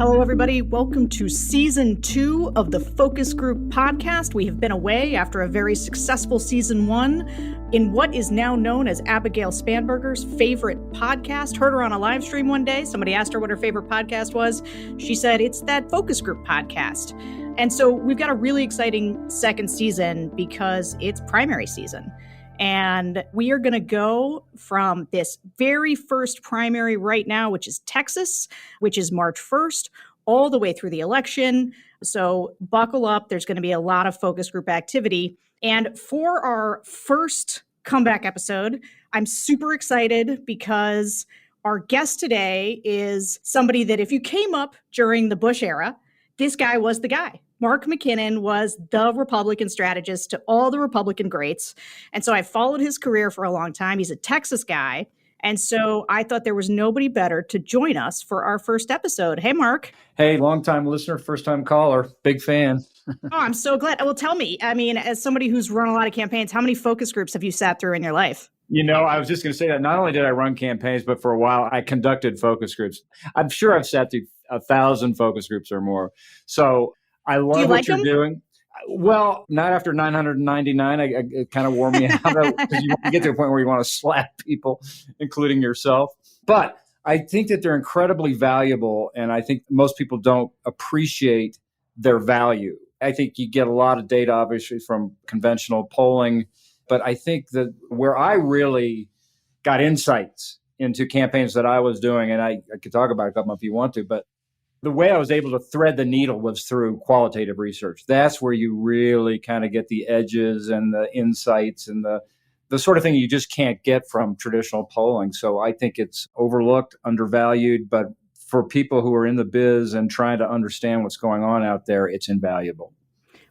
Hello, everybody. Welcome to Season 2 of the Focus Group podcast. We have been away after a very successful Season 1 in what is now known as Abigail Spanberger's favorite podcast. Heard her on a live stream one day. Somebody asked her what her favorite podcast was. She said, it's that Focus Group podcast. And so we've got a really exciting second season because it's primary season. And we are going to go from this very first primary right now, which is Texas, which is March 1st, all the way through the election. So buckle up. There's going to be a lot of focus group activity. And for our first comeback episode, I'm super excited because our guest today is somebody that if you came up during the Bush era, this guy was the guy. Mark McKinnon was the Republican strategist to all the Republican greats. And so I followed his career for a long time. He's a Texas guy. And so I thought there was nobody better to join us for our first episode. Hey, Mark. Hey, longtime listener, first-time caller, big fan. Oh, I'm so glad. Well, tell me, I mean, as somebody who's run a lot of campaigns, how many focus groups have you sat through in your life? You know, I was just going to say that not only did I run campaigns, but for a while I conducted focus groups. I'm sure I've sat through 1,000 focus groups or more. So I love what you're doing. Well, not after 999. It kind of wore me out because you get to a point where you want to slap people, including yourself. But I think that they're incredibly valuable, and I think most people don't appreciate their value. I think you get a lot of data, obviously, from conventional polling, but I think that where I really got insights into campaigns that I was doing, and I could talk about a couple if you want to, but the way I was able to thread the needle was through qualitative research. That's where you really kind of get the edges and the insights and the sort of thing you just can't get from traditional polling. So I think it's overlooked, undervalued, but for people who are in the biz and trying to understand what's going on out there, it's invaluable.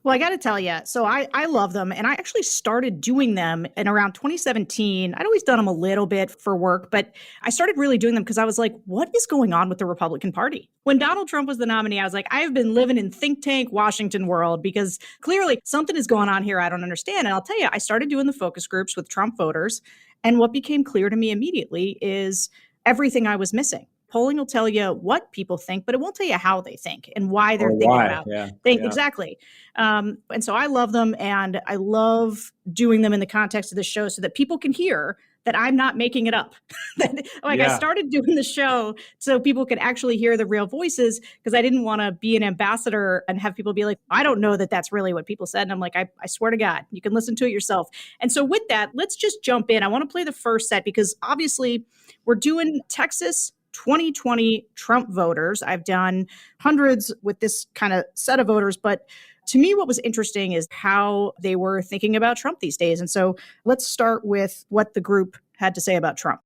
Well, I got to tell you, so I love them. And I actually started doing them in around 2017. I'd always done them a little bit for work, but I started really doing them because I was like, what is going on with the Republican Party? When Donald Trump was the nominee, I was like, I have been living in think tank Washington world because clearly something is going on here I don't understand. And I'll tell you, I started doing the focus groups with Trump voters. And what became clear to me immediately is everything I was missing. Polling will tell you what people think, but it won't tell you how they think and why they're thinking about things. Exactly. And so I love them, and I love doing them in the context of the show so that people can hear that I'm not making it up. I started doing the show so people could actually hear the real voices because I didn't want to be an ambassador and have people be like, I don't know that that's really what people said. And I'm like, I swear to God, you can listen to it yourself. And so with that, let's just jump in. I want to play the first set because obviously we're doing Texas 2020 Trump voters. I've done hundreds with this kind of set of voters, but to me, what was interesting is how they were thinking about Trump these days. And so let's start with what the group had to say about Trump.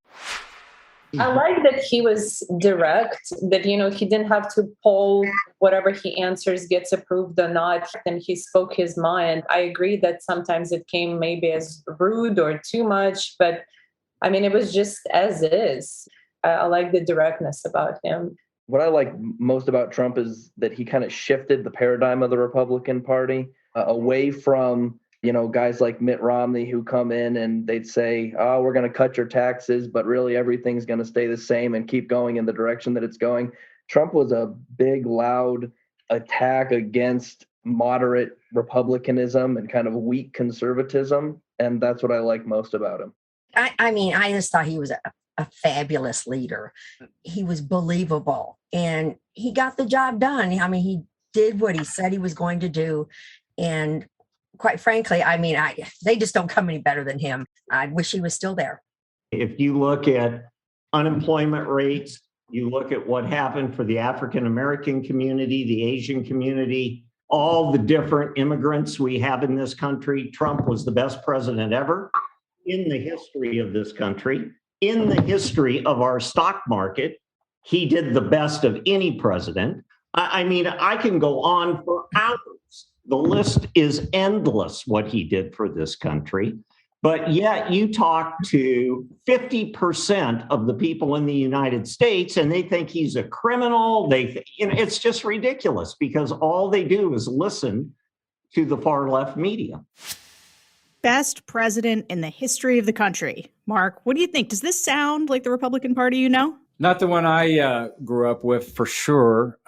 I like that he was direct, that, he didn't have to poll whatever he answers gets approved or not. And he spoke his mind. I agree that sometimes it came maybe as rude or too much, but I mean, it was just as is. I like the directness about him. What I like most about Trump is that he kind of shifted the paradigm of the Republican Party away from, guys like Mitt Romney who come in and they'd say, oh, we're going to cut your taxes, but really everything's going to stay the same and keep going in the direction that it's going. Trump was a big, loud attack against moderate Republicanism and kind of weak conservatism. And that's what I like most about him. I just thought he was a fabulous leader. He was believable and he got the job done. I mean, he did what he said he was going to do. And quite frankly, they just don't come any better than him. I wish he was still there. If you look at unemployment rates, you look at what happened for the African-American community, the Asian community, all the different immigrants we have in this country, Trump was the best president ever in the history of this country. In the history of our stock market, he did the best of any president. I can go on for hours. The list is endless what he did for this country. But yet you talk to 50% of the people in the United States and they think he's a criminal. It's just ridiculous because all they do is listen to the far left media. Best president in the history of the country. Mark, what do you think? Does this sound like the Republican Party you know? Not the one I grew up with, for sure.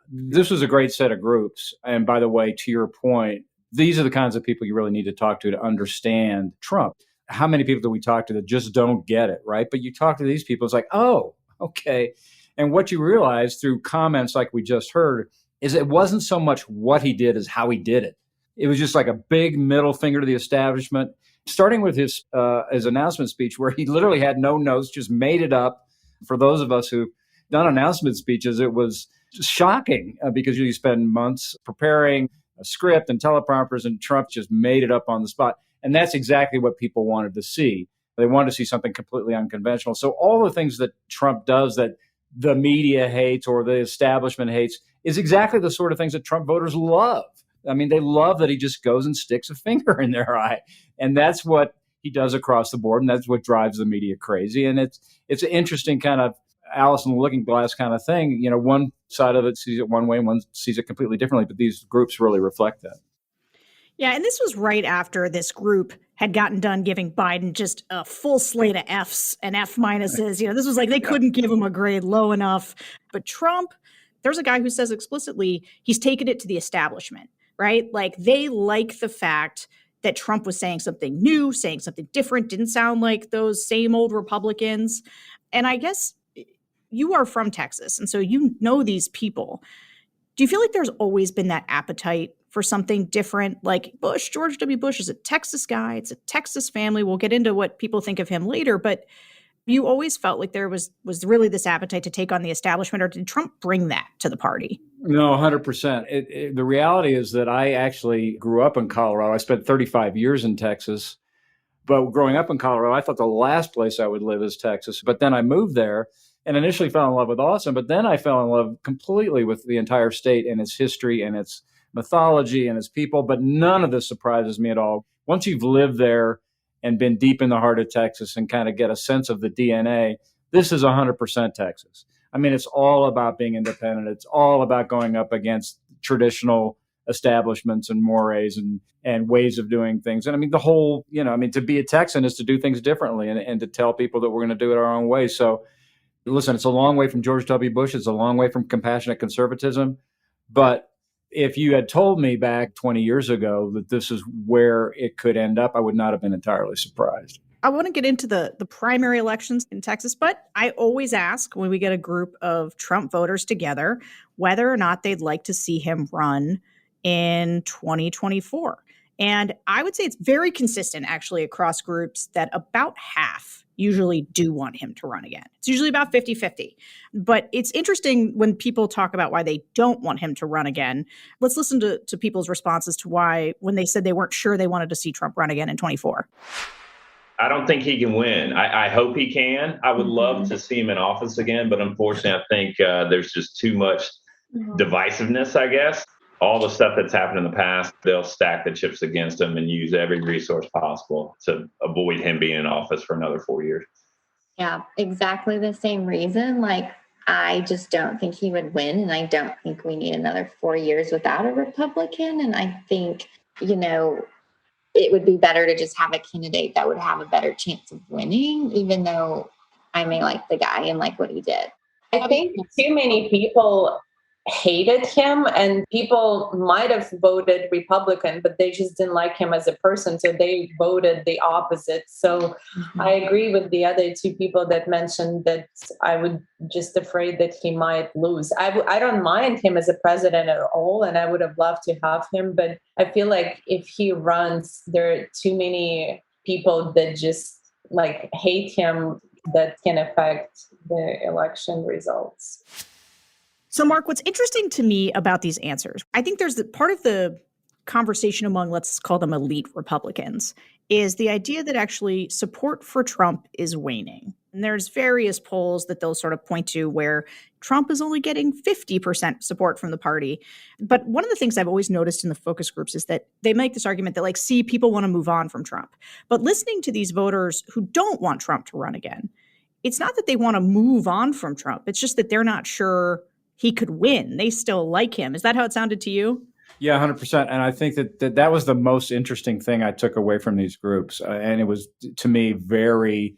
This was a great set of groups. And by the way, to your point, these are the kinds of people you really need to talk to understand Trump. How many people do we talk to that just don't get it, right? But you talk to these people, it's like, oh, okay. And what you realize through comments like we just heard is it wasn't so much what he did as how he did it. It was just like a big middle finger to the establishment, starting with his announcement speech where he literally had no notes, just made it up. For those of us who've done announcement speeches, it was just shocking because you spend months preparing a script and teleprompters, and Trump just made it up on the spot. And that's exactly what people wanted to see. They wanted to see something completely unconventional. So all the things that Trump does that the media hates or the establishment hates is exactly the sort of things that Trump voters love. I mean, they love that he just goes and sticks a finger in their eye. And that's what he does across the board. And that's what drives the media crazy. And it's an interesting kind of Alice in the Looking Glass kind of thing. You know, one side of it sees it one way and one sees it completely differently. But these groups really reflect that. Yeah, and this was right after this group had gotten done giving Biden just a full slate of Fs and F minuses. You know, this was like they couldn't give him a grade low enough. But Trump, there's a guy who says explicitly he's taken it to the establishment, right? Like they like the fact that Trump was saying something new, saying something different, didn't sound like those same old Republicans. And I guess you are from Texas, and so you know these people. Do you feel like there's always been that appetite for something different? Like George W. Bush is a Texas guy. It's a Texas family. We'll get into what people think of him later, but you always felt like there was really this appetite to take on the establishment, or did Trump bring that to the party? No, 100%. The reality is that I actually grew up in Colorado. I spent 35 years in Texas. But growing up in Colorado, I thought the last place I would live is Texas. But then I moved there and initially fell in love with Austin. But then I fell in love completely with the entire state and its history and its mythology and its people. But none of this surprises me at all. Once you've lived there and been deep in the heart of Texas and kind of get a sense of the DNA, this is 100% Texas. I mean, it's all about being independent. It's all about going up against traditional establishments and mores and ways of doing things. And I mean, the whole, to be a Texan is to do things differently and to tell people that we're going to do it our own way. So listen, it's a long way from George W. Bush. It's a long way from compassionate conservatism. But if you had told me back 20 years ago that this is where it could end up, I would not have been entirely surprised. I want to get into the primary elections in Texas, but I always ask when we get a group of Trump voters together whether or not they'd like to see him run in 2024. And I would say it's very consistent actually across groups that about half usually do want him to run again. It's usually about 50-50. But it's interesting when people talk about why they don't want him to run again. Let's listen to people's responses to why when they said they weren't sure they wanted to see Trump run again in 24. I don't think he can win. I hope he can. I would love to see him in office again, but unfortunately, I think there's just too much divisiveness, I guess. All the stuff that's happened in the past, they'll stack the chips against him and use every resource possible to avoid him being in office for another 4 years. Yeah, exactly the same reason. Like, I just don't think he would win, and I don't think we need another 4 years without a Republican. And I think, it would be better to just have a candidate that would have a better chance of winning, even though I may like the guy and like what he did. I think too many people hated him, and people might have voted Republican, but they just didn't like him as a person. So they voted the opposite. So I agree with the other two people that mentioned that I would just afraid that he might lose. I don't mind him as a president at all, and I would have loved to have him. But I feel like if he runs, there are too many people that just hate him that can affect the election results. So, Mark, what's interesting to me about these answers, I think there's part of the conversation among, let's call them elite Republicans, is the idea that actually support for Trump is waning. And there's various polls that they'll sort of point to where Trump is only getting 50% support from the party. But one of the things I've always noticed in the focus groups is that they make this argument that see, people want to move on from Trump. But listening to these voters who don't want Trump to run again, it's not that they want to move on from Trump. It's just that they're not sure he could win. They still like him. Is that how it sounded to you? Yeah, 100%. And I think that was the most interesting thing I took away from these groups. And it was, to me, very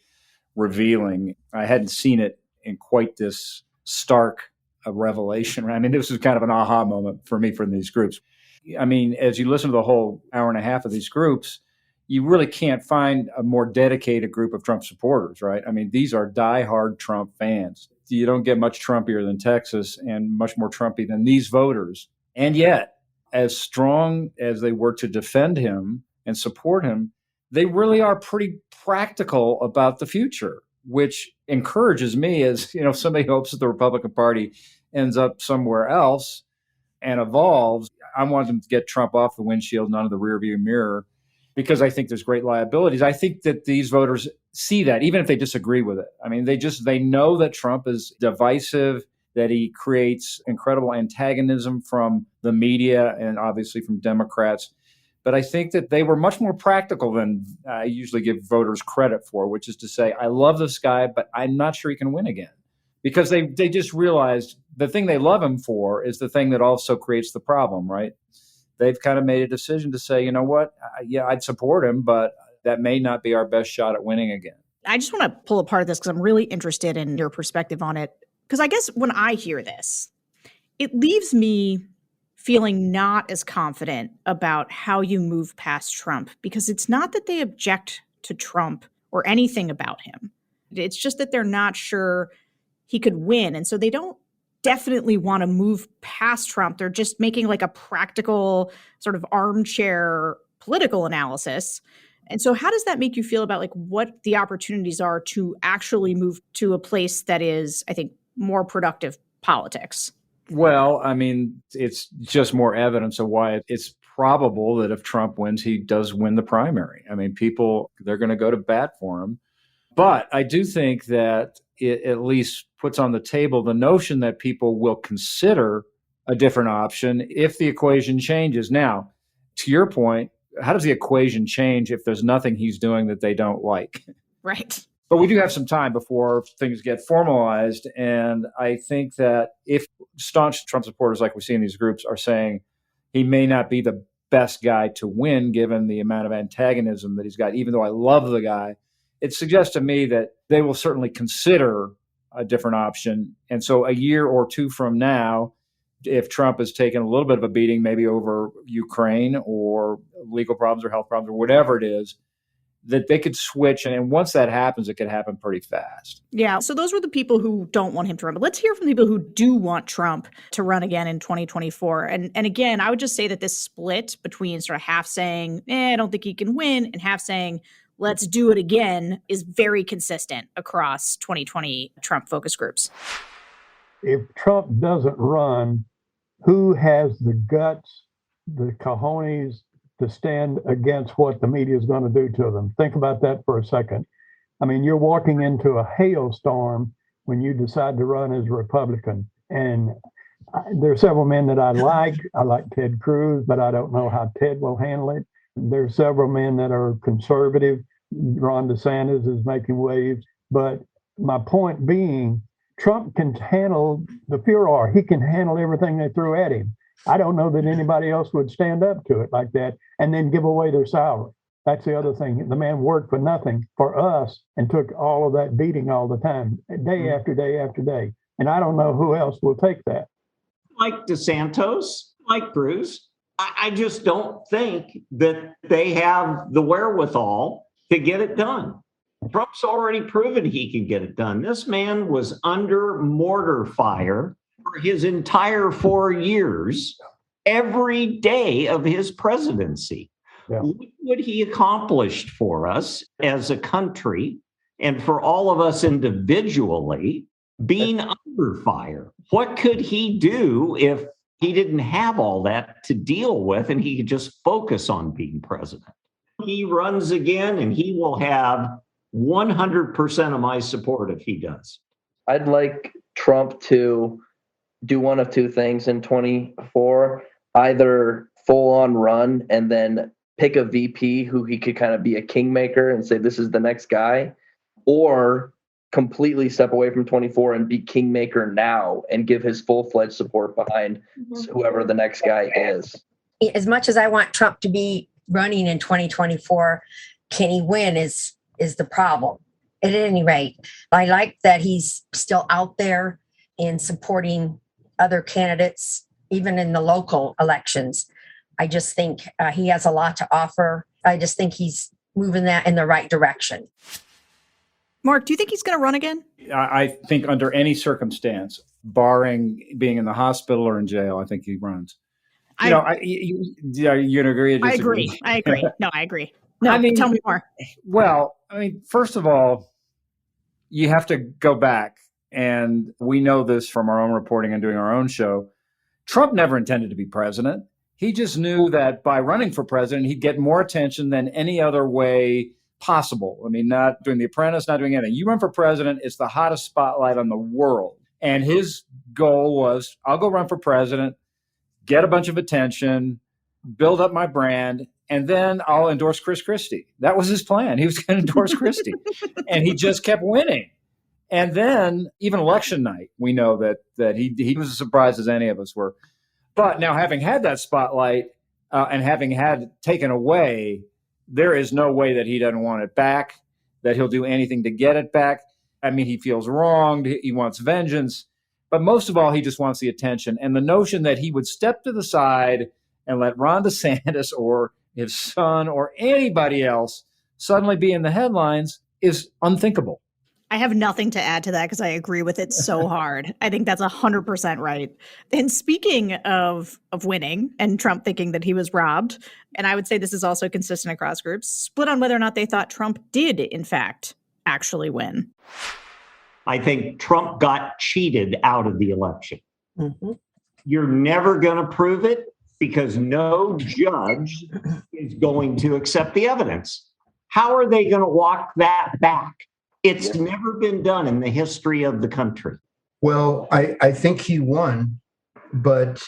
revealing. I hadn't seen it in quite this stark revelation. I mean, this was kind of an aha moment for me from these groups. I mean, as you listen to the whole hour and a half of these groups, you really can't find a more dedicated group of Trump supporters, right? I mean, these are diehard Trump fans. You don't get much Trumpier than Texas and much more Trumpy than these voters. And yet, as strong as they were to defend him and support him, they really are pretty practical about the future, which encourages me as, somebody who hopes that the Republican Party ends up somewhere else and evolves. I want them to get Trump off the windshield and onto the rearview mirror, because I think there's great liabilities. I think that these voters see that, even if they disagree with it. I mean, they know that Trump is divisive, that he creates incredible antagonism from the media and obviously from Democrats. But I think that they were much more practical than I usually give voters credit for, which is to say, I love this guy, but I'm not sure he can win again. Because they just realized the thing they love him for is the thing that also creates the problem, right? They've kind of made a decision to say, you know what, yeah, I'd support him, but that may not be our best shot at winning again. I just want to pull apart this because I'm really interested in your perspective on it. Because I guess when I hear this, it leaves me feeling not as confident about how you move past Trump, because it's not that they object to Trump or anything about him. It's just that they're not sure he could win. And so they don't definitely want to move past Trump. They're just making like a practical sort of armchair political analysis. And so how does that make you feel about like what the opportunities are to actually move to a place that is, I think, more productive politics? Well, I mean, it's just more evidence of why it's probable that if Trump wins, he does win the primary. I mean, they're going to go to bat for him. But I do think that it at least puts on the table the notion that people will consider a different option if the equation changes. Now, to your point, how does the equation change if there's nothing he's doing that they don't like? Right. But we do have some time before things get formalized. And I think that if staunch Trump supporters like we see in these groups are saying he may not be the best guy to win given the amount of antagonism that he's got, even though I love the guy, it suggests to me that they will certainly consider a different option. And so a year or two from now, if Trump has taken a little bit of a beating, maybe over Ukraine or legal problems or health problems or whatever it is, that they could switch. And once that happens, it could happen pretty fast. Yeah. So those were the people who don't want him to run. But let's hear from people who do want Trump to run again in 2024. And again, I would just say that this split between sort of half saying, I don't think he can win, and half saying, let's do it again, is very consistent across 2020 Trump focus groups. If Trump doesn't run, who has the guts, the cojones to stand against what the media is going to do to them? Think about that for a second. I mean, you're walking into a hailstorm when you decide to run as a Republican. And there are several men that I like. I like Ted Cruz, but I don't know how Ted will handle it. There are several men that are conservative. Ron DeSantis is making waves. But my point being, Trump can handle the furor. He can handle everything they throw at him. I don't know that anybody else would stand up to it like that and then give away their salary. That's the other thing. The man worked for nothing for us and took all of that beating all the time, day after day after day. And I don't know who else will take that. Like DeSantis, like Cruz, I just don't think that they have the wherewithal to get it done. Trump's already proven he can get it done. This man was under mortar fire for his entire 4 years, every day of his presidency. Yeah. What he accomplished for us as a country and for all of us individually being under fire. What could he do if he didn't have all that to deal with and he could just focus on being president? He runs again and he will have 100% of my support if he does. I'd like Trump to do one of two things in 24, either full on run and then pick a VP who he could kind of be a kingmaker and say, this is the next guy, or completely step away from 24 and be kingmaker now and give his full-fledged support behind whoever the next guy is. As much as I want Trump to be running in 2024, can he win is the problem. At any rate, I like that he's still out there and supporting other candidates, even in the local elections. I just think he has a lot to offer. I just think he's moving that in the right direction. Mark, do you think he's going to run again? I think under any circumstance, barring being in the hospital or in jail, I think he runs. You agree? I agree. No, I agree. No, tell me more. Well, first of all, you have to go back, and we know this from our own reporting and doing our own show. Trump never intended to be president. He just knew that by running for president, he'd get more attention than any other way possible. Not doing The Apprentice, not doing anything. You run for president, it's the hottest spotlight on the world. And his goal was, I'll go run for president, get a bunch of attention, build up my brand, and then I'll endorse Chris Christie. That was his plan. He was going to endorse Christie. And he just kept winning. And then even election night, we know that he was as surprised as any of us were. But now, having had that spotlight and having had taken away, there is no way that he doesn't want it back, that he'll do anything to get it back. He feels wronged. He wants vengeance. But most of all, he just wants the attention. And the notion that he would step to the side and let Ron DeSantis or his son or anybody else suddenly be in the headlines is unthinkable. I have nothing to add to that because I agree with it so hard. I think that's 100% right. And speaking of winning and Trump thinking that he was robbed, and I would say this is also consistent across groups, split on whether or not they thought Trump did, in fact, actually win. I think Trump got cheated out of the election. Mm-hmm. You're never going to prove it because no judge is going to accept the evidence. How are they going to walk that back? It's never been done in the history of the country. Well, I think he won, but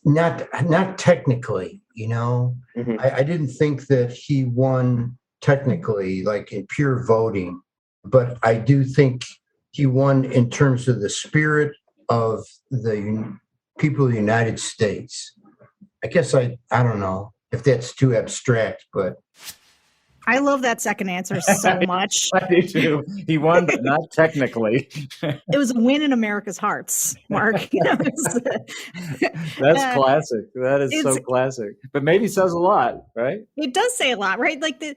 not technically, Mm-hmm. I didn't think that he won technically, like in pure voting, but I do think he won in terms of the spirit of the people of the United States. I guess I don't know if that's too abstract, but I love that second answer so much. I do too. He won, but not technically. It was a win in America's hearts, Mark. That's classic. That is so classic. But maybe says a lot, right? It does say a lot, right? Like this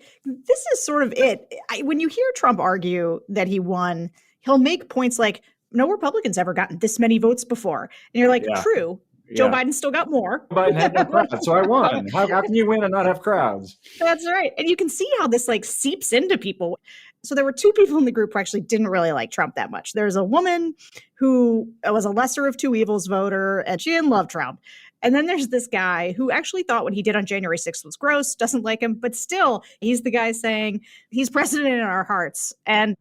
is sort of it. When you hear Trump argue that he won, he'll make points like, no Republicans ever gotten this many votes before. And you're like, true. Joe Biden still got more. Biden had no crowd, so I won. How can you win and not have crowds? That's right. And you can see how this seeps into people. So there were two people in the group who actually didn't really like Trump that much. There's a woman who was a lesser of two evils voter, and she didn't love Trump. And then there's this guy who actually thought what he did on January 6th was gross, doesn't like him, but still, he's the guy saying he's president in our hearts. And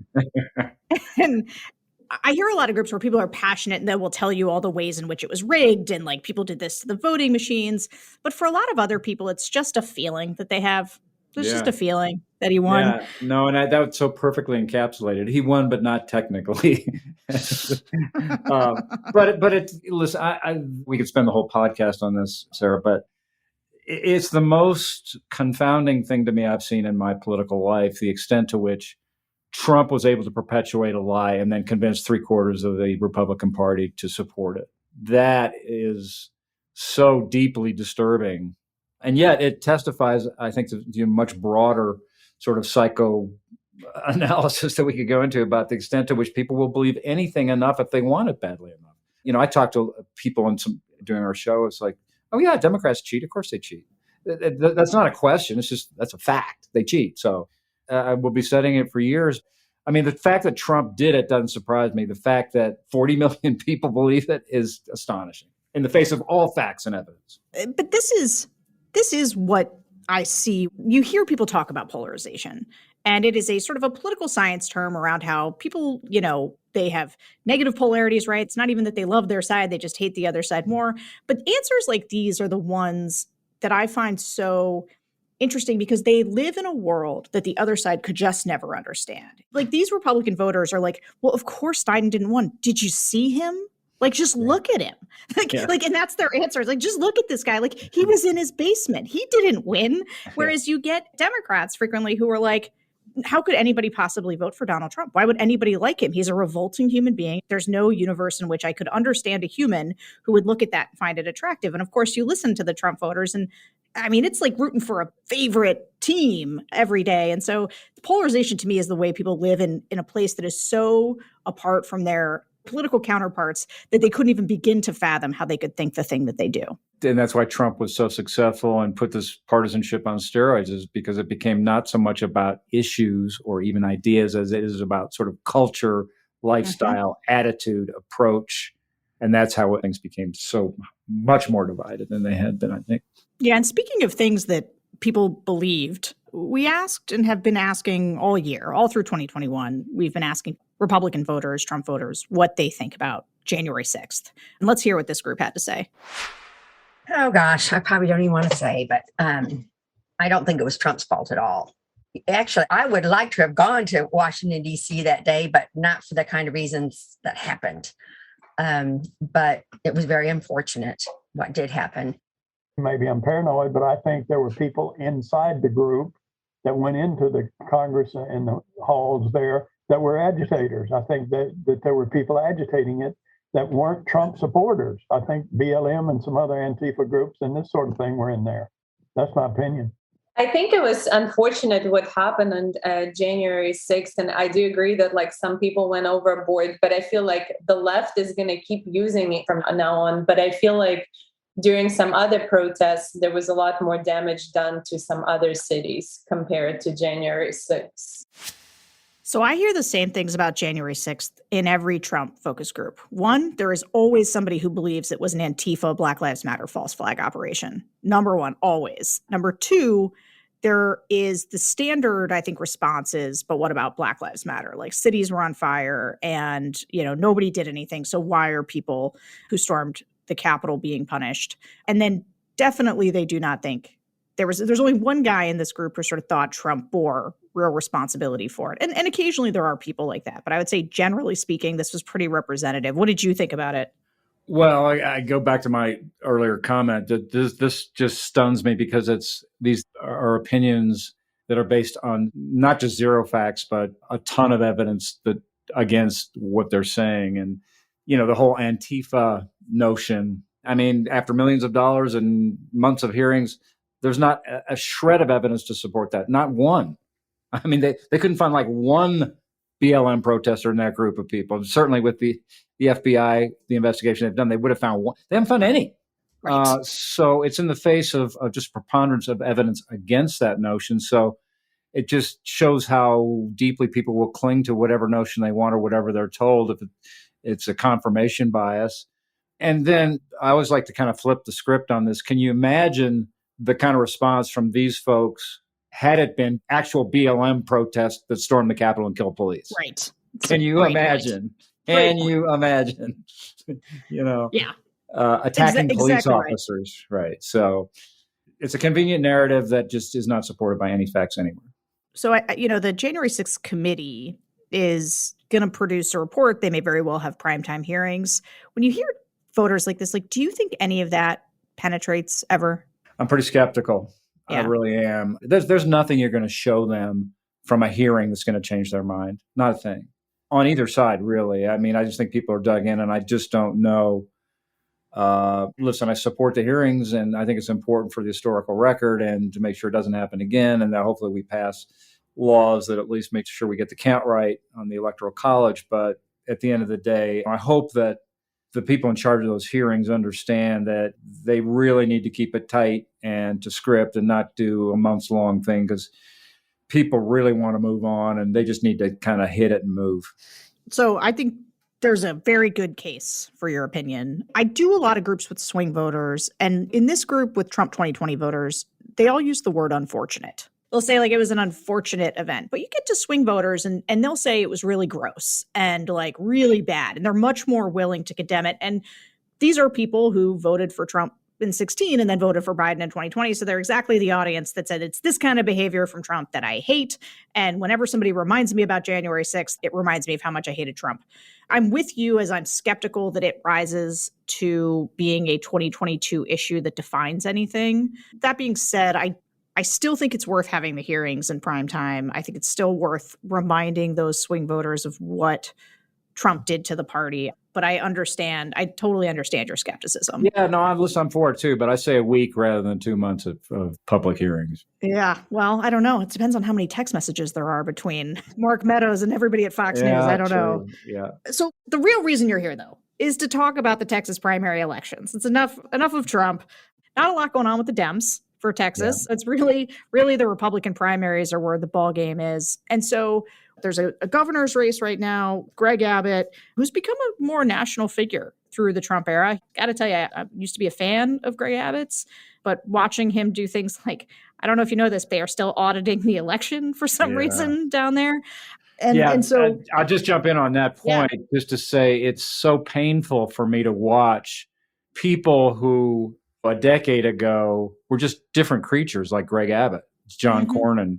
I hear a lot of groups where people are passionate and they will tell you all the ways in which it was rigged and people did this to the voting machines. But for a lot of other people, it's just a feeling that they have. There's just a feeling that he won. Yeah. No, and that was so perfectly encapsulated. He won, but not technically. Listen, we could spend the whole podcast on this, Sarah, but it's the most confounding thing to me I've seen in my political life, the extent to which Trump was able to perpetuate a lie and then convince 3/4 of the Republican Party to support it. That is so deeply disturbing. And yet it testifies, I think, to a much broader sort of psychoanalysis that we could go into about the extent to which people will believe anything enough if they want it badly enough. I talked to people during our show. It's like, oh, yeah, Democrats cheat. Of course they cheat. That's not a question. It's just that's a fact. They cheat. So we'll be studying it for years. The fact that Trump did it doesn't surprise me. The fact that 40 million people believe it is astonishing in the face of all facts and evidence. But this is what I see. You hear people talk about polarization, and it is a sort of a political science term around how people, they have negative polarities, right? It's not even that they love their side. They just hate the other side more. But answers like these are the ones that I find so interesting because they live in a world that the other side could just never understand. These Republican voters are like, well, of course Biden didn't win. Did you see him? Just look at him. And that's their answer. It's just look at this guy. He was in his basement. He didn't win. Whereas you get Democrats frequently who are like, how could anybody possibly vote for Donald Trump? Why would anybody like him? He's a revolting human being. There's no universe in which I could understand a human who would look at that and find it attractive. And of course, you listen to the Trump voters, and I mean, it's like rooting for a favorite team every day. And so polarization to me is the way people live in a place that is so apart from their political counterparts that they couldn't even begin to fathom how they could think the thing that they do. And that's why Trump was so successful and put this partisanship on steroids, is because it became not so much about issues or even ideas as it is about sort of culture, lifestyle, attitude, approach. And that's how things became so much more divided than they had been, I think. Yeah. And speaking of things that people believed, we asked and have been asking all year, all through 2021, we've been asking Republican voters, Trump voters, what they think about January 6th. And let's hear what this group had to say. Oh, gosh, I probably don't even want to say, but I don't think it was Trump's fault at all. Actually, I would like to have gone to Washington, D.C. that day, but not for the kind of reasons that happened. But it was very unfortunate what did happen. Maybe I'm paranoid, but I think there were people inside the group that went into the Congress and the halls there that were agitators. I think that there were people agitating it that weren't Trump supporters. I think BLM and some other Antifa groups and this sort of thing were in there. That's my opinion. I think it was unfortunate what happened on January 6th. And I do agree that like some people went overboard, but I feel like the left is going to keep using it from now on. But I feel like during some other protests, there was a lot more damage done to some other cities compared to January 6th. So I hear the same things about January 6th in every Trump focus group. One, there is always somebody who believes it was an Antifa Black Lives Matter false flag operation. Number one, always. Number two, there is the standard, I think, responses, but what about Black Lives Matter? Like cities were on fire and, nobody did anything. So why are people who stormed the Capitol being punished? And then definitely they do not think there's only one guy in this group who sort of thought Trump bore real responsibility for it. And occasionally there are people like that. But I would say, generally speaking, this was pretty representative. What did you think about it? Well, I go back to my earlier comment that this just stuns me because these are opinions that are based on not just zero facts, but a ton of evidence that against what they're saying. And, the whole Antifa notion, I mean, after millions of dollars and months of hearings, there's not a shred of evidence to support that. Not one. I mean, they couldn't find like one BLM protester in that group of people. Certainly with the FBI, the investigation they've done, they would have found one. They haven't found any. Right. So it's in the face of just preponderance of evidence against that notion. So it just shows how deeply people will cling to whatever notion they want or whatever they're told if it's a confirmation bias. And then I always like to kind of flip the script on this. Can you imagine the kind of response from these folks had it been actual BLM protests that stormed the Capitol and killed police? Right. Can you imagine? Can you imagine? Yeah. Attacking police exactly officers. Right. So it's a convenient narrative that just is not supported by any facts anywhere. So, the January 6th committee is going to produce a report. They may very well have primetime hearings. When you hear voters like this, do you think any of that penetrates ever? I'm pretty skeptical. Yeah. I really am. There's nothing you're going to show them from a hearing that's going to change their mind. Not a thing. On either side, really. I mean, I just think people are dug in, and I just don't know. Listen, I support the hearings, and I think it's important for the historical record and to make sure it doesn't happen again, and that hopefully we pass laws that at least make sure we get the count right on the Electoral College. But at the end of the day, I hope that the people in charge of those hearings understand that they really need to keep it tight and to script and not do a months-long thing, because people really want to move on and they just need to kind of hit it and move. So I think there's a very good case for your opinion. I do a lot of groups with swing voters, and in this group with Trump 2020 voters, they all use the word unfortunate. They'll say it was an unfortunate event, but you get to swing voters and they'll say it was really gross and really bad. And they're much more willing to condemn it. And these are people who voted for Trump in 2016 and then voted for Biden in 2020. So they're exactly the audience that said it's this kind of behavior from Trump that I hate. And whenever somebody reminds me about January 6th, it reminds me of how much I hated Trump. I'm with you as I'm skeptical that it rises to being a 2022 issue that defines anything. That being said, I I still think it's worth having the hearings in prime time. I think it's still worth reminding those swing voters of what Trump did to the party. But I totally understand your skepticism. Yeah, no, I'm for it too, but I say a week rather than 2 months of public hearings. Yeah, well, I don't know. It depends on how many text messages there are between Mark Meadows and everybody at Fox News. I don't know. Yeah. So the real reason you're here, though, is to talk about the Texas primary elections. It's enough of Trump. Not a lot going on with the Dems for Texas. Yeah. It's really the Republican primaries are where the ball game is. And so there's a governor's race right now, Greg Abbott, who's become a more national figure through the Trump era. Got to tell you, I used to be a fan of Greg Abbott's, but watching him do things like, I don't know if you know this, they are still auditing the election for some reason down there. And so I'll just jump in on that point just to say it's so painful for me to watch people who a decade ago were just different creatures like Greg Abbott. It's John Cornyn.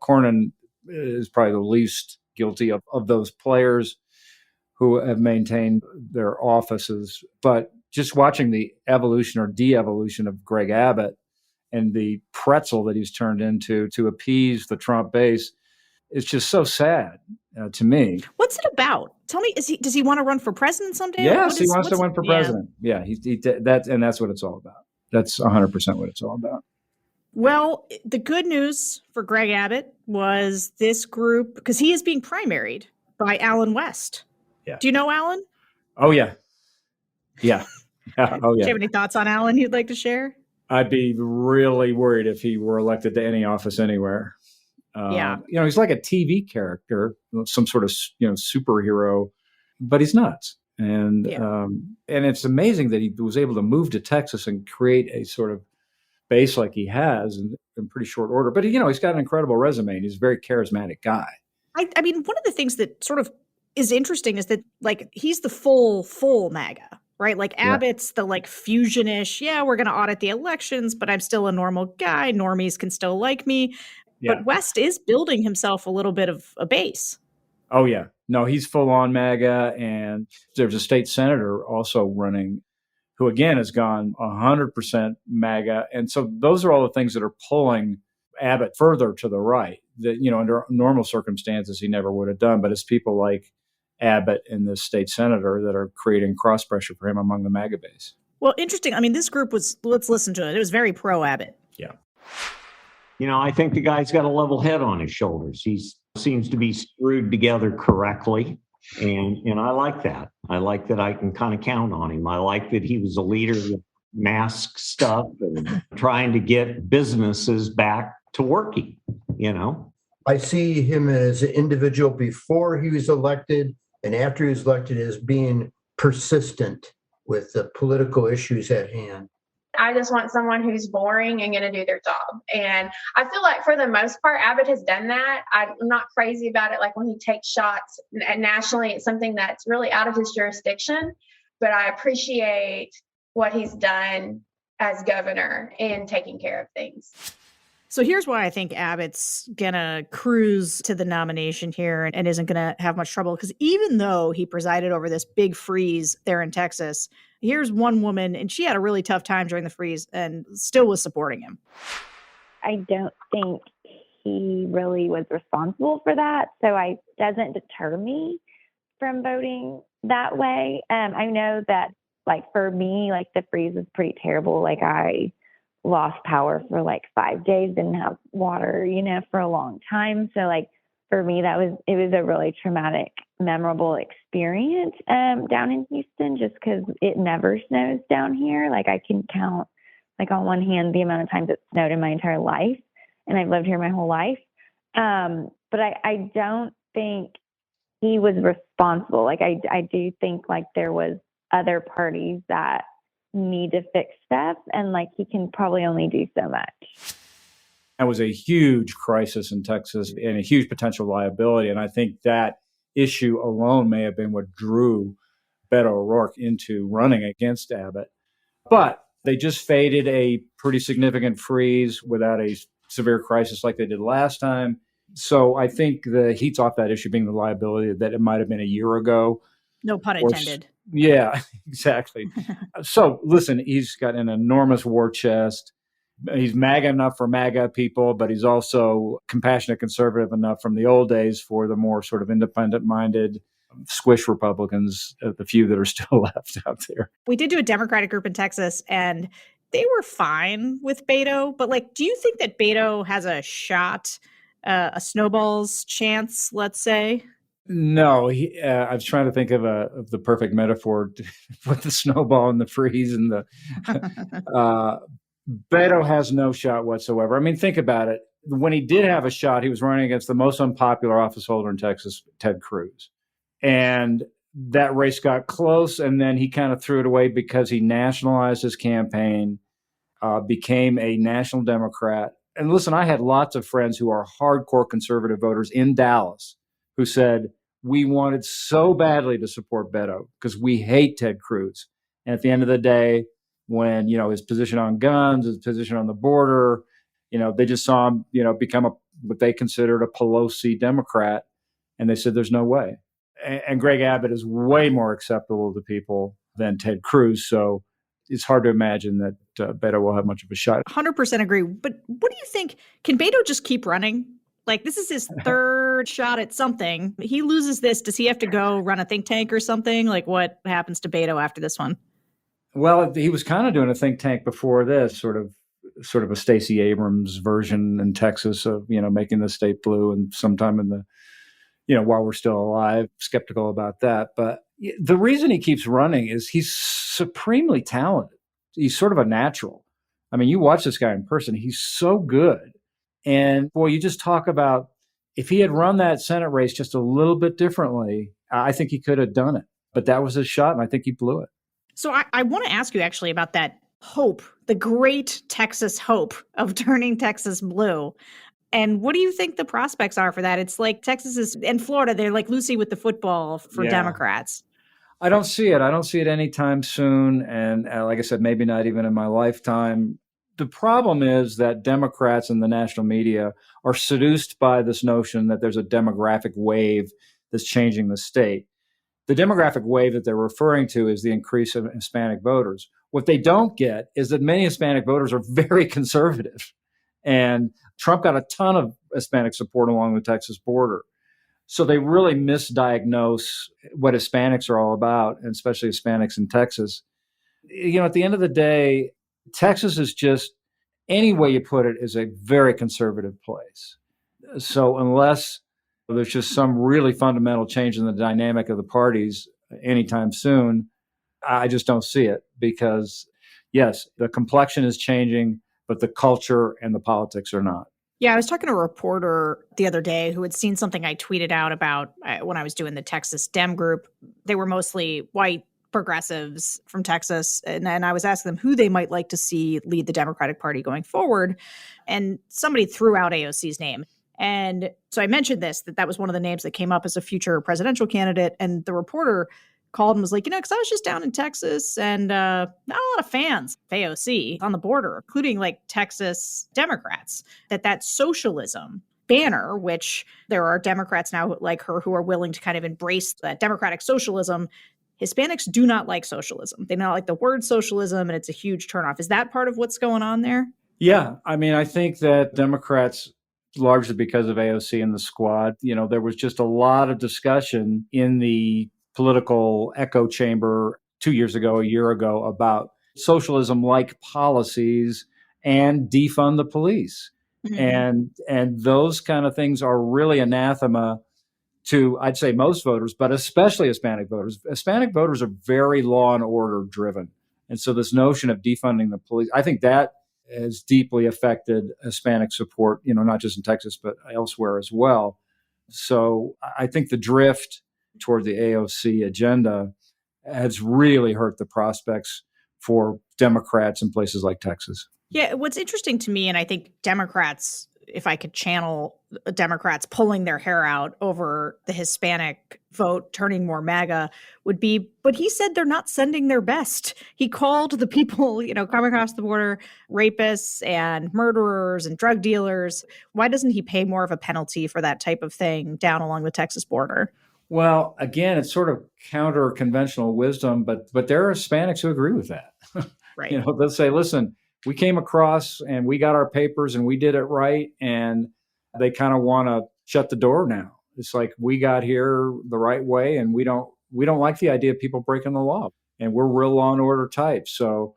Cornyn is probably the least guilty of those players who have maintained their offices. But just watching the evolution or de-evolution of Greg Abbott and the pretzel that he's turned into to appease the Trump base, it's just so sad to me. What's it about? Tell me, does he want to run for president someday? Yes, he wants to run for president. Yeah, that's what it's all about. That's 100% what it's all about. Well, the good news for Greg Abbott was this group, because he is being primaried by Alan West. Yeah. Do you know Alan? Oh, yeah. Yeah. Oh, yeah. Do you have any thoughts on Alan you'd like to share? I'd be really worried if he were elected to any office anywhere. He's like a TV character, some sort of superhero, but he's nuts. And it's amazing that he was able to move to Texas and create a sort of base like he has in pretty short order. But he's got an incredible resume and he's a very charismatic guy. I mean, one of the things that sort of is interesting is that like he's the full MAGA, right? Like Abbott's the like fusionish, we're going to audit the elections, but I'm still a normal guy. Normies can still like me. Yeah. But West is building himself a little bit of a base. Oh, yeah. No, he's full on MAGA. And there's a state senator also running who, again, has gone 100% MAGA. And so those are all the things that are pulling Abbott further to the right that, under normal circumstances, he never would have done. But it's people like Abbott and the state senator that are creating cross pressure for him among the MAGA base. Well, interesting. I mean, this group let's listen to it. It was very pro Abbott. Yeah. I think the guy's got a level head on his shoulders. He seems to be screwed together correctly. And I like that. I like that I can kind of count on him. I like that he was a leader with mask stuff and trying to get businesses back to working, I see him as an individual before he was elected and after he was elected as being persistent with the political issues at hand. I just want someone who's boring and going to do their job. And I feel like for the most part, Abbott has done that. I'm not crazy about it. Like when he takes shots nationally, it's something that's really out of his jurisdiction. But I appreciate what he's done as governor in taking care of things. So here's why I think Abbott's going to cruise to the nomination here and isn't going to have much trouble. Because even though he presided over this big freeze there in Texas, here's one woman, and she had a really tough time during the freeze and still was supporting him. I don't think he really was responsible for that. So it doesn't deter me from voting that way. I know that, like, for me, like, the freeze was pretty terrible. Like, I lost power for like 5 days, didn't have water, for a long time. So like for me, it was a really traumatic, memorable experience down in Houston, just because it never snows down here. Like I can count like on one hand the amount of times it snowed in my entire life, and I've lived here my whole life. But I don't think he was responsible. Like I do think like there was other parties that need to fix stuff, and like he can probably only do so much. That was a huge crisis in Texas and a huge potential liability. And I think that issue alone may have been what drew Beto O'Rourke into running against Abbott. But they just faded a pretty significant freeze without a severe crisis like they did last time. So I think the heat's off that issue being the liability that it might have been a year ago. No pun intended. Yeah, exactly. So listen, he's got an enormous war chest. He's MAGA enough for MAGA people, but he's also compassionate conservative enough from the old days for the more sort of independent-minded squish Republicans, the few that are still left out there. We did do a Democratic group in Texas, and they were fine with Beto. But like, do you think that Beto has a shot, a snowball's chance, let's say? No, I was trying to think of the perfect metaphor with the snowball and the freeze and the Beto has no shot whatsoever. I mean, think about it. When he did have a shot, he was running against the most unpopular office holder in Texas, Ted Cruz. And that race got close, and then he kind of threw it away because he nationalized his campaign, became a national Democrat. And listen, I had lots of friends who are hardcore conservative voters in Dallas who said, we wanted so badly to support Beto because we hate Ted Cruz. And at the end of the day, when, his position on guns, his position on the border, they just saw him, become what they considered a Pelosi Democrat. And they said, there's no way. And Greg Abbott is way more acceptable to people than Ted Cruz. So it's hard to imagine that Beto will have much of a shot. 100% agree. But what do you think? Can Beto just keep running? Like, this is his third shot at something. He loses this. Does he have to go run a think tank or something? Like, what happens to Beto after this one? Well, he was kind of doing a think tank before this, sort of a Stacey Abrams version in Texas of, making the state blue, and sometime in the, while we're still alive, skeptical about that. But the reason he keeps running is he's supremely talented. He's sort of a natural. I mean, you watch this guy in person, he's so good. And boy, you just talk about if he had run that Senate race just a little bit differently, I think he could have done it. But that was his shot, and I think he blew it. So I want to ask you actually about that hope, the great Texas hope of turning Texas blue. And what do you think the prospects are for that? It's like Texas is, and Florida, they're like Lucy with the football for Democrats. I don't see it. I don't see it anytime soon. And like I said, maybe not even in my lifetime. The problem is that Democrats and the national media are seduced by this notion that there's a demographic wave that's changing the state. The demographic wave that they're referring to is the increase of Hispanic voters. What they don't get is that many Hispanic voters are very conservative. And Trump got a ton of Hispanic support along the Texas border. So they really misdiagnose what Hispanics are all about, and especially Hispanics in Texas. At the end of the day, Texas is just, any way you put it, is a very conservative place. So unless there's just some really fundamental change in the dynamic of the parties anytime soon, I just don't see it, because yes, the complexion is changing, but the culture and the politics are not. Yeah, I was talking to a reporter the other day who had seen something I tweeted out about when I was doing the Texas Dem group. They were mostly white progressives from Texas. And I was asking them who they might like to see lead the Democratic Party going forward. And somebody threw out AOC's name. And so I mentioned that was one of the names that came up as a future presidential candidate. And the reporter called and was like, because I was just down in Texas and not a lot of fans of AOC on the border, including like Texas Democrats, that socialism banner, which there are Democrats now like her who are willing to kind of embrace that democratic socialism. Hispanics do not like socialism. They don't like the word socialism, and it's a huge turnoff. Is that part of what's going on there? Yeah. I mean, I think that Democrats, largely because of AOC and the squad, there was just a lot of discussion in the political echo chamber 2 years ago, a year ago, about socialism-like policies and defund the police. Mm-hmm. And those kind of things are really anathema to, I'd say, most voters, but especially Hispanic voters. Hispanic voters are very law and order driven. And so this notion of defunding the police, I think that has deeply affected Hispanic support, not just in Texas, but elsewhere as well. So I think the drift toward the AOC agenda has really hurt the prospects for Democrats in places like Texas. Yeah, what's interesting to me, and I think Democrats, if I could channel Democrats pulling their hair out over the Hispanic vote turning more MAGA, would be, but he said they're not sending their best. He called the people, coming across the border, rapists and murderers and drug dealers. Why doesn't he pay more of a penalty for that type of thing down along the Texas border? Well, again, it's sort of counter conventional wisdom, but there are Hispanics who agree with that. Right. They'll say, listen, we came across and we got our papers and we did it right. And they kind of want to shut the door now. It's like, we got here the right way, and we don't like the idea of people breaking the law, and we're real law and order types. So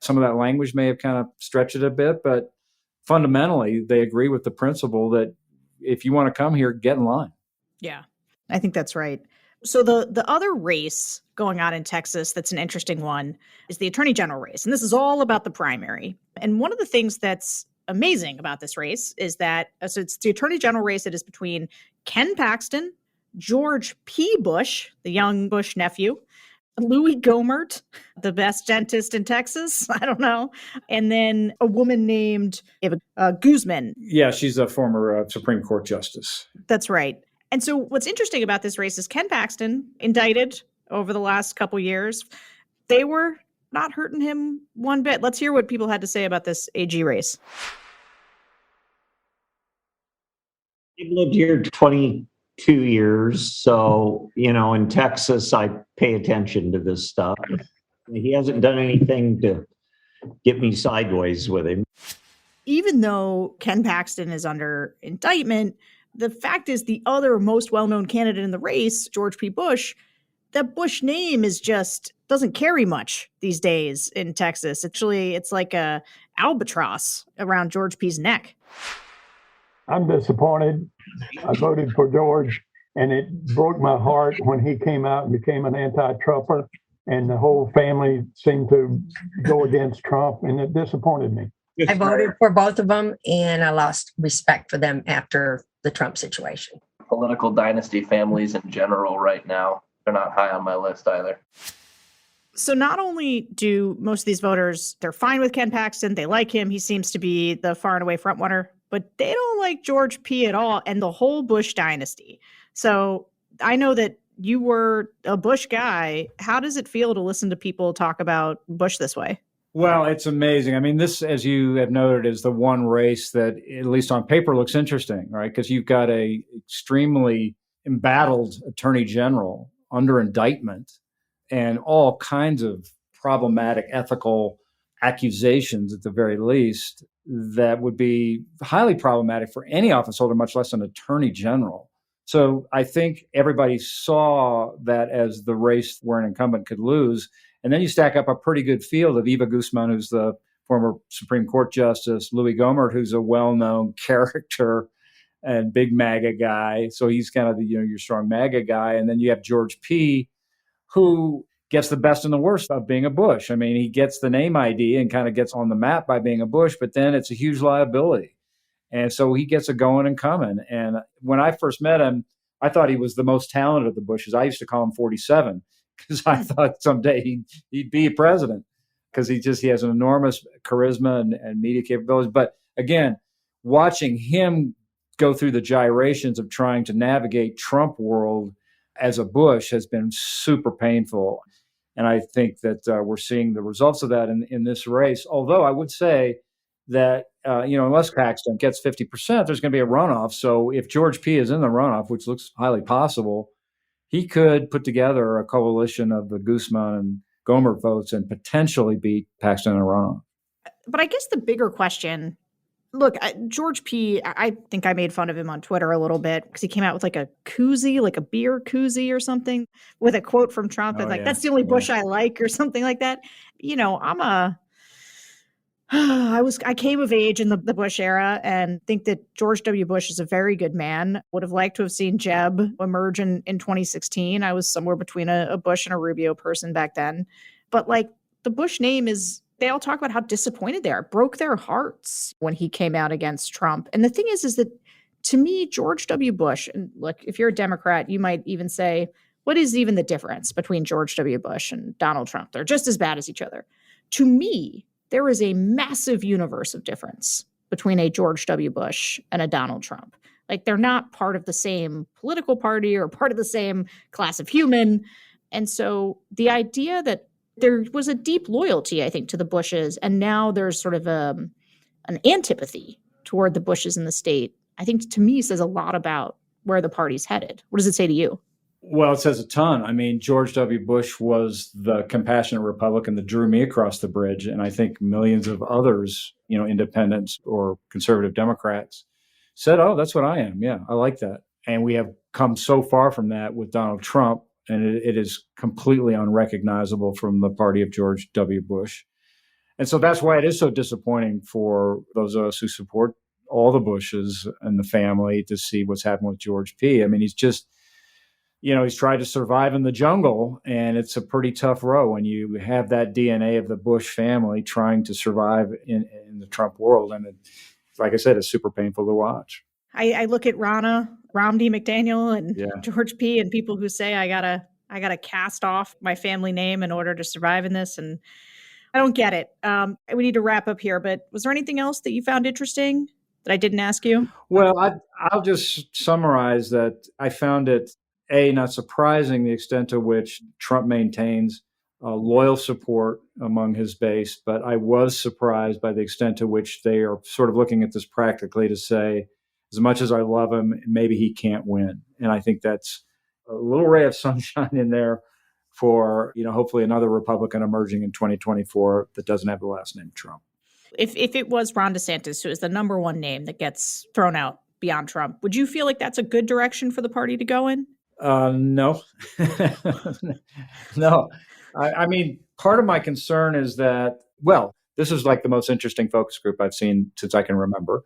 some of that language may have kind of stretched it a bit, but fundamentally they agree with the principle that if you want to come here, get in line. Yeah, I think that's right. So the other race going on in Texas that's an interesting one is the attorney general race. And this is all about the primary. And one of the things that's amazing about this race is that so it's the attorney general race that is between Ken Paxton, George P. Bush, the young Bush nephew, Louis Gohmert, the best dentist in Texas, I don't know, and then a woman named Eva Guzman. Yeah, she's a former Supreme Court justice. That's right. And so what's interesting about this race is Ken Paxton, indicted over the last couple years. They were not hurting him one bit. Let's hear what people had to say about this AG race. I've lived here 22 years. So, in Texas, I pay attention to this stuff. He hasn't done anything to get me sideways with him. Even though Ken Paxton is under indictment, the fact is the other most well-known candidate in the race, George P. Bush, that Bush name is just doesn't carry much these days in Texas. Actually, it's like a albatross around George P.'s neck. I'm disappointed. I voted for George, and it broke my heart when he came out and became an anti-Trumper, and the whole family seemed to go against Trump, and it disappointed me. I voted for both of them, and I lost respect for them after the Trump situation. Political dynasty families in general right now, they're not high on my list either. So not only do most of these voters, they're fine with Ken Paxton, they like him, he seems to be the far and away front runner, but they don't like George P. at all and the whole Bush dynasty. So I know that you were a Bush guy. How does it feel to listen to people talk about Bush this way? Well, it's amazing. I mean, this, as you have noted, is the one race that, at least on paper, looks interesting, right? Because you've got a extremely embattled attorney general under indictment and all kinds of problematic ethical accusations, at the very least, that would be highly problematic for any office holder, much less an attorney general. So I think everybody saw that as the race where an incumbent could lose. And then you stack up a pretty good field of Eva Guzman, who's the former Supreme Court justice, Louis Gohmert, who's a well-known character and big MAGA guy. So he's kind of the, your strong MAGA guy. And then you have George P., who gets the best and the worst of being a Bush. I mean, he gets the name ID and kind of gets on the map by being a Bush, but then it's a huge liability. And so he gets a going and coming. And when I first met him, I thought he was the most talented of the Bushes. I used to call him 47 because I thought someday he'd be a president because he has an enormous charisma and media capabilities. But again, watching him go through the gyrations of trying to navigate Trump world as a Bush has been super painful. And I think that we're seeing the results of that in this race. Although I would say that, unless Paxton gets 50%, there's going to be a runoff. So if George P. is in the runoff, which looks highly possible, he could put together a coalition of the Guzman and Gohmert votes and potentially beat Paxton in a runoff. But I guess the bigger question, look, George P., I think I made fun of him on Twitter a little bit because he came out with like a koozie, like a beer koozie or something with a quote from Trump. And that's the only Bush I like or something like that. I came of age in the Bush era and think that George W. Bush is a very good man. Would have liked to have seen Jeb emerge in 2016. I was somewhere between a Bush and a Rubio person back then. But the Bush name is, they all talk about how disappointed they are. It broke their hearts when he came out against Trump. And the thing is that to me, George W. Bush, and look, if you're a Democrat, you might even say, what is even the difference between George W. Bush and Donald Trump? They're just as bad as each other. To me, there is a massive universe of difference between a George W. Bush and a Donald Trump. They're not part of the same political party or part of the same class of human. And so the idea that there was a deep loyalty, I think, to the Bushes, and now there's sort of an antipathy toward the Bushes in the state, I think to me says a lot about where the party's headed. What does it say to you? Well, it says a ton. I mean, George W. Bush was the compassionate Republican that drew me across the bridge. And I think millions of others, independents or conservative Democrats said, oh, that's what I am. Yeah, I like that. And we have come so far from that with Donald Trump, and it is completely unrecognizable from the party of George W. Bush. And so that's why it is so disappointing for those of us who support all the Bushes and the family to see what's happened with George P. I mean, he's tried to survive in the jungle, and it's a pretty tough row when you have that DNA of the Bush family trying to survive in the Trump world. And like I said, it's super painful to watch. I look at Romney McDaniel and George P. and people who say I gotta cast off my family name in order to survive in this, and I don't get it. We need to wrap up here, but was there anything else that you found interesting that I didn't ask you? Well, I'll just summarize that I found it, not surprising the extent to which Trump maintains loyal support among his base, but I was surprised by the extent to which they are sort of looking at this practically to say, as much as I love him, maybe he can't win. And I think that's a little ray of sunshine in there for, hopefully another Republican emerging in 2024 that doesn't have the last name Trump. If it was Ron DeSantis, who is the number one name that gets thrown out beyond Trump, would you feel like that's a good direction for the party to go in? No. No. I mean, part of my concern is that, this is like the most interesting focus group I've seen since I can remember,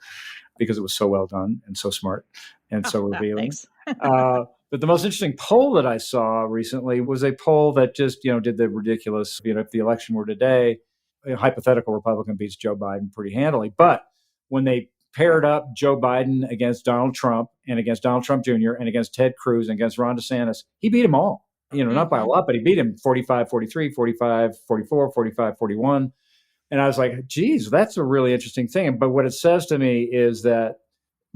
because it was so well done and so smart and so revealing. But the most interesting poll that I saw recently was a poll that just, did the ridiculous, if the election were today, a hypothetical Republican beats Joe Biden pretty handily. But when they paired up Joe Biden against Donald Trump and against Donald Trump Jr. and against Ted Cruz and against Ron DeSantis, he beat them all, not by a lot, but he beat him 45-43, 45-44, 45-41. And I was like, geez, that's a really interesting thing. But what it says to me is that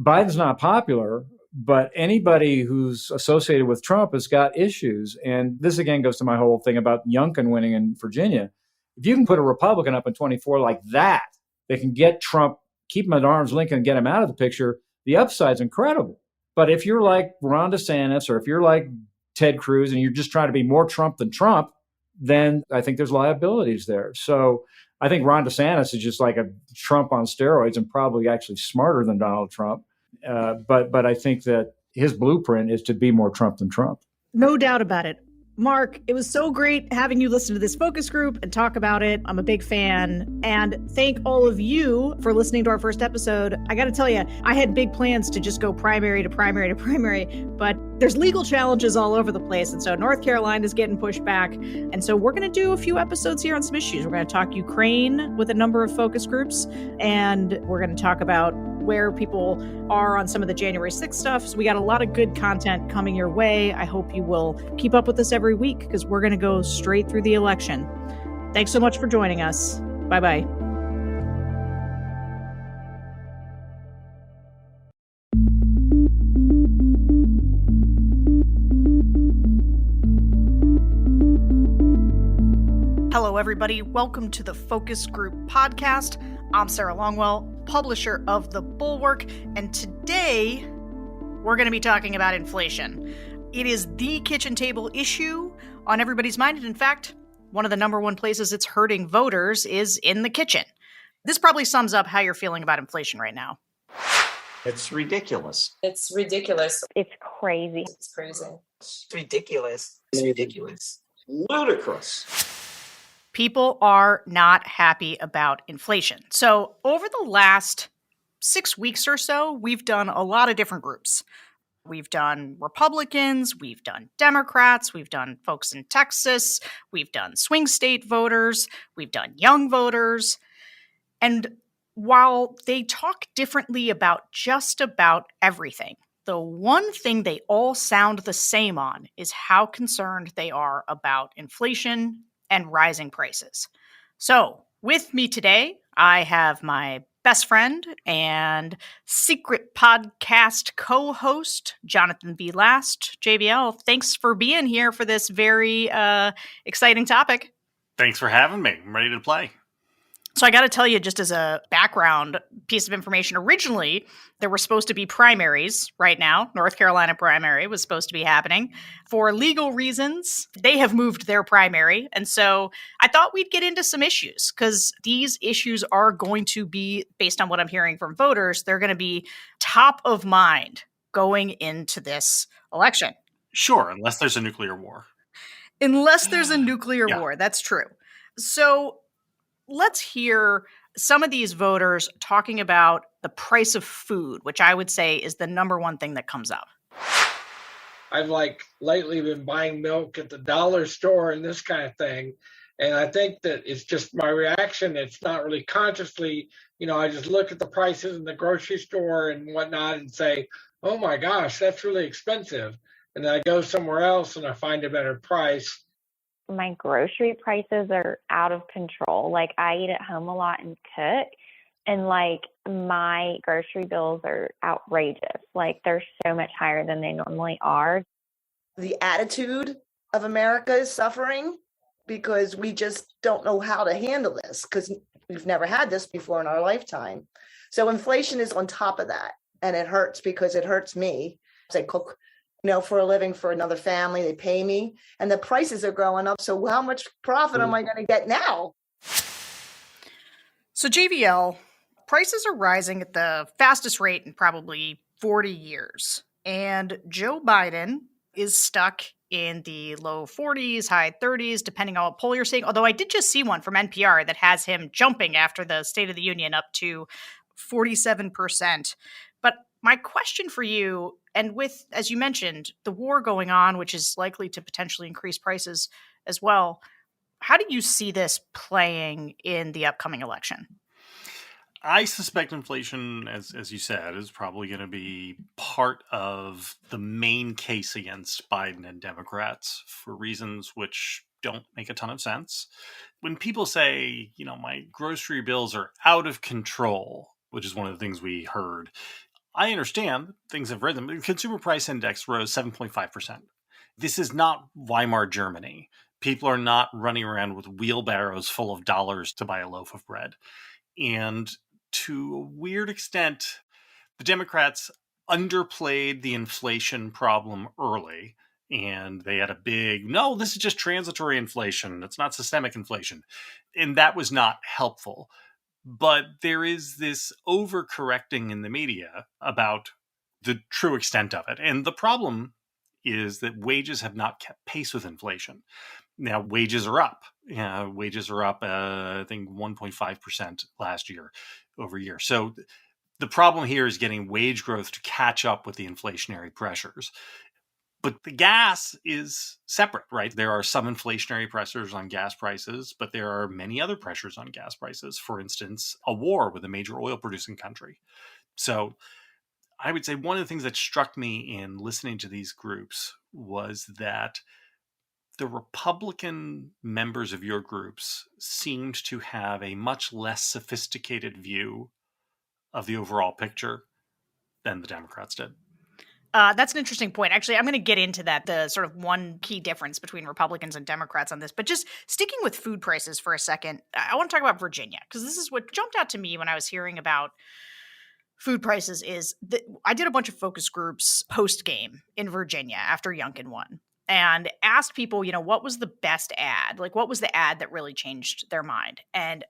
Biden's not popular, but anybody who's associated with Trump has got issues. And this again goes to my whole thing about Youngkin winning in Virginia. If you can put a Republican up in 24 like that, they can get Trump, keep him at arm's length and get him out of the picture, the upside's incredible. But if you're like Ron DeSantis or if you're like Ted Cruz and you're just trying to be more Trump than Trump, then I think there's liabilities there. So I think Ron DeSantis is just like a Trump on steroids and probably actually smarter than Donald Trump. But I think that his blueprint is to be more Trump than Trump. No doubt about it. Mark, it was so great having you listen to this focus group and talk about it. I'm a big fan. And thank all of you for listening to our first episode. I got to tell you, I had big plans to just go primary to primary to primary, but there's legal challenges all over the place. And so North Carolina is getting pushed back. And so we're going to do a few episodes here on some issues. We're going to talk Ukraine with a number of focus groups, and we're going to talk about where people are on some of the January 6th stuff. So we got a lot of good content coming your way. I hope you will keep up with us every week because we're going to go straight through the election. Thanks so much for joining us. Bye-bye. Hello, everybody. Welcome to the Focus Group Podcast. I'm Sarah Longwell, publisher of The Bulwark, and today we're going to be talking about inflation. It is the kitchen table issue on everybody's mind, and in fact, one of the number one places it's hurting voters is in the kitchen. This probably sums up how you're feeling about inflation right now. It's ridiculous. It's ridiculous. It's crazy. It's crazy. It's ridiculous. It's ridiculous. Ludicrous. People are not happy about inflation. So over the last 6 weeks or so, we've done a lot of different groups. We've done Republicans, we've done Democrats, we've done folks in Texas, we've done swing state voters, we've done young voters. And while they talk differently about just about everything, the one thing they all sound the same on is how concerned they are about inflation and rising prices. So with me today, I have my best friend and secret podcast co-host, Jonathan B. Last. JBL, thanks for being here for this very exciting topic. Thanks for having me. I'm ready to play. So I got to tell you, just as a background piece of information, originally there were supposed to be primaries right now. North Carolina primary was supposed to be happening. For legal reasons, they have moved their primary. And so I thought we'd get into some issues because these issues are going to be, based on what I'm hearing from voters, they're going to be top of mind going into this election. Sure, unless there's a nuclear war. Unless there's a nuclear war. That's true. So let's hear some of these voters talking about the price of food, which I would say is the number one thing that comes up. I've lately been buying milk at the dollar store and this kind of thing. And I think that it's just my reaction. It's not really consciously, I just look at the prices in the grocery store and whatnot and say, oh my gosh, that's really expensive. And then I go somewhere else and I find a better price. My grocery prices are out of control. I eat at home a lot and cook, and my grocery bills are outrageous. They're so much higher than they normally are. The attitude of America is suffering because we just don't know how to handle this because we've never had this before in our lifetime. So inflation is on top of that, and it hurts because it hurts me. I cook for a living for another family. They pay me and the prices are growing up. So how much profit am I going to get now? So JVL, prices are rising at the fastest rate in probably 40 years. And Joe Biden is stuck in the low 40s, high 30s, depending on what poll you're seeing. Although I did just see one from NPR that has him jumping after the State of the Union up to 47%. But my question for you, and with, as you mentioned, the war going on, which is likely to potentially increase prices as well, how do you see this playing in the upcoming election? I suspect inflation, as you said, is probably going to be part of the main case against Biden and Democrats for reasons which don't make a ton of sense. When people say, my grocery bills are out of control, which is one of the things we heard, I understand things have risen. The consumer price index rose 7.5%. This is not Weimar Germany. People are not running around with wheelbarrows full of dollars to buy a loaf of bread. And to a weird extent, the Democrats underplayed the inflation problem early. And they had a big, no, this is just transitory inflation. It's not systemic inflation. And that was not helpful. But there is this overcorrecting in the media about the true extent of it. And the problem is that wages have not kept pace with inflation. Now, wages are up. Wages are up, I think, 1.5% last year over year. So the problem here is getting wage growth to catch up with the inflationary pressures. But the gas is separate, right? There are some inflationary pressures on gas prices, but there are many other pressures on gas prices. For instance, a war with a major oil producing country. So I would say one of the things that struck me in listening to these groups was that the Republican members of your groups seemed to have a much less sophisticated view of the overall picture than the Democrats did. That's an interesting point. Actually, I'm going to get into that, the sort of one key difference between Republicans and Democrats on this. But just sticking with food prices for a second, I want to talk about Virginia, because this is what jumped out to me when I was hearing about food prices is that I did a bunch of focus groups post-game in Virginia after Youngkin won and asked people, what was the best ad? What was the ad that really changed their mind? And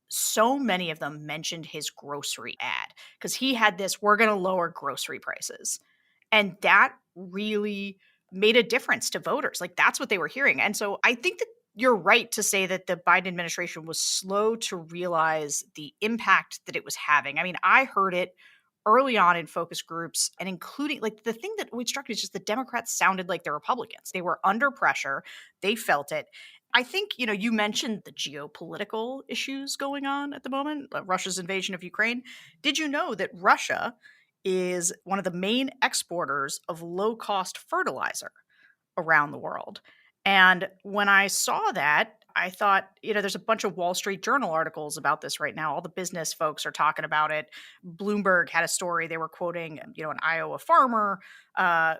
so many of them mentioned his grocery ad because he had this, we're going to lower grocery prices. And that really made a difference to voters. That's what they were hearing. And so I think that you're right to say that the Biden administration was slow to realize the impact that it was having. I mean, I heard it early on in focus groups and including the thing that struck me is just the Democrats sounded like the Republicans. They were under pressure. They felt it. I think, you mentioned the geopolitical issues going on at the moment, Russia's invasion of Ukraine. Did you know that Russia is one of the main exporters of low-cost fertilizer around the world? And when I saw that, I thought, there's a bunch of Wall Street Journal articles about this right now. All the business folks are talking about it. Bloomberg had a story. They were quoting, an Iowa farmer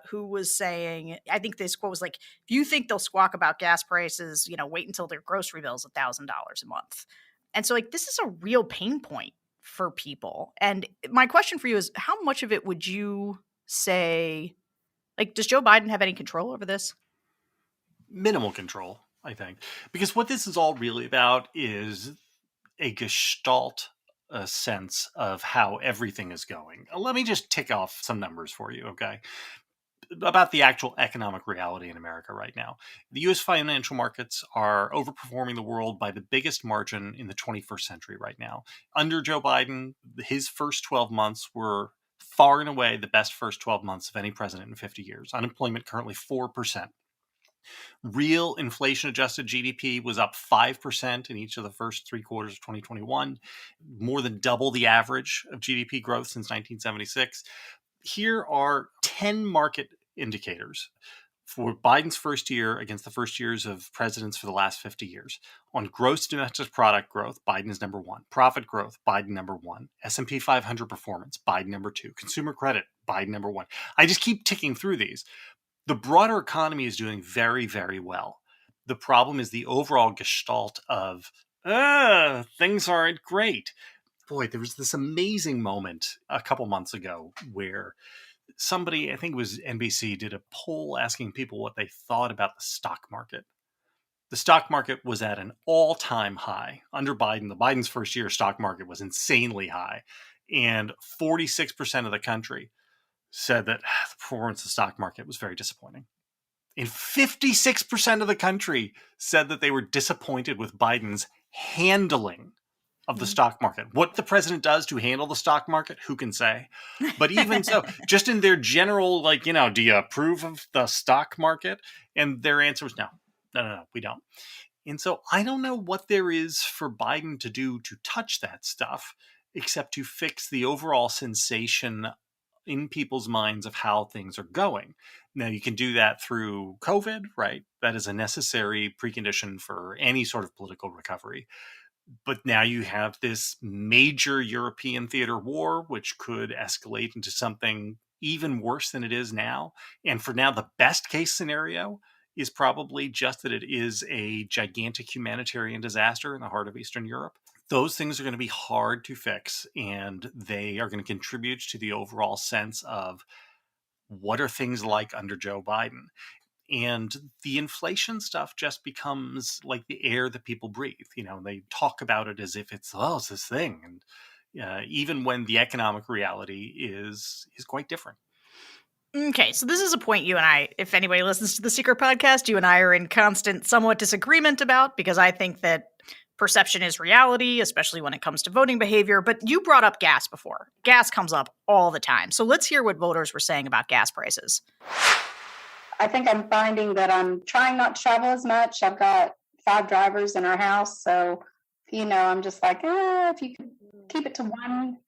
who was saying, I think this quote was if you think they'll squawk about gas prices, wait until their grocery bill is $1,000 a month. And so like, this is a real pain point for people. And my question for you is, how much of it would you say, like, does Joe Biden have any control over this? Minimal control, I think. Because what this is all really about is a gestalt sense of how everything is going. Let me just tick off some numbers for you, okay? About the actual economic reality in America right now. The U.S. financial markets are overperforming the world by the biggest margin in the 21st century right now. Under Joe Biden, his first 12 months were far and away the best first 12 months of any president in 50 years. Unemployment currently 4%. Real inflation-adjusted GDP was up 5% in each of the first 3 quarters of 2021, more than double the average of GDP growth since 1976. Here are 10 market indicators for Biden's first year against the first years of presidents for the last 50 years. On gross domestic product growth, Biden is number 1. Profit growth, Biden number 1. S&P 500 performance, Biden number 2. Consumer credit, Biden number 1. I just keep ticking through these. The broader economy is doing very, very well. The problem is the overall gestalt of, things aren't great. Boy, there was this amazing moment a couple months ago where somebody, I think it was NBC, did a poll asking people what they thought about the stock market. The stock market was at an all-time high. Under Biden, Biden's first year stock market was insanely high. And 46% of the country said that the performance of the stock market was very disappointing. And 56% of the country said that they were disappointed with Biden's handling of the stock market. What the president does to handle the stock market, who can say? But even so, just in their general, do you approve of the stock market? And their answer was no, we don't. And so I don't know what there is for Biden to do to touch that stuff, except to fix the overall sensation in people's minds of how things are going. Now, you can do that through COVID, right? That is a necessary precondition for any sort of political recovery. But now you have this major European theater war, which could escalate into something even worse than it is now. And for now, the best case scenario is probably just that it is a gigantic humanitarian disaster in the heart of Eastern Europe. Those things are going to be hard to fix, and they are going to contribute to the overall sense of what are things like under Joe Biden. And the inflation stuff just becomes like the air that people breathe. They talk about it as if it's this thing. And even when the economic reality is quite different. Okay, so this is a point you and I, if anybody listens to the Secret Podcast, you and I are in constant, somewhat disagreement about, because I think that perception is reality, especially when it comes to voting behavior. But you brought up gas before. Gas comes up all the time. So let's hear what voters were saying about gas prices. I think I'm finding that I'm trying not to travel as much. I've got 5 drivers in our house. So, I'm just like, if you could keep it to one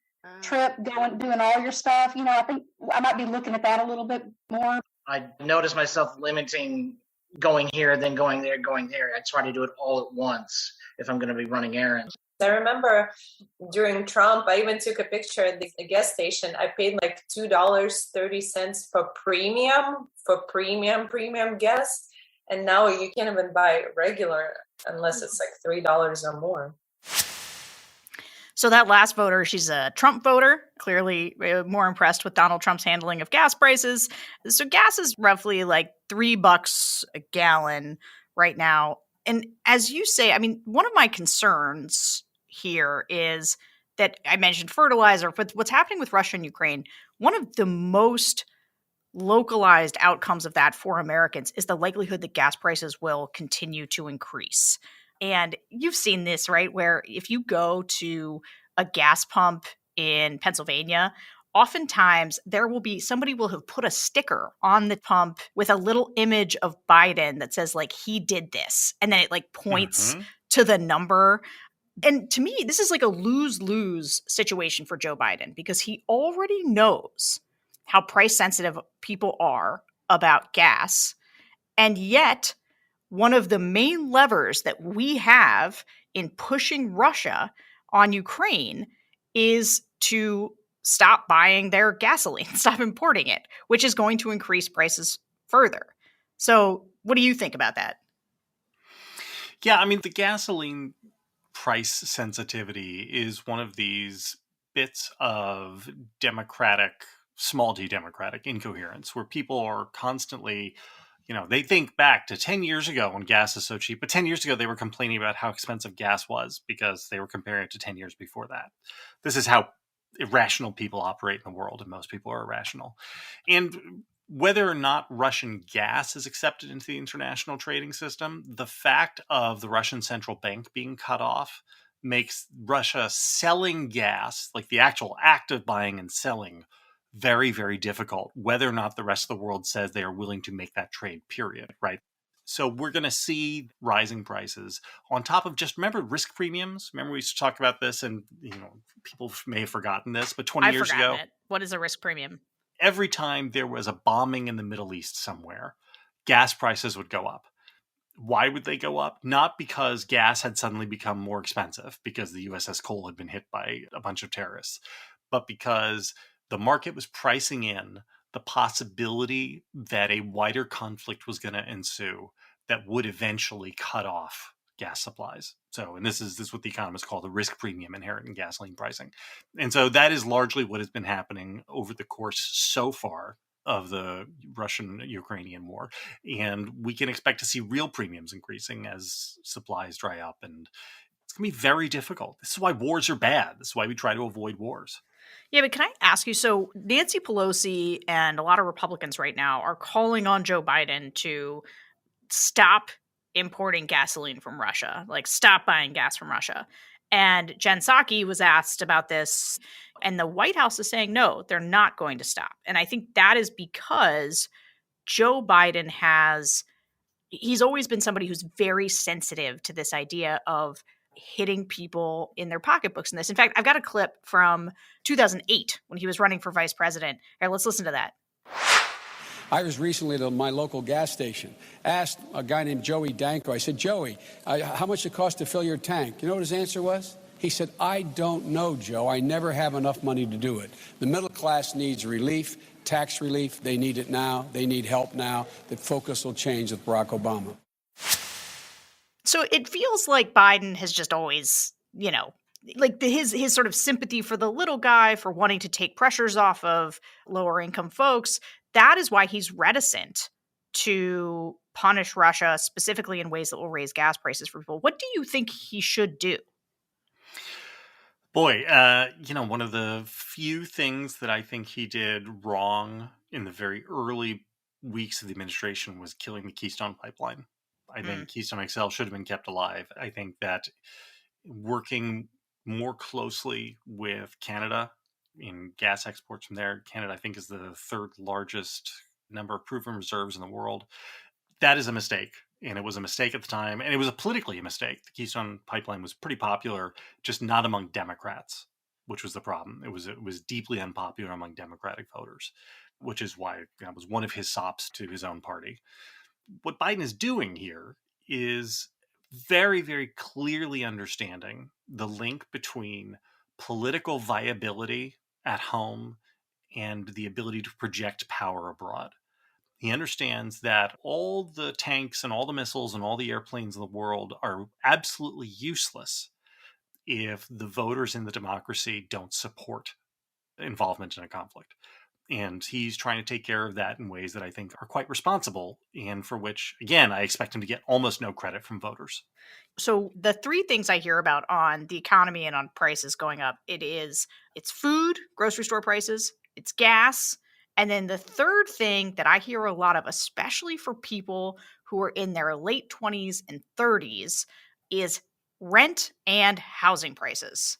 trip, doing all your stuff, I think I might be looking at that a little bit more. I noticed myself limiting going here, then going there. I try to do it all at once if I'm going to be running errands. I remember during Trump, I even took a picture at the gas station. I paid like $2.30 for premium gas. And now you can't even buy regular unless it's like $3 or more. So that last voter, she's a Trump voter, clearly more impressed with Donald Trump's handling of gas prices. So gas is roughly like $3 a gallon right now. And as you say, I mean, one of my concerns here is that I mentioned fertilizer, but what's happening with Russia and Ukraine, one of the most localized outcomes of that for Americans is the likelihood that gas prices will continue to increase. And you've seen this, right? Where if you go to a gas pump in Pennsylvania, oftentimes somebody will have put a sticker on the pump with a little image of Biden that says like, he did this. And then it like points to the number. And to me, this is like a lose-lose situation for Joe Biden, because he already knows how price sensitive people are about gas. And yet, one of the main levers that we have in pushing Russia on Ukraine is to stop buying their gasoline, stop importing it, which is going to increase prices further. So what do you think about that? Yeah, I mean, the gasoline price sensitivity is one of these bits of small d democratic incoherence, where people are constantly, they think back to 10 years ago when gas is so cheap, but 10 years ago they were complaining about how expensive gas was because they were comparing it to 10 years before that. This is how irrational people operate in the world, and most people are irrational. And whether or not Russian gas is accepted into the international trading system, the fact of the Russian central bank being cut off makes Russia selling gas, like the actual act of buying and selling, very, very difficult, whether or not the rest of the world says they are willing to make that trade, period, right? So we're going to see rising prices on top of just, remember, risk premiums? Remember we used to talk about this, and people may have forgotten this, but 20 years ago. What is a risk premium? Every time there was a bombing in the Middle East somewhere, gas prices would go up. Why would they go up? Not because gas had suddenly become more expensive because the USS Cole had been hit by a bunch of terrorists, but because the market was pricing in the possibility that a wider conflict was going to ensue that would eventually cut off gas supplies. So, and this is what the economists call the risk premium inherent in gasoline pricing. And so that is largely what has been happening over the course so far of the Russian-Ukrainian war. And we can expect to see real premiums increasing as supplies dry up. And it's going to be very difficult. This is why wars are bad. This is why we try to avoid wars. Yeah, but can I ask you, so Nancy Pelosi and a lot of Republicans right now are calling on Joe Biden to stop importing gasoline from Russia, like stop buying gas from Russia. And Jen Psaki was asked about this, and the White House is saying, no, they're not going to stop. And I think that is because Joe Biden he's always been somebody who's very sensitive to this idea of hitting people in their pocketbooks in this. In fact, I've got a clip from 2008 when he was running for vice president. Here, let's listen to that. I was recently at my local gas station, asked a guy named Joey Danko. I said, Joey, how much it cost to fill your tank? You know what his answer was? He said, I don't know, Joe. I never have enough money to do it. The middle class needs relief, tax relief. They need it now. They need help now. The focus will change with Barack Obama. So it feels like Biden has just always, like his sort of sympathy for the little guy, for wanting to take pressures off of lower income folks. That is why he's reticent to punish Russia specifically in ways that will raise gas prices for people. What do you think he should do? Boy, one of the few things that I think he did wrong in the very early weeks of the administration was killing the Keystone Pipeline. I think Keystone XL should have been kept alive. I think that working more closely with Canada in gas exports from there, Canada, I think, is the third largest number of proven reserves in the world. That is a mistake. And it was a mistake at the time. And it was politically a mistake. The Keystone Pipeline was pretty popular, just not among Democrats, which was the problem. It was deeply unpopular among Democratic voters, which is why that was one of his sops to his own party. What Biden is doing here is very, very clearly understanding the link between political viability at home and the ability to project power abroad. He understands that all the tanks and all the missiles and all the airplanes in the world are absolutely useless if the voters in the democracy don't support involvement in a conflict. And he's trying to take care of that in ways that I think are quite responsible, and for which, again, I expect him to get almost no credit from voters. So the three things I hear about on the economy and on prices going up, it's food, grocery store prices, it's gas, and then the third thing that I hear a lot of, especially for people who are in their late 20s and 30s, is rent and housing prices.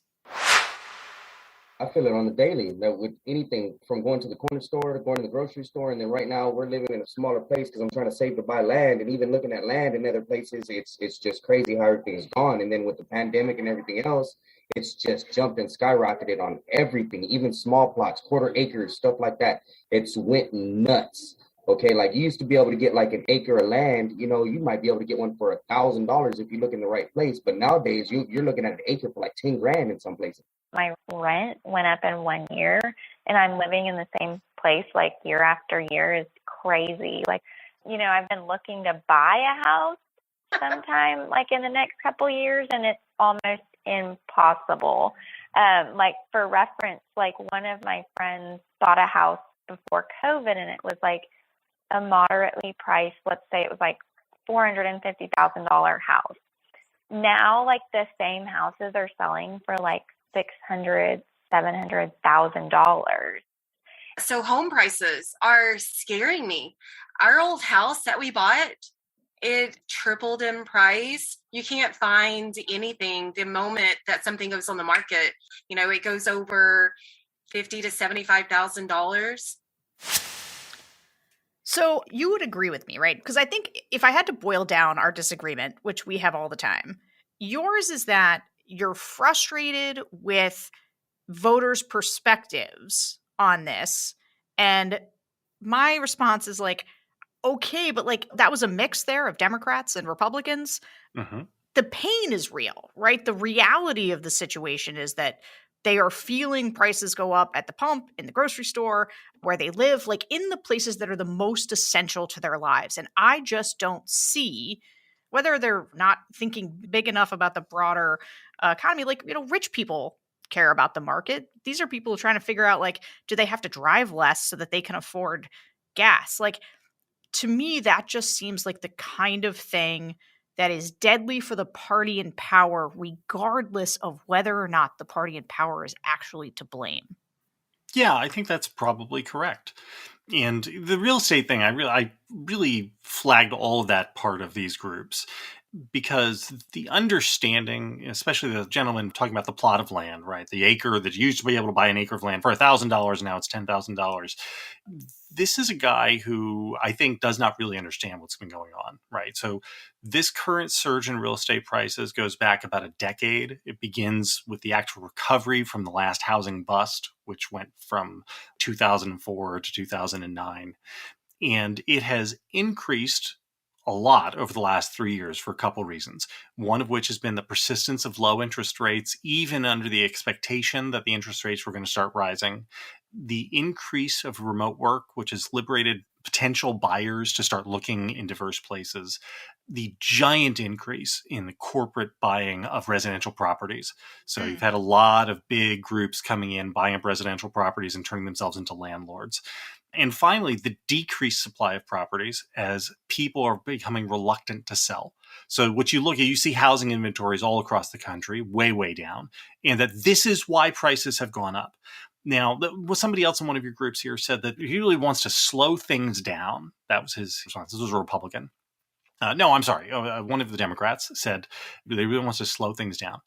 I feel it on the daily, that with anything from going to the corner store to going to the grocery store. And then right now we're living in a smaller place because I'm trying to save to buy land. And even looking at land in other places, it's just crazy how everything's gone. And then with the pandemic and everything else, it's just jumped and skyrocketed on everything, even small plots, quarter acres, stuff like that. It's went nuts. Okay, like you used to be able to get like an acre of land, you might be able to get one for $1,000 if you look in the right place. But nowadays you're looking at an acre for like 10 grand in some places. My rent went up in 1 year, and I'm living in the same place like year after year is crazy. Like, I've been looking to buy a house sometime like in the next couple years, and it's almost impossible. Like for reference, like one of my friends bought a house before COVID, and it was like a moderately priced, let's say it was like $450,000 house. Now, like the same houses are selling for like $600,000, $700,000. So home prices are scaring me. Our old house that we bought, it tripled in price. You can't find anything the moment that something goes on the market. You know, it goes over $50,000 to $75,000. So you would agree with me, right? Because I think if I had to boil down our disagreement, which we have all the time, yours is that you're frustrated with voters' perspectives on this. And my response is like, okay, but like that was a mix there of Democrats and Republicans. Mm-hmm. The pain is real, right? The reality of the situation is that they are feeling prices go up at the pump, in the grocery store, where they live, like in the places that are the most essential to their lives. And I just don't see, whether they're not thinking big enough about the broader economy, like, you know, rich people care about the market. These are people trying to figure out, like, do they have to drive less so that they can afford gas? Like, to me, that just seems like the kind of thing that is deadly for the party in power, regardless of whether or not the party in power is actually to blame. Yeah, I think that's probably correct. And the real estate thing, I really flagged all of that part of these groups because the understanding, especially the gentleman talking about the plot of land, right? The acre that you used to be able to buy an acre of land for $1,000, now it's $10,000. This is a guy who I think does not really understand what's been going on, right? So this current surge in real estate prices goes back about a decade. It begins with the actual recovery from the last housing bust, which went from 2004 to 2009. And it has increased a lot over the last 3 years for a couple reasons. One of which has been the persistence of low interest rates, even under the expectation that the interest rates were going to start rising. The increase of remote work, which has liberated potential buyers to start looking in diverse places. The giant increase in the corporate buying of residential properties. So you've had a lot of big groups coming in, buying up residential properties and turning themselves into landlords. And finally, the decreased supply of properties as people are becoming reluctant to sell. So what you look at, you see housing inventories all across the country, way, way down. And that this is why prices have gone up. Now, somebody else in one of your groups here said that he really wants to slow things down. That was his response. This was a Republican. No, I'm sorry. One of the Democrats said they really wants to slow things down.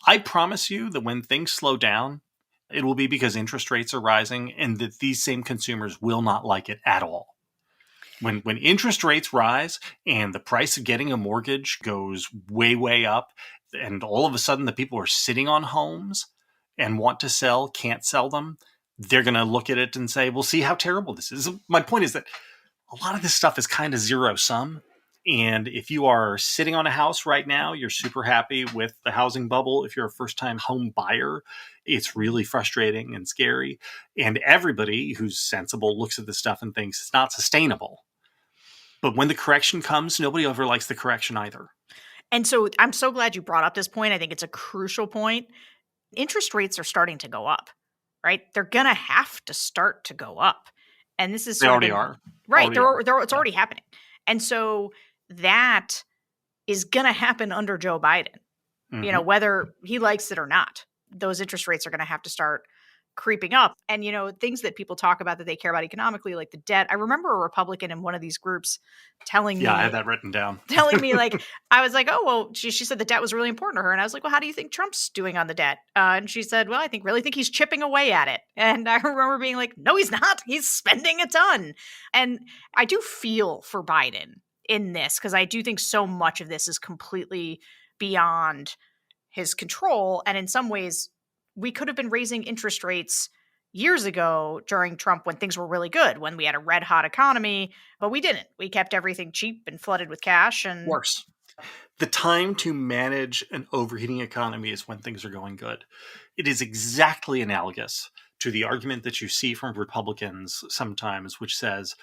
I promise you that when things slow down, it will be because interest rates are rising and that these same consumers will not like it at all. When interest rates rise and the price of getting a mortgage goes way, way up, and all of a sudden the people who are sitting on homes and want to sell, can't sell them, they're going to look at it and say, well, see how terrible this is. My point is that a lot of this stuff is kind of zero sum. And if you are sitting on a house right now, you're super happy with the housing bubble. If you're a first-time home buyer, it's really frustrating and scary. And everybody who's sensible looks at this stuff and thinks it's not sustainable. But when the correction comes, nobody ever likes the correction either. And so I'm so glad you brought up this point. I think it's a crucial point. Interest rates are starting to go up, right? They're going to have to start to go up. And this is they already are. Right. It's already happening. And so that is going to happen under Joe Biden, you know, whether he likes it or not. Those interest rates are going to have to start creeping up. And, you know, things that people talk about that they care about economically, like the debt. I remember a Republican in one of these groups telling me. Yeah, I had that written down. Telling me, like, I was like, oh, well, she said the debt was really important to her. And I was like, well, how do you think Trump's doing on the debt? And she said, well, I really think he's chipping away at it. And I remember being like, no, he's not. He's spending a ton. And I do feel for Biden in this, because I do think so much of this is completely beyond his control. And in some ways, we could have been raising interest rates years ago during Trump when things were really good, when we had a red hot economy, but we didn't. We kept everything cheap and flooded with cash. And worse. The time to manage an overheating economy is when things are going good. It is exactly analogous to the argument that you see from Republicans sometimes, which says,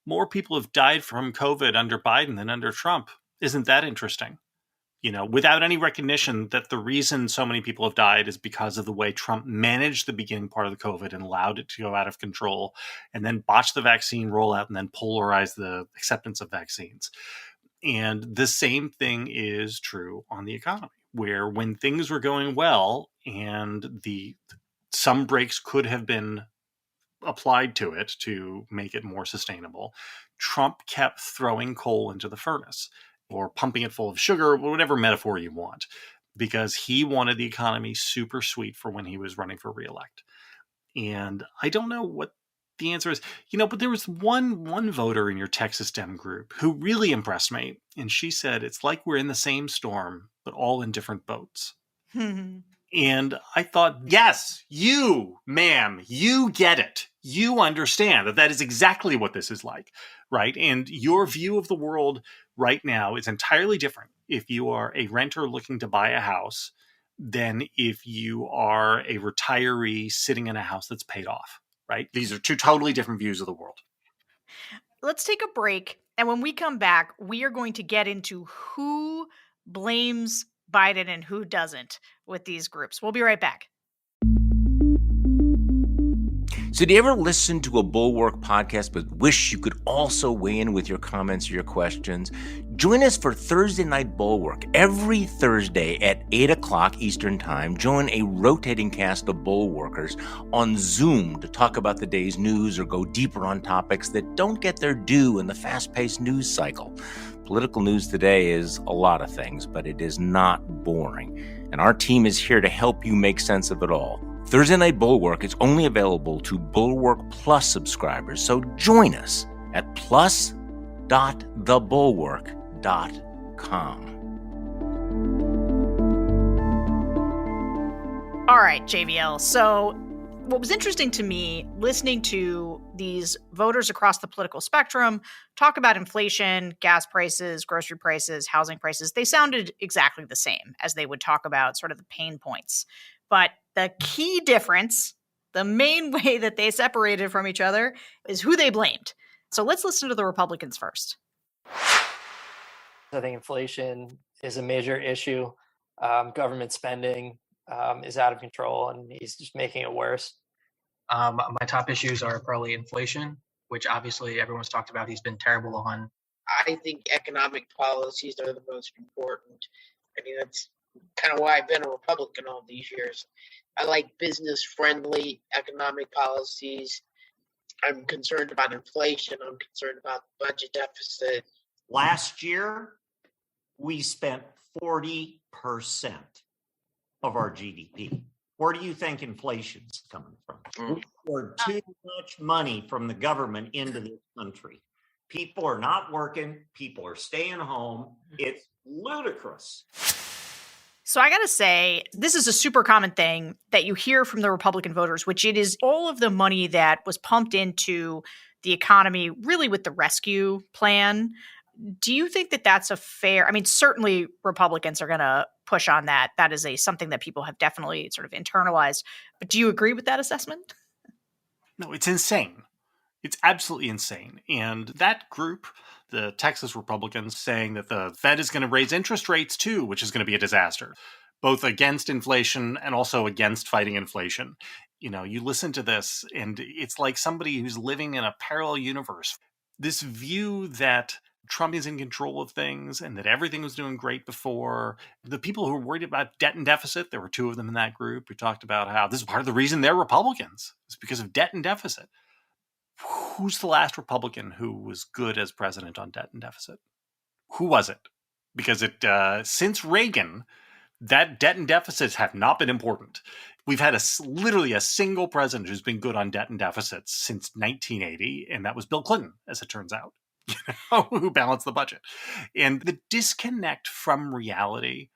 more people have died from COVID under Biden than under Trump. Isn't that interesting? Without any recognition that the reason so many people have died is because of the way Trump managed the beginning part of the COVID and allowed it to go out of control, and then botched the vaccine rollout and then polarized the acceptance of vaccines. And the same thing is true on the economy, where when things were going well and some brakes could have been applied to it to make it more sustainable, Trump kept throwing coal into the furnace, or pumping it full of sugar, whatever metaphor you want, because he wanted the economy super sweet for when he was running for reelect. And I don't know what the answer is, but there was one voter in your Texas Dem group who really impressed me. And she said, it's like we're in the same storm, but all in different boats. And I thought, yes, you, ma'am, you get it. You understand that is exactly what this is like, right? And your view of the world right now is entirely different if you are a renter looking to buy a house than if you are a retiree sitting in a house that's paid off, right? These are two totally different views of the world. Let's take a break. And when we come back, we are going to get into who blames Biden and who doesn't with these groups. We'll be right back. So do you ever listen to a Bulwark podcast but wish you could also weigh in with your comments or your questions? Join us for Thursday Night Bulwark. Every Thursday at 8 o'clock Eastern Time, join a rotating cast of Bulwarkers on Zoom to talk about the day's news or go deeper on topics that don't get their due in the fast-paced news cycle. Political news today is a lot of things, but it is not boring. And our team is here to help you make sense of it all. Thursday Night Bulwark is only available to Bulwark Plus subscribers, so join us at plus.thebulwark.com. All right, JVL. So what was interesting to me listening to these voters across the political spectrum talk about inflation, gas prices, grocery prices, housing prices, they sounded exactly the same as they would talk about sort of the pain points. But the key difference, the main way that they separated from each other, is who they blamed. So let's listen to the Republicans first. I think inflation is a major issue. Government spending is out of control, and he's just making it worse. My top issues are probably inflation, which obviously everyone's talked about. He's been terrible on. I think economic policies are the most important. I mean, that's kind of why I've been a Republican all these years. I like business-friendly economic policies. I'm concerned about inflation. I'm concerned about the budget deficit. Last year, we spent 40% of our GDP. Where do you think inflation's coming from? We poured too much money from the government into this country. People are not working. People are staying home. It's ludicrous. So I got to say, this is a super common thing that you hear from the Republican voters, which it is all of the money that was pumped into the economy, really with the rescue plan. Do you think that that's a fair, I mean, certainly Republicans are going to push on that. That is something that people have definitely sort of internalized. But do you agree with that assessment? No, it's insane. It's absolutely insane. And that group, the Texas Republicans, saying that the Fed is going to raise interest rates too, which is going to be a disaster, both against inflation and also against fighting inflation. You know, you listen to this and it's like somebody who's living in a parallel universe. This view that Trump is in control of things and that everything was doing great before. The people who were worried about debt and deficit, there were two of them in that group who talked about how this is part of the reason they're Republicans. It's because of debt and deficit. Who's the last Republican who was good as president on debt and deficit? Who was it? Because since Reagan, that debt and deficits have not been important. We've had literally a single president who's been good on debt and deficits since 1980, and that was Bill Clinton, as it turns out, who balanced the budget. And the disconnect from reality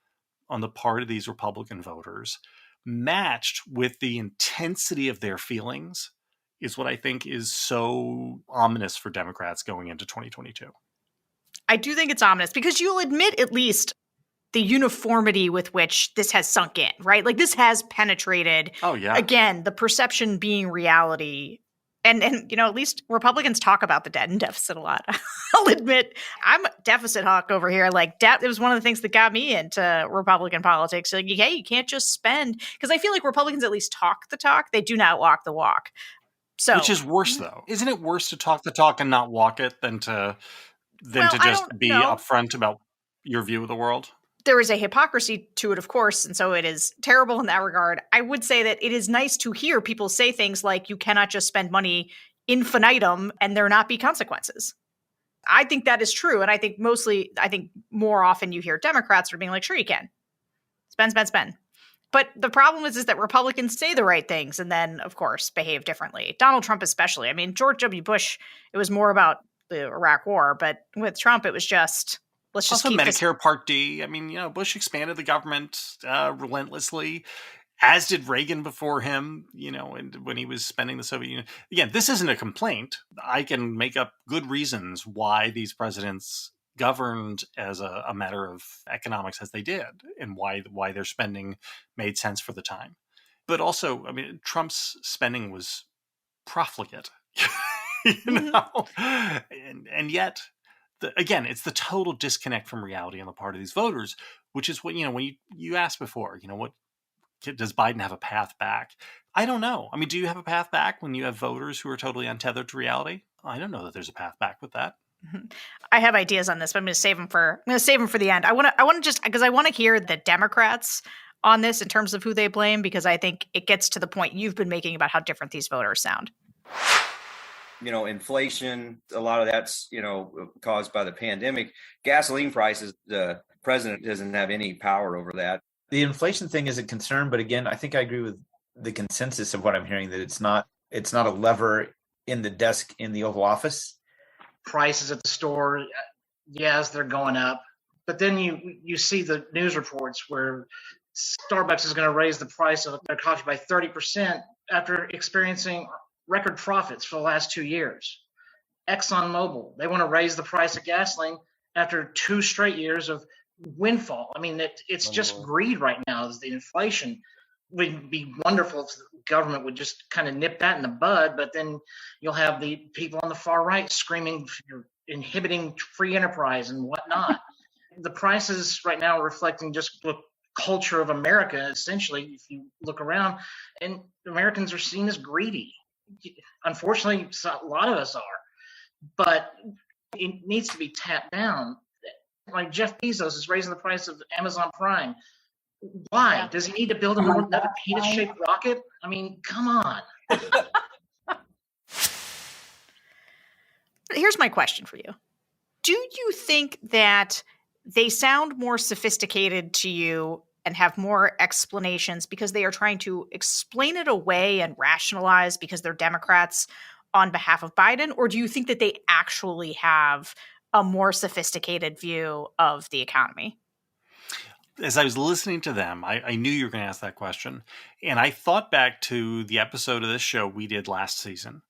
on the part of these Republican voters, matched with the intensity of their feelings, is what I think is so ominous for Democrats going into 2022. I do think it's ominous because you'll admit at least the uniformity with which this has sunk in, right? Like this has penetrated. Oh, yeah. Again, the perception being reality And at least Republicans talk about the debt and deficit a lot. I'll admit I'm a deficit hawk over here. Like debt, it was one of the things that got me into Republican politics. Like, hey, you can't just spend, because I feel like Republicans at least talk the talk. They do not walk the walk. So, which is worse, though. Isn't it worse to talk the talk and not walk it than to just be upfront about your view of the world? There is a hypocrisy to it, of course, and so it is terrible in that regard. I would say that it is nice to hear people say things like, you cannot just spend money infinitum and there not be consequences. I think that is true, and I think more often you hear Democrats are being like, sure you can. Spend. But the problem is that Republicans say the right things and then, of course, behave differently. Donald Trump especially. I mean, George W. Bush, it was more about the Iraq War, but with Trump, it was just... Let's just also, Medicare Part D. I mean, Bush expanded the government relentlessly, as did Reagan before him, and when he was spending the Soviet Union. Again, this isn't a complaint. I can make up good reasons why these presidents governed as a matter of economics as they did, and why their spending made sense for the time. But also, I mean, Trump's spending was profligate, and yet... Again, it's the total disconnect from reality on the part of these voters, which is what, when you asked before, what does Biden have a path back? I don't know. I mean, do you have a path back when you have voters who are totally untethered to reality? I don't know that there's a path back with that. I have ideas on this, but I'm going to save them for the end. I want to just, because I want to hear the Democrats on this in terms of who they blame, because I think it gets to the point you've been making about how different these voters sound. Inflation, a lot of that's, caused by the pandemic. Gasoline prices, the president doesn't have any power over that. The inflation thing is a concern, but again, I think I agree with the consensus of what I'm hearing, that it's not a lever in the desk in the Oval Office. Prices at the store, yes, they're going up. But then you see the news reports where Starbucks is going to raise the price of their coffee by 30% after experiencing record profits for the last 2 years. ExxonMobil, they want to raise the price of gasoline after 2 straight years of windfall. I mean, it's just greed right now. Is the inflation. It would be wonderful if the government would just kind of nip that in the bud, but then you'll have the people on the far right screaming, you're inhibiting free enterprise and whatnot. The prices right now are reflecting just the culture of America, essentially, if you look around, and Americans are seen as greedy. Unfortunately, a lot of us are, but it needs to be tapped down. Like Jeff Bezos is raising the price of Amazon Prime. Why? Yeah. Does he need to build another penis-shaped rocket? I mean, come on. Here's my question for you. Do you think that they sound more sophisticated to you and have more explanations because they are trying to explain it away and rationalize because they're Democrats on behalf of Biden? Or do you think that they actually have a more sophisticated view of the economy? As I was listening to them, I knew you were going to ask that question. And I thought back to the episode of this show we did last season,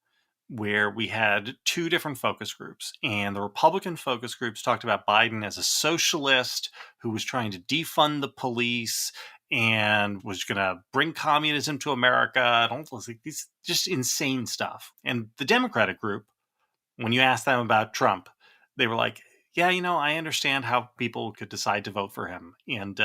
where we had 2 different focus groups, and the Republican focus groups talked about Biden as a socialist who was trying to defund the police and was going to bring communism to America. These just insane stuff. And the Democratic group, when you asked them about Trump, they were like, yeah, I understand how people could decide to vote for him. And,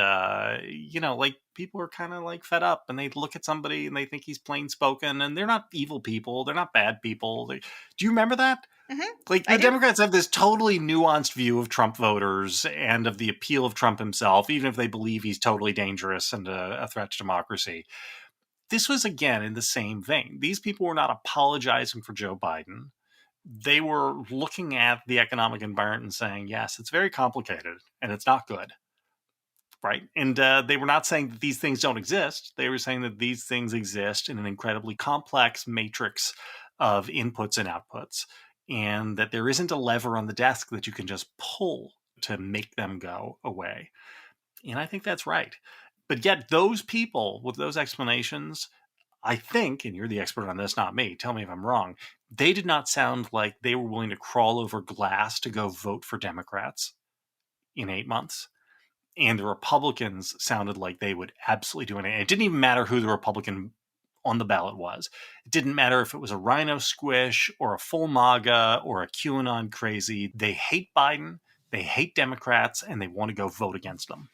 people are kind of fed up, and they look at somebody and they think he's plain spoken, and they're not evil people. They're not bad people. Do you remember that? Mm-hmm. The Democrats have this totally nuanced view of Trump voters and of the appeal of Trump himself, even if they believe he's totally dangerous and a threat to democracy. This was, again, in the same vein. These people were not apologizing for Joe Biden. They were looking at the economic environment and saying, yes, it's very complicated and it's not good. Right. And they were not saying that these things don't exist. They were saying that these things exist in an incredibly complex matrix of inputs and outputs, and that there isn't a lever on the desk that you can just pull to make them go away. And I think that's right. But yet those people with those explanations, I think, and you're the expert on this, not me, tell me if I'm wrong, they did not sound like they were willing to crawl over glass to go vote for Democrats in 8 months. And the Republicans sounded like they would absolutely do it. And it didn't even matter who the Republican on the ballot was. It didn't matter if it was a rhino squish or a full MAGA or a QAnon crazy. They hate Biden, they hate Democrats, and they want to go vote against them.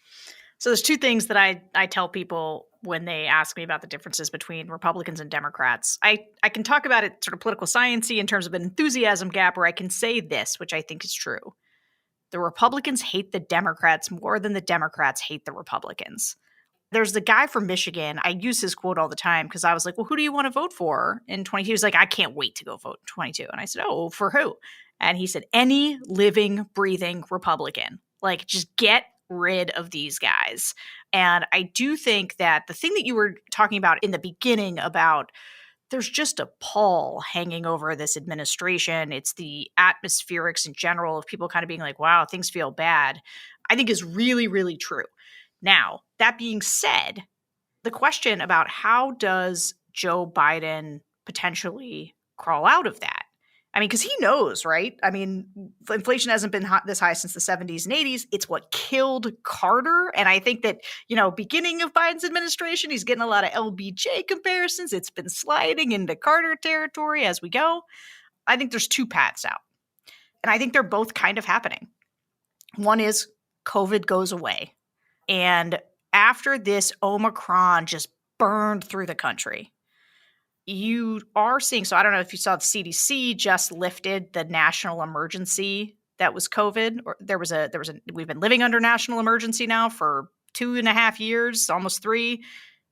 So there's two things that I tell people when they ask me about the differences between Republicans and Democrats. I can talk about it sort of political science-y in terms of an enthusiasm gap, or I can say this, which I think is true. The Republicans hate the Democrats more than the Democrats hate the Republicans. There's the guy from Michigan. I use his quote all the time because I was like, well, who do you want to vote for in 22? He was like, I can't wait to go vote in 22. And I said, oh, for who? And he said, any living, breathing Republican. Like, just get rid of these guys. And I do think that the thing that you were talking about in the beginning about there's just a pall hanging over this administration. It's the atmospherics in general of people kind of being like, wow, things feel bad, I think is really, really true. Now, that being said, the question about how does Joe Biden potentially crawl out of that? I mean, because he knows, right? I mean, inflation hasn't been this high since the 70s and 80s. It's what killed Carter. And I think that, beginning of Biden's administration, he's getting a lot of LBJ comparisons. It's been sliding into Carter territory as we go. I think there's two paths out. And I think they're both kind of happening. One is COVID goes away. And after this Omicron just burned through the country, you are seeing, so I don't know if you saw the CDC just lifted the national emergency that was COVID, or we've been living under national emergency now for 2.5 years, almost 3.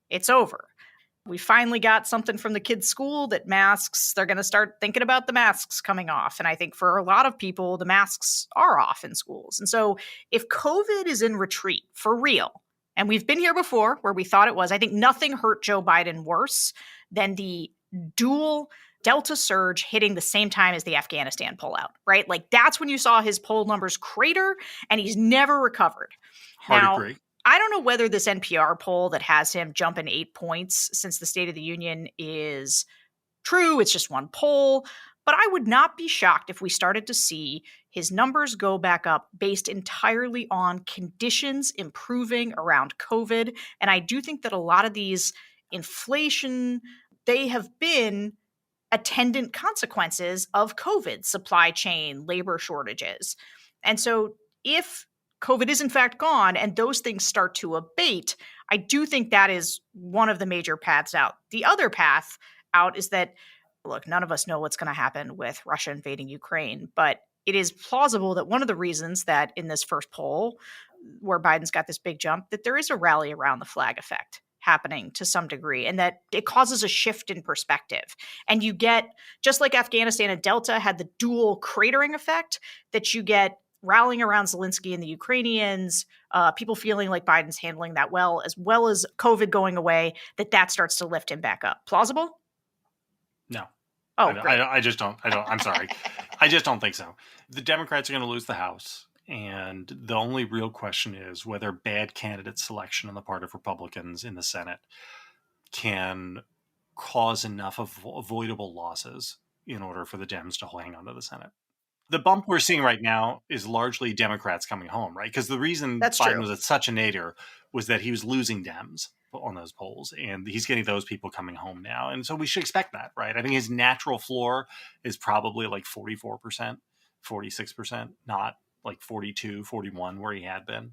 It's over. We finally got something from the kids' school that masks, they're going to start thinking about the masks coming off. And I think for a lot of people, the masks are off in schools. And so if COVID is in retreat for real, and we've been here before where we thought it was, I think nothing hurt Joe Biden worse than the dual Delta surge hitting the same time as the Afghanistan pullout, right? Like that's when you saw his poll numbers crater and he's never recovered. Hard agree. I don't know whether this NPR poll that has him jumping 8 points since the State of the Union is true. It's just one poll. But I would not be shocked if we started to see his numbers go back up based entirely on conditions improving around COVID. And I do think that a lot of these inflation, they have been attendant consequences of COVID, supply chain, labor shortages. And so if COVID is in fact gone and those things start to abate, I do think that is one of the major paths out. The other path out is that, look, none of us know what's going to happen with Russia invading Ukraine, but it is plausible that one of the reasons that in this first poll where Biden's got this big jump, that there is a rally around the flag effect happening to some degree, and that it causes a shift in perspective. And you get, just like Afghanistan and Delta had the dual cratering effect, that you get rallying around Zelensky and the Ukrainians, people feeling like Biden's handling that well as COVID going away, that starts to lift him back up. Plausible? No. Oh, I just don't. I'm sorry. I just don't think so. The Democrats are going to lose the House. And the only real question is whether bad candidate selection on the part of Republicans in the Senate can cause enough of avoidable losses in order for the Dems to hang on to the Senate. The bump we're seeing right now is largely Democrats coming home, right? Because the reason Biden was at such a nadir was that he was losing Dems on those polls, and he's getting those people coming home now. And so we should expect that, right? I think his natural floor is probably like 44%, 46%, not like 42, 41 where he had been.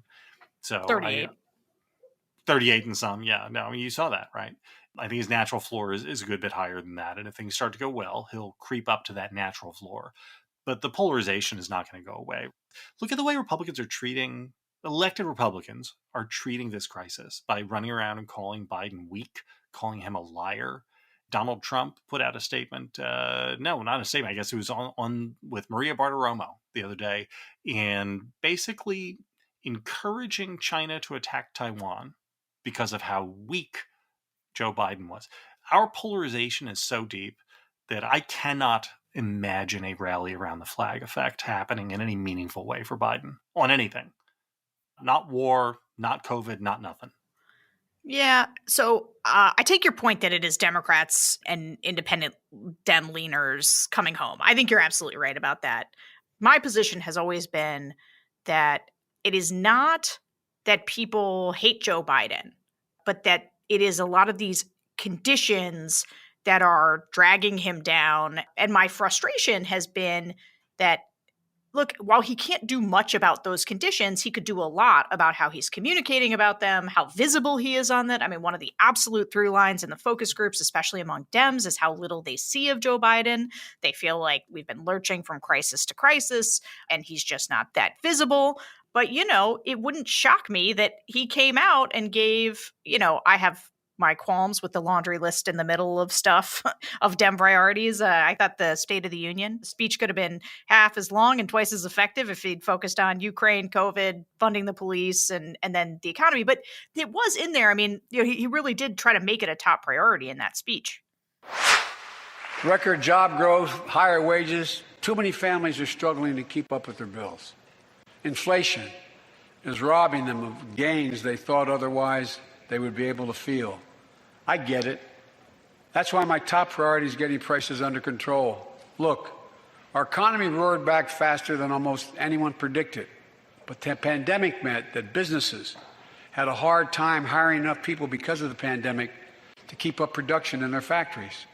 So 38. 38 and some. Yeah. No, I mean, you saw that, right? I think his natural floor is a good bit higher than that. And if things start to go well, he'll creep up to that natural floor. But the polarization is not going to go away. Look at the way elected Republicans are treating this crisis by running around and calling Biden weak, calling him a liar. Donald Trump put out a statement. No, not a statement. I guess it was on with Maria Bartiromo the other day, and basically encouraging China to attack Taiwan because of how weak Joe Biden was. Our polarization is so deep that I cannot imagine a rally around the flag effect happening in any meaningful way for Biden on anything. Not war, not COVID, not nothing. Yeah. So I take your point that it is Democrats and independent Dem leaners coming home. I think you're absolutely right about that. My position has always been that it is not that people hate Joe Biden, but that it is a lot of these conditions that are dragging him down. And my frustration has been that, look, while he can't do much about those conditions, he could do a lot about how he's communicating about them, how visible he is on that. I mean, one of the absolute through lines in the focus groups, especially among Dems, is how little they see of Joe Biden. They feel like we've been lurching from crisis to crisis, and he's just not that visible. But, it wouldn't shock me that he came out and gave, I have my qualms with the laundry list in the middle of stuff of Dem priorities. I thought the State of the Union speech could have been half as long and twice as effective if he'd focused on Ukraine, COVID, funding the police, and then the economy. But it was in there. I mean, he really did try to make it a top priority in that speech. Record job growth, higher wages. Too many families are struggling to keep up with their bills. Inflation is robbing them of gains they thought otherwise they would be able to feel. I get it. That's why my top priority is getting prices under control. Look, our economy roared back faster than almost anyone predicted. But the pandemic meant that businesses had a hard time hiring enough people because of the pandemic to keep up production in their factories.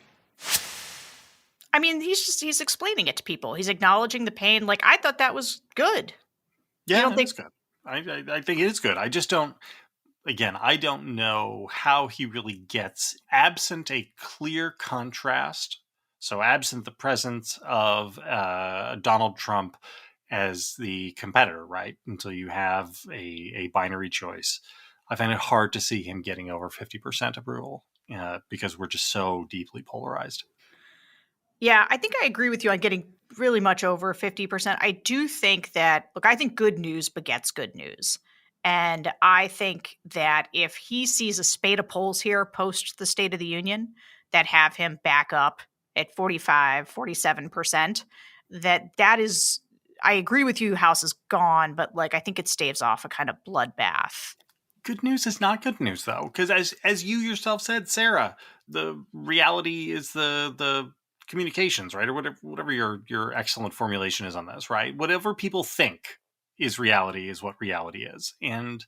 I mean, he's explaining it to people. He's acknowledging the pain. Like, I thought that was good. Yeah, it's good. I think it is good. I just don't. Again, I don't know how he really gets, absent a clear contrast, so absent the presence of Donald Trump as the competitor, right, until you have a binary choice. I find it hard to see him getting over 50% approval because we're just so deeply polarized. Yeah, I think I agree with you on getting really much over 50%. I do think that, look, I think good news begets good news. And I think that if he sees a spate of polls here post the State of the Union that have him back up at 45, 47%, that is, I agree with you, House is gone, but like, I think it staves off a kind of bloodbath. Good news is not good news, though, because as you yourself said, Sarah, the reality is the communications, right? Or whatever your excellent formulation is on this, right? Whatever people think is reality is what reality is. And,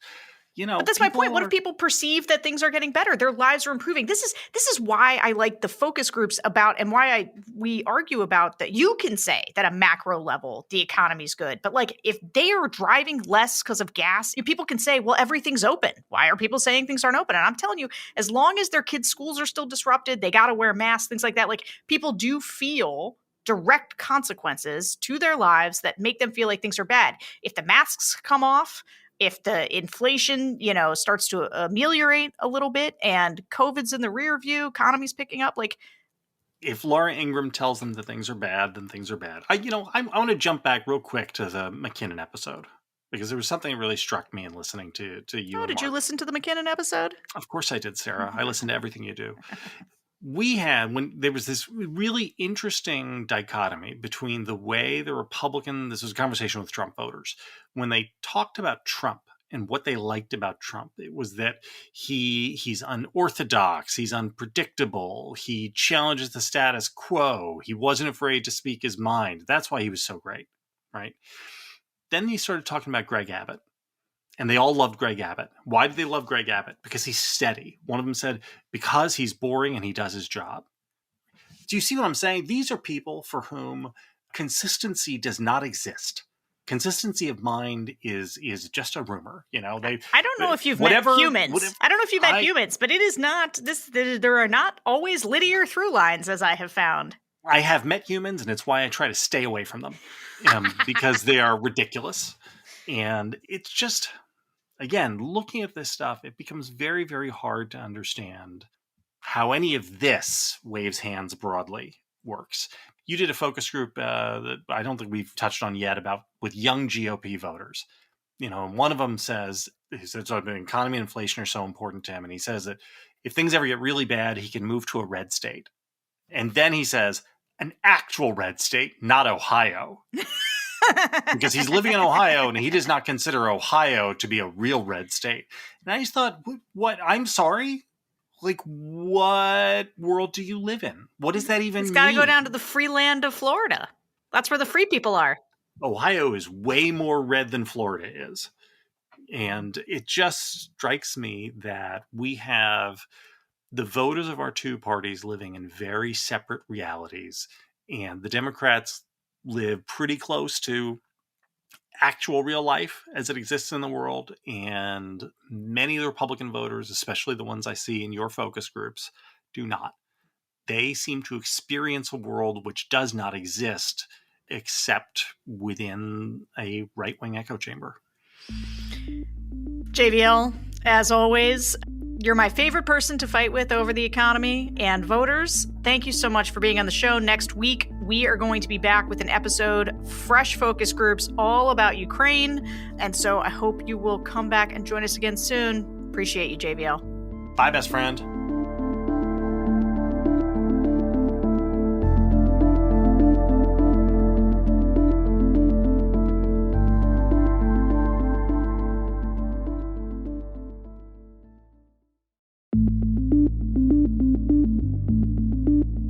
but that's my point. What if people perceive that things are getting better? Their lives are improving. This is why I like the focus groups about, and why we argue about that. You can say that at a macro level, the economy's good, but like if they are driving less because of gas, people can say, well, everything's open. Why are people saying things aren't open? And I'm telling you, as long as their kids' schools are still disrupted, they got to wear masks, things like that. Like people do feel direct consequences to their lives that make them feel like things are bad. If the masks come off, if the inflation, starts to ameliorate a little bit and COVID's in the rear view, economy's picking up, like. If Laura Ingraham tells them that things are bad, then things are bad. I want to jump back real quick to the McKinnon episode because there was something that really struck me in listening to you. Oh, did you listen to the McKinnon episode? Of course I did, Sarah. I listen to everything you do. When there was this really interesting dichotomy between the way the this was a conversation with Trump voters, when they talked about Trump and what they liked about Trump, it was that he's unorthodox, he's unpredictable, he challenges the status quo, he wasn't afraid to speak his mind. That's why he was so great, right? Then he started talking about Greg Abbott. And they all loved Greg Abbott. Why did they love Greg Abbott? Because he's steady. One of them said, because he's boring and he does his job. Do you see what I'm saying? These are people for whom consistency does not exist. Consistency of mind is just a rumor. I don't know if you've met humans. I don't know if you've met humans, but it is not this. There are not always linear through lines, as I have found. I have met humans, and it's why I try to stay away from them because they are ridiculous. And it's just, again, looking at this stuff, it becomes very, very hard to understand how any of this waves hands broadly works. You did a focus group that I don't think we've touched on yet with young GOP voters. One of them says the economy and inflation are so important to him. And he says that if things ever get really bad, he can move to a red state. And then he says, an actual red state, not Ohio. Because he's living in Ohio and he does not consider Ohio to be a real red state. And I just thought, what? I'm sorry? Like, what world do you live in? What does that even mean? He's got to go down to the free land of Florida. That's where the free people are. Ohio is way more red than Florida is. And it just strikes me that we have the voters of our two parties living in very separate realities, and the Democrats live pretty close to actual real life as it exists in the world, and many of the Republican voters, especially the ones I see in your focus groups, do not. They seem to experience a world which does not exist except within a right-wing echo chamber. JVL, as always, you're my favorite person to fight with over the economy. And voters, thank you so much for being on the show. Next week, we are going to be back with an episode, fresh focus groups, all about Ukraine. And so I hope you will come back and join us again soon. Appreciate you, JVL. Bye, best friend.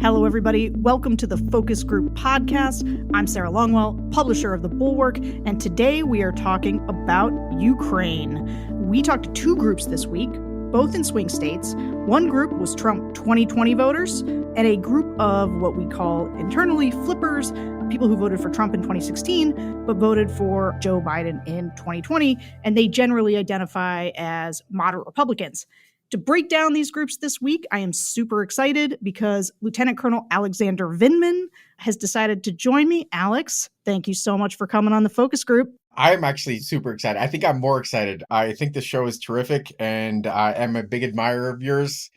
Hello, everybody. Welcome to the Focus Group Podcast. I'm Sarah Longwell, publisher of The Bulwark, and today we are talking about Ukraine. We talked to two groups this week, both in swing states. One group was Trump 2020 voters, and a group of what we call internally flippers, people who voted for Trump in 2016, but voted for Joe Biden in 2020, and they generally identify as moderate Republicans. To break down these groups this week, I am super excited because Lieutenant Colonel Alexander Vindman has decided to join me. Alex, thank you so much for coming on the focus group. I'm actually super excited. I think I'm more excited. I think the show is terrific, and I am a big admirer of yours.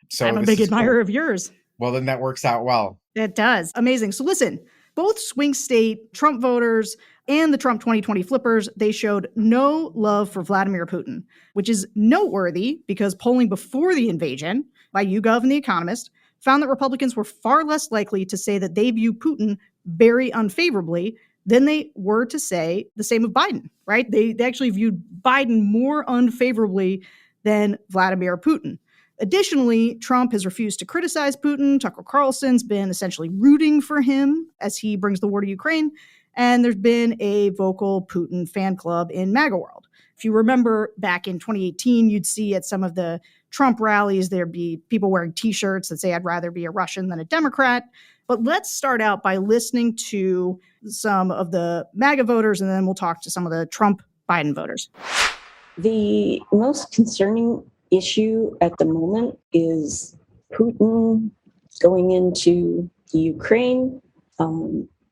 So I'm a big admirer of yours. Well, then that works out well. It does. Amazing. So listen, both swing state Trump voters and the Trump 2020 flippers, they showed no love for Vladimir Putin, which is noteworthy because polling before the invasion by YouGov and The Economist found that Republicans were far less likely to say that they view Putin very unfavorably than they were to say the same of Biden, right? They actually viewed Biden more unfavorably than Vladimir Putin. Additionally, Trump has refused to criticize Putin. Tucker Carlson's been essentially rooting for him as he brings the war to Ukraine. And there's been a vocal Putin fan club in MAGA world. If you remember back in 2018, you'd see at some of the Trump rallies, there'd be people wearing T-shirts that say, I'd rather be a Russian than a Democrat. But let's start out by listening to some of the MAGA voters, and then we'll talk to some of the Trump Biden voters. The most concerning issue at the moment is Putin going into the Ukraine,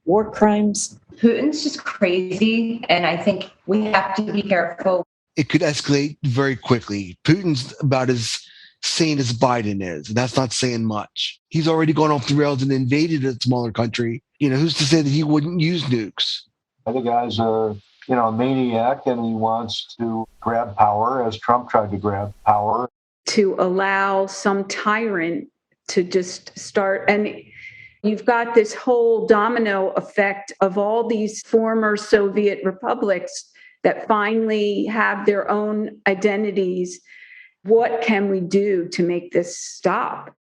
war crimes. Putin's just crazy, and I think we have to be careful. It could escalate very quickly. Putin's about as sane as Biden is, and that's not saying much. He's already gone off the rails and invaded a smaller country. Who's to say that he wouldn't use nukes? The guy's a maniac, and he wants to grab power, as Trump tried to grab power. To allow some tyrant to just start, and you've got this whole domino effect of all these former Soviet republics that finally have their own identities. What can we do to make this stop?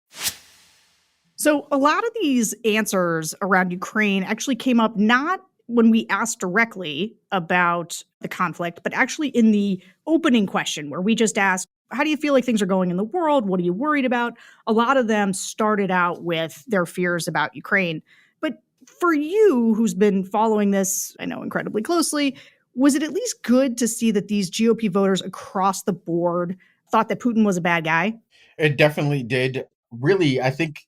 So a lot of these answers around Ukraine actually came up not when we asked directly about the conflict, but actually in the opening question where we just asked, how do you feel like things are going in the world? What are you worried about? A lot of them started out with their fears about Ukraine. But for you, who's been following this, I know, incredibly closely, was it at least good to see that these GOP voters across the board thought that Putin was a bad guy? It definitely did. Really, I think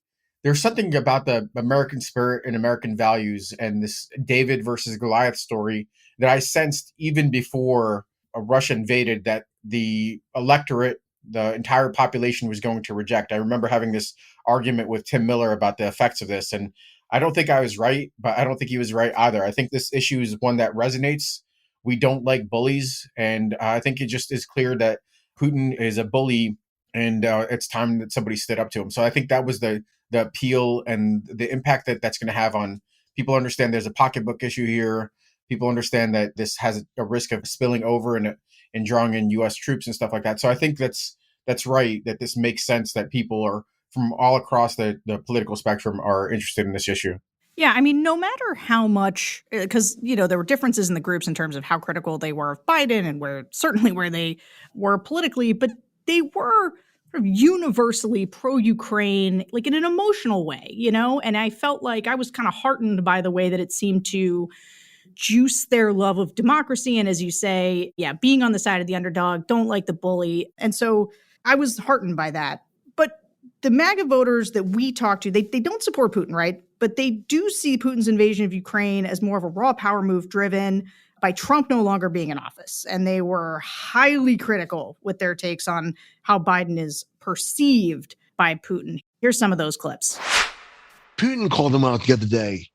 there's something about the American spirit and American values and this David versus Goliath story that I sensed even before Russia invaded that the electorate, the entire population was going to reject. I remember having this argument with Tim Miller about the effects of this, and I don't think I was right, but I don't think he was right either. I think this issue is one that resonates. We don't like bullies, and I think it just is clear that Putin is a bully, and it's time that somebody stood up to him. So I think that was the appeal and the impact that that's going to have on people. Understand there's a pocketbook issue here. People understand that this has a risk of spilling over and drawing in U.S. troops and stuff like that. So I think that's right, that this makes sense that people are from all across the political spectrum are interested in this issue. Yeah, I mean, no matter how much, because, there were differences in the groups in terms of how critical they were of Biden and certainly where they were politically, but they were sort of universally pro-Ukraine, like in an emotional way, you know? And I felt like I was kind of heartened by the way that it seemed to juice their love of democracy. And as you say, yeah, being on the side of the underdog, don't like the bully. And so I was heartened by that. But the MAGA voters that we talk to, they don't support Putin, right? But they do see Putin's invasion of Ukraine as more of a raw power move driven by Trump no longer being in office. And they were highly critical with their takes on how Biden is perceived by Putin. Here's some of those clips. Putin called him out the other day,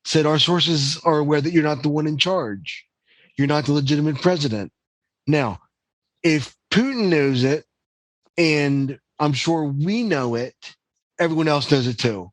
said our sources are aware that you're not the one in charge. You're not the legitimate president. Now, if Putin knows it, and I'm sure we know it, everyone else knows it too.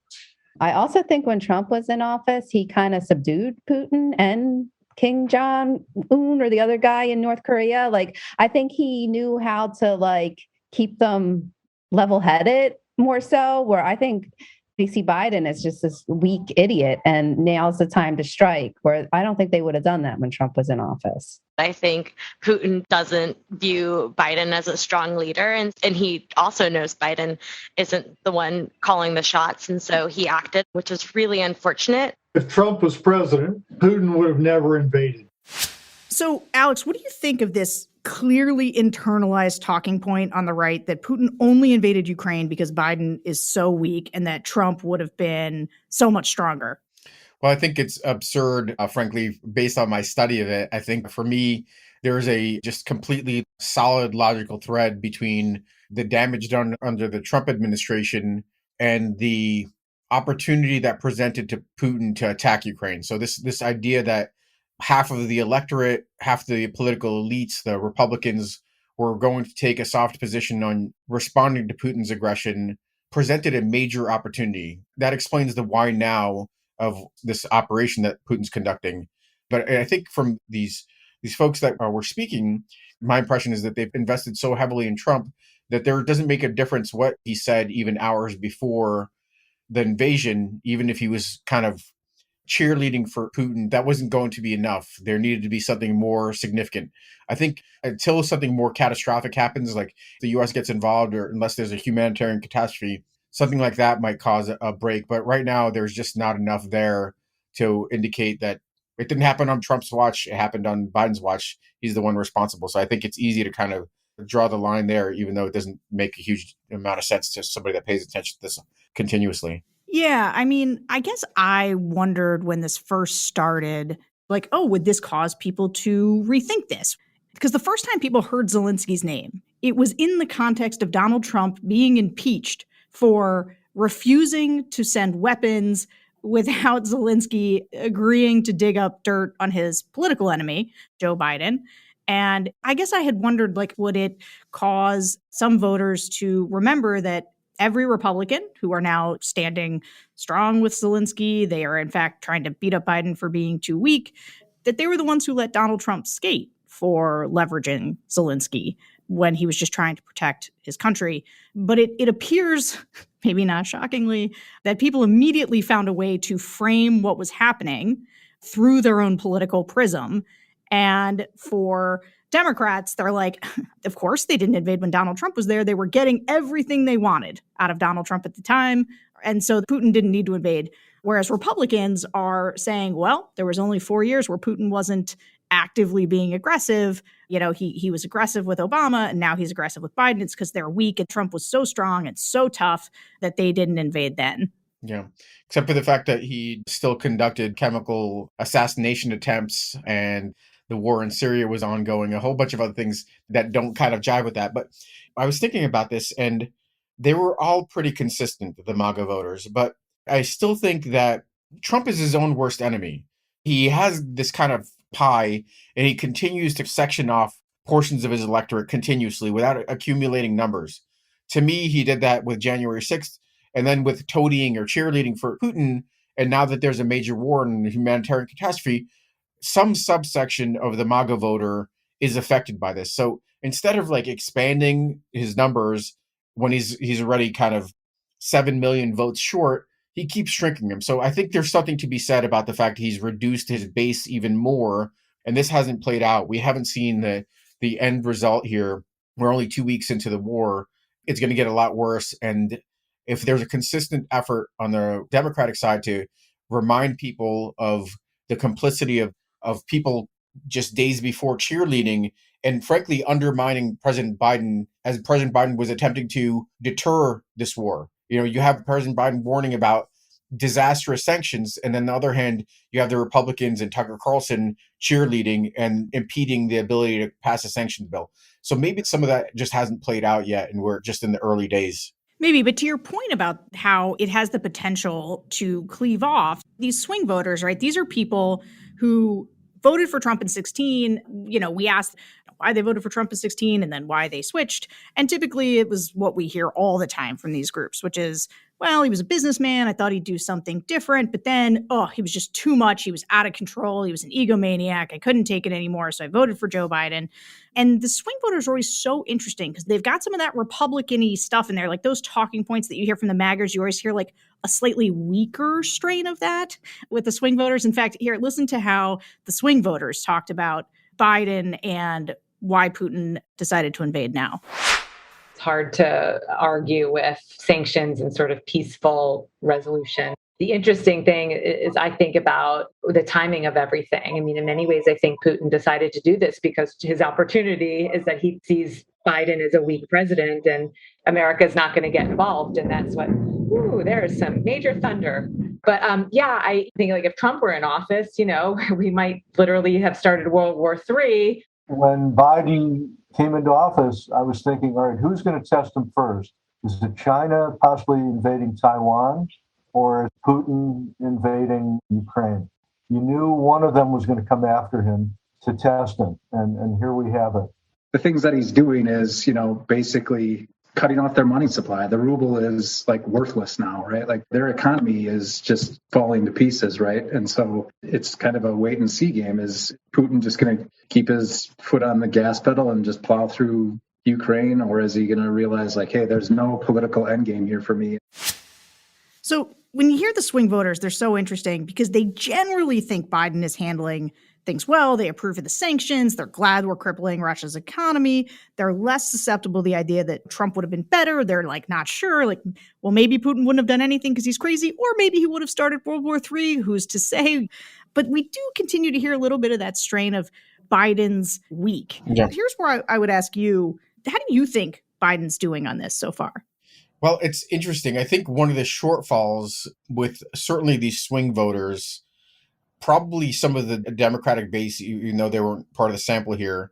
I also think when Trump was in office, he kind of subdued Putin and Kim Jong-un or the other guy in North Korea. Like, I think he knew how to like keep them level-headed more so, where I think DC Biden is just this weak idiot and now's the time to strike, where I don't think they would have done that when Trump was in office. I think Putin doesn't view Biden as a strong leader, and he also knows Biden isn't the one calling the shots, and so he acted, which is really unfortunate. If Trump was president, Putin would have never invaded. So, Alex, what do you think of this clearly internalized talking point on the right that Putin only invaded Ukraine because Biden is so weak and that Trump would have been so much stronger? Well, I think it's absurd, frankly, based on my study of it. I think for me, there is a just completely solid logical thread between the damage done under the Trump administration and the opportunity that presented to Putin to attack Ukraine. So this idea that half of the electorate, half the political elites, the Republicans, were going to take a soft position on responding to Putin's aggression presented a major opportunity. That explains the why now of this operation that Putin's conducting. But I think from these folks that were speaking, my impression is that they've invested so heavily in Trump that there doesn't make a difference what he said even hours before the invasion, even if he was kind of cheerleading for Putin, that wasn't going to be enough. There needed to be something more significant. I think until something more catastrophic happens, like the U.S. gets involved, or unless there's a humanitarian catastrophe, something like that might cause a break. But right now, there's just not enough there to indicate that it didn't happen on Trump's watch. It happened on Biden's watch. He's the one responsible. So I think it's easy to kind of draw the line there, even though it doesn't make a huge amount of sense to somebody that pays attention to this continuously. Yeah, I mean, I guess I wondered when this first started, like, oh, would this cause people to rethink this? Because the first time people heard Zelensky's name, it was in the context of Donald Trump being impeached for refusing to send weapons without Zelensky agreeing to dig up dirt on his political enemy, Joe Biden. And I guess I had wondered, like, would it cause some voters to remember that every Republican who are now standing strong with Zelensky, they are in fact trying to beat up Biden for being too weak, that they were the ones who let Donald Trump skate for leveraging Zelensky when he was just trying to protect his country. But it appears, maybe not shockingly, that people immediately found a way to frame what was happening through their own political prism. And for Democrats, they're like, of course they didn't invade when Donald Trump was there. They were getting everything they wanted out of Donald Trump at the time. And so Putin didn't need to invade. Whereas Republicans are saying, well, there was only 4 years where Putin wasn't actively being aggressive. You know, he was aggressive with Obama and now he's aggressive with Biden. It's because they're weak and Trump was so strong and so tough that they didn't invade then. Yeah, except for the fact that he still conducted chemical assassination attempts and the war in Syria was ongoing, a whole bunch of other things that don't kind of jive with that. But I was thinking about this and they were all pretty consistent, the MAGA voters. But I still think that Trump is his own worst enemy. He has this kind of pie and he continues to section off portions of his electorate continuously without accumulating numbers. To me, he did that with January 6th and then with toadying or cheerleading for Putin. And now that there's a major war and a humanitarian catastrophe, some subsection of the MAGA voter is affected by this. So instead of like expanding his numbers when he's already kind of 7 million votes short, he keeps shrinking them. So I think there's something to be said about the fact he's reduced his base even more. And this hasn't played out. We haven't seen the end result here. We're only 2 weeks into the war. it's going to get a lot worse. And if there's a consistent effort on the Democratic side to remind people of the complicity of people just days before cheerleading and frankly undermining President Biden as President Biden was attempting to deter this war. You have President Biden warning about disastrous sanctions, and then on the other hand, you have the Republicans and Tucker Carlson cheerleading and impeding the ability to pass a sanctions bill. So maybe some of that just hasn't played out yet, and we're just in the early days. Maybe, but to your point about how it has the potential to cleave off, these swing voters, right? These are people who voted for Trump in 2016. We asked why they voted for Trump in 2016 and then why they switched. And typically it was what we hear all the time from these groups, which is, well, he was a businessman. I thought he'd do something different, but then, he was just too much. He was out of control. He was an egomaniac. I couldn't take it anymore. So I voted for Joe Biden. And the swing voters are always so interesting because they've got some of that Republican-y stuff in there, like those talking points that you hear from the MAGers. You always hear like a slightly weaker strain of that with the swing voters. In fact, here, listen to how the swing voters talked about Biden and why Putin decided to invade now. It's hard to argue with sanctions and sort of peaceful resolution. The interesting thing is I think about the timing of everything. I mean, in many ways, I think Putin decided to do this because his opportunity is that he sees Biden as a weak president and America is not going to get involved. And that's what, there's some major thunder. But I think like if Trump were in office, we might literally have started World War III. When Biden came into office, I was thinking, all right, who's going to test him first? Is it China possibly invading Taiwan, or is Putin invading Ukraine? You knew one of them was going to come after him to test him, and here we have it. The things that he's doing is, basically cutting off their money supply. The ruble is like worthless now, right? Like their economy is just falling to pieces, right? And so it's kind of a wait and see game. Is Putin just going to keep his foot on the gas pedal and just plow through Ukraine? Or is he going to realize like, hey, there's no political end game here for me? So when you hear the swing voters, they're so interesting because they generally think Biden is handling things well. They approve of the sanctions. They're glad we're crippling Russia's economy. They're less susceptible to the idea that Trump would have been better. They're like not sure. Like, well, maybe Putin wouldn't have done anything because he's crazy, or maybe he would have started World War III. Who's to say? But we do continue to hear a little bit of that strain of Biden's weak. Yeah. Here's where I would ask you, how do you think Biden's doing on this so far? Well, it's interesting. I think one of the shortfalls with certainly these swing voters, probably some of the Democratic base, even though they weren't part of the sample here,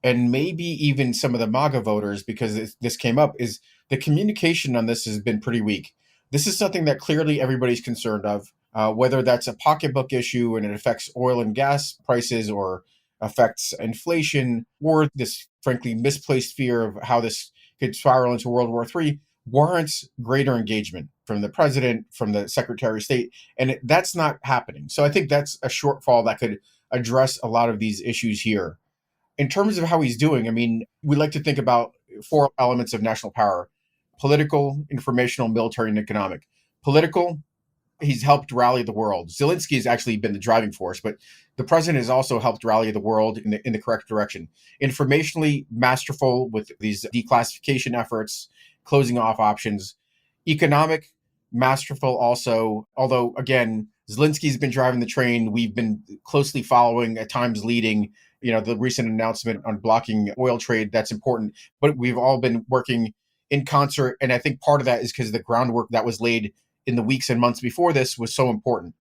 and maybe even some of the MAGA voters, because this came up, is the communication on this has been pretty weak. This is something that clearly everybody's concerned of, whether that's a pocketbook issue and it affects oil and gas prices or affects inflation, or this frankly misplaced fear of how this could spiral into World War III, warrants greater engagement from the president, from the Secretary of State, and that's not happening. So I think that's a shortfall that could address a lot of these issues here. In terms of how he's doing, I mean, we like to think about 4 elements of national power: political, informational, military, and economic. Political, he's helped rally the world. Zelensky has actually been the driving force, but the president has also helped rally the world in the correct direction. Informationally, masterful with these declassification efforts, closing off options. Economic, masterful also, although again, Zelensky's been driving the train. We've been closely following, at times leading, the recent announcement on blocking oil trade. That's important, but we've all been working in concert. And I think part of that is because the groundwork that was laid in the weeks and months before this was so important.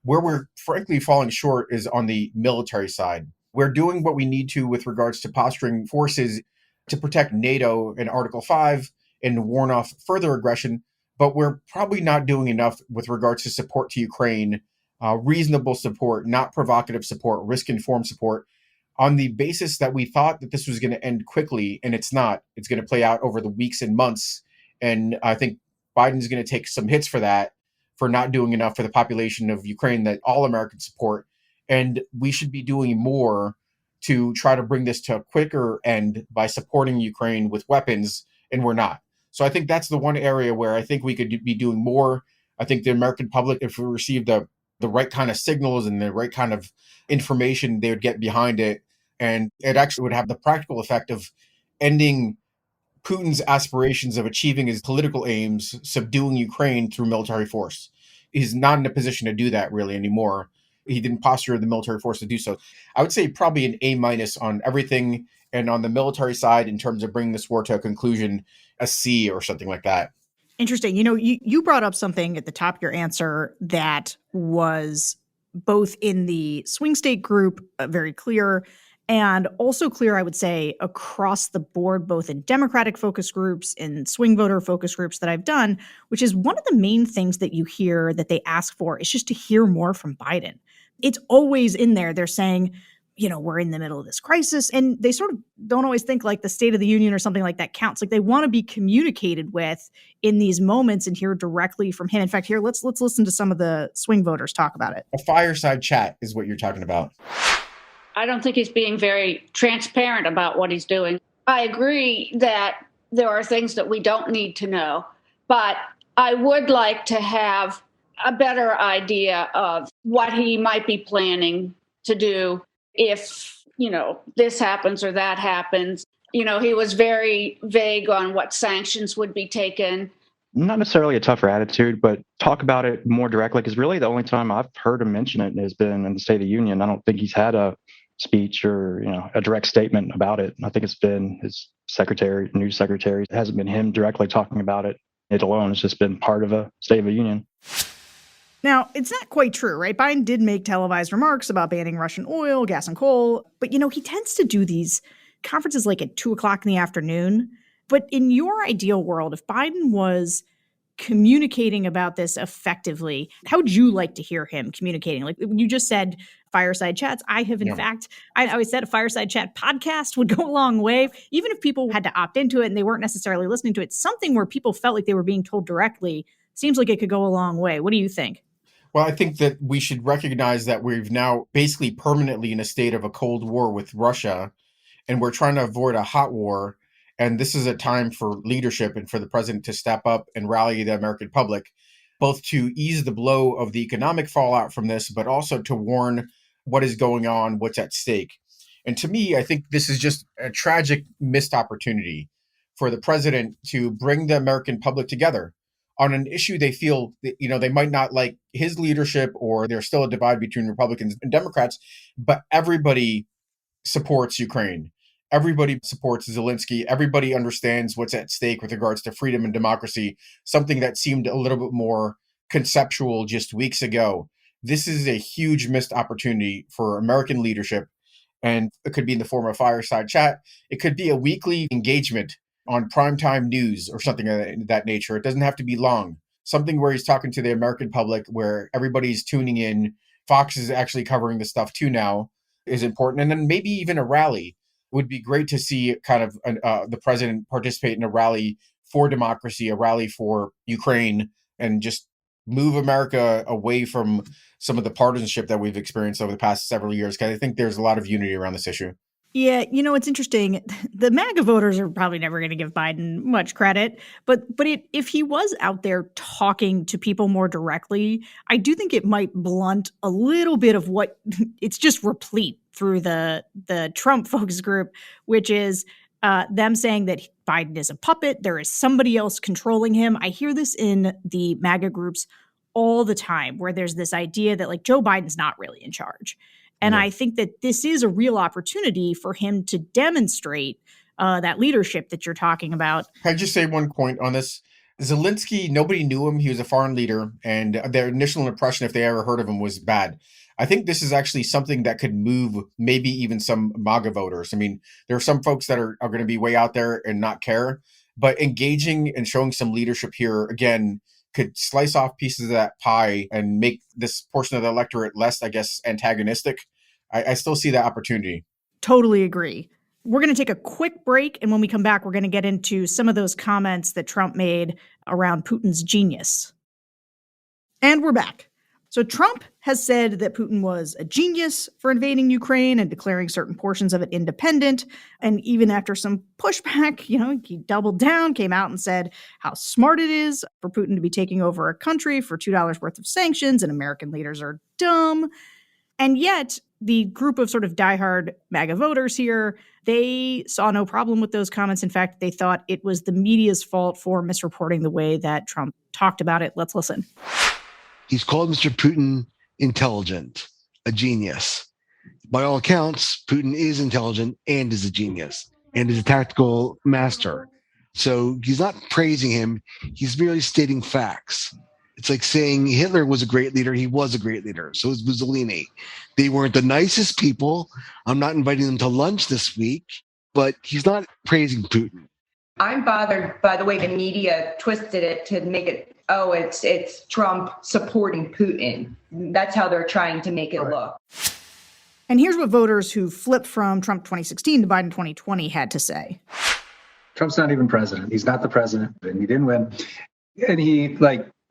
Where we're frankly falling short is on the military side. We're doing what we need to with regards to posturing forces to protect NATO in Article 5 and warn off further aggression, but we're probably not doing enough with regards to support to Ukraine, reasonable support, not provocative support, risk-informed support, on the basis that we thought that this was going to end quickly, and it's not. It's going to play out over the weeks and months, and I think Biden's going to take some hits for that, for not doing enough for the population of Ukraine that all Americans support, and we should be doing more to try to bring this to a quicker end by supporting Ukraine with weapons, and we're not. So I think that's the one area where I think we could be doing more. I think the American public, if we received the right kind of signals and the right kind of information, they would get behind it. And it actually would have the practical effect of ending Putin's aspirations of achieving his political aims, subduing Ukraine through military force. He's not in a position to do that really anymore. He didn't posture the military force to do so. I would say probably an A- on everything, and on the military side, in terms of bringing this war to a conclusion, a C or something like that. Interesting. You brought up something at the top of your answer that was both in the swing state group, very clear, and also clear, I would say, across the board, both in Democratic focus groups and swing voter focus groups that I've done, which is one of the main things that you hear that they ask for is just to hear more from Biden. It's always in there. They're saying, we're in the middle of this crisis, and they sort of don't always think like the State of the Union or something like that counts. Like they want to be communicated with in these moments and hear directly from him. In fact, here, let's listen to some of the swing voters talk about it. A fireside chat is what you're talking about. I don't think he's being very transparent about what he's doing. I agree that there are things that we don't need to know, but I would like to have a better idea of what he might be planning to do if, this happens or that happens. He was very vague on what sanctions would be taken. Not necessarily a tougher attitude, but talk about it more directly, because really the only time I've heard him mention it has been in the State of the Union. I don't think he's had a speech or, a direct statement about it. I think it's been his secretary, news secretary. It hasn't been him directly talking about it. It alone has just been part of a State of the Union. Now, it's not quite true, right? Biden did make televised remarks about banning Russian oil, gas, and coal. But, he tends to do these conferences like at 2:00 in the afternoon. But in your ideal world, if Biden was communicating about this effectively, how would you like to hear him communicating? Like you just said, fireside chats. I have, in fact, I always said a fireside chat podcast would go a long way. Even if people had to opt into it and they weren't necessarily listening to it, something where people felt like they were being told directly seems like it could go a long way. What do you think? Well, I think that we should recognize that we've now basically permanently in a state of a Cold War with Russia, and we're trying to avoid a hot war. And this is a time for leadership and for the president to step up and rally the American public, both to ease the blow of the economic fallout from this, but also to warn what is going on, what's at stake. And to me, I think this is just a tragic missed opportunity for the president to bring the American public together on an issue they feel that, they might not like his leadership, or there's still a divide between Republicans and Democrats, but everybody supports Ukraine. Everybody supports Zelensky. Everybody understands what's at stake with regards to freedom and democracy, something that seemed a little bit more conceptual just weeks ago. This is a huge missed opportunity for American leadership, and it could be in the form of fireside chat. It could be a weekly engagement on primetime news or something of that nature. It doesn't have to be long. Something where he's talking to the American public, where everybody's tuning in. Fox is actually covering the stuff too now, is important. And then maybe even a rally. Would be great to see kind of the president participate in a rally for democracy, a rally for Ukraine, and just move America away from some of the partisanship that we've experienced over the past several years. Because I think there's a lot of unity around this issue. Yeah, it's interesting. The MAGA voters are probably never going to give Biden much credit, but if he was out there talking to people more directly, I do think it might blunt a little bit of what it's just replete through the Trump focus group, which is them saying that Biden is a puppet. There is somebody else controlling him. I hear this in the MAGA groups all the time, where there's this idea that like Joe Biden's not really in charge. And I think that this is a real opportunity for him to demonstrate that leadership that you're talking about. Can I just say one point on this? Zelensky, nobody knew him. He was a foreign leader, and their initial impression, if they ever heard of him, was bad. I think this is actually something that could move maybe even some MAGA voters. I mean, there are some folks that are going to be way out there and not care, but engaging and showing some leadership here, again, could slice off pieces of that pie and make this portion of the electorate less, I guess, antagonistic. I still see that opportunity. Totally agree. We're going to take a quick break, and when we come back, we're going to get into some of those comments that Trump made around Putin's genius. And we're back. So Trump has said that Putin was a genius for invading Ukraine and declaring certain portions of it independent. And even after some pushback, he doubled down, came out and said how smart it is for Putin to be taking over a country for $2 worth of sanctions, and American leaders are dumb. And yet, the group of sort of diehard MAGA voters here, they saw no problem with those comments. In fact, they thought it was the media's fault for misreporting the way that Trump talked about it. Let's listen. He's called Mr. Putin intelligent, a genius. By all accounts, Putin is intelligent and is a genius and is a tactical master. So he's not praising him. He's merely stating facts. It's like saying Hitler was a great leader. He was a great leader. So was Mussolini. They weren't the nicest people. I'm not inviting them to lunch this week, but he's not praising Putin. I'm bothered by the way the media twisted it to make it, oh, it's Trump supporting Putin. That's how they're trying to make it look. And here's what voters who flipped from Trump 2016 to Biden 2020 had to say. Trump's not even president. He's not the president, and he didn't win. And he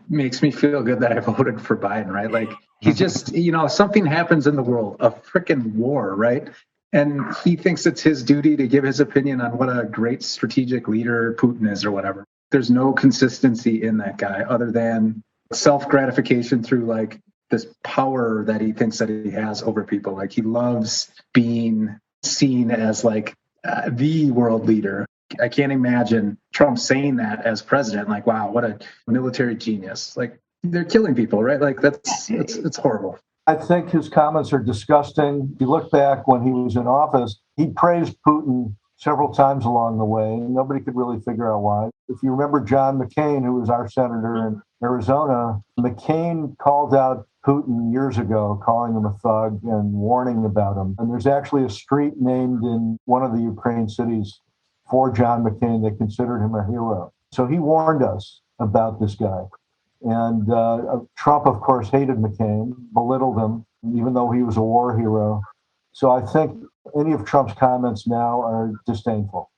makes me feel good that I voted for Biden, right? Like he's just, something happens in the world, a freaking war, right? And he thinks it's his duty to give his opinion on what a great strategic leader Putin is or whatever. There's no consistency in that guy other than self-gratification through this power that he thinks that he has over people. Like he loves being seen as the world leader. I can't imagine Trump saying that as president. Like, wow, what a military genius. Like they're killing people, right? Like it's horrible. I think his comments are disgusting. If you look back when he was in office, he praised Putin several times along the way. Nobody could really figure out why. If you remember John McCain, who was our senator in Arizona, McCain called out Putin years ago, calling him a thug and warning about him. And there's actually a street named in one of the Ukraine cities for John McCain. They considered him a hero. So he warned us about this guy. And Trump, of course, hated McCain, belittled him, even though he was a war hero. So I think any of Trump's comments now are disdainful.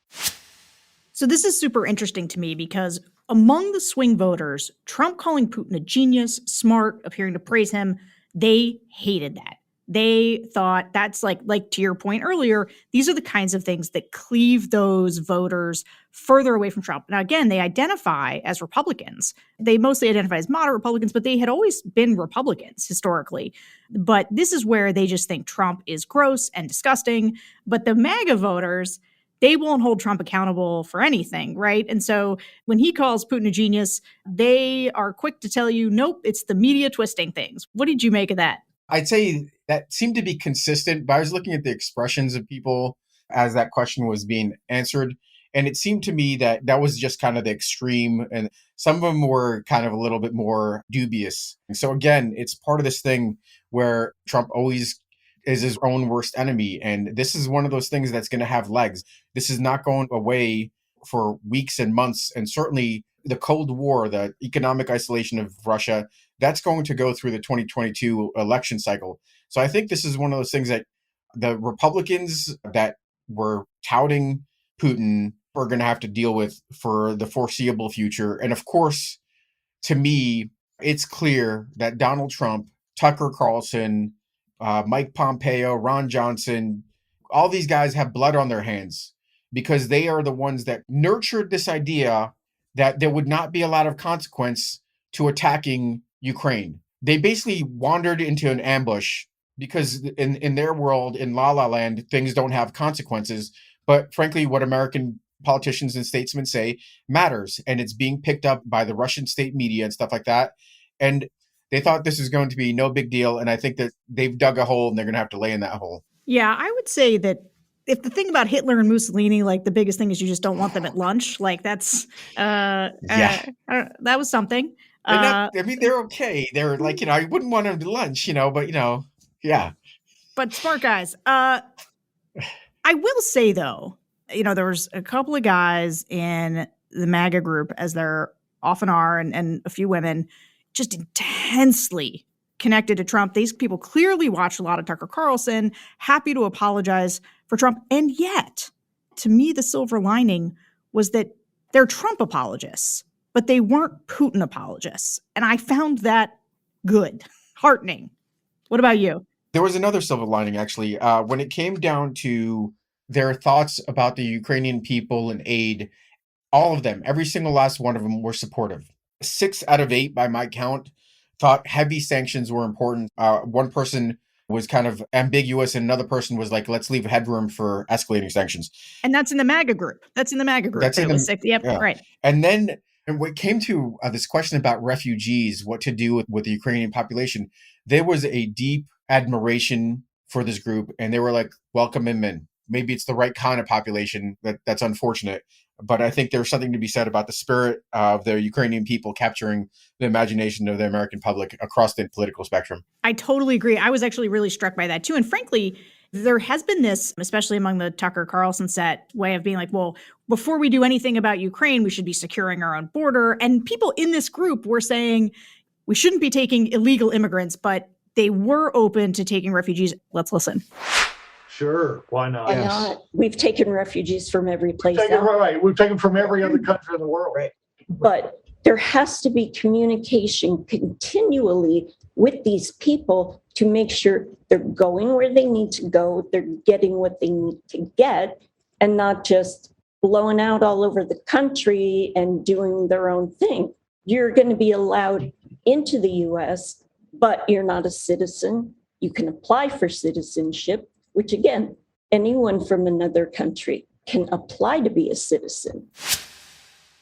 So this is super interesting to me because among the swing voters, Trump calling Putin a genius, smart, appearing to praise him, they hated that. They thought that's like to your point earlier, these are the kinds of things that cleave those voters further away from Trump. Now, again, they identify as Republicans. They mostly identify as moderate Republicans, but they had always been Republicans historically. But this is where they just think Trump is gross and disgusting. But the MAGA voters, they won't hold Trump accountable for anything, right? And so when he calls Putin a genius, they are quick to tell you, nope, it's the media twisting things. What did you make of that? I'd say that seemed to be consistent, but I was looking at the expressions of people as that question was being answered. And it seemed to me that that was just kind of the extreme. And some of them were kind of a little bit more dubious. And so again, it's part of this thing where Trump always is his own worst enemy. And this is one of those things that's going to have legs. This is not going away for weeks and months. And certainly the Cold War, the economic isolation of Russia, that's going to go through the 2022 election cycle. So I think this is one of those things that the Republicans that were touting Putin are going to have to deal with for the foreseeable future. And of course, to me, it's clear that Donald Trump, Tucker Carlson, Mike Pompeo, Ron Johnson, all these guys have blood on their hands because they are the ones that nurtured this idea that there would not be a lot of consequence to attacking Ukraine. They basically wandered into an ambush because in their world, in La La Land, things don't have consequences. But frankly, what American politicians and statesmen say matters. And it's being picked up by the Russian state media and stuff like that. And they thought this was going to be no big deal. And I think that they've dug a hole and they're going to have to lay in that hole. Yeah, I would say that if the thing about Hitler and Mussolini, the biggest thing is you just don't want them at lunch. That's, that was something. They're okay. They're I wouldn't want them to lunch, but yeah. But smart guys. I will say though, there was a couple of guys in the MAGA group, as there often are, and a few women, just intensely connected to Trump. These people clearly watched a lot of Tucker Carlson, happy to apologize for Trump. And yet, to me, the silver lining was that they're Trump apologists, but they weren't Putin apologists. And I found that good, heartening. What about you? There was another silver lining, actually. When it came down to their thoughts about the Ukrainian people and aid, all of them, every single last one of them were supportive. 6 out of 8, by my count, thought heavy sanctions were important. One person was kind of ambiguous, and another person was like, let's leave headroom for escalating sanctions. And that's in the MAGA group. That's in the MAGA group. That's in the, Yep, yeah. right. And then when it came to this question about refugees, what to do with the Ukrainian population, there was a deep admiration for this group, and they were like, welcome them in. Maybe it's the right kind of population. That's unfortunate. But I think there's something to be said about the spirit of the Ukrainian people capturing the imagination of the American public across the political spectrum. I totally agree. I was actually really struck by that too. And frankly, there has been this, especially among the Tucker Carlson set, way of being like, well, before we do anything about Ukraine, we should be securing our own border. And people in this group were saying we shouldn't be taking illegal immigrants, but they were open to taking refugees. Let's listen. Sure, why not? Why not? We've taken refugees from every place. Right, we've taken from every other country in the world. Right. But there has to be communication continually with these people to make sure they're going where they need to go, they're getting what they need to get, and not just blowing out all over the country and doing their own thing. You're going to be allowed into the US, but you're not a citizen. You can apply for citizenship, which again, anyone from another country can apply to be a citizen.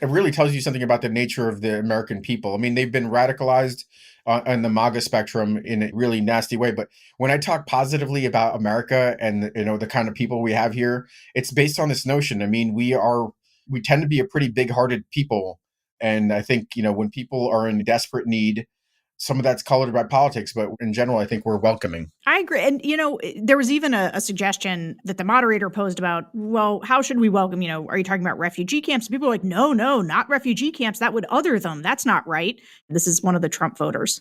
It really tells you something about the nature of the American people. I mean, they've been radicalized on the MAGA spectrum in a really nasty way. But when I talk positively about America and, the kind of people we have here, it's based on this notion. I mean, we tend to be a pretty big-hearted people. And I think, when people are in desperate need, some of that's colored by politics, but in general, I think we're welcoming. I agree. And, there was even a suggestion that the moderator posed about, well, how should we welcome, are you talking about refugee camps? People are like, no, not refugee camps. That would other them. That's not right. This is one of the Trump voters.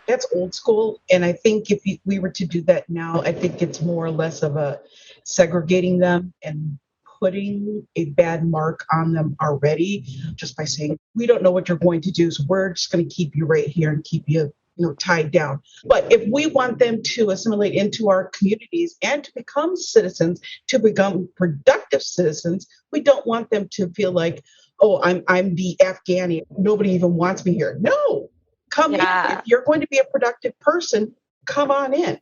That's old school. And I think if we were to do that now, I think it's more or less of a segregating them and putting a bad mark on them already, just by saying, we don't know what you're going to do, so we're just going to keep you right here and keep you, tied down. But if we want them to assimilate into our communities and to become citizens, to become productive citizens, we don't want them to feel like, oh, I'm the Afghani. Nobody even wants me here. No, come in. If you're going to be a productive person, come on in.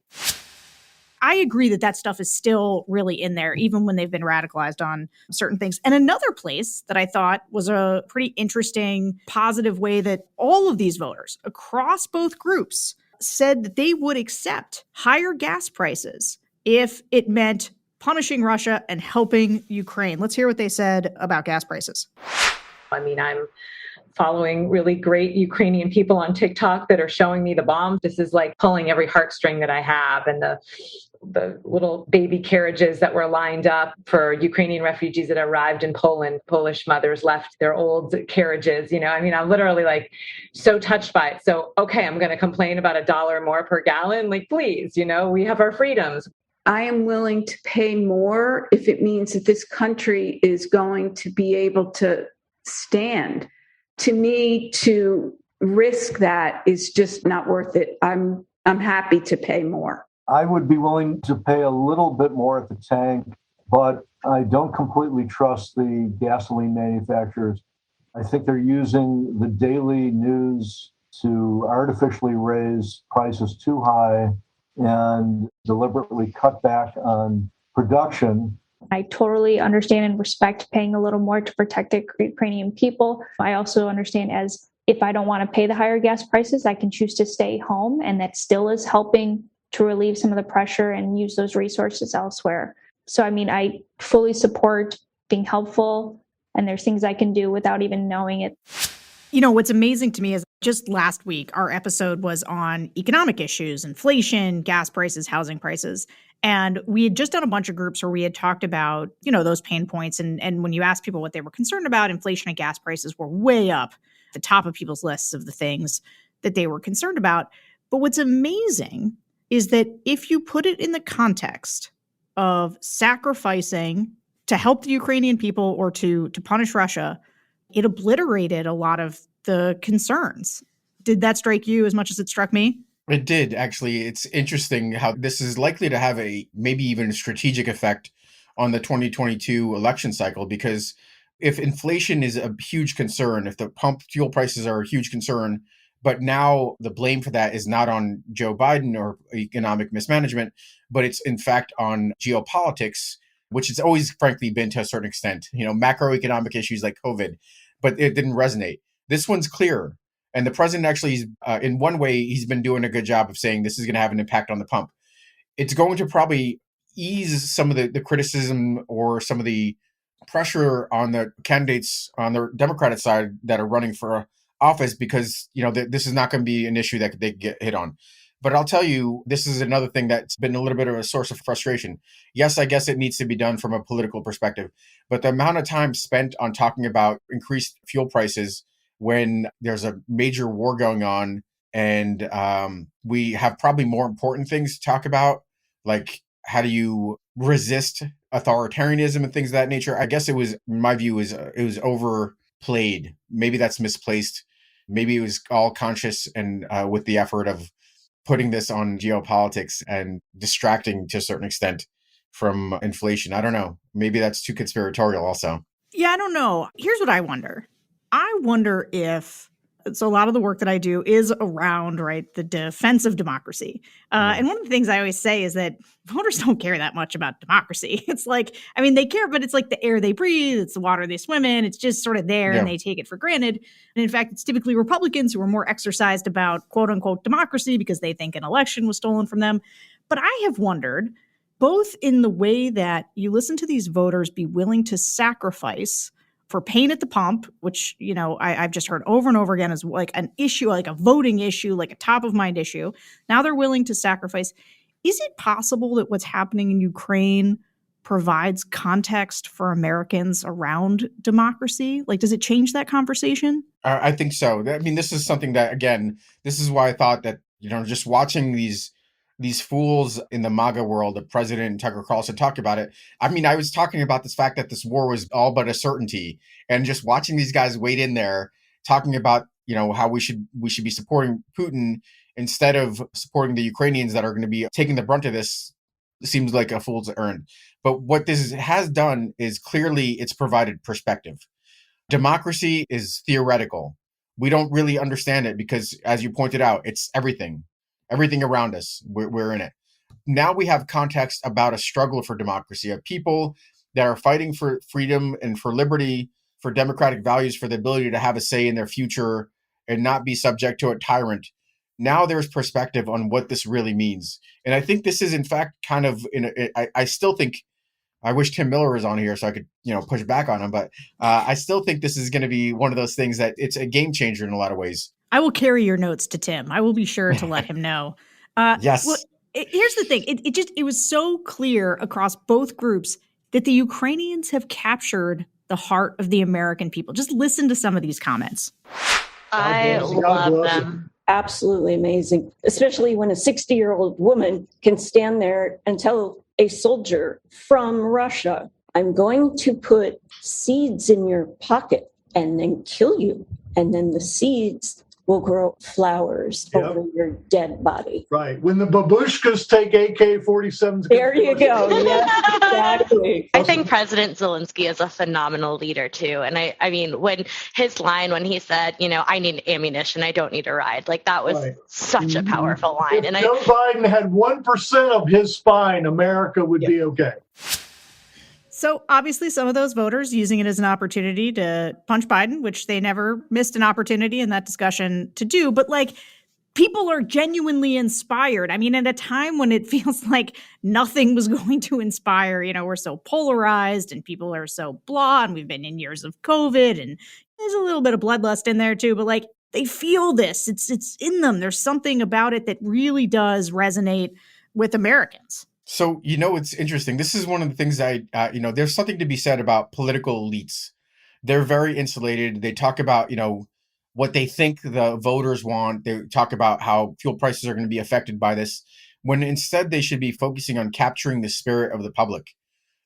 I agree that stuff is still really in there, even when they've been radicalized on certain things. And another place that I thought was a pretty interesting, positive way that all of these voters across both groups said that they would accept higher gas prices if it meant punishing Russia and helping Ukraine. Let's hear what they said about gas prices. I mean, I'm following really great Ukrainian people on TikTok that are showing me the bombs. This is like pulling every heartstring that I have, and the little baby carriages that were lined up for Ukrainian refugees that arrived in Poland. Polish mothers left their old carriages. I'm literally like so touched by it. So, okay, I'm going to complain about $1 more per gallon. Like, please, we have our freedoms. I am willing to pay more if it means that this country is going to be able to stand. To me, to risk that is just not worth it. I'm happy to pay more. I would be willing to pay a little bit more at the tank, but I don't completely trust the gasoline manufacturers. I think they're using the daily news to artificially raise prices too high and deliberately cut back on production. I totally understand and respect paying a little more to protect the Ukrainian people. I also understand as if I don't want to pay the higher gas prices, I can choose to stay home, and that still is helping to relieve some of the pressure and use those resources elsewhere. So, I fully support being helpful, and there's things I can do without even knowing it. What's amazing to me is just last week, our episode was on economic issues, inflation, gas prices, housing prices. And we had just done a bunch of groups where we had talked about, those pain points. And when you ask people what they were concerned about, inflation and gas prices were way up at the top of people's lists of the things that they were concerned about. But what's amazing is that if you put it in the context of sacrificing to help the Ukrainian people or to punish Russia, it obliterated a lot of the concerns. Did that strike you as much as it struck me? It did, actually. It's interesting how this is likely to have a maybe even strategic effect on the 2022 election cycle, because if inflation is a huge concern, if the pump fuel prices are a huge concern, But now the blame for that is not on Joe Biden or economic mismanagement, but it's in fact on geopolitics, which it's always frankly been to a certain extent, macroeconomic issues like COVID, but it didn't resonate. This one's clearer. And the president actually, in one way, he's been doing a good job of saying this is going to have an impact on the pump. It's going to probably ease some of the criticism or some of the pressure on the candidates on the Democratic side that are running for office, because this is not going to be an issue that they get hit on. But I'll tell you, this is another thing that's been a little bit of a source of frustration. Yes, I guess it needs to be done from a political perspective, but the amount of time spent on talking about increased fuel prices when there's a major war going on, and we have probably more important things to talk about, like how do you resist authoritarianism and things of that nature. I guess it was, in my view, it was overplayed. Maybe that's misplaced. Maybe it was all conscious and with the effort of putting this on geopolitics and distracting to a certain extent from inflation. I don't know. Maybe that's too conspiratorial also. Yeah, I don't know. Here's what I wonder. I wonder if, so a lot of the work that I do is around, right, the defense of democracy. And one of the things I always say is that voters don't care that much about democracy. It's like, I mean, they care, but it's like the air they breathe, it's the water they swim in. It's just sort of there and they take it for granted. And in fact, it's typically Republicans who are more exercised about quote unquote democracy because they think an election was stolen from them. But I have wondered, both in the way that you listen to these voters be willing to sacrifice for pain at the pump, which, I've just heard over and over again as like an issue, like a voting issue, like a top of mind issue. Now they're willing to sacrifice. Is it possible that what's happening in Ukraine provides context for Americans around democracy? Like, does it change that conversation? I think so. I mean, this is something that, again, this is why I thought that, just watching these fools in the MAGA world, the president and Tucker Carlson talk about it. I mean, I was talking about this fact that this war was all but a certainty, and just watching these guys wade in there talking about, how we should be supporting Putin instead of supporting the Ukrainians that are going to be taking the brunt of this seems like a fool's errand. But what this has done is clearly it's provided perspective. Democracy is theoretical. We don't really understand it because, as you pointed out, it's everything around us. We're in it. Now we have context about a struggle for democracy, of people that are fighting for freedom and for liberty, for democratic values, for the ability to have a say in their future and not be subject to a tyrant. Now there's perspective on what this really means. And I think this is, in fact, kind of, I still think, I wish Tim Miller was on here so I could, push back on him. But I still think this is going to be one of those things that it's a game changer in a lot of ways. I will carry your notes to Tim. I will be sure to let him know. Yes. Well, here's the thing. It was so clear across both groups that the Ukrainians have captured the heart of the American people. Just listen to some of these comments. I love them. Absolutely amazing, especially when a 60-year-old woman can stand there and tell a soldier from Russia, I'm going to put seeds in your pocket and then kill you. And then the seeds will grow flowers over your dead body. Right. When the Babushkas take AK-47s. There you go. Yes, exactly. I think President Zelensky is a phenomenal leader, too. And I mean, when he said, I need ammunition, I don't need a ride. Like, that was such a powerful line. If Joe Biden had 1% of his spine, America would be okay. So obviously some of those voters using it as an opportunity to punch Biden, which they never missed an opportunity in that discussion to do. But people are genuinely inspired. I mean, at a time when it feels like nothing was going to inspire, we're so polarized and people are so blah, and we've been in years of COVID, and there's a little bit of bloodlust in there too. But they feel this. It's in them. There's something about it that really does resonate with Americans. So, it's interesting. This is one of the things there's something to be said about political elites. They're very insulated. They talk about, what they think the voters want. They talk about how fuel prices are going to be affected by this, when instead they should be focusing on capturing the spirit of the public.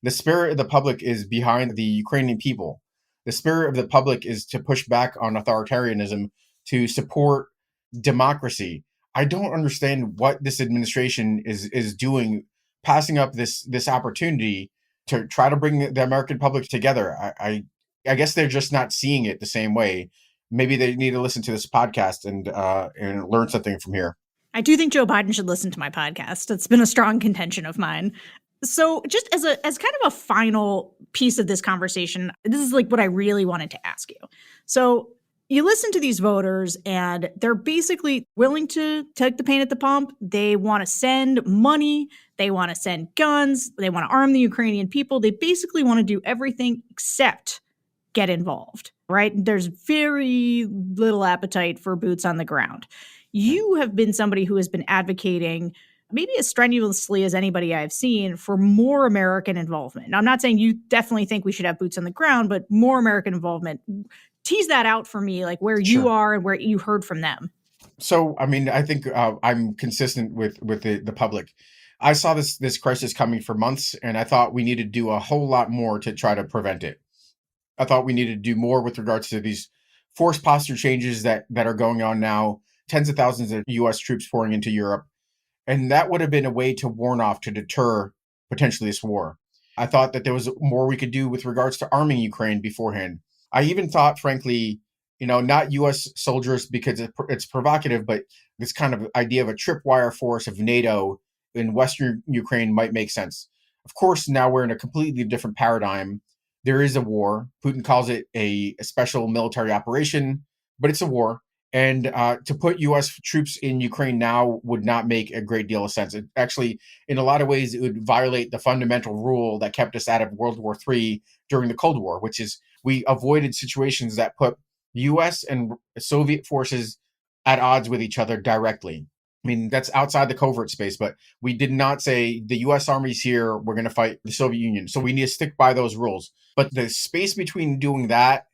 The spirit of the public is behind the Ukrainian people. The spirit of the public is to push back on authoritarianism, to support democracy. I don't understand what this administration is doing, passing up this opportunity to try to bring the American public together. I guess they're just not seeing it the same way. maybe they need to listen to this podcast and learn something from here. I do think Joe Biden should listen to my podcast. It's been a strong contention of mine. So just as kind of a final piece of this conversation, this is like what I really wanted to ask you. So you listen to these voters and they're basically willing to take the pain at the pump. They want to send money. They want to send guns. They want to arm the Ukrainian people. They basically want to do everything except get involved, right? There's very little appetite for boots on the ground. You have been somebody who has been advocating, maybe as strenuously as anybody I've seen, for more American involvement. Now, I'm not saying you definitely think we should have boots on the ground, but more American involvement. Tease that out for me, like where you are and where you heard from them. So, I mean, I think I'm consistent with the public. I saw this crisis coming for months, and I thought we needed to do a whole lot more to try to prevent it. I thought we needed to do more with regards to these forced posture changes that are going on now, tens of thousands of U.S. troops pouring into Europe. And that would have been a way to warn off, to deter potentially this war. I thought that there was more we could do with regards to arming Ukraine beforehand. I even thought, frankly, not U.S. soldiers because it's provocative, but this kind of idea of a tripwire force of NATO in Western Ukraine might make sense. Of course, now we're in a completely different paradigm. There is a war. Putin calls it a special military operation, but it's a war. And to put U.S. troops in Ukraine now would not make a great deal of sense. It actually, in a lot of ways, it would violate the fundamental rule that kept us out of World War III during the Cold War, which is we avoided situations that put U.S. and Soviet forces at odds with each other directly. I mean, that's outside the covert space, but we did not say the U.S. Army's here, we're going to fight the Soviet Union. So we need to stick by those rules. But the space between doing that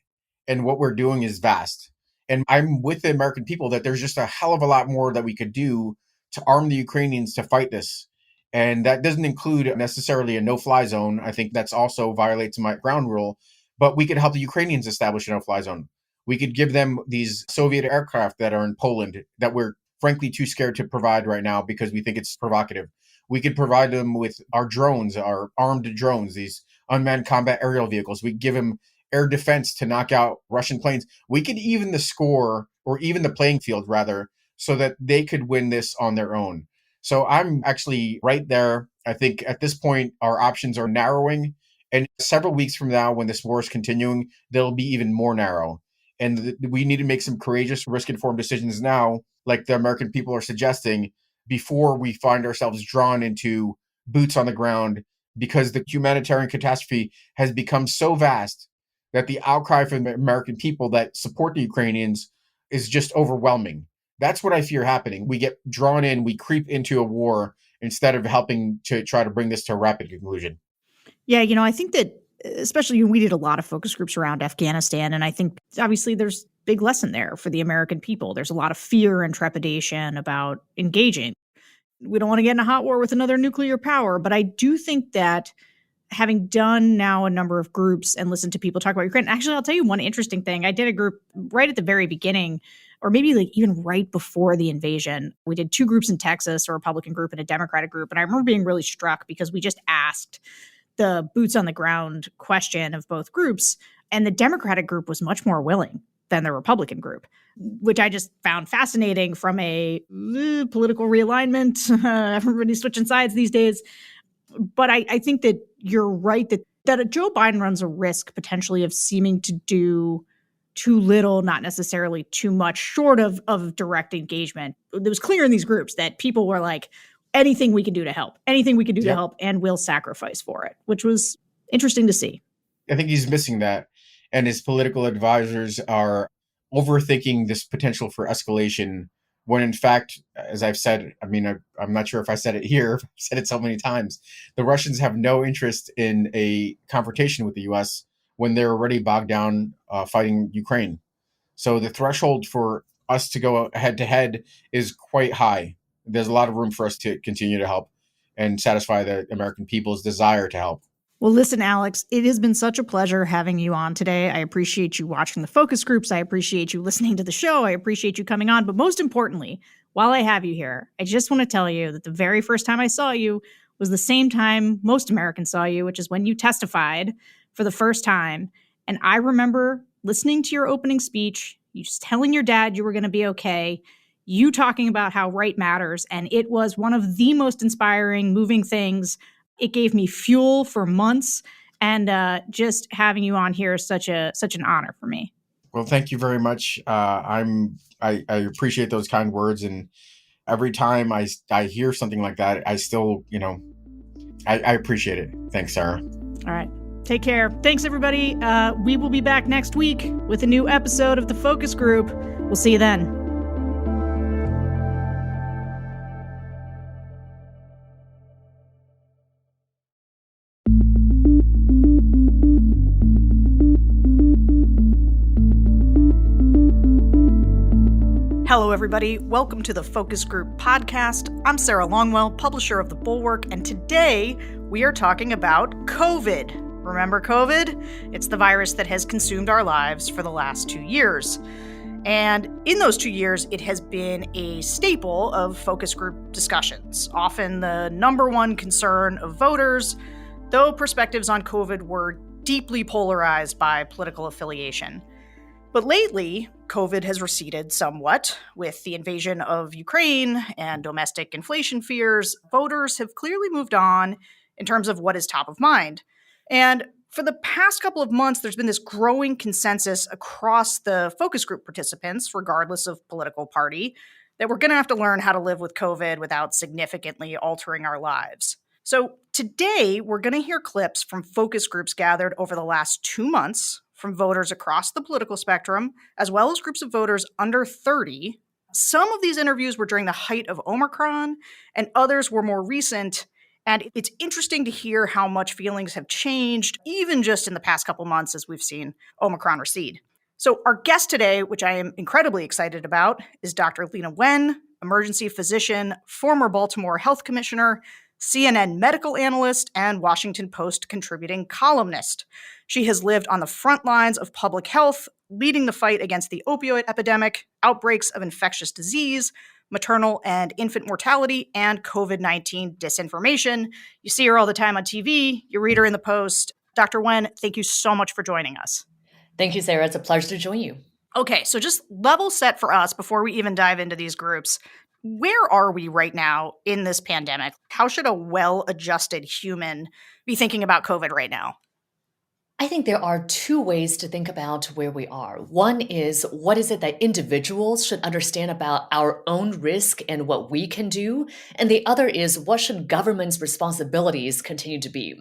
and what we're doing is vast. And I'm with the American people that there's just a hell of a lot more that we could do to arm the Ukrainians to fight this. And that doesn't include necessarily a no-fly zone. I think that's also violates my ground rule. But we could help the Ukrainians establish a no-fly zone. We could give them these Soviet aircraft that are in Poland that we're frankly too scared to provide right now because we think it's provocative. We could provide them with our drones, our armed drones, these unmanned combat aerial vehicles. We give them air defense to knock out Russian planes. We could even the score, or even the playing field rather, so that they could win this on their own. So I'm actually right there. I think at this point, our options are narrowing. And several weeks from now, when this war is continuing, they'll be even more narrow. And we need to make some courageous, risk-informed decisions now, like the American people are suggesting, before we find ourselves drawn into boots on the ground, because the humanitarian catastrophe has become so vast that the outcry from the American people that support the Ukrainians is just overwhelming. That's what I fear happening. We get drawn in, we creep into a war instead of helping to try to bring this to a rapid conclusion. Yeah, I think that especially we did a lot of focus groups around Afghanistan, and I think obviously there's a big lesson there for the American people. There's a lot of fear and trepidation about engaging. We don't want to get in a hot war with another nuclear power, but I do think that having done now a number of groups and listened to people talk about Ukraine, actually, I'll tell you one interesting thing. I did a group right at the very beginning, or maybe like even right before the invasion. We did 2 groups in Texas, a Republican group and a Democratic group. And I remember being really struck because we just asked the boots on the ground question of both groups. And the Democratic group was much more willing than the Republican group, which I just found fascinating from a political realignment. Everybody's switching sides these days. But I think that you're right that Joe Biden runs a risk potentially of seeming to do too little, not necessarily too much, short of direct engagement. It was clear in these groups that people were like, anything we can do to help, and we'll sacrifice for it, which was interesting to see. I think he's missing that. And his political advisors are overthinking this potential for escalation when in fact, as I've said, I mean, I'm not sure if I said it here, I've said it so many times, the Russians have no interest in a confrontation with the U.S. when they're already bogged down fighting Ukraine. So the threshold for us to go head to head is quite high. There's a lot of room for us to continue to help and satisfy the American people's desire to help. Well, listen, Alex, it has been such a pleasure having you on today. I appreciate you watching the focus groups. I appreciate you listening to the show. I appreciate you coming on. But most importantly, while I have you here, I just want to tell you that the very first time I saw you was the same time most Americans saw you, which is when you testified for the first time. And I remember listening to your opening speech. you just telling your dad you were going to be okay, you talking about how right matters. And it was one of the most inspiring, moving things. It gave me fuel for months. And just having you on here is such an honor for me. Well, thank you very much. I appreciate those kind words. And every time I hear something like that, I still, I appreciate it. Thanks, Sarah. All right. Take care. Thanks, everybody. We will be back next week with a new episode of The Focus Group. We'll see you then. Hello, everybody. Welcome to the Focus Group podcast. I'm Sarah Longwell, publisher of the Bulwark, and today we are talking about COVID. Remember COVID? It's the virus that has consumed our lives for the last 2 years. And in those 2 years, it has been a staple of focus group discussions, often the number one concern of voters, though perspectives on COVID were deeply polarized by political affiliation. But lately, COVID has receded somewhat. With the invasion of Ukraine and domestic inflation fears, voters have clearly moved on in terms of what is top of mind. And for the past couple of months, there's been this growing consensus across the focus group participants, regardless of political party, that we're going to have to learn how to live with COVID without significantly altering our lives. So today, we're going to hear clips from focus groups gathered over the last 2 months from voters across the political spectrum, as well as groups of voters under 30. Some of these interviews were during the height of Omicron, and others were more recent. And it's interesting to hear how much feelings have changed, even just in the past couple months as we've seen Omicron recede. So our guest today, which I am incredibly excited about, is Dr. Leana Wen, emergency physician, former Baltimore Health Commissioner, CNN medical analyst, and Washington Post contributing columnist. She has lived on the front lines of public health, leading the fight against the opioid epidemic, outbreaks of infectious disease, maternal and infant mortality, and COVID-19 disinformation. You see her all the time on TV. You read her in the Post. Dr. Wen, thank you so much for joining us. Thank you, Sarah. It's a pleasure to join you. Okay, so just level set for us before we even dive into these groups. Where are we right now in this pandemic? How should a well-adjusted human be thinking about COVID right now? I think there are two ways to think about where we are. One is, what is it that individuals should understand about our own risk and what we can do? And the other is, what should government's responsibilities continue to be?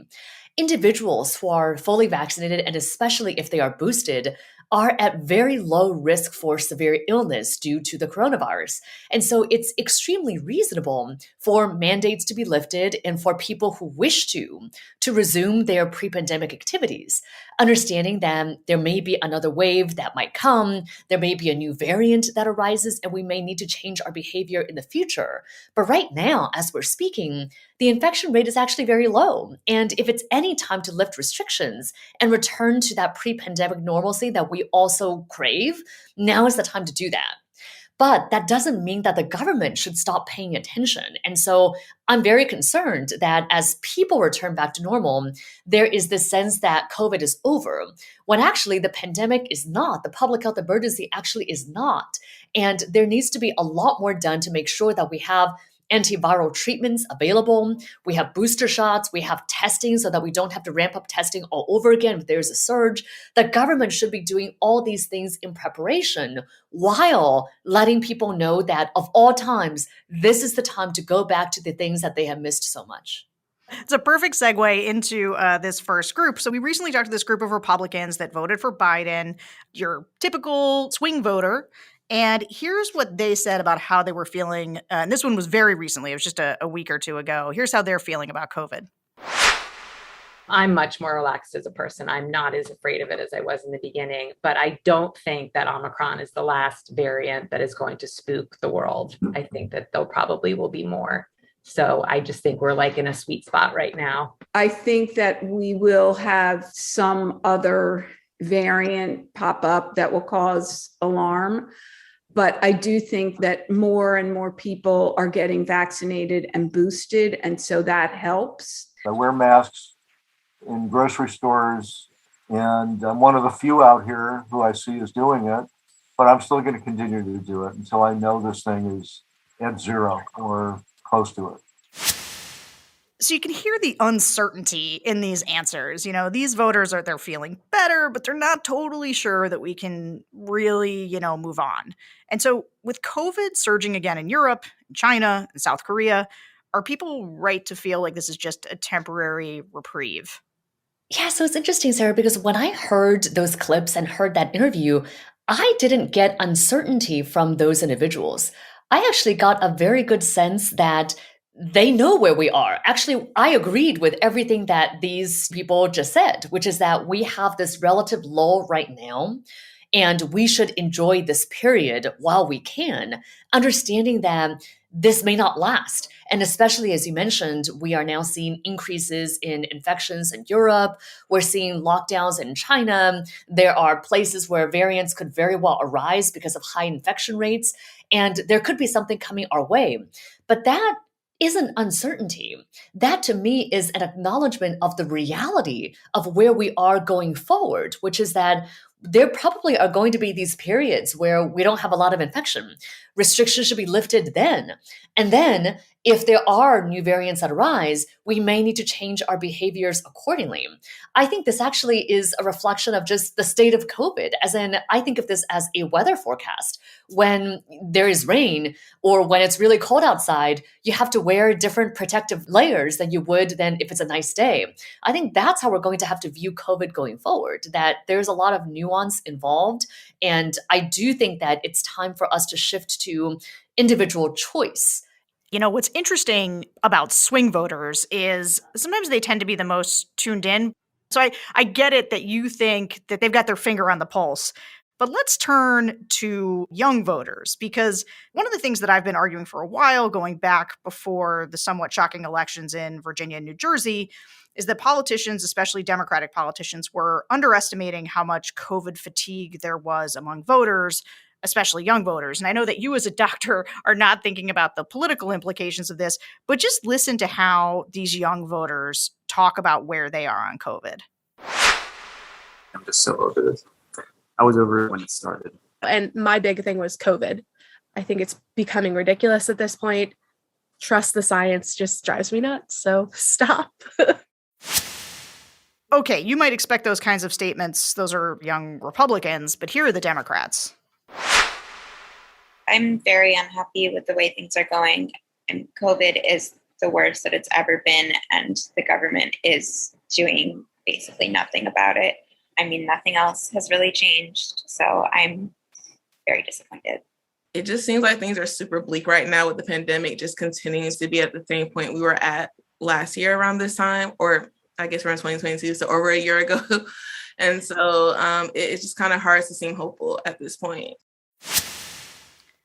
Individuals who are fully vaccinated, and especially if they are boosted, are at very low risk for severe illness due to the coronavirus. And so it's extremely reasonable for mandates to be lifted and for people who wish to resume their pre-pandemic activities, understanding that there may be another wave that might come, there may be a new variant that arises, and we may need to change our behavior in the future. But right now, as we're speaking, the infection rate is actually very low. And if it's any time to lift restrictions and return to that pre-pandemic normalcy that we also crave, now is the time to do that. But that doesn't mean that the government should stop paying attention. And so I'm very concerned that as people return back to normal, there is this sense that COVID is over, when actually the pandemic is not, the public health emergency actually is not. And there needs to be a lot more done to make sure that we have antiviral treatments available. We have booster shots. We have testing so that we don't have to ramp up testing all over again if there's a surge. The government should be doing all these things in preparation while letting people know that of all times, this is the time to go back to the things that they have missed so much. It's a perfect segue into this first group. So we recently talked to this group of Republicans that voted for Biden, your typical swing voter. And here's what they said about how they were feeling. And this one was very recently. It was just a week or two ago. Here's how they're feeling about COVID. I'm much more relaxed as a person. I'm not as afraid of it as I was in the beginning, but I don't think that Omicron is the last variant that is going to spook the world. I think that there probably will be more. So I just think we're like in a sweet spot right now. I think that we will have some other variant pop up that will cause alarm. But I do think that more and more people are getting vaccinated and boosted. And so that helps. I wear masks in grocery stores, and I'm one of the few out here who I see is doing it. but I'm still going to continue to do it until I know this thing is at zero or close to it. So you can hear the uncertainty in these answers. You know, these voters they're feeling better, but they're not totally sure that we can really, move on. And so with COVID surging again in Europe, China, and South Korea, are people right to feel like this is just a temporary reprieve? Yeah, so it's interesting, Sarah, because when I heard those clips and heard that interview, I didn't get uncertainty from those individuals. I actually got a very good sense that they know where we are. Actually, I agreed with everything that these people just said, which is that we have this relative lull right now, and we should enjoy this period while we can, understanding that this may not last. And especially as you mentioned, we are now seeing increases in infections in Europe. We're seeing lockdowns in China. There are places where variants could very well arise because of high infection rates. And there could be something coming our way. But that isn't uncertainty. That to me is an acknowledgement of the reality of where we are going forward, which is that there probably are going to be these periods where we don't have a lot of infection. Restrictions should be lifted then. And then if there are new variants that arise, we may need to change our behaviors accordingly. I think this actually is a reflection of just the state of COVID, as in, I think of this as a weather forecast. When there is rain or when it's really cold outside, you have to wear different protective layers than you would than if it's a nice day. I think that's how we're going to have to view COVID going forward, that there's a lot of nuance involved. And I do think that it's time for us to shift to individual choice. You know, what's interesting about swing voters is sometimes they tend to be the most tuned in. So I get it that you think that they've got their finger on the pulse. But let's turn to young voters, because one of the things that I've been arguing for a while, going back before the somewhat shocking elections in Virginia and New Jersey, is that politicians, especially Democratic politicians, were underestimating how much COVID fatigue there was among voters, especially young voters. And I know that you as a doctor are not thinking about the political implications of this, but just listen to how these young voters talk about where they are on COVID. I'm just so over this. I was over it when it started. And my big thing was COVID. I think it's becoming ridiculous at this point. Trust the science just drives me nuts. So stop. Okay, you might expect those kinds of statements. Those are young Republicans, but here are the Democrats. I'm very unhappy with the way things are going, and COVID is the worst that it's ever been, and the government is doing basically nothing about it. I mean, nothing else has really changed, so I'm very disappointed. It just seems like things are super bleak right now with the pandemic just continues to be at the same point we were at last year around this time, or I guess around 2022, so over a year ago. And so it's just kind of hard to seem hopeful at this point.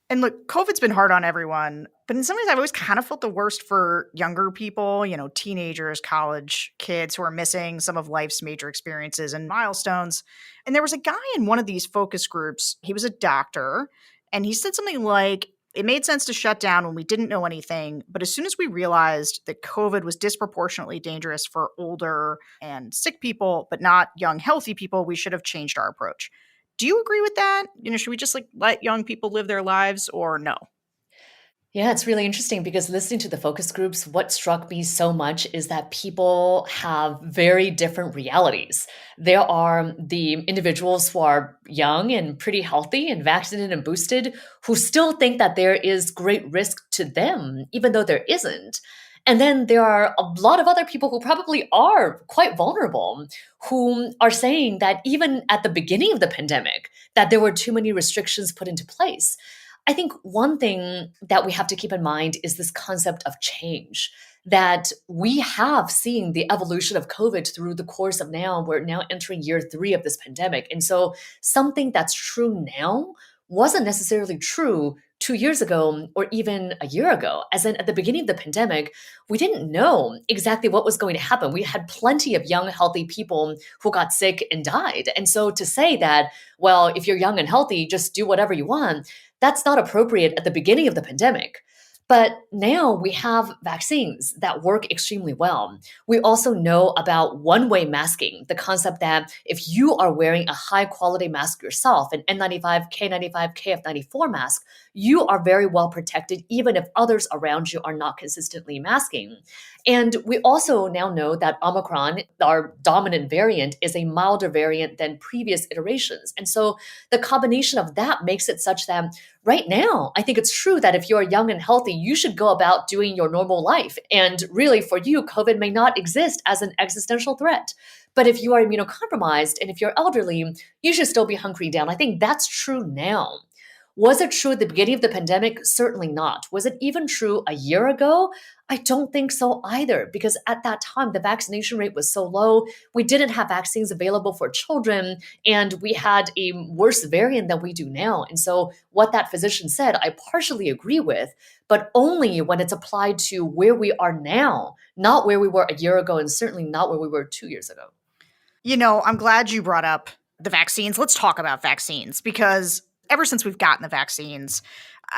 And look, COVID's been hard on everyone, but in some ways I've always kind of felt the worst for younger people, you know, teenagers, college kids who are missing some of life's major experiences and milestones. And there was a guy in one of these focus groups, he was a doctor, and he said something like, it made sense to shut down when we didn't know anything, but as soon as we realized that COVID was disproportionately dangerous for older and sick people, but not young, healthy people, we should have changed our approach. Do you agree with that? You know, should we just let young people live their lives or no? Yeah, it's really interesting because listening to the focus groups, what struck me so much is that people have very different realities. There are the individuals who are young and pretty healthy and vaccinated and boosted who still think that there is great risk to them, even though there isn't. And then there are a lot of other people who probably are quite vulnerable, who are saying that even at the beginning of the pandemic, that there were too many restrictions put into place. I think one thing that we have to keep in mind is this concept of change, that we have seen the evolution of COVID through the course of now. We're now entering year 3 of this pandemic. And so something that's true now wasn't necessarily true 2 years ago or even a year ago. As in, at the beginning of the pandemic, we didn't know exactly what was going to happen. We had plenty of young, healthy people who got sick and died. And so to say that, well, if you're young and healthy, just do whatever you want, that's not appropriate at the beginning of the pandemic. But now we have vaccines that work extremely well. We also know about one-way masking, the concept that if you are wearing a high-quality mask yourself, an N95, K95, KF94 mask, you are very well protected even if others around you are not consistently masking. And we also now know that Omicron, our dominant variant, is a milder variant than previous iterations. And so the combination of that makes it such that right now, I think it's true that if you're young and healthy, you should go about doing your normal life. And really, for you, COVID may not exist as an existential threat. But if you are immunocompromised and if you're elderly, you should still be hunkering down. I think that's true now. Was it true at the beginning of the pandemic? Certainly not. Was it even true a year ago? I don't think so either, because at that time, the vaccination rate was so low. We didn't have vaccines available for children, and we had a worse variant than we do now. And so what that physician said, I partially agree with, but only when it's applied to where we are now, not where we were a year ago, and certainly not where we were 2 years ago. I'm glad you brought up the vaccines. Let's talk about vaccines, because ever since we've gotten the vaccines,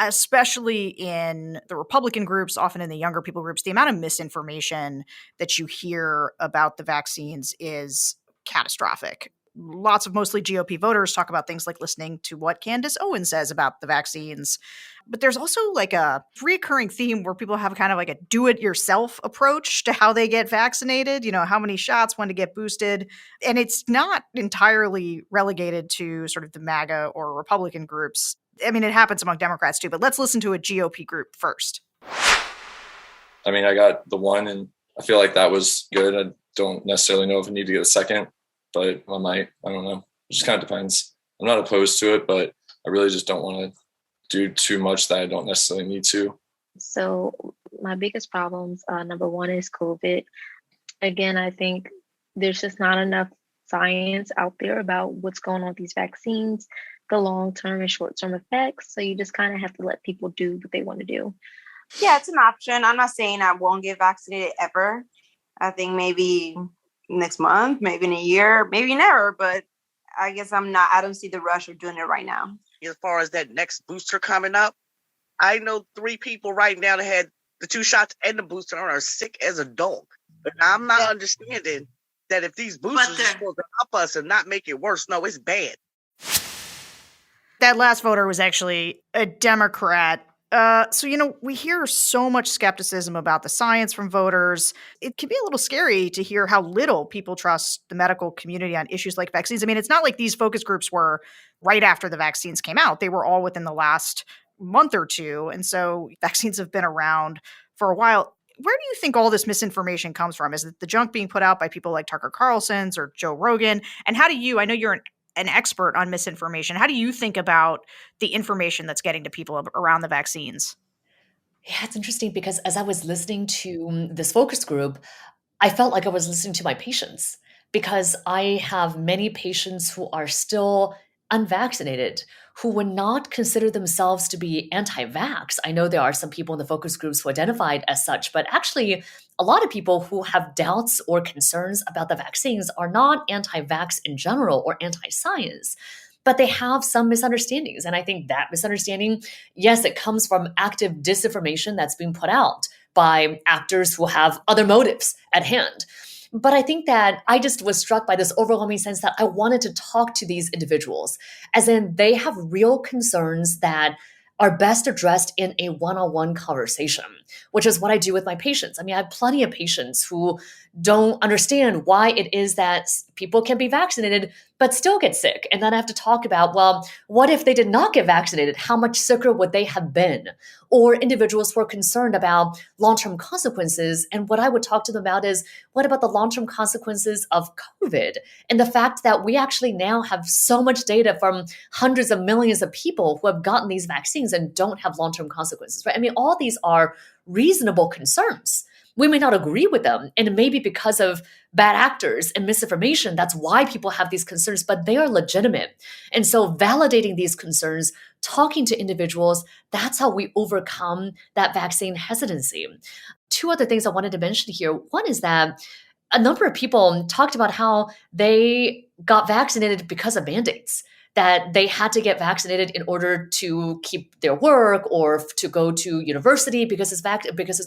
especially in the Republican groups, often in the younger people groups, the amount of misinformation that you hear about the vaccines is catastrophic. Lots of mostly GOP voters talk about things like listening to what Candace Owens says about the vaccines. But there's also like a recurring theme where people have kind of like a do-it-yourself approach to how they get vaccinated, how many shots, when to get boosted. And it's not entirely relegated to sort of the MAGA or Republican groups. I mean, it happens among Democrats too, but let's listen to a GOP group first. I mean, I got the one and I feel like that was good. I don't necessarily know if I need to get a second, but I might. I don't know. It just kind of depends. I'm not opposed to it, but I really just don't want to do too much that I don't necessarily need to. So my biggest problems, number one, is COVID. Again, I think there's just not enough science out there about what's going on with these vaccines, the long-term and short-term effects. So you just kind of have to let people do what they want to do. Yeah, it's an option. I'm not saying I won't get vaccinated ever. I think maybe next month, maybe in a year, maybe never, but I guess I don't see the rush of doing it right now. As far as that next booster coming up, I know 3 people right now that had the 2 shots and the booster and are sick as a dog. But I'm not understanding that if these boosters are supposed to help us and not make it worse, no, it's bad. That last voter was actually a Democrat. So, we hear so much skepticism about the science from voters. It can be a little scary to hear how little people trust the medical community on issues like vaccines. I mean, it's not like these focus groups were right after the vaccines came out. They were all within the last month or two. And so vaccines have been around for a while. Where do you think all this misinformation comes from? Is it the junk being put out by people like Tucker Carlson's or Joe Rogan? And how do you, I know you're an expert on misinformation, how do you think about the information that's getting to people around the vaccines? Yeah, it's interesting because as I was listening to this focus group, I felt like I was listening to my patients, because I have many patients who are still unvaccinated, who would not consider themselves to be anti-vax. I know there are some people in the focus groups who identified as such, but actually a lot of people who have doubts or concerns about the vaccines are not anti-vax in general or anti-science, but they have some misunderstandings. And I think that misunderstanding, yes, it comes from active disinformation that's being put out by actors who have other motives at hand. But I think that I just was struck by this overwhelming sense that I wanted to talk to these individuals, as in they have real concerns that are best addressed in a one-on-one conversation, which is what I do with my patients. I mean, I have plenty of patients who don't understand why it is that people can be vaccinated but still get sick. And then I have to talk about, well, what if they did not get vaccinated? How much sicker would they have been? Or individuals who are concerned about long-term consequences. And what I would talk to them about is, what about the long-term consequences of COVID? And the fact that we actually now have so much data from hundreds of millions of people who have gotten these vaccines and don't have long-term consequences, right? I mean, all these are reasonable concerns. We may not agree with them, and maybe because of bad actors and misinformation, that's why people have these concerns, but they are legitimate. And so validating these concerns, talking to individuals, that's how we overcome that vaccine hesitancy. 2 other things I wanted to mention here. One is that a number of people talked about how they got vaccinated because of mandates. that they had to get vaccinated in order to keep their work or to go to university because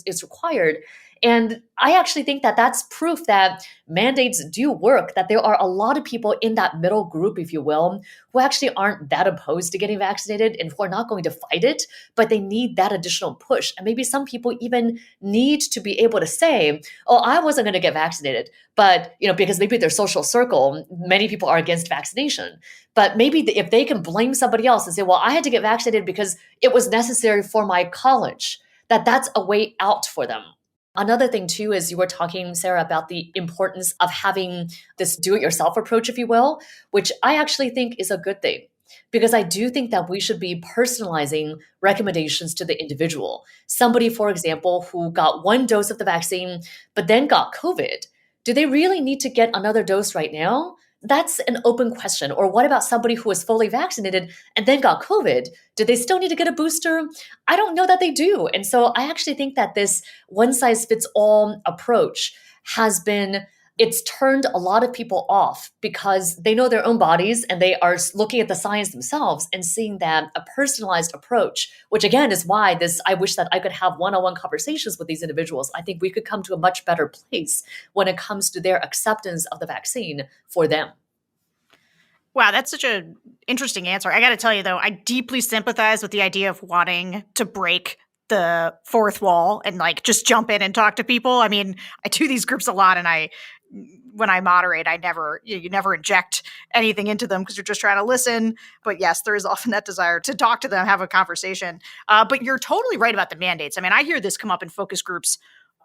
it's required. And I actually think that that's proof that mandates do work, that there are a lot of people in that middle group, if you will, who actually aren't that opposed to getting vaccinated and who are not going to fight it, but they need that additional push. And maybe some people even need to be able to say, oh, I wasn't going to get vaccinated, but, because maybe their social circle, many people are against vaccination. But maybe if they can blame somebody else and say, well, I had to get vaccinated because it was necessary for my college, that's a way out for them. Another thing, too, is you were talking, Sarah, about the importance of having this do-it-yourself approach, if you will, which I actually think is a good thing. Because I do think that we should be personalizing recommendations to the individual. Somebody, for example, who got one dose of the vaccine, but then got COVID, do they really need to get another dose right now? That's an open question. Or what about somebody who was fully vaccinated and then got COVID? Do they still need to get a booster? I don't know that they do. And so I actually think that this one-size-fits-all approach it's turned a lot of people off because they know their own bodies and they are looking at the science themselves and seeing that a personalized approach, which again is why I wish that I could have one-on-one conversations with these individuals. I think we could come to a much better place when it comes to their acceptance of the vaccine for them. Wow, that's such an interesting answer. I got to tell you, though, I deeply sympathize with the idea of wanting to break the fourth wall and just jump in and talk to people. I mean, I do these groups a lot, and when I moderate, you never inject anything into them because you're just trying to listen. But yes, there is often that desire to talk to them, have a conversation. But you're totally right about the mandates. I mean, I hear this come up in focus groups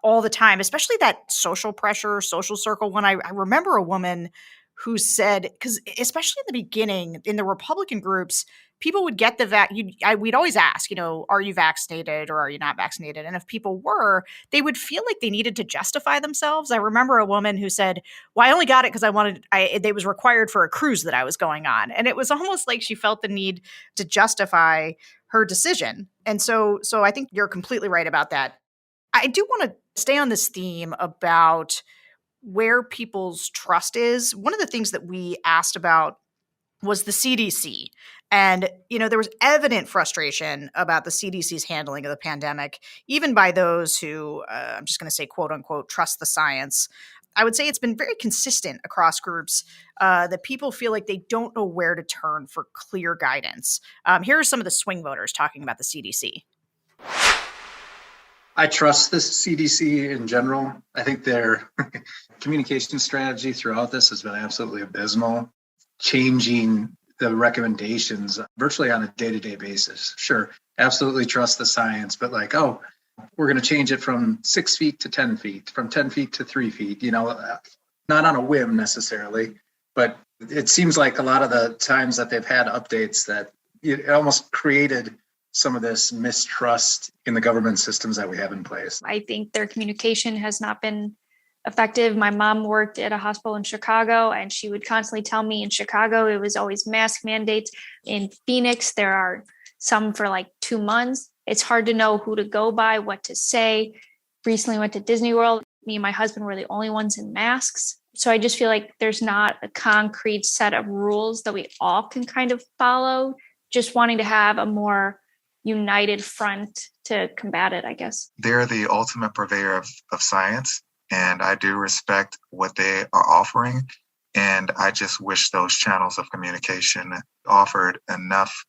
all the time, especially that social pressure, social circle one. I remember a woman who said, because especially in the beginning, in the Republican groups, people would get we'd always ask, are you vaccinated or are you not vaccinated? And if people were, they would feel like they needed to justify themselves. I remember a woman who said, well, I only got it because it was required for a cruise that I was going on. And it was almost like she felt the need to justify her decision. And so I think you're completely right about that. I do want to stay on this theme about where people's trust is. One of the things that we asked about was the CDC. And, there was evident frustration about the CDC's handling of the pandemic, even by those who, I'm just going to say, quote unquote, trust the science. I would say it's been very consistent across groups that people feel like they don't know where to turn for clear guidance. Here are some of the swing voters talking about the CDC. I trust the CDC in general. I think their communication strategy throughout this has been absolutely abysmal, changing the recommendations virtually on a day-to-day basis. Sure, absolutely trust the science, but we're going to change it from 6 feet to 10 feet, from 10 feet to 3 feet, not on a whim necessarily, but it seems like a lot of the times that they've had updates that it almost created some of this mistrust in the government systems that we have in place. I think their communication has not been effective. My mom worked at a hospital in Chicago, and she would constantly tell me in Chicago, it was always mask mandates. In Phoenix, there are some for 2 months. It's hard to know who to go by, what to say. Recently went to Disney World. Me and my husband were the only ones in masks. So I just feel like there's not a concrete set of rules that we all can kind of follow. Just wanting to have a more united front to combat it, I guess. They're the ultimate purveyor of science, and I do respect what they are offering. And I just wish those channels of communication offered enough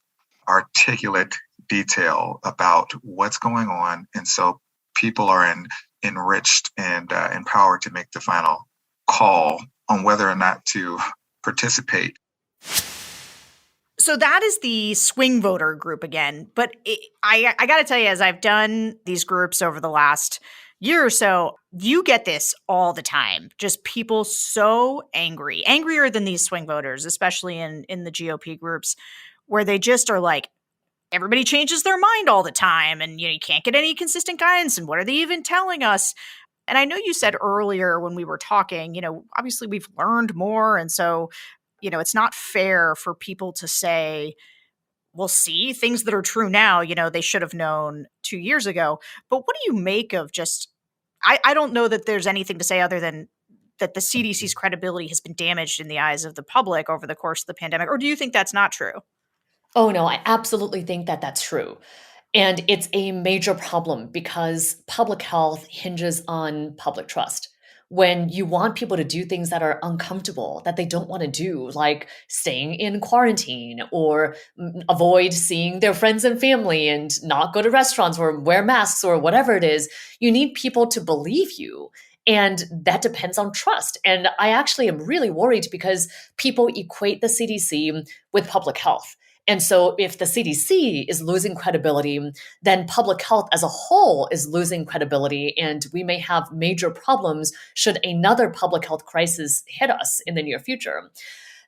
articulate detail about what's going on. And so people are enriched and empowered to make the final call on whether or not to participate. So that is the swing voter group again. But I got to tell you, as I've done these groups over the last year or so, you get this all the time. Just people so angry, angrier than these swing voters, especially in the GOP groups, where they just are like, everybody changes their mind all the time. And, you can't get any consistent guidance. And what are they even telling us? And I know you said earlier when we were talking, obviously we've learned more. And so it's not fair for people to say, well, see, things that are true now, they should have known 2 years ago. But what do you make of I don't know that there's anything to say other than that the CDC's credibility has been damaged in the eyes of the public over the course of the pandemic? Or do you think that's not true? Oh, no, I absolutely think that that's true. And it's a major problem because public health hinges on public trust. When you want people to do things that are uncomfortable, that they don't want to do, like staying in quarantine or avoid seeing their friends and family and not go to restaurants or wear masks or whatever it is, you need people to believe you. And that depends on trust. And I actually am really worried because people equate the CDC with public health. And so if the CDC is losing credibility, then public health as a whole is losing credibility, and we may have major problems should another public health crisis hit us in the near future.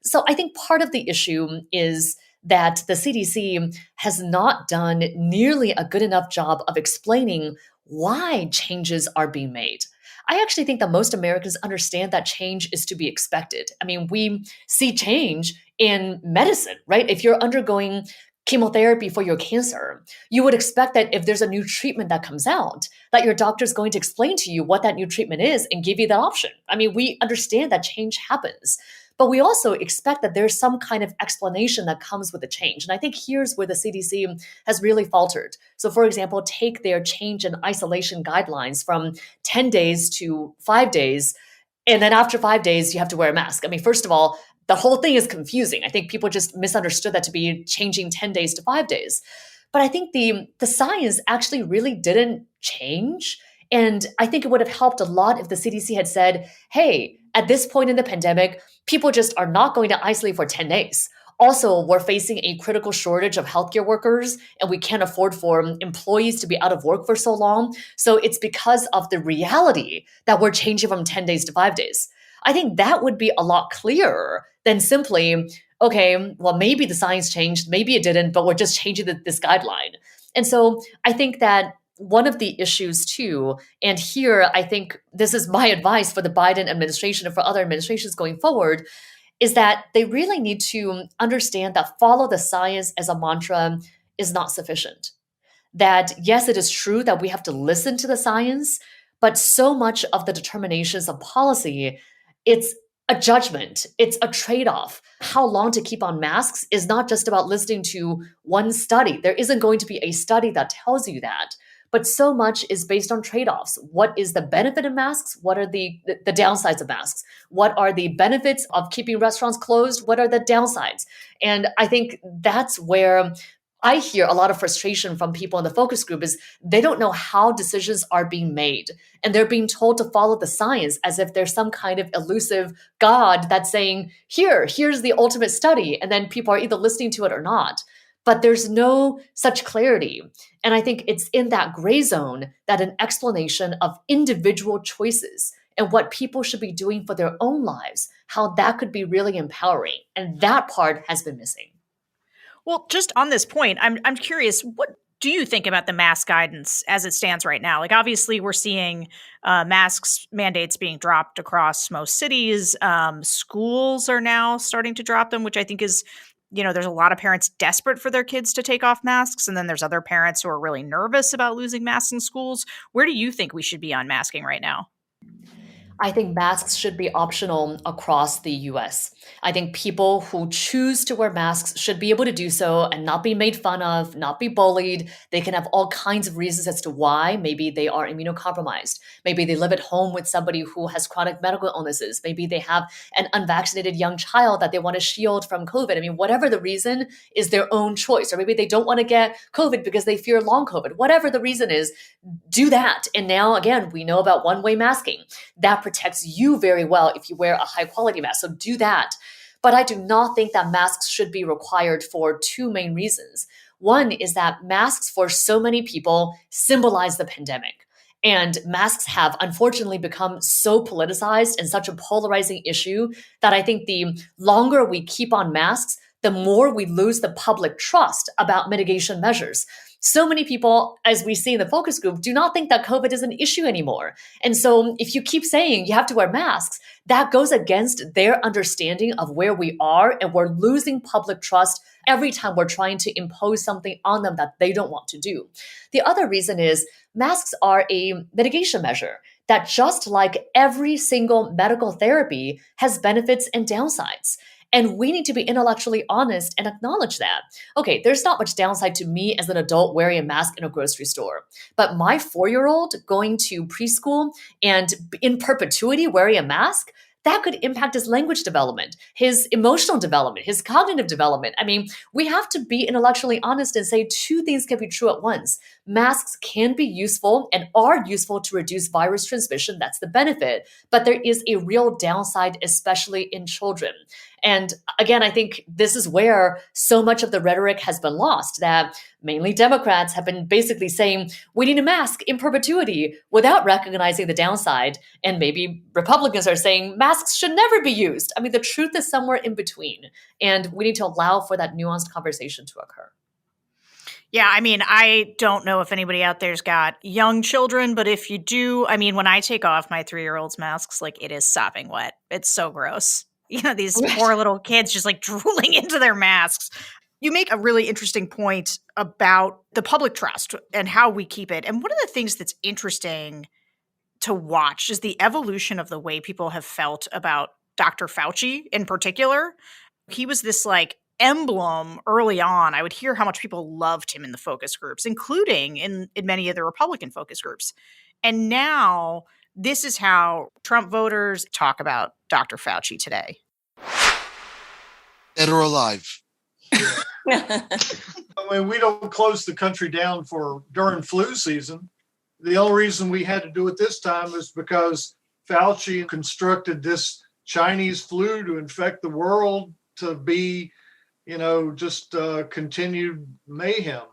So I think part of the issue is that the CDC has not done nearly a good enough job of explaining why changes are being made. I actually think that most Americans understand that change is to be expected. I mean, we see change in medicine, right? If you're undergoing chemotherapy for your cancer, you would expect that if there's a new treatment that comes out, that your doctor is going to explain to you what that new treatment is and give you that option. I mean, we understand that change happens. But we also expect that there's some kind of explanation that comes with the change. And I think here's where the CDC has really faltered. So, for example, take their change in isolation guidelines from 10 days to 5 days. And then after 5 days, you have to wear a mask. I mean, first of all, the whole thing is confusing. I think people just misunderstood that to be changing 10 days to 5 days. But I think the science actually really didn't change. And I think it would have helped a lot if the CDC had said, hey, at this point in the pandemic, people just are not going to isolate for 10 days. Also, we're facing a critical shortage of healthcare workers, and we can't afford for employees to be out of work for so long. So it's because of the reality that we're changing from 10 days to 5 days. I think that would be a lot clearer than simply, okay, well, maybe the science changed, maybe it didn't, but we're just changing this guideline. And so I think that one of the issues too, and here I think this is my advice for the Biden administration and for other administrations going forward, is that they really need to understand that follow the science as a mantra is not sufficient. That yes, it is true that we have to listen to the science, but so much of the determinations of policy, it's a judgment. It's a trade-off. How long to keep on masks is not just about listening to one study. There isn't going to be a study that tells you that. But so much is based on trade-offs. What is the benefit of masks? What are the downsides of masks? What are the benefits of keeping restaurants closed? What are the downsides? And I think that's where I hear a lot of frustration from people in the focus group is they don't know how decisions are being made. And they're being told to follow the science as if there's some kind of elusive God that's saying, here's the ultimate study. And then people are either listening to it or not. But there's no such clarity. And I think it's in that gray zone that an explanation of individual choices and what people should be doing for their own lives, how that could be really empowering. And that part has been missing. Well, just on this point, I'm curious, what do you think about the mask guidance as it stands right now? Like, obviously, we're seeing masks mandates being dropped across most cities. Schools are now starting to drop them, which I think is, there's a lot of parents desperate for their kids to take off masks. And then there's other parents who are really nervous about losing masks in schools. Where do you think we should be on masking right now? I think masks should be optional across the US. I think people who choose to wear masks should be able to do so and not be made fun of, not be bullied. They can have all kinds of reasons as to why. Maybe they are immunocompromised. Maybe they live at home with somebody who has chronic medical illnesses. Maybe they have an unvaccinated young child that they want to shield from COVID. I mean, whatever the reason is their own choice. Or maybe they don't want to get COVID because they fear long COVID. Whatever the reason is, do that. And now, again, we know about one-way masking. That protects you very well if you wear a high-quality mask. So do that. But I do not think that masks should be required for two main reasons. One is that masks for so many people symbolize the pandemic. And masks have unfortunately become so politicized and such a polarizing issue that I think the longer we keep on masks, the more we lose the public trust about mitigation measures. So many people, as we see in the focus group, do not think that COVID is an issue anymore. And so if you keep saying you have to wear masks, that goes against their understanding of where we are, and we're losing public trust every time we're trying to impose something on them that they don't want to do. The other reason is masks are a mitigation measure. that just like every single medical therapy has benefits and downsides. And we need to be intellectually honest and acknowledge that. Okay, there's not much downside to me as an adult wearing a mask in a grocery store. But my 4-year-old going to preschool and in perpetuity wearing a mask, that could impact his language development, his emotional development, his cognitive development. I mean, we have to be intellectually honest and say two things can be true at once. Masks can be useful and are useful to reduce virus transmission. That's the benefit. But there is a real downside, especially in children. And again, I think this is where so much of the rhetoric has been lost, that mainly Democrats have been basically saying, we need a mask in perpetuity without recognizing the downside. And maybe Republicans are saying masks should never be used. I mean, the truth is somewhere in between. And we need to allow for that nuanced conversation to occur. Yeah, I mean, I don't know if anybody out there's got young children, but if you do, I mean, when I take off my 3-year-old's masks, like it is sopping wet. It's so gross. You know, these poor little kids just like drooling into their masks. You make a really interesting point about the public trust and how we keep it. And one of the things that's interesting to watch is the evolution of the way people have felt about Dr. Fauci in particular. He was this like emblem early on. I would hear how much people loved him in the focus groups, including in many of the Republican focus groups. And now this is how Trump voters talk about Dr. Fauci today. Dead or alive. I mean, we don't close the country down during flu season. The only reason we had to do it this time is because Fauci constructed this Chinese flu to infect the world to be, just continued mayhem.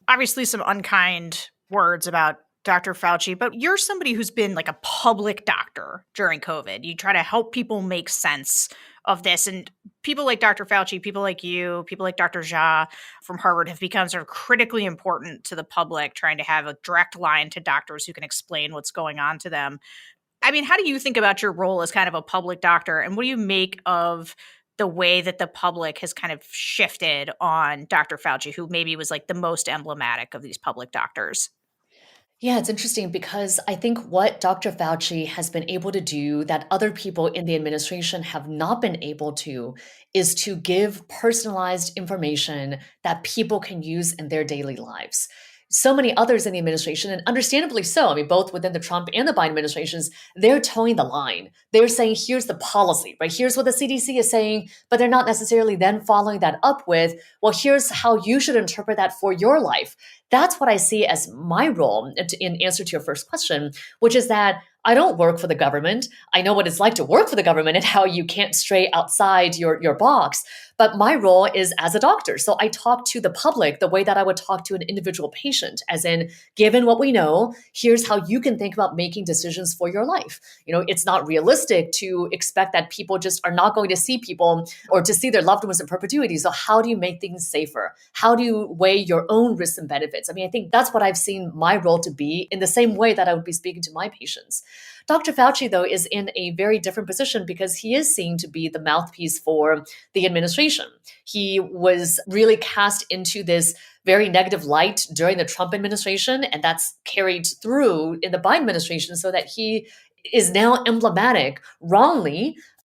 Obviously, some unkind words about Dr. Fauci, but you're somebody who's been like a public doctor during COVID. You try to help people make sense of this. And people like Dr. Fauci, people like you, people like Dr. Jha from Harvard have become sort of critically important to the public, trying to have a direct line to doctors who can explain what's going on to them. I mean, how do you think about your role as kind of a public doctor? And what do you make of the way that the public has kind of shifted on Dr. Fauci, who maybe was like the most emblematic of these public doctors? Yeah, it's interesting because I think what Dr. Fauci has been able to do that other people in the administration have not been able to is to give personalized information that people can use in their daily lives. So many others in the administration, and understandably so, I mean, both within the Trump and the Biden administrations, they're towing the line. They're saying, here's the policy, right? Here's what the CDC is saying, but they're not necessarily then following that up with, well, here's how you should interpret that for your life. That's what I see as my role in answer to your first question, which is that I don't work for the government. I know what it's like to work for the government and how you can't stray outside your box. But my role is as a doctor. So I talk to the public the way that I would talk to an individual patient, as in, given what we know, here's how you can think about making decisions for your life. It's not realistic to expect that people just are not going to see people or to see their loved ones in perpetuity. So how do you make things safer? How do you weigh your own risks and benefits? I mean, I think that's what I've seen my role to be in the same way that I would be speaking to my patients. Dr. Fauci, though, is in a very different position because he is seen to be the mouthpiece for the administration. He was really cast into this very negative light during the Trump administration, and that's carried through in the Biden administration so that he is now emblematic, wrongly,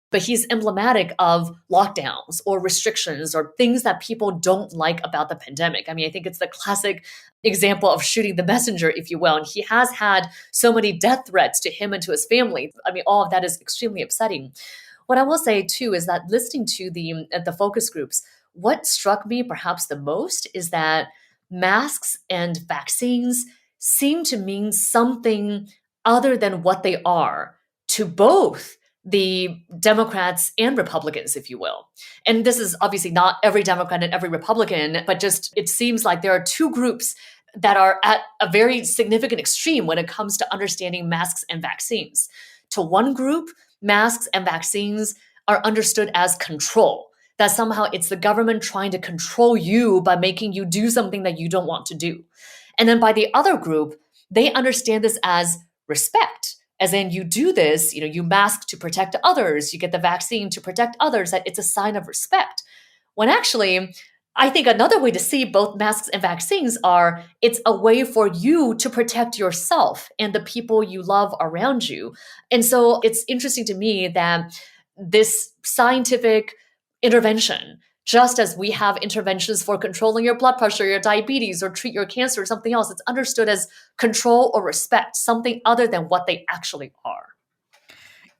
but he's emblematic of lockdowns or restrictions or things that people don't like about the pandemic. I mean, I think it's the classic example of shooting the messenger, if you will. And he has had so many death threats to him and to his family. I mean, all of that is extremely upsetting. What I will say, too, is that listening to the focus groups, what struck me perhaps the most is that masks and vaccines seem to mean something other than what they are to both the Democrats and Republicans, if you will. And this is obviously not every Democrat and every Republican, but just it seems like there are two groups that are at a very significant extreme when it comes to understanding masks and vaccines. To one group, masks and vaccines are understood as control, that somehow it's the government trying to control you by making you do something that you don't want to do. And then by the other group, they understand this as respect. As in, you do this, you mask to protect others, you get the vaccine to protect others, that it's a sign of respect. When actually, I think another way to see both masks and vaccines are it's a way for you to protect yourself and the people you love around you. And so it's interesting to me that this scientific intervention, just as we have interventions for controlling your blood pressure, your diabetes, or treat your cancer or something else, it's understood as control or respect, something other than what they actually are.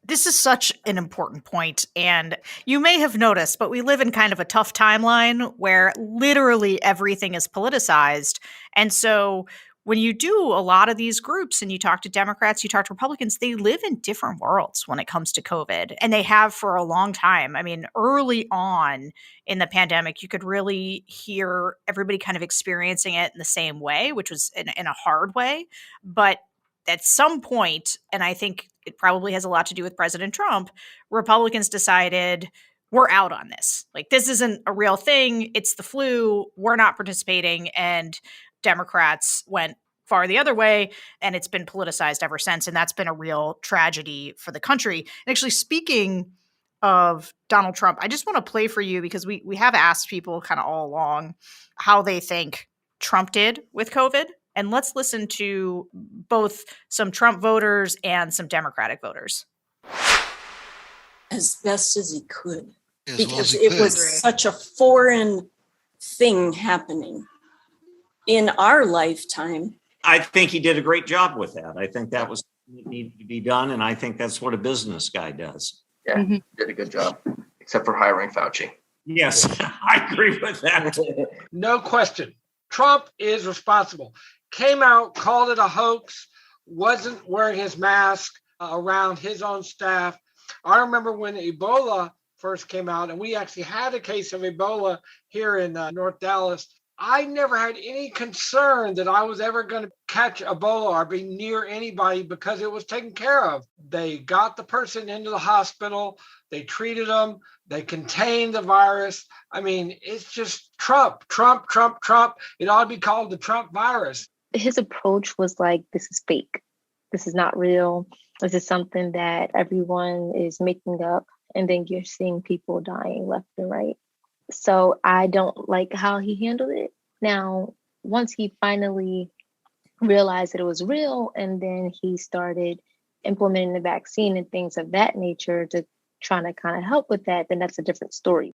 This is such an important point, and you may have noticed, but we live in kind of a tough timeline where literally everything is politicized. And so when you do a lot of these groups and you talk to Democrats, you talk to Republicans, they live in different worlds when it comes to COVID, and they have for a long time. I mean, early on in the pandemic, you could really hear everybody kind of experiencing it in the same way, which was in a hard way. But at some point, and I think it probably has a lot to do with President Trump, Republicans decided we're out on this. Like, this isn't a real thing. It's the flu. We're not participating. And Democrats went far the other way, and it's been politicized ever since. And that's been a real tragedy for the country. And actually, speaking of Donald Trump, I just want to play for you because we have asked people kind of all along how they think Trump did with COVID. And let's listen to both some Trump voters and some Democratic voters. As best as he could, because it was such a foreign thing happening in our lifetime. I think he did a great job with that. I think that was what needed to be done, and I think that's what a business guy does. Yeah, did a good job, except for hiring Fauci. Yes, I agree with that. No question. Trump is responsible. Came out, called it a hoax, wasn't wearing his mask around his own staff. I remember when Ebola first came out, and we actually had a case of Ebola here in North Dallas. I never had any concern that I was ever going to catch Ebola or be near anybody because it was taken care of. They got the person into the hospital. They treated them. They contained the virus. I mean, it's just Trump, Trump, Trump, Trump. It ought to be called the Trump virus. His approach was like, this is fake. This is not real. This is something that everyone is making up. And then you're seeing people dying left and right. So I don't like how he handled it. Now, once he finally realized that it was real, and then he started implementing the vaccine and things of that nature to try to kind of help with that, then that's a different story.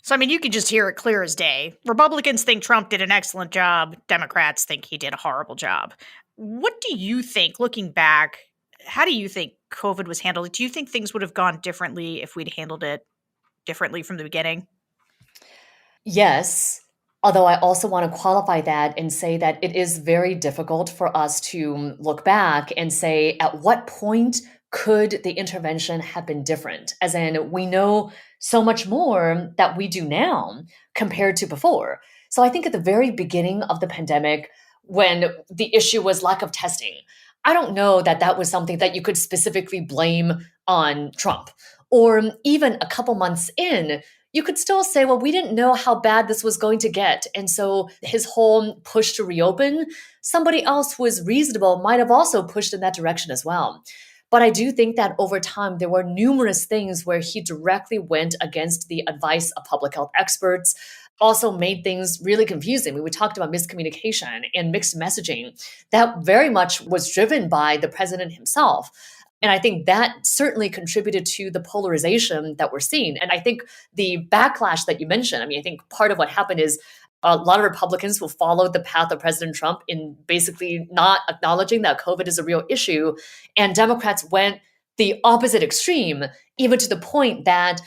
So, I mean, you can just hear it clear as day. Republicans think Trump did an excellent job. Democrats think he did a horrible job. What do you think, looking back, how do you think COVID was handled? Do you think things would have gone differently if we'd handled it differently from the beginning? Yes, although I also want to qualify that and say that it is very difficult for us to look back and say, at what point could the intervention have been different? As in, we know so much more that we do now compared to before. So I think at the very beginning of the pandemic, when the issue was lack of testing, I don't know that that was something that you could specifically blame on Trump. Or even a couple months in, you could still say, well, we didn't know how bad this was going to get. And so his whole push to reopen, somebody else who was reasonable might have also pushed in that direction as well. But I do think that over time, there were numerous things where he directly went against the advice of public health experts, also made things really confusing. We talked about miscommunication and mixed messaging. That very much was driven by the president himself. And I think that certainly contributed to the polarization that we're seeing. And I think the backlash that you mentioned, I mean, I think part of what happened is a lot of Republicans who followed the path of President Trump in basically not acknowledging that COVID is a real issue. And Democrats went the opposite extreme, even to the point that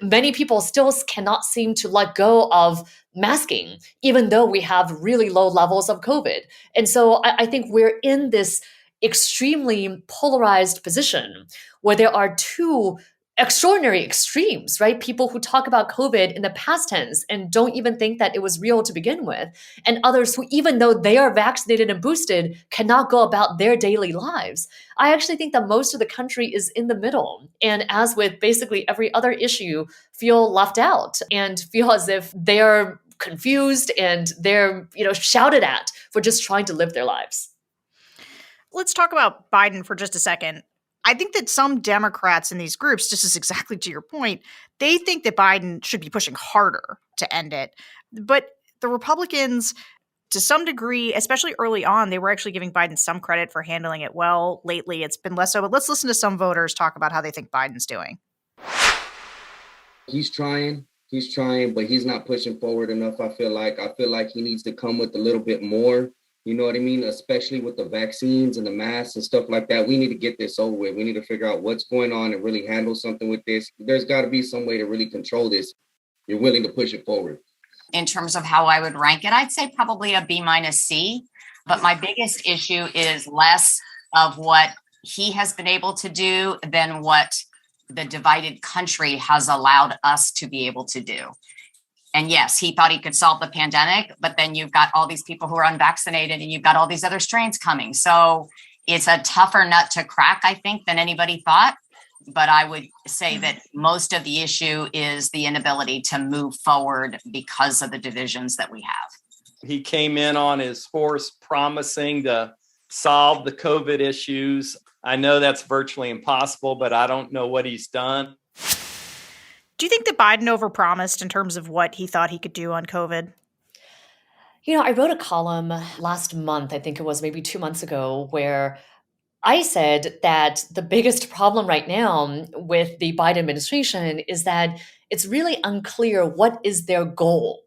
many people still cannot seem to let go of masking, even though we have really low levels of COVID. And so I think we're in this extremely polarized position where there are two extraordinary extremes, right? People who talk about COVID in the past tense and don't even think that it was real to begin with, and others who, even though they are vaccinated and boosted, cannot go about their daily lives. I actually think that most of the country is in the middle, and as with basically every other issue, feel left out and feel as if they're confused and they're, shouted at for just trying to live their lives. Let's talk about Biden for just a second. I think that some Democrats in these groups, just as exactly to your point, they think that Biden should be pushing harder to end it. But the Republicans, to some degree, especially early on, they were actually giving Biden some credit for handling it well. Lately, it's been less so. But let's listen to some voters talk about how they think Biden's doing. He's trying, but he's not pushing forward enough. I feel like he needs to come with a little bit more. You know what I mean? Especially with the vaccines and the masks and stuff like that. We need to get this over with. We need to figure out what's going on and really handle something with this. There's got to be some way to really control this. You're willing to push it forward. In terms of how I would rank it, I'd say probably a B-C. But my biggest issue is less of what he has been able to do than what the divided country has allowed us to be able to do. And yes, he thought he could solve the pandemic, but then you've got all these people who are unvaccinated and you've got all these other strains coming. So it's a tougher nut to crack, I think, than anybody thought. But I would say that most of the issue is the inability to move forward because of the divisions that we have. He came in on his horse promising to solve the COVID issues. I know that's virtually impossible, but I don't know what he's done. Do you think that Biden overpromised in terms of what he thought he could do on COVID? You know, I wrote a column last month, I think it was maybe 2 months ago, where I said that the biggest problem right now with the Biden administration is that it's really unclear what is their goal.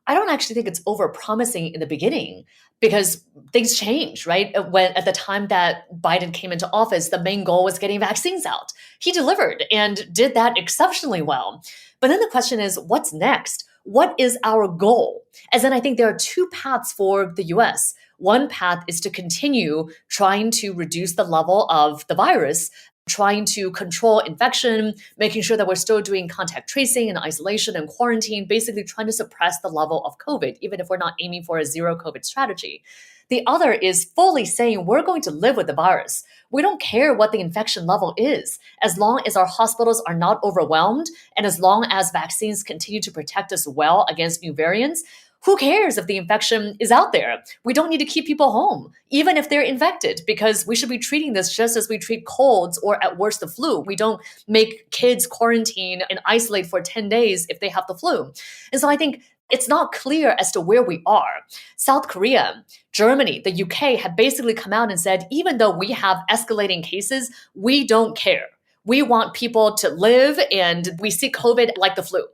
I don't actually think it's overpromising in the beginning because things change, right? When at the time that Biden came into office, the main goal was getting vaccines out. He delivered and did that exceptionally well. But then the question is, what's next? What is our goal? As in, I think there are two paths for the US. One path is to continue trying to reduce the level of the virus, trying to control infection, making sure that we're still doing contact tracing and isolation and quarantine, basically trying to suppress the level of COVID, even if we're not aiming for a zero COVID strategy. The other is fully saying we're going to live with the virus. We don't care what the infection level is, as long as our hospitals are not overwhelmed and as long as vaccines continue to protect us well against new variants. Who cares if the infection is out there? We don't need to keep people home, even if they're infected, because we should be treating this just as we treat colds or at worst the flu. We don't make kids quarantine and isolate for 10 days if they have the flu. And so I think it's not clear as to where we are. South Korea, Germany, the UK have basically come out and said, even though we have escalating cases, we don't care. We want people to live and we see COVID like the flu.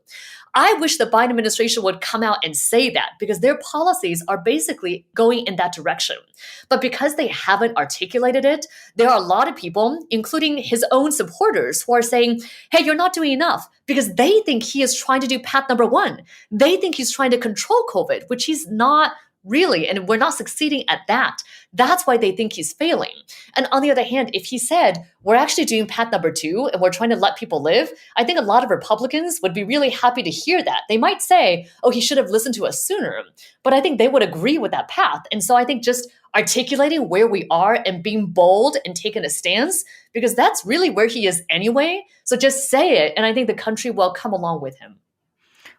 I wish the Biden administration would come out and say that because their policies are basically going in that direction. But because they haven't articulated it, there are a lot of people, including his own supporters, who are saying, hey, you're not doing enough because they think he is trying to do path number one. They think he's trying to control COVID, which he's not really, and we're not succeeding at that. That's why they think he's failing. And on the other hand, if he said, we're actually doing path number two and we're trying to let people live, I think a lot of Republicans would be really happy to hear that. They might say, oh, he should have listened to us sooner. But I think they would agree with that path. And so I think just articulating where we are and being bold and taking a stance, because that's really where he is anyway. So just say it. And I think the country will come along with him.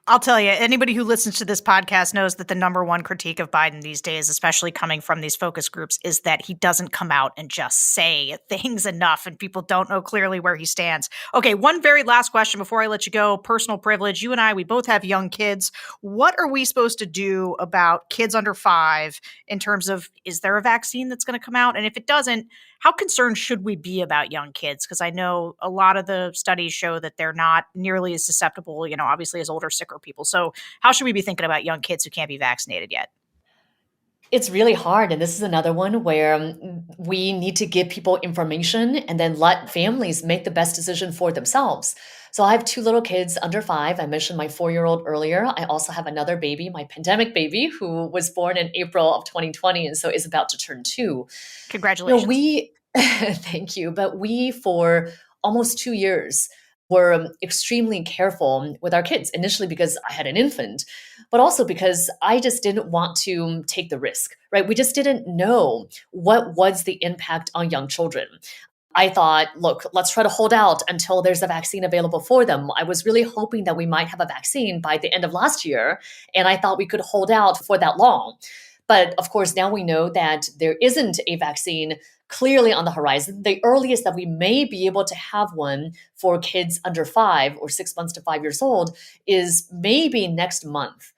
I'll tell you, anybody who listens to this podcast knows that the number one critique of Biden these days, especially coming from these focus groups, is that he doesn't come out and just say things enough and people don't know clearly where he stands. Okay, one very last question before I let you go. Personal privilege. You and I, we both have young kids. What are we supposed to do about kids under 5 in terms of, is there a vaccine that's going to come out? And if it doesn't, how concerned should we be about young kids? Because I know a lot of the studies show that they're not nearly as susceptible, obviously as older, sicker people. So how should we be thinking about young kids who can't be vaccinated yet? It's really hard. And this is another one where we need to give people information and then let families make the best decision for themselves. So I have 2 little kids under 5. I mentioned my 4-year-old earlier. I also have another baby, my pandemic baby, who was born in April of 2020 and so is about to turn 2. Congratulations. Thank you. But we, for almost 2 years, were extremely careful with our kids, initially because I had an infant, but also because I just didn't want to take the risk, right? We just didn't know what was the impact on young children. I thought, look, let's try to hold out until there's a vaccine available for them. I was really hoping that we might have a vaccine by the end of last year, and I thought we could hold out for that long. But of course, now we know that there isn't a vaccine clearly on the horizon. The earliest that we may be able to have one for kids under 5 or 6 months to 5 years old is maybe next month.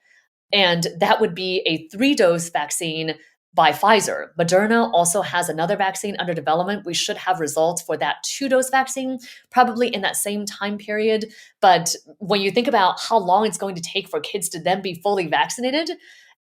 And that would be a 3-dose vaccine by Pfizer. Moderna also has another vaccine under development. We should have results for that 2-dose vaccine probably in that same time period. But when you think about how long it's going to take for kids to then be fully vaccinated,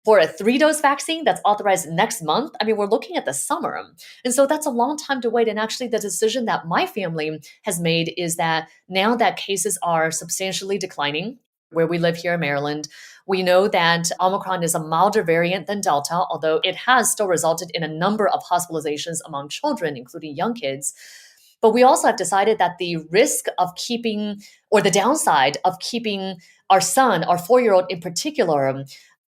for a 3-dose vaccine that's authorized next month, I mean, we're looking at the summer. And so that's a long time to wait. And actually, the decision that my family has made is that now that cases are substantially declining, where we live here in Maryland, we know that Omicron is a milder variant than Delta, although it has still resulted in a number of hospitalizations among children, including young kids. But we also have decided that the risk of keeping, or the downside of keeping our son, our 4-year-old in particular,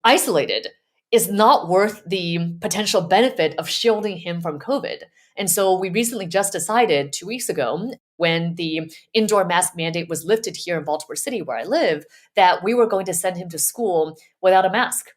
isolated is not worth the potential benefit of shielding him from COVID. And so we recently just decided 2 weeks ago, when the indoor mask mandate was lifted here in Baltimore City, where I live, that we were going to send him to school without a mask.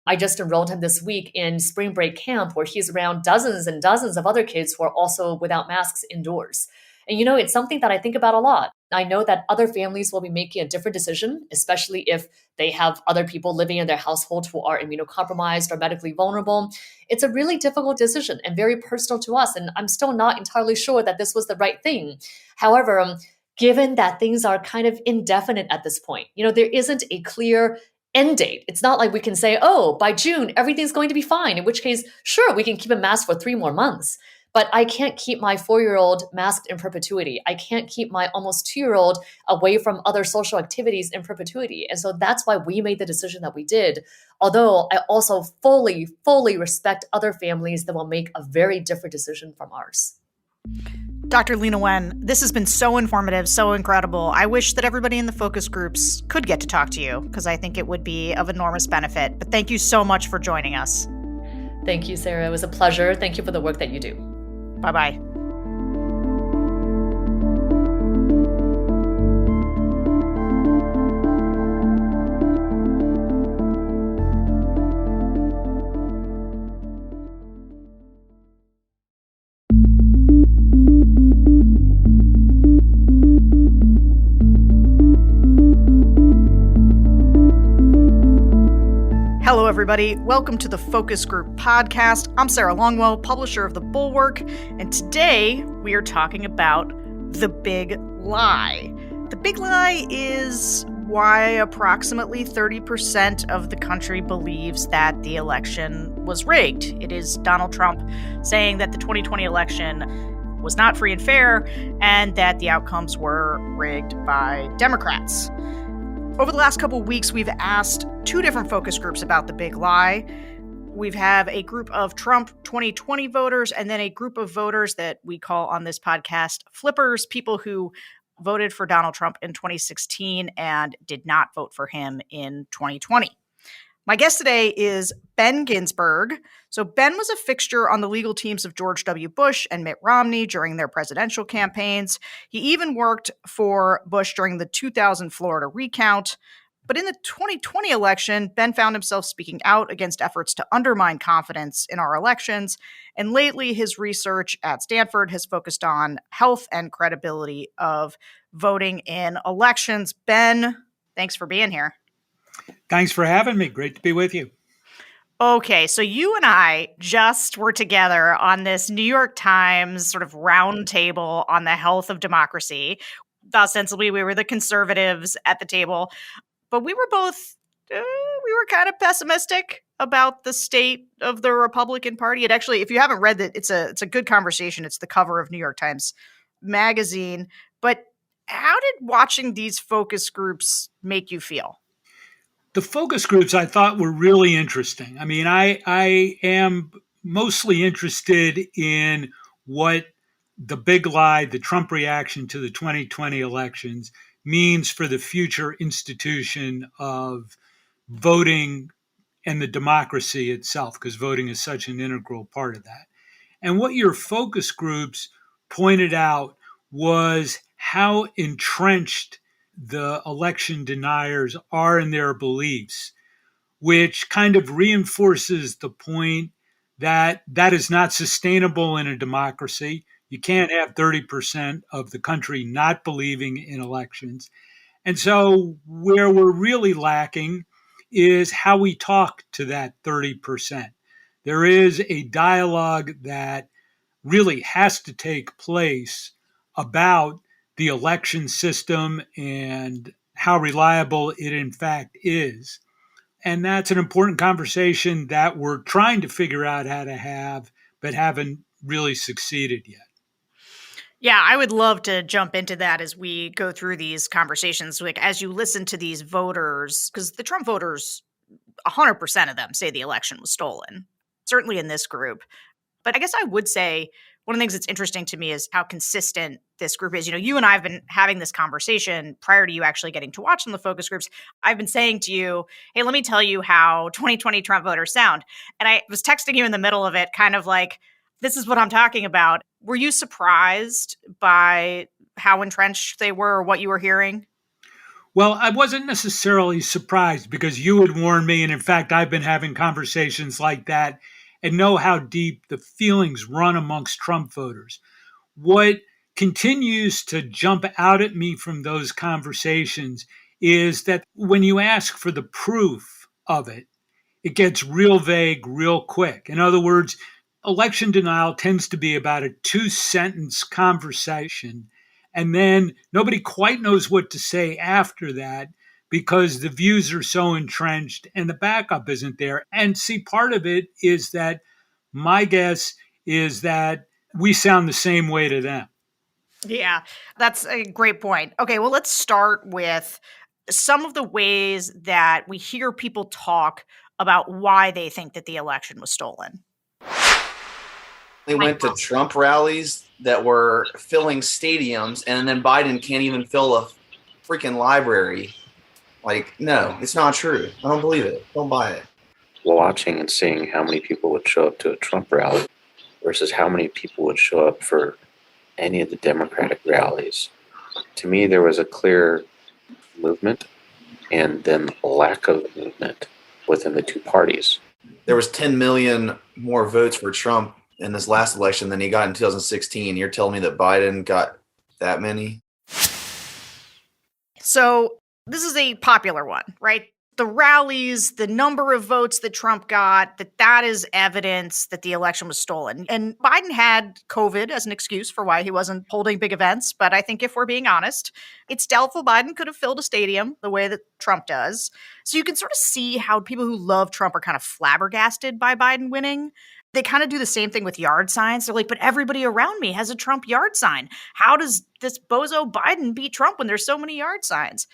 I just enrolled him this week in spring break camp, where he's around dozens and dozens of other kids who are also without masks indoors. And you know, it's something that I think about a lot. I know that other families will be making a different decision, especially if they have other people living in their household who are immunocompromised or medically vulnerable. It's a really difficult decision and very personal to us. And I'm still not entirely sure that this was the right thing. However, given that things are kind of indefinite at this point, you know, there isn't a clear end date. It's not like we can say, oh, by June, everything's going to be fine, in which case, sure, we can keep a mask for 3 more months. But I can't keep my 4-year-old masked in perpetuity. I can't keep my almost 2-year-old away from other social activities in perpetuity. And so that's why we made the decision that we did. Although I also fully respect other families that will make a very different decision from ours. Dr. Leana Wen, this has been so informative, so incredible. I wish that everybody in the focus groups could get to talk to you, because I think it would be of enormous benefit. But thank you so much for joining us. Thank you, Sarah. It was a pleasure. Thank you for the work that you do. Bye-bye. Hello, everybody. Welcome to the Focus Group podcast. I'm Sarah Longwell, publisher of the Bulwark, and today we are talking about the big lie. The big lie is why approximately 30% of the country believes that the election was rigged. It is Donald Trump saying that the 2020 election was not free and fair and that the outcomes were rigged by Democrats. Over the last couple of weeks, we've asked 2 different focus groups about the big lie. We have a group of Trump 2020 voters and then a group of voters that we call on this podcast flippers, people who voted for Donald Trump in 2016 and did not vote for him in 2020. My guest today is Ben Ginsberg. So Ben was a fixture on the legal teams of George W. Bush and Mitt Romney during their presidential campaigns. He even worked for Bush during the 2000 Florida recount. But in the 2020 election, Ben found himself speaking out against efforts to undermine confidence in our elections. And lately, his research at Stanford has focused on health and credibility of voting in elections. Ben, thanks for being here. Thanks for having me. Great to be with you. Okay, so you and I just were together on this New York Times sort of roundtable on the health of democracy. Ostensibly, we were the conservatives at the table, but we were both, we were kind of pessimistic about the state of the Republican Party. It actually, if you haven't read it, it's a good conversation. It's the cover of New York Times Magazine. But how did watching these focus groups make you feel? The focus groups I thought were really interesting. I mean, I am mostly interested in what the big lie, the Trump reaction to the 2020 elections means for the future institution of voting and the democracy itself, because voting is such an integral part of that. And what your focus groups pointed out was how entrenched the election deniers are in their beliefs, which kind of reinforces the point that is not sustainable in a democracy. You can't have 30% of the country not believing in elections. And so where we're really lacking is how we talk to that 30%. There is a dialogue that really has to take place about the election system and how reliable it in fact is. And that's an important conversation that we're trying to figure out how to have, but haven't really succeeded yet. Yeah, I would love to jump into that as we go through these conversations. Like, as you listen to these voters, because the Trump voters, 100% of them say the election was stolen, certainly in this group. But I guess I would say one of the things that's interesting to me is how consistent this group is. You know, you and I have been having this conversation prior to you actually getting to watch in the focus groups. I've been saying to you, hey, let me tell you how 2020 Trump voters sound. And I was texting you in the middle of it, kind of like, this is what I'm talking about. Were you surprised by how entrenched they were or what you were hearing? Well, I wasn't necessarily surprised because you had warned me. And in fact, I've been having conversations like that and know how deep the feelings run amongst Trump voters. What continues to jump out at me from those conversations is that when you ask for the proof of it, it gets real vague real quick. In other words, election denial tends to be about a 2-sentence conversation, and then nobody quite knows what to say after that because the views are so entrenched and the backup isn't there. And see, part of it is that my guess is that we sound the same way to them. Yeah, that's a great point. Okay, well, let's start with some of the ways that we hear people talk about why they think that the election was stolen. They went to Trump rallies that were filling stadiums, and then Biden can't even fill a freaking library. Like, no, it's not true. I don't believe it. Don't buy it. Watching and seeing how many people would show up to a Trump rally versus how many people would show up for any of the Democratic rallies. To me, there was a clear movement and then a lack of movement within the two parties. There was 10 million more votes for Trump in this last election than he got in 2016. You're telling me that Biden got that many? So this is a popular one, right? The rallies, the number of votes that Trump got, that is evidence that the election was stolen. And Biden had COVID as an excuse for why he wasn't holding big events. But I think if we're being honest, it's doubtful Biden could have filled a stadium the way that Trump does. So you can sort of see how people who love Trump are kind of flabbergasted by Biden winning. They kind of do the same thing with yard signs. They're like, but everybody around me has a Trump yard sign. How does this bozo Biden beat Trump when there's so many yard signs?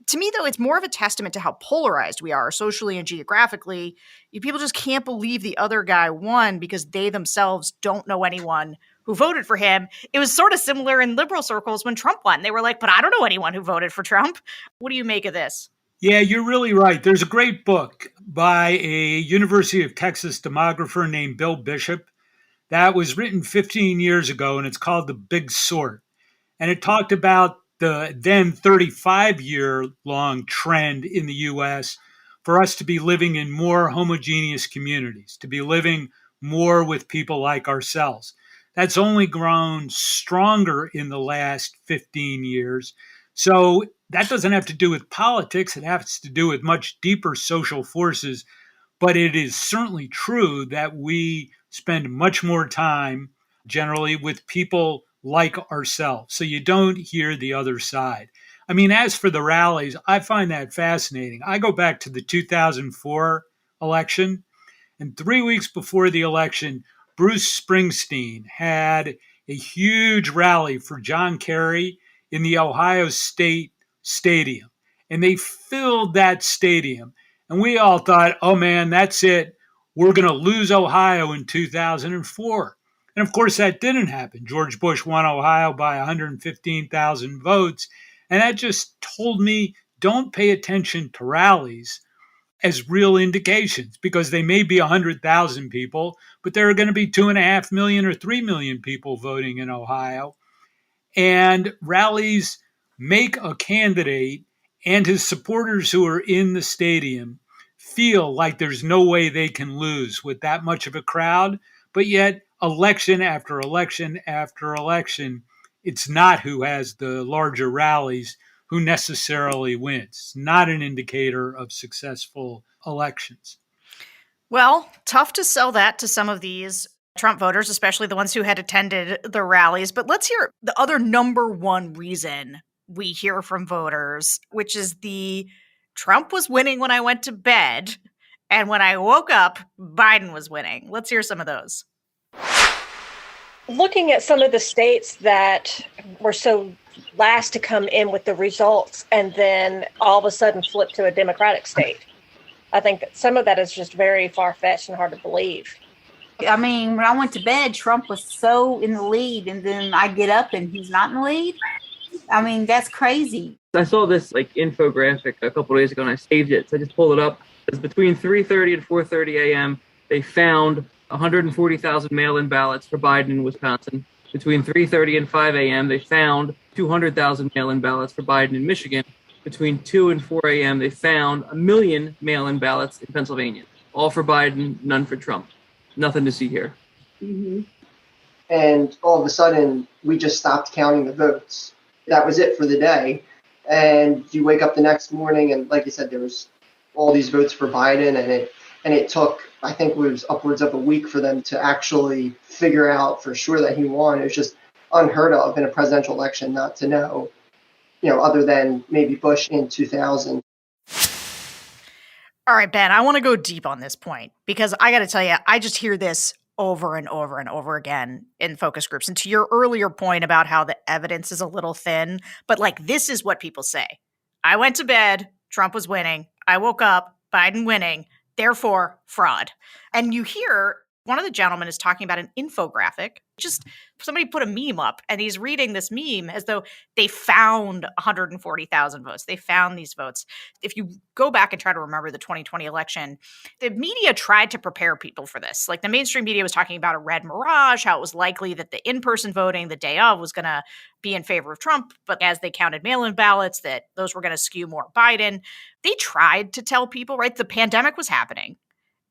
To me, though, it's more of a testament to how polarized we are socially and geographically. People just can't believe the other guy won because they themselves don't know anyone who voted for him. It was sort of similar in liberal circles when Trump won. They were like, but I don't know anyone who voted for Trump. What do you make of this? Yeah, you're really right. There's a great book by a University of Texas demographer named Bill Bishop that was written 15 years ago, and it's called The Big Sort. And it talked about the then 35-year-long trend in the U.S. for us to be living in more homogeneous communities, to be living more with people like ourselves. That's only grown stronger in the last 15 years. So that doesn't have to do with politics. It has to do with much deeper social forces. But it is certainly true that we spend much more time generally with people like ourselves. So you don't hear the other side. I mean, as for the rallies, I find that fascinating. I go back to the 2004 election, and 3 weeks before the election, Bruce Springsteen had a huge rally for John Kerry in the Ohio State Stadium. And they filled that stadium. And we all thought, oh man, that's it. We're going to lose Ohio in 2004. And of course, that didn't happen. George Bush won Ohio by 115,000 votes. And that just told me, don't pay attention to rallies as real indications, because they may be 100,000 people, but there are going to be 2.5 million or 3 million people voting in Ohio. And rallies make a candidate and his supporters who are in the stadium feel like there's no way they can lose with that much of a crowd, but yet election after election after election, it's not who has the larger rallies who necessarily wins. It's not an indicator of successful elections. Well, tough to sell that to some of these Trump voters, especially the ones who had attended the rallies. But let's hear the other number one reason we hear from voters, which is the Trump was winning when I went to bed, and when I woke up, Biden was winning. Let's hear some of those. Looking at some of the states that were so last to come in with the results and then all of a sudden flip to a Democratic state, I think that some of that is just very far-fetched and hard to believe. I mean, when I went to bed, Trump was so in the lead, and then I get up and he's not in the lead. I mean, that's crazy. I saw this infographic a couple of days ago and I saved it. So I just pulled it up. It's between 3:30 and 4:30 a.m. They found 140,000 mail-in ballots for Biden in Wisconsin. Between 3:30 and 5 a.m., they found 200,000 mail-in ballots for Biden in Michigan. Between 2 and 4 a.m., they found 1 million mail-in ballots in Pennsylvania. All for Biden, none for Trump. Nothing to see here. Mm-hmm. And all of a sudden, we just stopped counting the votes. That was it for the day. And you wake up the next morning, and like you said, there was all these votes for Biden, and it took, I think it was upwards of a week for them to actually figure out for sure that he won. It was just unheard of in a presidential election not to know, other than maybe Bush in 2000. All right, Ben, I want to go deep on this point because I got to tell you, I just hear this over and over and over again in focus groups. And to your earlier point about how the evidence is a little thin, but this is what people say. I went to bed, Trump was winning. I woke up, Biden winning. Therefore, fraud. And you hear one of the gentlemen is talking about an infographic. Just somebody put a meme up and he's reading this meme as though they found 140,000 votes. They found these votes. If you go back and try to remember the 2020 election, the media tried to prepare people for this. The mainstream media was talking about a red mirage, how it was likely that the in-person voting the day of was going to be in favor of Trump. But as they counted mail-in ballots, that those were going to skew more Biden. They tried to tell people, right, the pandemic was happening.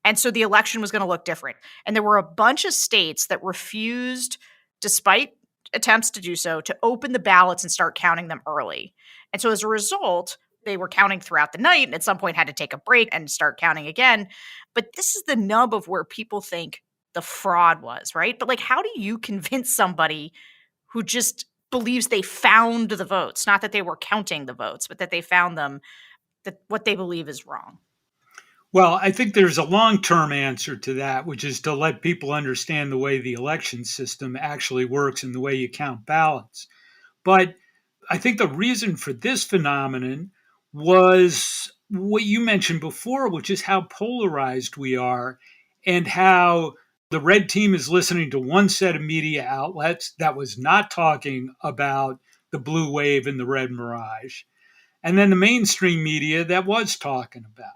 And so the election was going to look different. And there were a bunch of states that refused, despite attempts to do so, to open the ballots and start counting them early. And so as a result, they were counting throughout the night and at some point had to take a break and start counting again. But this is the nub of where people think the fraud was, right? But how do you convince somebody who just believes they found the votes, not that they were counting the votes, but that they found them, that what they believe is wrong? Well, I think there's a long-term answer to that, which is to let people understand the way the election system actually works and the way you count ballots. But I think the reason for this phenomenon was what you mentioned before, which is how polarized we are and how the red team is listening to one set of media outlets that was not talking about the blue wave and the red mirage, and then the mainstream media that was talking about it.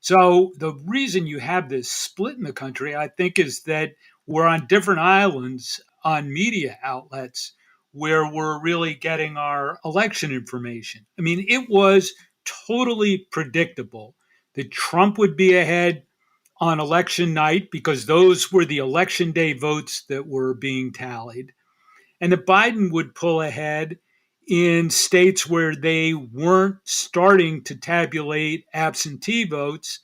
So the reason you have this split in the country, I think, is that we're on different islands on media outlets where we're really getting our election information. I mean, it was totally predictable that Trump would be ahead on election night because those were the election day votes that were being tallied, and that Biden would pull ahead in states where they weren't starting to tabulate absentee votes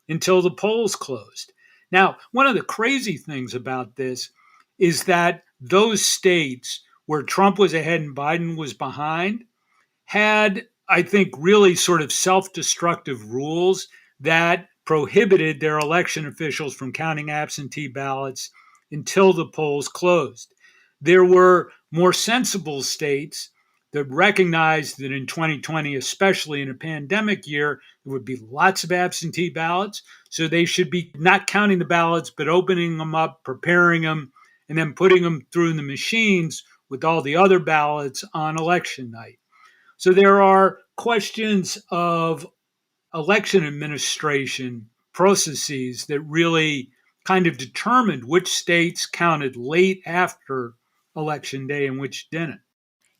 until the polls closed. Now, one of the crazy things about this is that those states where Trump was ahead and Biden was behind had, I think, really sort of self-destructive rules that prohibited their election officials from counting absentee ballots until the polls closed. There were more sensible states that recognized that in 2020, especially in a pandemic year, there would be lots of absentee ballots. So they should be not counting the ballots, but opening them up, preparing them, and then putting them through the machines with all the other ballots on election night. So there are questions of election administration processes that really kind of determined which states counted late after election day and which didn't.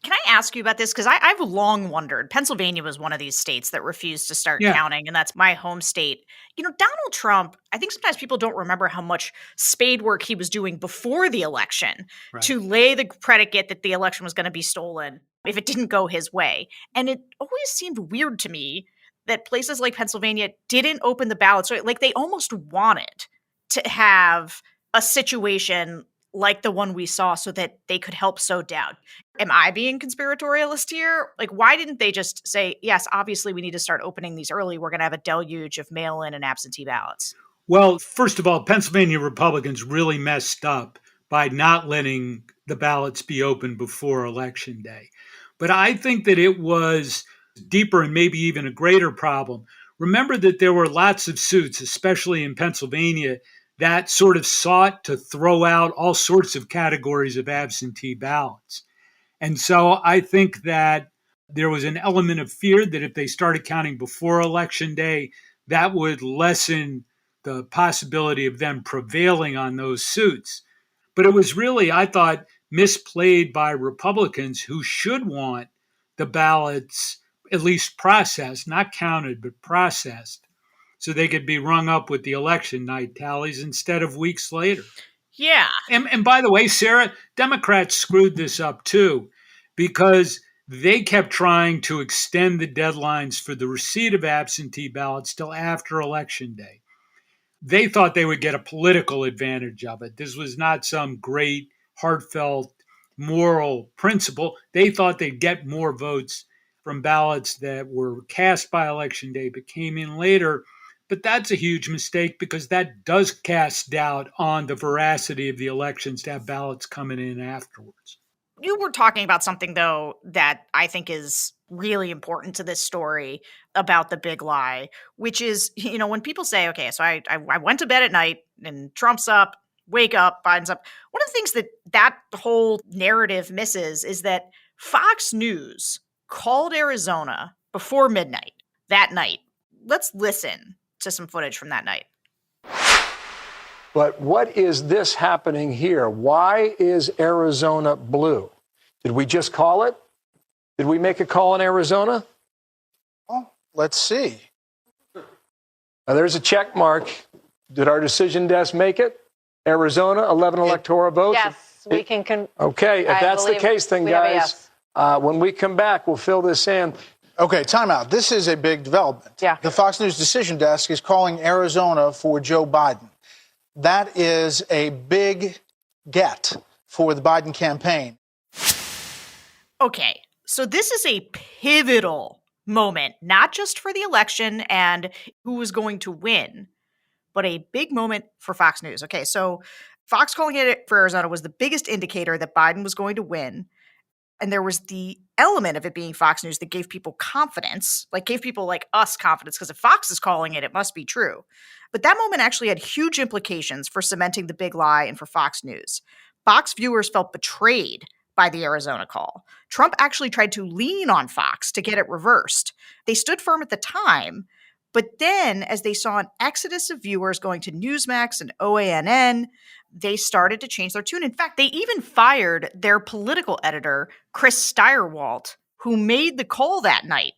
Can I ask you about this? Because I've long wondered. Pennsylvania was one of these states that refused to start counting, and that's my home state. Donald Trump, I think sometimes people don't remember how much spade work he was doing before the election to lay the predicate that the election was going to be stolen if it didn't go his way. And it always seemed weird to me that places like Pennsylvania didn't open the ballots. Like they almost wanted to have a situation like the one we saw so that they could help sow doubt. Am I being conspiratorialist here? Like, why didn't they just say, yes, obviously we need to start opening these early. We're going to have a deluge of mail-in and absentee ballots. Well, first of all, Pennsylvania Republicans really messed up by not letting the ballots be open before Election Day. But I think that it was deeper and maybe even a greater problem. Remember that there were lots of suits, especially in Pennsylvania, that sort of sought to throw out all sorts of categories of absentee ballots. And so I think that there was an element of fear that if they started counting before Election Day, that would lessen the possibility of them prevailing on those suits. But it was really, I thought, misplayed by Republicans who should want the ballots at least processed, not counted, but processed, so they could be rung up with the election night tallies instead of weeks later. Yeah. And by the way, Sarah, Democrats screwed this up too, because they kept trying to extend the deadlines for the receipt of absentee ballots till after Election Day. They thought they would get a political advantage of it. This was not some great, heartfelt, moral principle. They thought they'd get more votes from ballots that were cast by Election Day but came in later. But that's a huge mistake because that does cast doubt on the veracity of the elections to have ballots coming in afterwards. You were talking about something, though, that I think is really important to this story about the big lie, which is, when people say, okay, so I went to bed at night and Trump's up, wake up, Biden's up. One of the things that whole narrative misses is that Fox News called Arizona before midnight that night. Let's listen to some footage from that night. But what is this happening here? Why is Arizona blue? Did we just call it? Did we make a call in Arizona? Well, let's see. Now, there's a check mark. Did our decision desk make it? Arizona, 11 electoral votes? Yes, we can. Okay, if that's the case, then, guys, when we come back, we'll fill this in. Okay, time out. This is a big development. Yeah. The Fox News decision desk is calling Arizona for Joe Biden. That is a big get for the Biden campaign. Okay, so this is a pivotal moment, not just for the election and who was going to win, but a big moment for Fox News. Okay, so Fox calling it for Arizona was the biggest indicator that Biden was going to win. And there was the element of it being Fox News that gave people confidence, gave people like us confidence, because if Fox is calling it, it must be true. But that moment actually had huge implications for cementing the big lie and for Fox News. Fox viewers felt betrayed by the Arizona call. Trump actually tried to lean on Fox to get it reversed. They stood firm at the time, but then as they saw an exodus of viewers going to Newsmax and OANN, they started to change their tune. In fact, they even fired their political editor, Chris Steyerwalt, who made the call that night.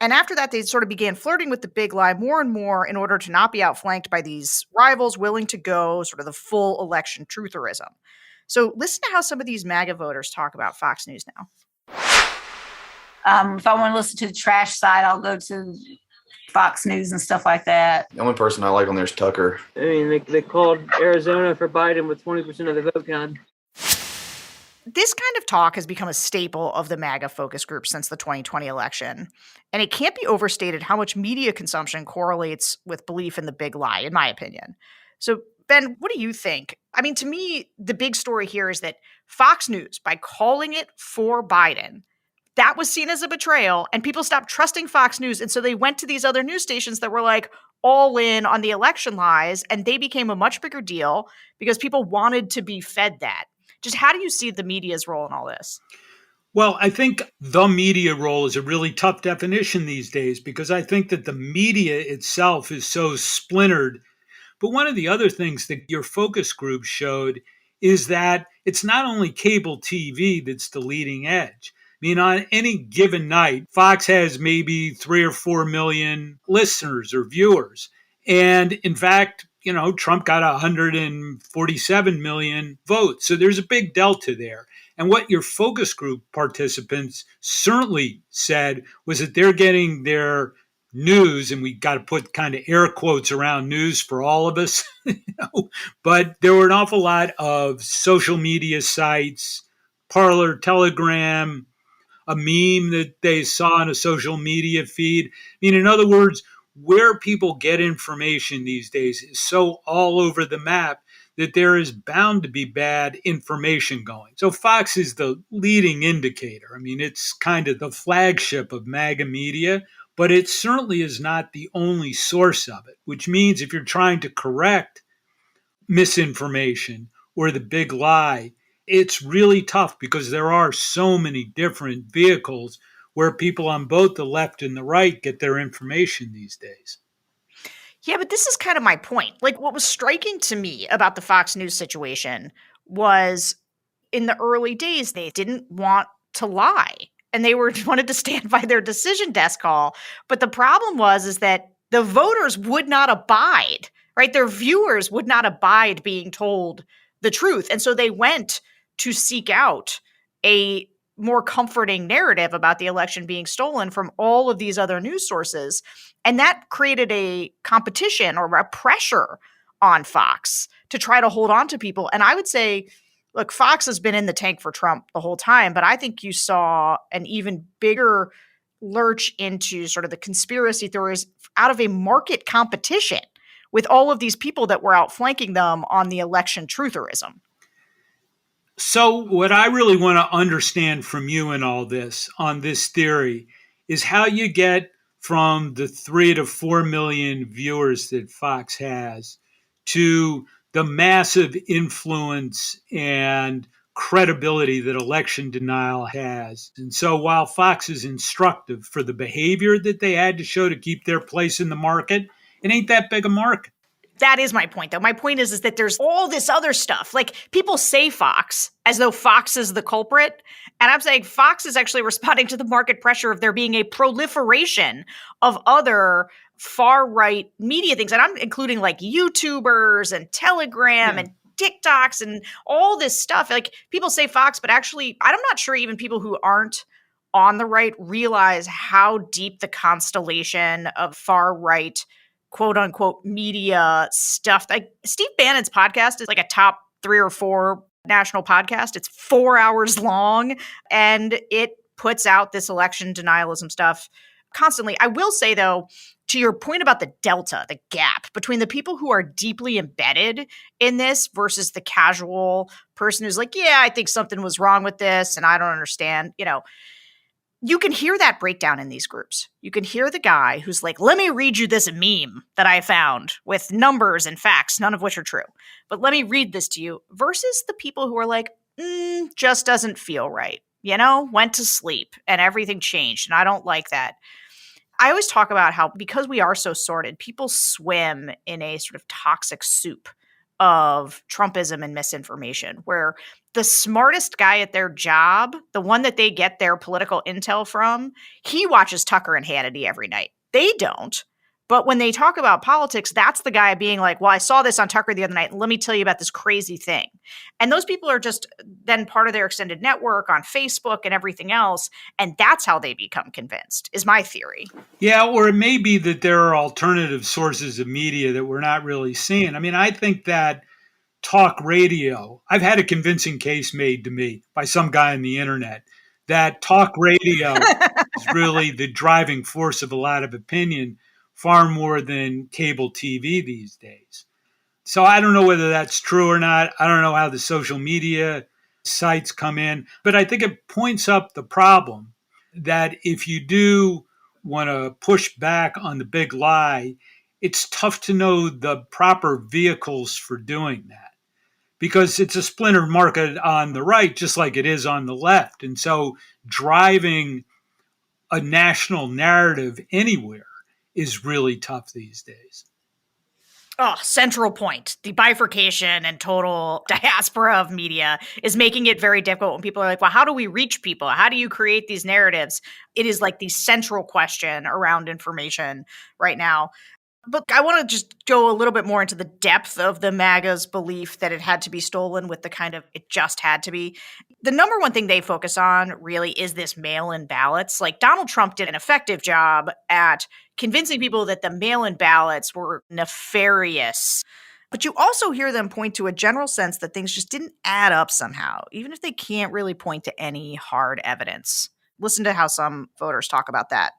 And after that, they sort of began flirting with the big lie more and more in order to not be outflanked by these rivals willing to go sort of the full election trutherism. So listen to how some of these MAGA voters talk about Fox News now. If I want to listen to the trash side, I'll go to Fox News and stuff like that. The only person I like on there is Tucker. I mean, they called Arizona for Biden with 20% of the vote count. This kind of talk has become a staple of the MAGA focus group since the 2020 election. And it can't be overstated how much media consumption correlates with belief in the big lie, in my opinion. So, Ben, what do you think? I mean, to me, the big story here is that Fox News, by calling it for Biden, that was seen as a betrayal, and people stopped trusting Fox News. And so they went to these other news stations that were like all in on the election lies, and they became a much bigger deal because people wanted to be fed that. Just how do you see the media's role in all this? Well, I think the media role is a really tough definition these days because I think that the media itself is so splintered. But one of the other things that your focus group showed is that it's not only cable TV that's the leading edge. mean, on any given night, Fox has maybe 3 or 4 million listeners or viewers. And in fact, Trump got 147 million votes. So there's a big delta there. And what your focus group participants certainly said was that they're getting their news, and we got to put kind of air quotes around news for all of us, but there were an awful lot of social media sites, Parler, Telegram, a meme that they saw in a social media feed. I mean, in other words, where people get information these days is so all over the map that there is bound to be bad information going. So Fox is the leading indicator. I mean, it's kind of the flagship of MAGA media, but it certainly is not the only source of it, which means if you're trying to correct misinformation or the big lie, it's really tough because there are so many different vehicles where people on both the left and the right get their information these days. Yeah, but this is kind of my point. Like, what was striking to me about the Fox News situation was in the early days, they didn't want to lie and they wanted to stand by their decision desk call. But the problem is that the voters would not abide, right? Their viewers would not abide being told the truth. And so they went to seek out a more comforting narrative about the election being stolen from all of these other news sources. And that created a competition or a pressure on Fox to try to hold on to people. And I would say, look, Fox has been in the tank for Trump the whole time, but I think you saw an even bigger lurch into sort of the conspiracy theories out of a market competition with all of these people that were outflanking them on the election trutherism. So what I really want to understand from you in all this, on this theory, is how you get from the 3 to 4 million viewers that Fox has to the massive influence and credibility that election denial has. And so while Fox is instructive for the behavior that they had to show to keep their place in the market, it ain't that big a market. That is my point, though. My point is that there's all this other stuff. Like, people say Fox as though Fox is the culprit. And I'm saying Fox is actually responding to the market pressure of there being a proliferation of other far-right media things. And I'm including like YouTubers and Telegram and TikToks and all this stuff. Like, people say Fox, but actually, I'm not sure even people who aren't on the right realize how deep the constellation of far-right quote unquote media stuff. Like, Steve Bannon's podcast is like a top 3 or 4 national podcast. It's 4 hours long and it puts out this election denialism stuff constantly. I will say, though, to your point about the delta, the gap between the people who are deeply embedded in this versus the casual person who's like, yeah, I think something was wrong with this and I don't understand, you can hear that breakdown in these groups. You can hear the guy who's like, let me read you this meme that I found with numbers and facts, none of which are true. But let me read this to you, versus the people who are like, just doesn't feel right. Went to sleep and everything changed. And I don't like that. I always talk about how, because we are so sorted, people swim in a sort of toxic soup of Trumpism and misinformation, where the smartest guy at their job, the one that they get their political intel from, he watches Tucker and Hannity every night. They don't. But when they talk about politics, that's the guy being like, well, I saw this on Tucker the other night. Let me tell you about this crazy thing. And those people are just then part of their extended network on Facebook and everything else. And that's how they become convinced, is my theory. Yeah, or it may be that there are alternative sources of media that we're not really seeing. I mean, I think that talk radio, I've had a convincing case made to me by some guy on the internet that talk radio is really the driving force of a lot of opinion, far more than cable TV these days. So I don't know whether that's true or not. I don't know how the social media sites come in, but I think it points up the problem that if you do want to push back on the big lie, it's tough to know the proper vehicles for doing that, because it's a splinter market on the right, just like it is on the left. And so driving a national narrative anywhere is really tough these days. Oh, central point. The bifurcation and total diaspora of media is making it very difficult when people are like, well, how do we reach people? How do you create these narratives? It is like the central question around information right now. But I want to just go a little bit more into the depth of the MAGA's belief that it had to be stolen with the kind of it just had to be. The number one thing they focus on really is this mail-in ballots. Like Donald Trump did an effective job at convincing people that the mail-in ballots were nefarious. But you also hear them point to a general sense that things just didn't add up somehow, even if they can't really point to any hard evidence. Listen to how some voters talk about that.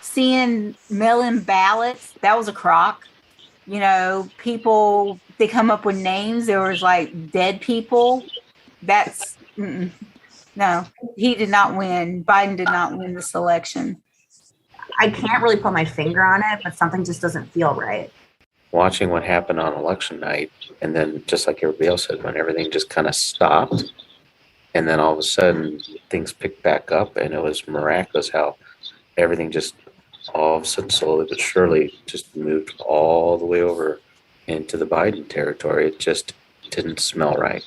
Seeing mail-in ballots, that was a crock. You know, people, they come up with names. There was like dead people. That's, no, he did not win. Biden did not win this election. I can't really put my finger on it, but something just doesn't feel right. Watching what happened on election night, and then just like everybody else said, when everything just kind of stopped, and then all of a sudden things picked back up, and it was miraculous how everything just all of a sudden, slowly but surely, just moved all the way over into the Biden territory. It just didn't smell right.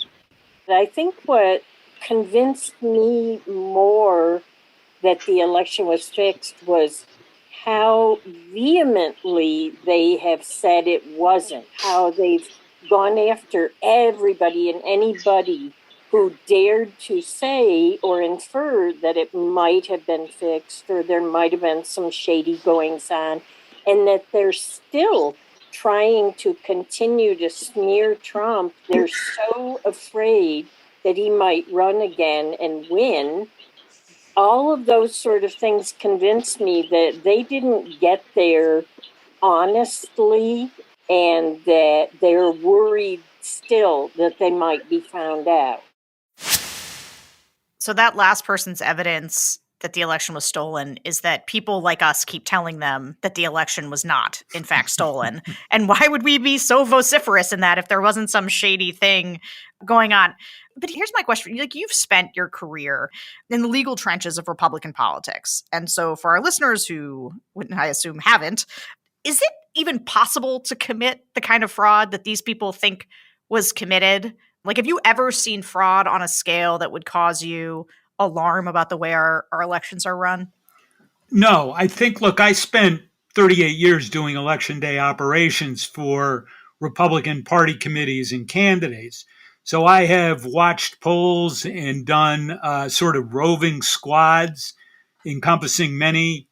I think what convinced me more that the election was fixed was how vehemently they have said it wasn't, how they've gone after everybody and anybody who dared to say or infer that it might have been fixed or there might have been some shady goings on, and that they're still trying to continue to smear Trump. They're so afraid that he might run again and win. All of those sort of things convinced me that they didn't get there honestly and that they're worried still that they might be found out. So that last person's evidence that the election was stolen is that people like us keep telling them that the election was not, in fact, stolen. And why would we be so vociferous in that if there wasn't some shady thing going on? But here's my question. Like, you've spent your career in the legal trenches of Republican politics. And so for our listeners who, I assume, haven't, is it even possible to commit the kind of fraud that these people think was committed? Like, have you ever seen fraud on a scale that would cause you alarm about the way our elections are run? No, I think, look, I spent 38 years doing election day operations for Republican Party committees and candidates. So I have watched polls and done sort of roving squads encompassing many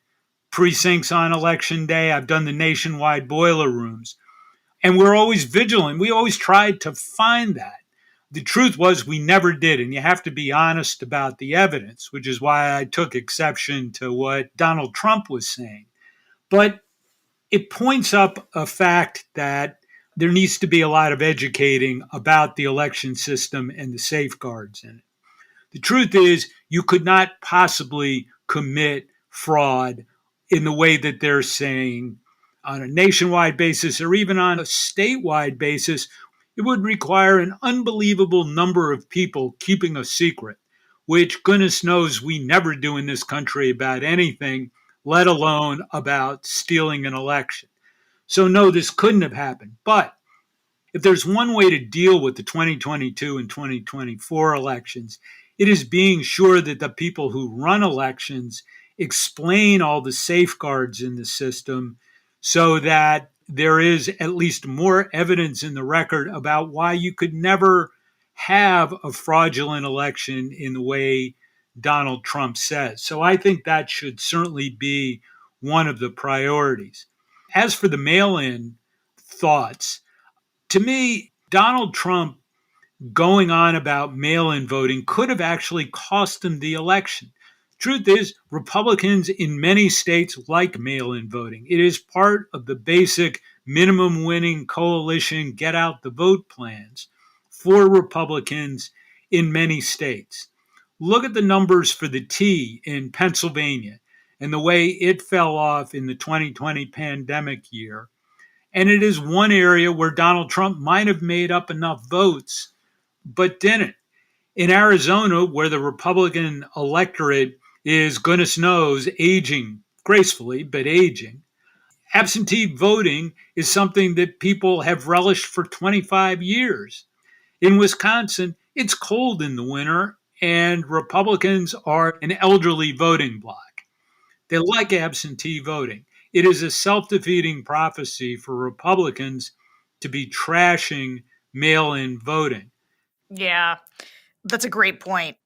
precincts on election day. I've done the nationwide boiler rooms. And we're always vigilant. We always tried to find that. The truth was we never did, and you have to be honest about the evidence, which is why I took exception to what Donald Trump was saying. But it points up a fact that there needs to be a lot of educating about the election system and the safeguards in it. The truth is you could not possibly commit fraud in the way that they're saying on a nationwide basis or even on a statewide basis. It would require an unbelievable number of people keeping a secret, which goodness knows we never do in this country about anything, let alone about stealing an election. So no, this couldn't have happened. But if there's one way to deal with the 2022 and 2024 elections, it is being sure that the people who run elections explain all the safeguards in the system so that there is at least more evidence in the record about why you could never have a fraudulent election in the way Donald Trump says. So I think that should certainly be one of the priorities. As for the mail-in thoughts, to me, Donald Trump going on about mail-in voting could have actually cost him the election. Truth is, Republicans in many states like mail-in voting. It is part of the basic minimum winning coalition get out the vote plans for Republicans in many states. Look at the numbers for the T in Pennsylvania and the way it fell off in the 2020 pandemic year. And it is one area where Donald Trump might have made up enough votes, but didn't. In Arizona, where the Republican electorate is, goodness knows, aging gracefully, but aging, absentee voting is something that people have relished for 25 years. In Wisconsin, it's cold in the winter, and Republicans are an elderly voting bloc. They like absentee voting. It is a self-defeating prophecy for Republicans to be trashing mail-in voting. Yeah, that's a great point.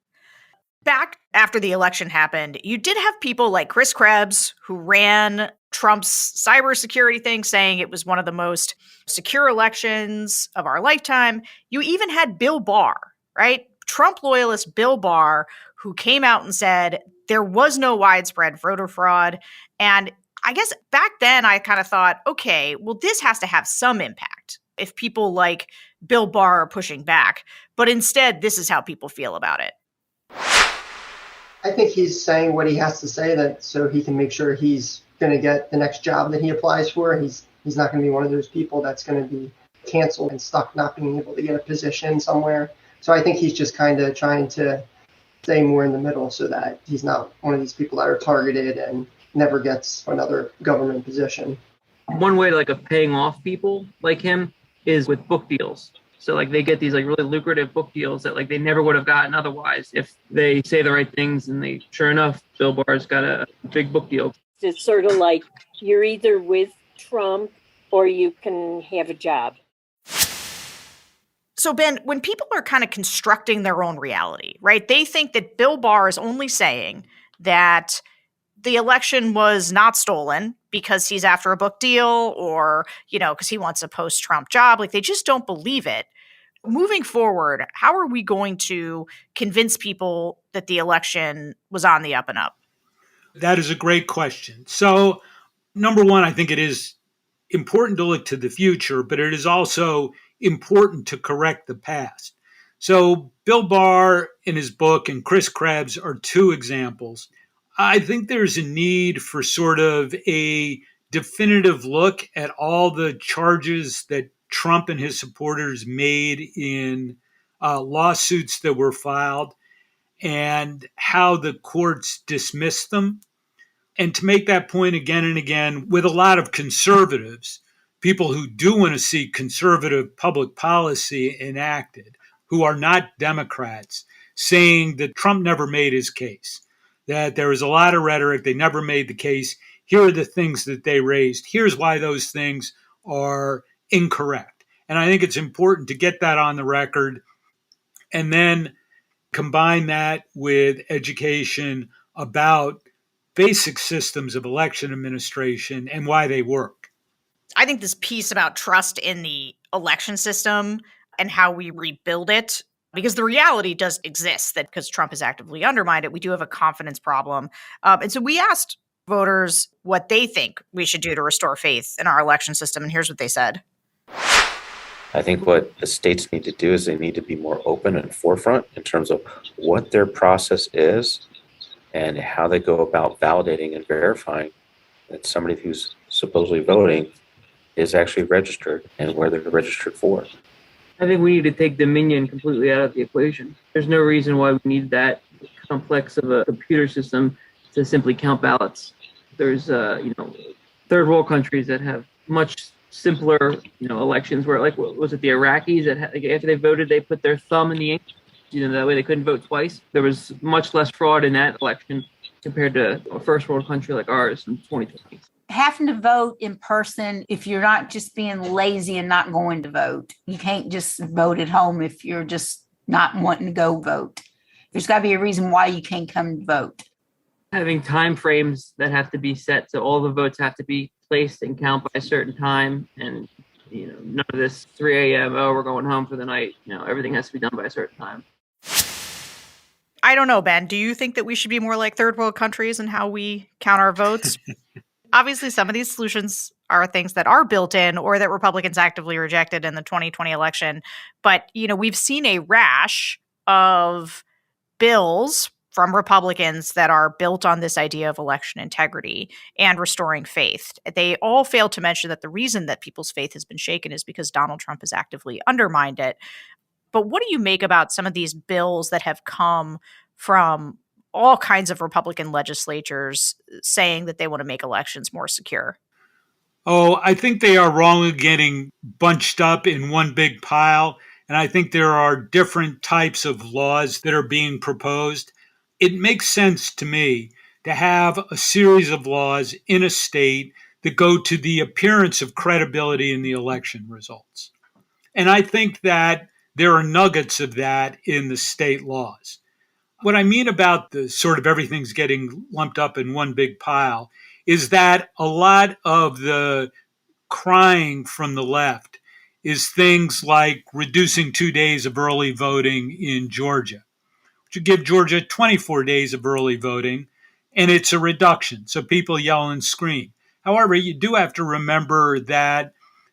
Back after the election happened, you did have people like Chris Krebs, who ran Trump's cybersecurity thing, saying it was one of the most secure elections of our lifetime. You even had Bill Barr, right? Trump loyalist Bill Barr, who came out and said there was no widespread voter fraud. And I guess back then I kind of thought, okay, well, this has to have some impact if people like Bill Barr are pushing back. But instead, this is how people feel about it. I think he's saying what he has to say that so he can make sure he's going to get the next job that he applies for. He's not going to be one of those people that's going to be canceled and stuck not being able to get a position somewhere. So I think he's just kind of trying to stay more in the middle so that he's not one of these people that are targeted and never gets another government position. One way of paying off people like him is with book deals. So they get these really lucrative book deals that they never would have gotten otherwise if they say the right things. And sure enough, Bill Barr's got a big book deal. It's sort of like you're either with Trump or you can have a job. So, Ben, when people are kind of constructing their own reality, right, they think that Bill Barr is only saying that the election was not stolen because he's after a book deal or, because he wants a post-Trump job. They just don't believe it. Moving forward, how are we going to convince people that the election was on the up and up? That is a great question. So, number one, I think it is important to look to the future, but it is also important to correct the past. So, Bill Barr in his book and Chris Krebs are two examples. I think there's a need for sort of a definitive look at all the charges that Trump and his supporters made in lawsuits that were filed and how the courts dismissed them. And to make that point again and again with a lot of conservatives, people who do want to see conservative public policy enacted, who are not Democrats, saying that Trump never made his case, that there was a lot of rhetoric, they never made the case. Here are the things that they raised. Here's why those things are incorrect. And I think it's important to get that on the record and then combine that with education about basic systems of election administration and why they work. I think this piece about trust in the election system and how we rebuild it, because the reality does exist that because Trump has actively undermined it, we do have a confidence problem. And so we asked voters what they think we should do to restore faith in our election system. And here's what they said. I think what the states need to do is they need to be more open and forefront in terms of what their process is and how they go about validating and verifying that somebody who's supposedly voting is actually registered and where they're registered for. I think we need to take Dominion completely out of the equation. There's no reason why we need that complex of a computer system to simply count ballots. There's, third world countries that have much simpler, elections where, was it the Iraqis that after they voted, they put their thumb in the ink? That way they couldn't vote twice. There was much less fraud in that election compared to a first world country like ours in 2020. Having to vote in person, if you're not just being lazy and not going to vote, you can't just vote at home if you're just not wanting to go vote. There's got to be a reason why you can't come to vote. Having time frames that have to be set, so all the votes have to be placed and count by a certain time, and none of this 3 a.m. We're going home for the night. Everything has to be done by a certain time. I don't know, Ben. Do you think that we should be more like third world countries in how we count our votes? Obviously, some of these solutions are things that are built in or that Republicans actively rejected in the 2020 election. But, we've seen a rash of bills from Republicans that are built on this idea of election integrity and restoring faith. They all fail to mention that the reason that people's faith has been shaken is because Donald Trump has actively undermined it. But what do you make about some of these bills that have come from all kinds of Republican legislatures saying that they want to make elections more secure? Oh, I think they are wrongly getting bunched up in one big pile. And I think there are different types of laws that are being proposed. It makes sense to me to have a series of laws in a state that go to the appearance of credibility in the election results. And I think that there are nuggets of that in the state laws. What I mean about the sort of everything's getting lumped up in one big pile is that a lot of the crying from the left is things like reducing 2 days of early voting in Georgia, which would give Georgia 24 days of early voting, and it's a reduction. So people yell and scream. However, you do have to remember that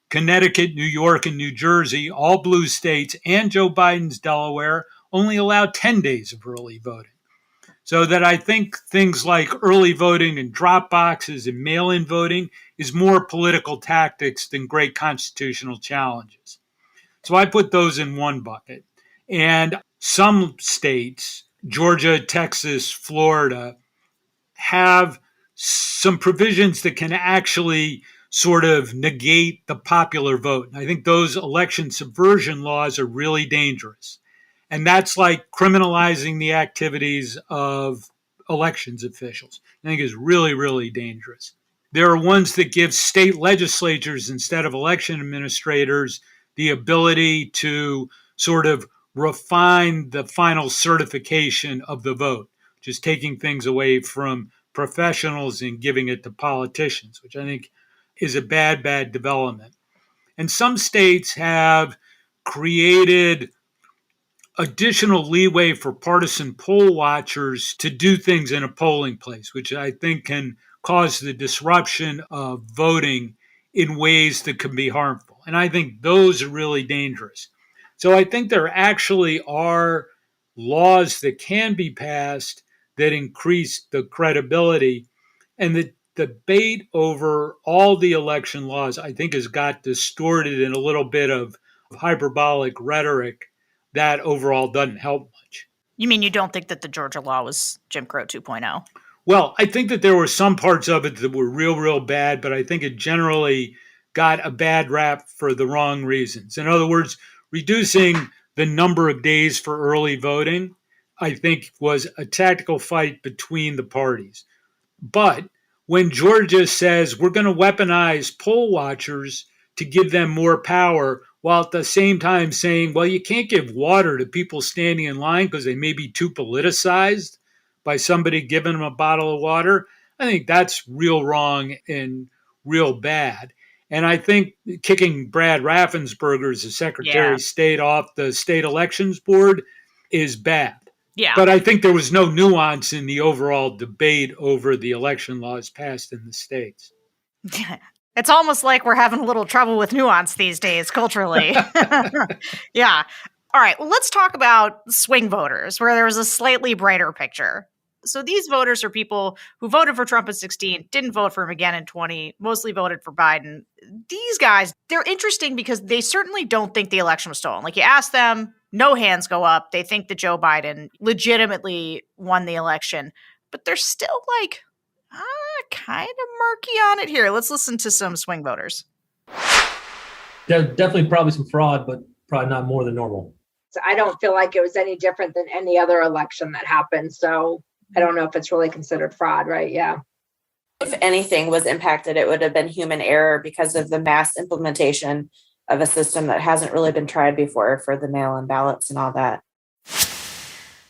Connecticut, New York, and New Jersey, all blue states, and Joe Biden's Delaware only allow 10 days of early voting. So that I think things like early voting and drop boxes and mail-in voting is more political tactics than great constitutional challenges. So I put those in one bucket. And some states, Georgia, Texas, Florida, have some provisions that can actually sort of negate the popular vote. And I think those election subversion laws are really dangerous. And that's like criminalizing the activities of elections officials. I think is really, really dangerous. There are ones that give state legislatures instead of election administrators the ability to sort of refine the final certification of the vote, just taking things away from professionals and giving it to politicians, which I think is a bad, bad development. And some states have created additional leeway for partisan poll watchers to do things in a polling place, which I think can cause the disruption of voting in ways that can be harmful. And I think those are really dangerous. So I think there actually are laws that can be passed that increase the credibility. And the debate over all the election laws, I think, has got distorted in a little bit of hyperbolic rhetoric that overall doesn't help much. You mean you don't think that the Georgia law was Jim Crow 2.0? Well, I think that there were some parts of it that were real, real bad, but I think it generally got a bad rap for the wrong reasons. In other words, reducing the number of days for early voting, I think, was a tactical fight between the parties. But when Georgia says we're going to weaponize poll watchers to give them more power, while at the same time saying, well, you can't give water to people standing in line because they may be too politicized by somebody giving them a bottle of water, I think that's real wrong and real bad. And I think kicking Brad Raffensperger as the Secretary of State off the state elections board is bad. Yeah. But I think there was no nuance in the overall debate over the election laws passed in the states. It's almost like we're having a little trouble with nuance these days culturally. Yeah. All right. Well, let's talk about swing voters, where there was a slightly brighter picture. So these voters are people who voted for Trump in 2016, didn't vote for him again in 2020, mostly voted for Biden. These guys, they're interesting because they certainly don't think the election was stolen. Like, you ask them, no hands go up. They think that Joe Biden legitimately won the election, but they're still like, kind of murky on it here. Let's listen to some swing voters. There's definitely probably some fraud, but probably not more than normal. So I don't feel like it was any different than any other election that happened. So I don't know if it's really considered fraud, right? Yeah. If anything was impacted, it would have been human error because of the mass implementation of a system that hasn't really been tried before for the mail-in ballots and all that.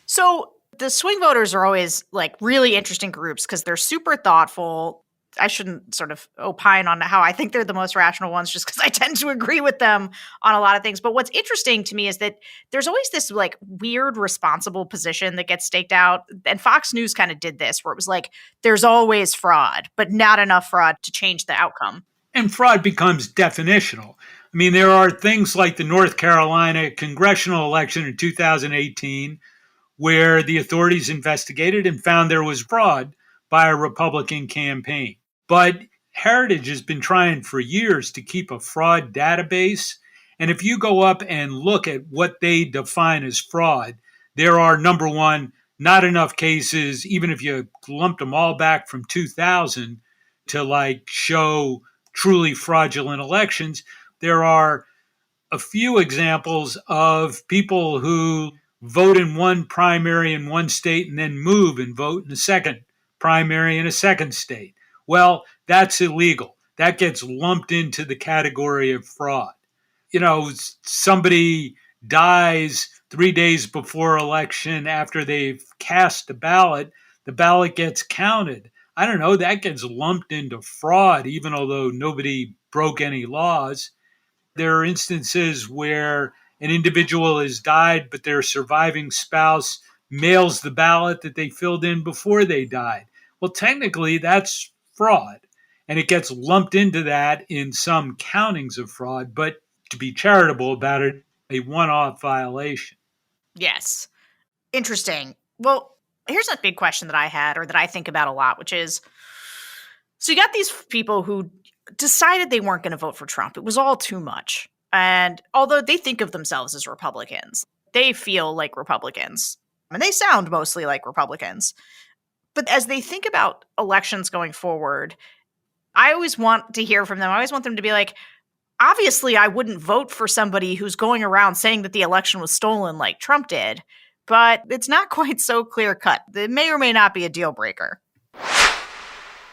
So the swing voters are always like really interesting groups because they're super thoughtful. I shouldn't sort of opine on how I think they're the most rational ones just because I tend to agree with them on a lot of things. But what's interesting to me is that there's always this like weird responsible position that gets staked out. And Fox News kind of did this where it was like, there's always fraud, but not enough fraud to change the outcome. And fraud becomes definitional. I mean, there are things like the North Carolina congressional election in 2018 where the authorities investigated and found there was fraud by a Republican campaign. But Heritage has been trying for years to keep a fraud database. And if you go up and look at what they define as fraud, there are, number one, not enough cases, even if you lumped them all back from 2000, to like show truly fraudulent elections. There are a few examples of people who vote in one primary in one state and then move and vote in a second primary in a second state. Well, that's illegal. That gets lumped into the category of fraud. You know, somebody dies 3 days before election after they've cast a ballot, the ballot gets counted. I don't know, that gets lumped into fraud, even although nobody broke any laws. There are instances where an individual has died, but their surviving spouse mails the ballot that they filled in before they died. Well, technically, that's fraud, and it gets lumped into that in some countings of fraud, but to be charitable about it, a one-off violation. Yes. Interesting. Well, here's a big question that I had, or that I think about a lot, which is, so you got these people who decided they weren't going to vote for Trump. It was all too much. And although they think of themselves as Republicans, they feel like Republicans, and they sound mostly like Republicans. But as they think about elections going forward, I always want to hear from them. I always want them to be like, obviously, I wouldn't vote for somebody who's going around saying that the election was stolen like Trump did, but it's not quite so clear cut. It may or may not be a deal breaker.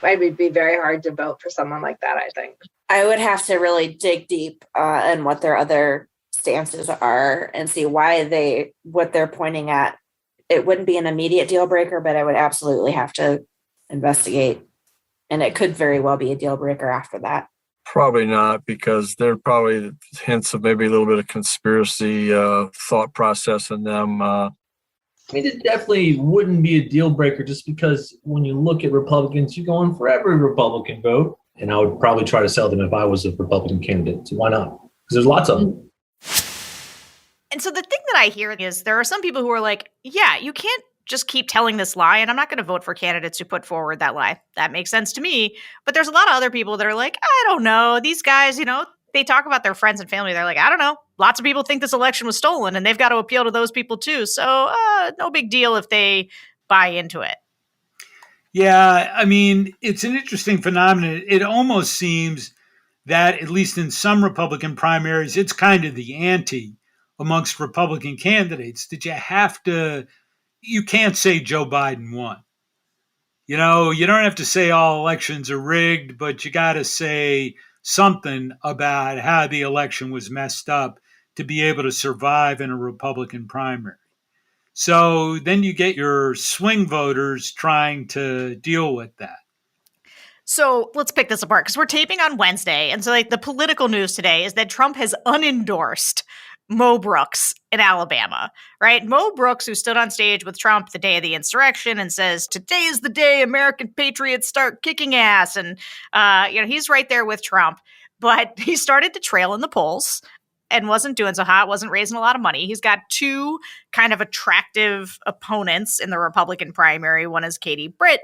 It would be very hard to vote for someone like that, I think. I would have to really dig deep in what their other stances are and see what they're pointing at. It wouldn't be an immediate deal breaker, but I would absolutely have to investigate. And it could very well be a deal breaker after that. Probably not, because there are probably hints of maybe a little bit of conspiracy thought process in them. I mean, it definitely wouldn't be a deal breaker, just because when you look at Republicans, you go in for every Republican vote. And I would probably try to sell them if I was a Republican candidate. So why not? Because there's lots of them. And so the thing that I hear is there are some people who are like, yeah, you can't just keep telling this lie, and I'm not going to vote for candidates who put forward that lie. That makes sense to me. But there's a lot of other people that are like, I don't know. These guys, they talk about their friends and family. They're like, I don't know. Lots of people think this election was stolen, and they've got to appeal to those people too. So no big deal if they buy into it. Yeah, I mean, it's an interesting phenomenon. It almost seems that, at least in some Republican primaries, it's kind of the ante amongst Republican candidates that you can't say Joe Biden won. You don't have to say all elections are rigged, but you got to say something about how the election was messed up to be able to survive in a Republican primary. So then you get your swing voters trying to deal with that. So let's pick this apart, because we're taping on Wednesday. And so the political news today is that Trump has unendorsed Mo Brooks in Alabama, right? Mo Brooks, who stood on stage with Trump the day of the insurrection and says, today is the day American patriots start kicking ass. And, he's right there with Trump. But he started to trail in the polls and wasn't doing so hot, wasn't raising a lot of money. He's got two kind of attractive opponents in the Republican primary. One is Katie Britt,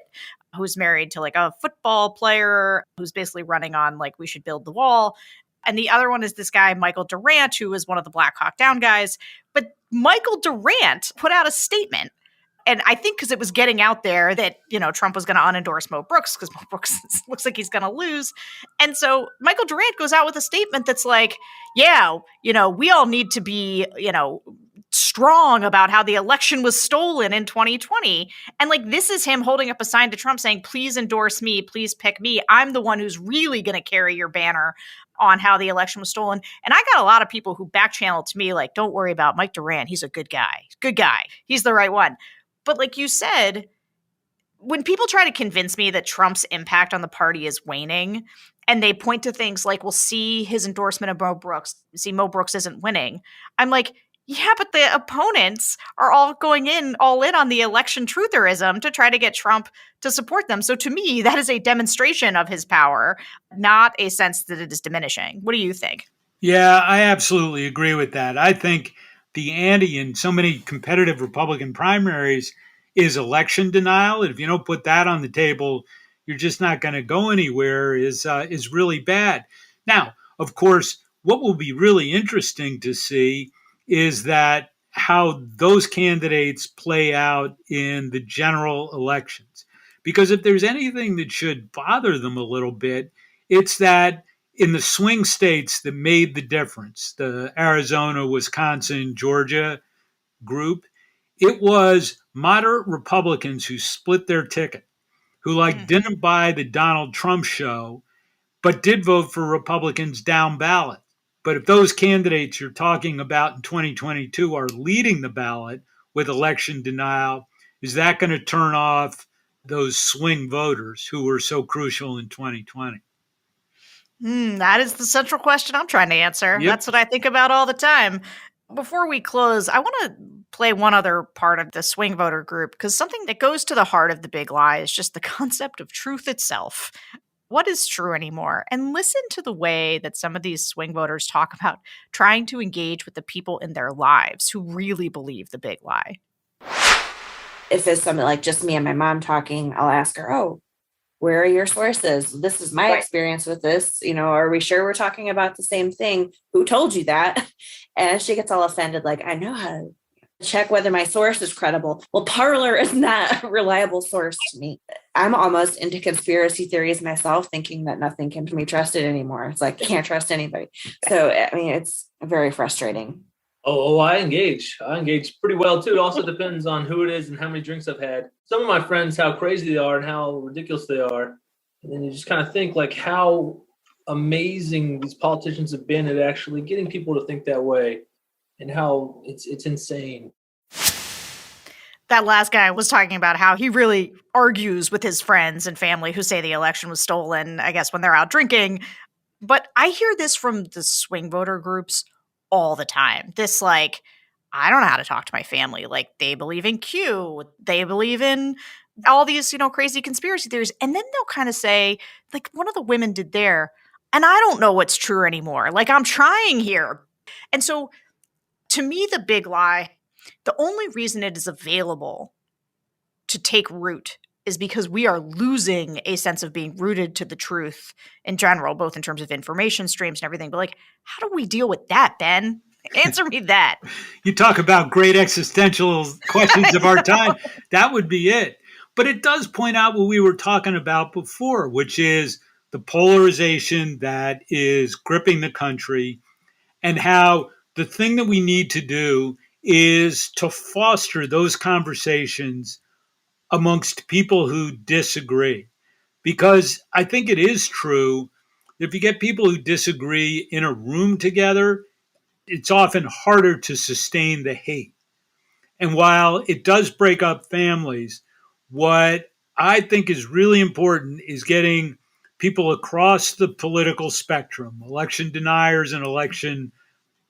who's married to a football player who's basically running on we should build the wall. And the other one is this guy, Michael Durant, who is one of the Black Hawk Down guys. But Michael Durant put out a statement. And I think because it was getting out there that, Trump was going to unendorse Mo Brooks, because Mo Brooks looks like he's going to lose. And so Michael Durant goes out with a statement that's like, yeah, we all need to be, strong about how the election was stolen in 2020. And this is him holding up a sign to Trump saying, please endorse me, please pick me. I'm the one who's really going to carry your banner on how the election was stolen. And I got a lot of people who back channeled to me don't worry about Mike Durant. He's a good guy. Good guy. He's the right one. But like you said, when people try to convince me that Trump's impact on the party is waning, and they point to things like, well, see his endorsement of Mo Brooks, see Mo Brooks isn't winning, I'm like, yeah, but the opponents are all going all in on the election trutherism to try to get Trump to support them. So to me, that is a demonstration of his power, not a sense that it is diminishing. What do you think? Yeah, I absolutely agree with that. I think the ante in so many competitive Republican primaries is election denial. And if you don't put that on the table, you're just not going to go anywhere is really bad. Now, of course, what will be really interesting to see is that how those candidates play out in the general elections. Because if there's anything that should bother them a little bit, it's that in the swing states that made the difference, the Arizona, Wisconsin, Georgia group, it was moderate Republicans who split their ticket, who didn't buy the Donald Trump show, but did vote for Republicans down ballot. But if those candidates you're talking about in 2022 are leading the ballot with election denial, is that going to turn off those swing voters who were so crucial in 2020? That is the central question I'm trying to answer. Yep. That's what I think about all the time. Before we close, I want to play one other part of the swing voter group, because something that goes to the heart of the big lie is just the concept of truth itself. What is true anymore? And listen to the way that some of these swing voters talk about trying to engage with the people in their lives who really believe the big lie. If it's something like just me and my mom talking, I'll ask her, oh, where are your sources? This is my experience with this. Are we sure we're talking about the same thing? Who told you that? And she gets all offended, like, I know how to check whether my source is credible. Well, Parler is not a reliable source to me. I'm almost into conspiracy theories myself, thinking that nothing can be trusted anymore. It's like, can't trust anybody. So, it's very frustrating. Oh, I engage. I engage pretty well, too. It also depends on who it is and how many drinks I've had. Some of my friends, how crazy they are and how ridiculous they are. And then you just kind of think, like, how amazing these politicians have been at actually getting people to think that way, and how it's insane. That last guy was talking about how he really argues with his friends and family who say the election was stolen, I guess, when they're out drinking. But I hear this from the swing voter groups all the time. This, like, I don't know how to talk to my family. Like, they believe in Q. They believe in all these, crazy conspiracy theories. And then they'll kind of say, like, one of the women did there, and I don't know what's true anymore. Like, I'm trying here. And so, to me, the big lie, the only reason it is available to take root is because we are losing a sense of being rooted to the truth in general, both in terms of information streams and everything. But, like, how do we deal with that, Ben? Answer me that. You talk about great existential questions of our time. That would be it. But it does point out what we were talking about before, which is the polarization that is gripping the country, and how the thing that we need to do is to foster those conversations amongst people who disagree. Because I think it is true that if you get people who disagree in a room together, it's often harder to sustain the hate. And while it does break up families, what I think is really important is getting people across the political spectrum, election deniers and election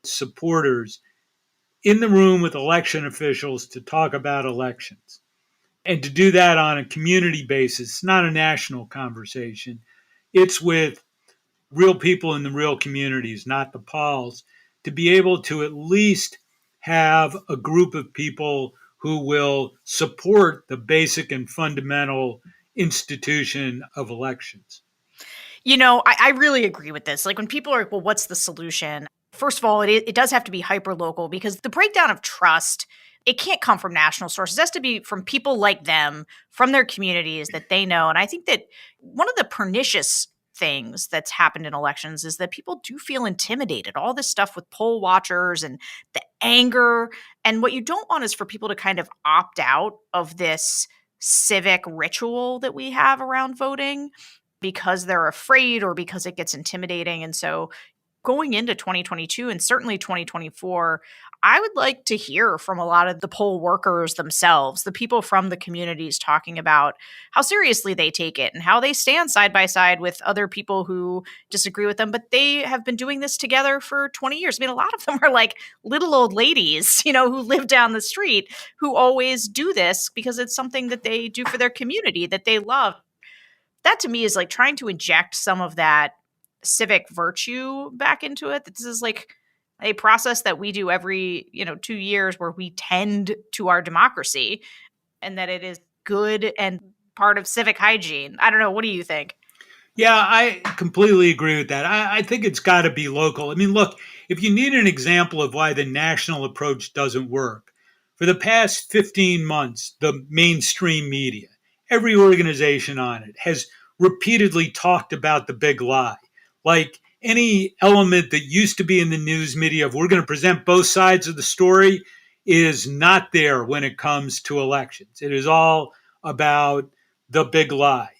supporters, in the room with election officials to talk about elections. And to do that on a community basis, not a national conversation. It's with real people in the real communities, not the pols, to be able to at least have a group of people who will support the basic and fundamental institution of elections. I really agree with this. Like, when people are like, well, what's the solution? First of all, it does have to be hyper-local, because the breakdown of trust, it can't come from national sources. It has to be from people like them, from their communities that they know. And I think that one of the pernicious things that's happened in elections is that people do feel intimidated. All this stuff with poll watchers and the anger. And what you don't want is for people to kind of opt out of this civic ritual that we have around voting because they're afraid or because it gets intimidating. And so going into 2022 and certainly 2024, I would like to hear from a lot of the poll workers themselves, the people from the communities, talking about how seriously they take it and how they stand side by side with other people who disagree with them. But they have been doing this together for 20 years. I mean, a lot of them are like little old ladies, who live down the street, who always do this because it's something that they do for their community that they love. That to me is like trying to inject some of that civic virtue back into it. This is like a process that we do every 2 years, where we tend to our democracy, and that it is good and part of civic hygiene. I don't know. What do you think? Yeah, I completely agree with that. I think it's got to be local. I mean, look, if you need an example of why the national approach doesn't work, for the past 15 months, the mainstream media, every organization on it, has repeatedly talked about the big lie. Like, any element that used to be in the news media of we're going to present both sides of the story is not there when it comes to elections. It is all about the big lie.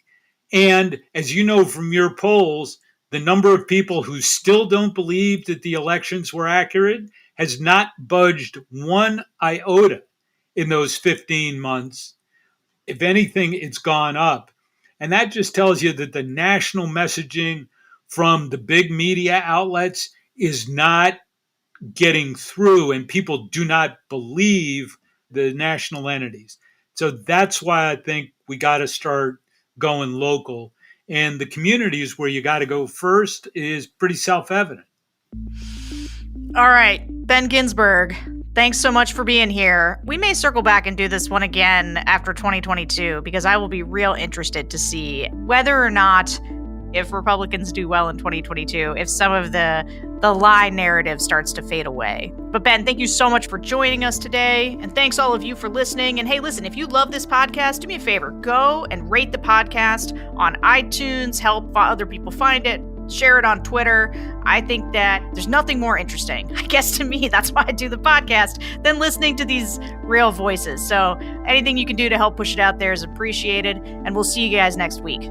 And as you know from your polls, the number of people who still don't believe that the elections were accurate has not budged one iota in those 15 months. If anything, it's gone up. And that just tells you that the national messaging from the big media outlets is not getting through, and people do not believe the national entities. So that's why I think we got to start going local. And the communities where you got to go first is pretty self-evident. All right, Ben Ginsberg, thanks so much for being here. We may circle back and do this one again after 2022, because I will be real interested to see whether or not, if Republicans do well in 2022, if some of the lie narrative starts to fade away. But Ben, thank you so much for joining us today. And thanks all of you for listening. And hey, listen, if you love this podcast, do me a favor, go and rate the podcast on iTunes, help other people find it, share it on Twitter. I think that there's nothing more interesting, I guess to me, that's why I do the podcast, than listening to these real voices. So anything you can do to help push it out there is appreciated. And we'll see you guys next week.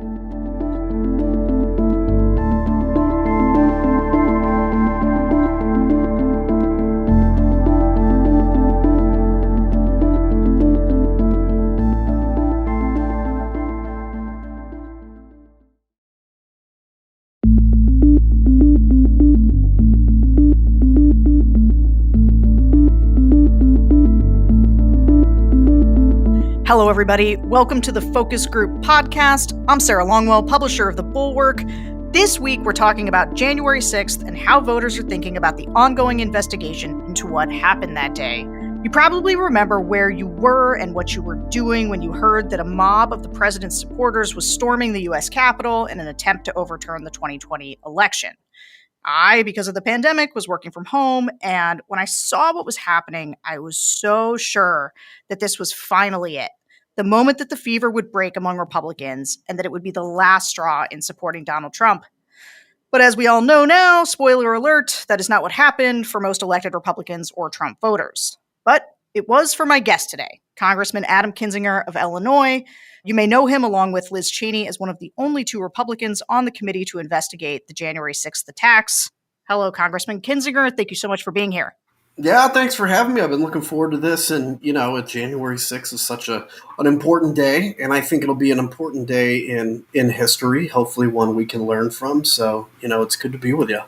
Hello, everybody. Welcome to the Focus Group podcast. I'm Sarah Longwell, publisher of the Bulwark. This week, we're talking about January 6th and how voters are thinking about the ongoing investigation into what happened that day. You probably remember where you were and what you were doing when you heard that a mob of the president's supporters was storming the U.S. Capitol in an attempt to overturn the 2020 election. I, because of the pandemic, was working from home, and when I saw what was happening, I was so sure that this was finally it. The moment that the fever would break among Republicans and that it would be the last straw in supporting Donald Trump. But as we all know now, spoiler alert, that is not what happened for most elected Republicans or Trump voters. But it was for my guest today, Congressman Adam Kinzinger of Illinois. You may know him along with Liz Cheney as one of the only two Republicans on the committee to investigate the January 6th attacks. Hello, Congressman Kinzinger. Thank you so much for being here. Yeah, thanks for having me. I've been looking forward to this. And, January 6th is such an important day. And I think it'll be an important day in history, hopefully one we can learn from. So, it's good to be with you.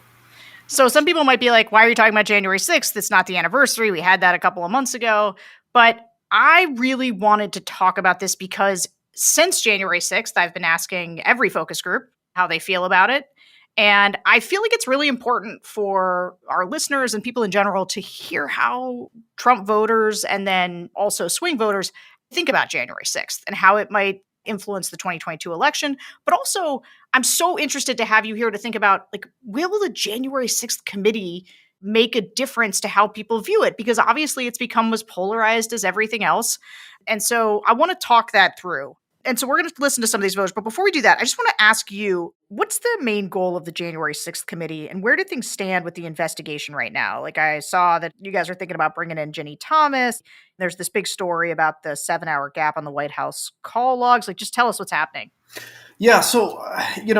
So some people might be like, why are you talking about January 6th? It's not the anniversary. We had that a couple of months ago. But I really wanted to talk about this because since January 6th, I've been asking every focus group how they feel about it. And I feel like it's really important for our listeners and people in general to hear how Trump voters and then also swing voters think about January 6th and how it might influence the 2022 election. But also, I'm so interested to have you here to think about, will the January 6th committee make a difference to how people view it? Because obviously it's become as polarized as everything else. And so I want to talk that through. And so we're going to listen to some of these voters. But before we do that, I just want to ask you, what's the main goal of the January 6th committee and where do things stand with the investigation right now? I saw that you guys are thinking about bringing in Ginny Thomas. There's this big story about the 7-hour gap on the White House call logs. Just tell us what's happening. Yeah, so,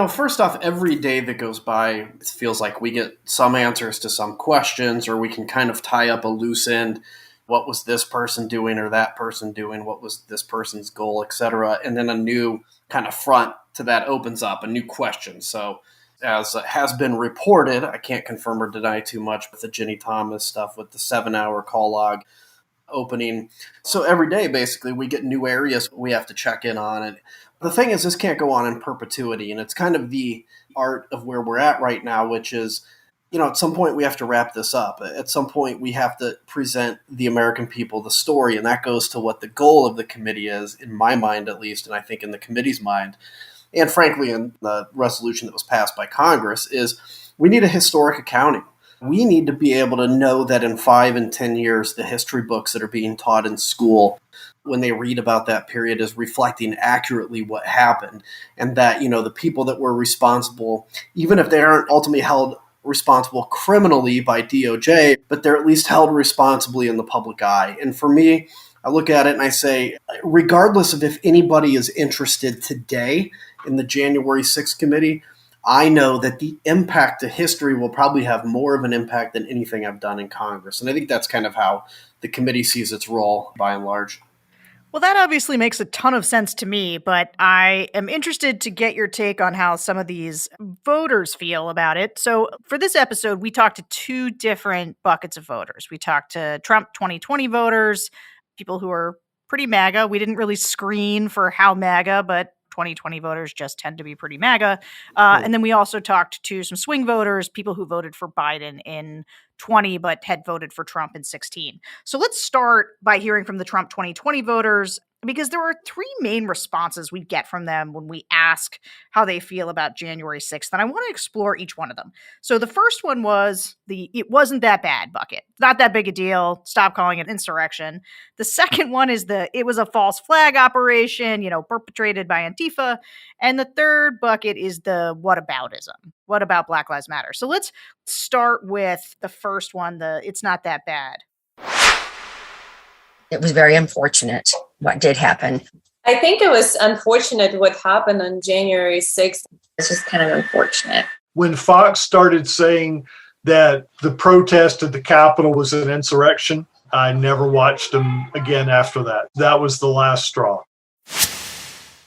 first off, every day that goes by, it feels like we get some answers to some questions, or we can kind of tie up a loose end. What was this person doing or that person doing? What was this person's goal, et cetera? And then a new kind of front to that opens up, a new question. So as has been reported, I can't confirm or deny too much with the Ginny Thomas stuff, with the 7-hour call log opening. So every day, basically, we get new areas we have to check in on. And the thing is, this can't go on in perpetuity. And it's kind of the art of where we're at right now, which is, at some point we have to wrap this up. At some point we have to present the American people the story. And that goes to what the goal of the committee is, in my mind at least, and I think in the committee's mind, and frankly in the resolution that was passed by Congress, is we need a historic accounting. We need to be able to know that in 5 and 10 years, the history books that are being taught in school, when they read about that period, is reflecting accurately what happened. And that, the people that were responsible, even if they aren't ultimately held responsible criminally by DOJ, but they're at least held responsibly in the public eye. And for me, I look at it and I say, regardless of if anybody is interested today in the January 6th committee, I know that the impact to history will probably have more of an impact than anything I've done in Congress. And I think that's kind of how the committee sees its role by and large. Well, that obviously makes a ton of sense to me, but I am interested to get your take on how some of these voters feel about it. So for this episode, we talked to 2 different buckets of voters. We talked to Trump 2020 voters, people who are pretty MAGA. We didn't really screen for how MAGA, but 2020 voters just tend to be pretty MAGA. And then we also talked to some swing voters, people who voted for Biden in 20 but had voted for Trump in 16. So let's start by hearing from the Trump 2020 voters, because there are 3 main responses we get from them when we ask how they feel about January 6th. And I want to explore each one of them. So the first one was it wasn't that bad bucket. Not that big a deal. Stop calling it insurrection. The second one is it was a false flag operation, perpetrated by Antifa. And the third bucket is the whataboutism. What about Black Lives Matter? So let's start with the first one, it's not that bad. It was very unfortunate what did happen. I think it was unfortunate what happened on January 6th. It's just kind of unfortunate. When Fox started saying that the protest at the Capitol was an insurrection, I never watched them again after that. That was the last straw.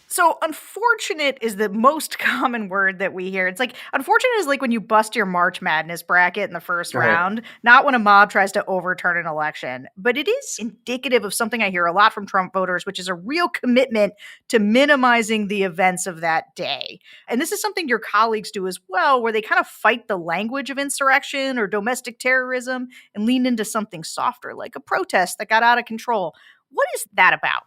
So unfortunate is the most common word that we hear. It's like, unfortunate is like when you bust your March Madness bracket in the first round, not when a mob tries to overturn an election. But it is indicative of something I hear a lot from Trump voters, which is a real commitment to minimizing the events of that day. And this is something your colleagues do as well, where they kind of fight the language of insurrection or domestic terrorism and lean into something softer, like a protest that got out of control. What is that about?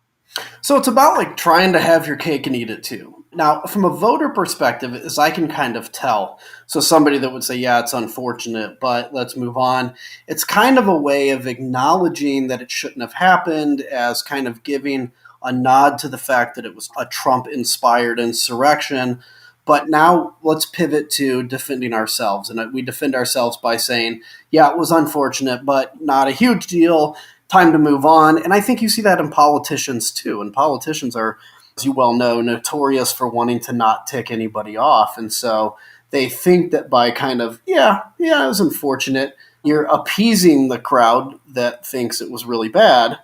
So it's about trying to have your cake and eat it too. Now, from a voter perspective, as I can kind of tell, so somebody that would say, yeah, it's unfortunate, but let's move on. It's kind of a way of acknowledging that it shouldn't have happened, as kind of giving a nod to the fact that it was a Trump-inspired insurrection. But now let's pivot to defending ourselves. And we defend ourselves by saying, yeah, it was unfortunate, but not a huge deal. Time to move on. And I think you see that in politicians too. And politicians are, as you well know, notorious for wanting to not tick anybody off. And so they think that by kind of, it was unfortunate, you're appeasing the crowd that thinks it was really bad,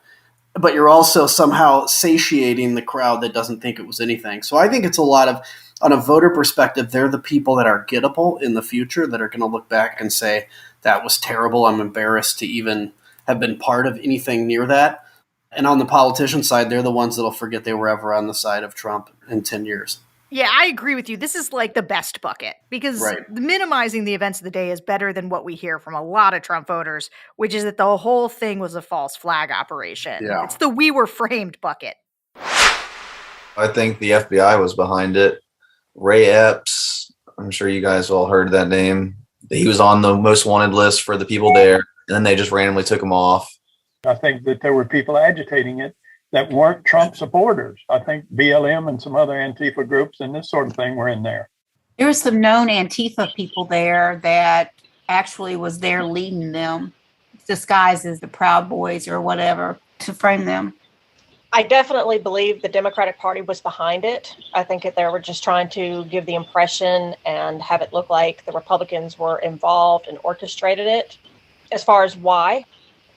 but you're also somehow satiating the crowd that doesn't think it was anything. So I think it's a lot of, on a voter perspective, they're the people that are gettable in the future, that are going to look back and say, that was terrible. I'm embarrassed to even have been part of anything near that. And on the politician side, they're the ones that'll forget they were ever on the side of Trump in 10 years. Yeah, I agree with you. This is like the best bucket, because minimizing the events of the day is better than what we hear from a lot of Trump voters, which is that the whole thing was a false flag operation. Yeah. It's the we were framed bucket. I think the FBI was behind it. Ray Epps, I'm sure you guys all heard that name. He was on the most wanted list for the people there. And then they just randomly took him off. I think that there were people agitating it that weren't Trump supporters. I think BLM and some other Antifa groups and this sort of thing were in there. There were some known Antifa people there that actually was there leading them, disguised as the Proud Boys or whatever, to frame them. I definitely believe the Democratic Party was behind it. I think that they were just trying to give the impression and have it look like the Republicans were involved and orchestrated it. As far as why,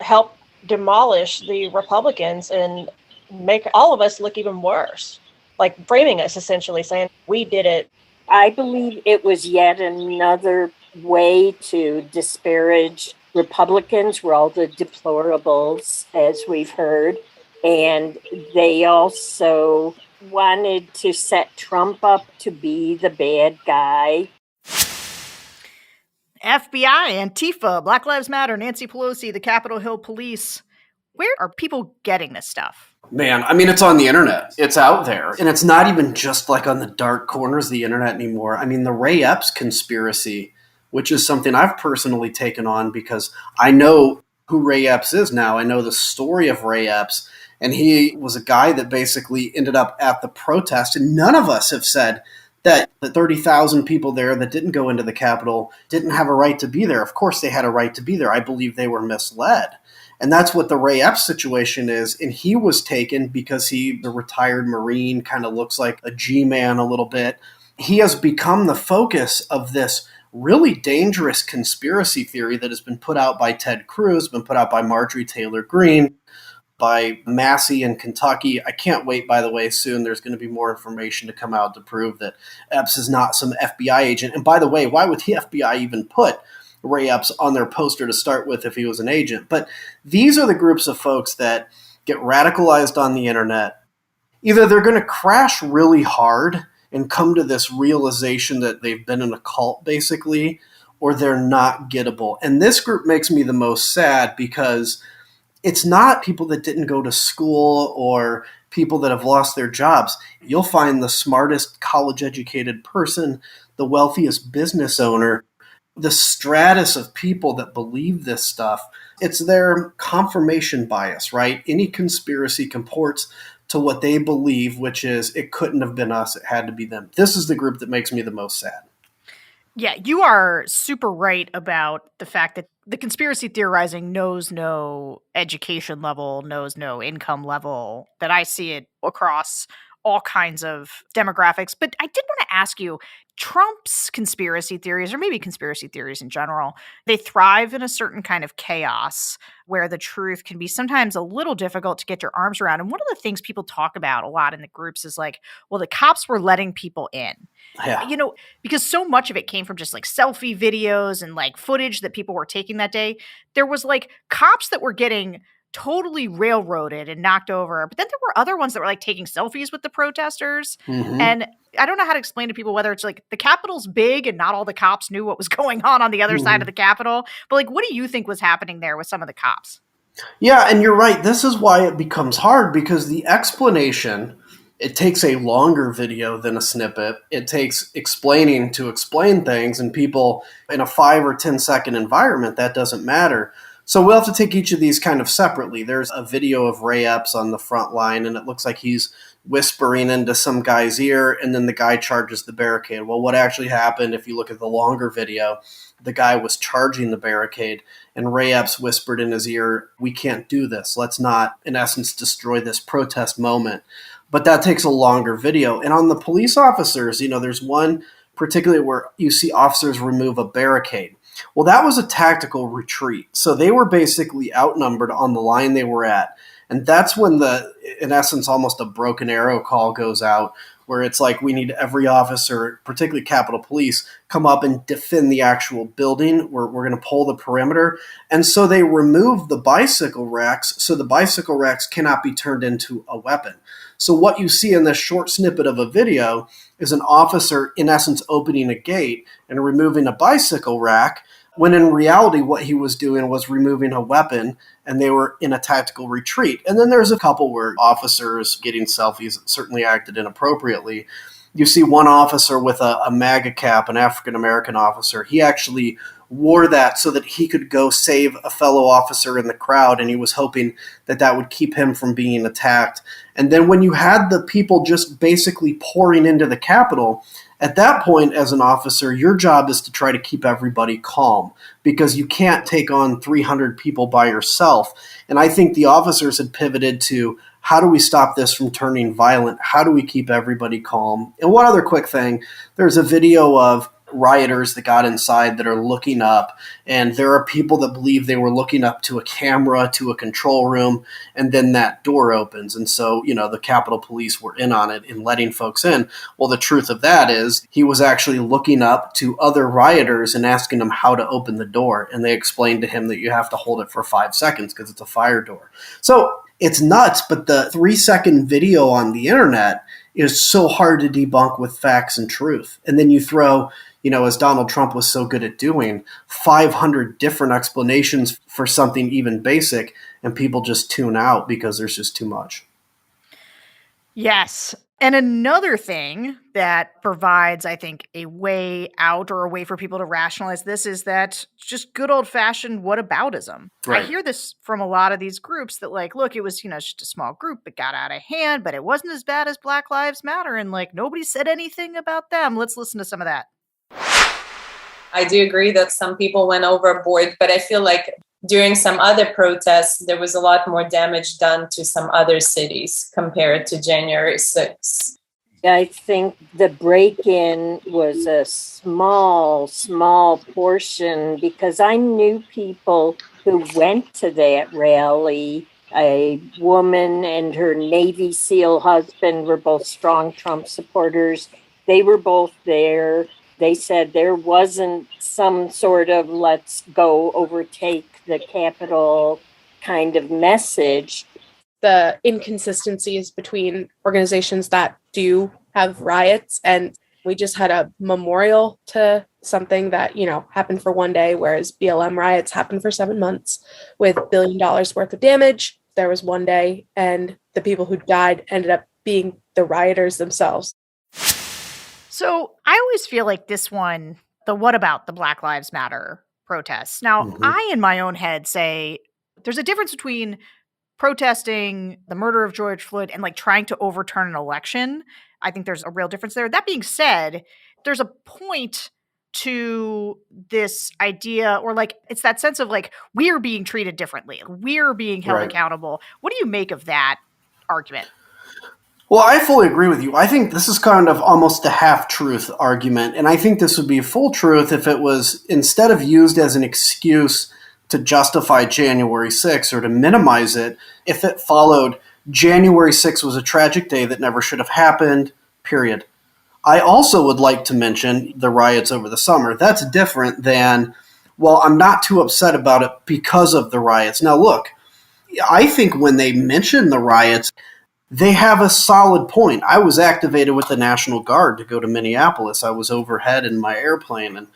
help demolish the Republicans and make all of us look even worse, like framing us, essentially saying we did it. I believe it was yet another way to disparage Republicans. We're all the deplorables, as we've heard. And they also wanted to set Trump up to be the bad guy. FBI, Antifa, Black Lives Matter, Nancy Pelosi, the Capitol Hill Police. Where are people getting this stuff? Man, I mean, it's on the internet. It's out there. And it's not even just like on the dark corners of the internet anymore. I mean, the Ray Epps conspiracy which is something I've personally taken on because I know who Ray Epps is now. I know the story of Ray Epps, and he was a guy that basically ended up at the protest, and none of us have said that the 30,000 people there that didn't go into the Capitol didn't have a right to be there. Of course they had a right to be there. I believe they were misled. And that's what the Ray Epps situation is. And he was taken because he's a retired Marine, kind of looks like a G-man a little bit. He has become the focus of this really dangerous conspiracy theory that has been put out by Ted Cruz, been put out by Marjorie Taylor Greene, by Massey in Kentucky. I can't wait, by the way, soon there's going to be more information to come out to prove that Epps is not some FBI agent. And by the way, why would the FBI even put Ray Epps on their poster to start with if he was an agent? But these are the groups of folks that get radicalized on the internet. Either they're going to crash really hard and come to this realization that they've been in a cult, basically, or they're not gettable. And this group makes me the most sad because it's not people that didn't go to school or people that have lost their jobs. You'll find the smartest college-educated person, the wealthiest business owner, the stratus of people that believe this stuff. It's their confirmation bias, right? Any conspiracy comports to what they believe, which is it couldn't have been us, it had to be them. This is the group that makes me the most sad. Yeah, you are super right about the fact that the conspiracy theorizing knows no education level, knows no income level, that I see it across all kinds of demographics. But I did want to ask you, Trump's conspiracy theories, or maybe conspiracy theories in general, they thrive in a certain kind of chaos where the truth can be sometimes a little difficult to get your arms around. And one of the things people talk about a lot in the groups is like, well, the cops were letting people in. Yeah. You know, because so much of it came from just like selfie videos and like footage that people were taking that day. There was like cops that were getting totally railroaded and knocked over. But then there were other ones that were like taking selfies with the protesters. Mhm. And I don't know how to explain to people whether it's like the Capitol's big and not all the cops knew what was going on the other side of the Capitol. But like, what do you think was happening there with some of the cops? Yeah, and you're right. This is why it becomes hard, because the explanation, it takes a longer video than a snippet. It takes explaining to explain things, and people in a 5 or 10 second environment, that doesn't matter. So we'll have to take each of these kind of separately. There's a video of Ray Epps on the front line, and it looks like he's whispering into some guy's ear, and then the guy charges the barricade. Well, what actually happened, if you look at the longer video, the guy was charging the barricade, and Ray Epps whispered in his ear, "We can't do this. Let's not, in essence, destroy this protest moment." But that takes a longer video. And on the police officers, you know, there's one particularly where you see officers remove a barricade. Well, that was a tactical retreat. So they were basically outnumbered on the line they were at. And that's when in essence, almost a broken arrow call goes out, where it's like, we need every officer, particularly Capitol Police, come up and defend the actual building. We're going to pull the perimeter. And so they remove the bicycle racks, so the bicycle racks cannot be turned into a weapon. So what you see in this short snippet of a video is an officer, in essence, opening a gate and removing a bicycle rack, when in reality what he was doing was removing a weapon, and they were in a tactical retreat. And then there's a couple where officers getting selfies certainly acted inappropriately. You see one officer with a MAGA cap, an African-American officer. He actually wore that so that he could go save a fellow officer in the crowd, and he was hoping that that would keep him from being attacked. And then when you had the people just basically pouring into the Capitol, at that point, as an officer, your job is to try to keep everybody calm, because you can't take on 300 people by yourself. And I think the officers had pivoted to, how do we stop this from turning violent? How do we keep everybody calm? And one other quick thing, there's a video of rioters that got inside that are looking up, and there are people that believe they were looking up to a camera, to a control room, and then that door opens. And so, you know, the Capitol Police were in on it in letting folks in. Well, the truth of that is he was actually looking up to other rioters and asking them how to open the door. And they explained to him that you have to hold it for 5 seconds because it's a fire door. So it's nuts, but the 3-second video on the internet is so hard to debunk with facts and truth. And then you throw, you know, as Donald Trump was so good at doing, 500 different explanations for something even basic, and people just tune out because there's just too much. Yes. And another thing that provides, I think, a way out or a way for people to rationalize this is that just good old fashioned whataboutism. Right. I hear this from a lot of these groups that, like, look, it was, just a small group. It got out of hand, but it wasn't as bad as Black Lives Matter. And, like, nobody said anything about them. Let's listen to some of that. I do agree that some people went overboard, but I feel like during some other protests, there was a lot more damage done to some other cities compared to January 6th. I think the break-in was a small portion because I knew people who went to that rally. A woman and her Navy SEAL husband were both strong Trump supporters. They were both there. They said there wasn't some sort of let's go overtake the Capitol kind of message. The inconsistencies between organizations that do have riots, and we just had a memorial to something that, happened for one day, whereas BLM riots happened for 7 months with $1 billion worth of damage. There was one day, and the people who died ended up being the rioters themselves. So I always feel like this one, what about the Black Lives Matter protests? Now, I, in my own head, say there's a difference between protesting the murder of George Floyd and, like, trying to overturn an election. I think there's a real difference there. That being said, there's a point to this idea, or, like, it's that sense of, like, we're being treated differently. We're being held accountable. What do you make of that argument? Well, I fully agree with you. I think this is kind of almost a half-truth argument, and I think this would be a full truth if it was, instead of used as an excuse to justify January 6th or to minimize it, if it followed January 6th was a tragic day that never should have happened, period. I also would like to mention the riots over the summer. That's different than, well, I'm not too upset about it because of the riots. Now, look, I think when they mention the riots, they have a solid point. I was activated with the National Guard to go to Minneapolis. I was overhead in my airplane, and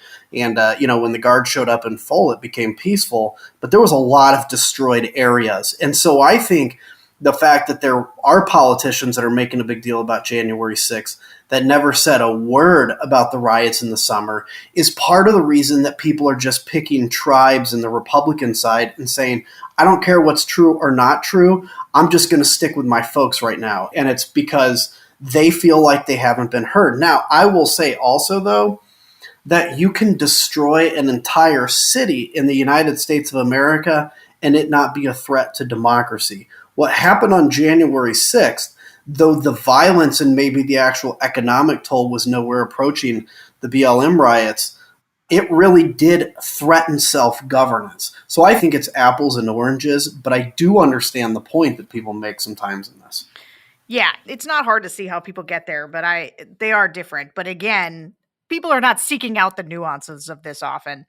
when the Guard showed up in full, it became peaceful. But there was a lot of destroyed areas. And so I think the fact that there are politicians that are making a big deal about January 6th that never said a word about the riots in the summer is part of the reason that people are just picking tribes in the Republican side and saying, I don't care what's true or not true. I'm just going to stick with my folks right now. And it's because they feel like they haven't been heard. Now, I will say also, though, that you can destroy an entire city in the United States of America and it not be a threat to democracy. What happened on January 6th, though the violence and maybe the actual economic toll was nowhere approaching the BLM riots, it really did threaten self-governance. So I think it's apples and oranges, but I do understand the point that people make sometimes in this. Yeah, it's not hard to see how people get there, but they are different. But again, people are not seeking out the nuances of this often.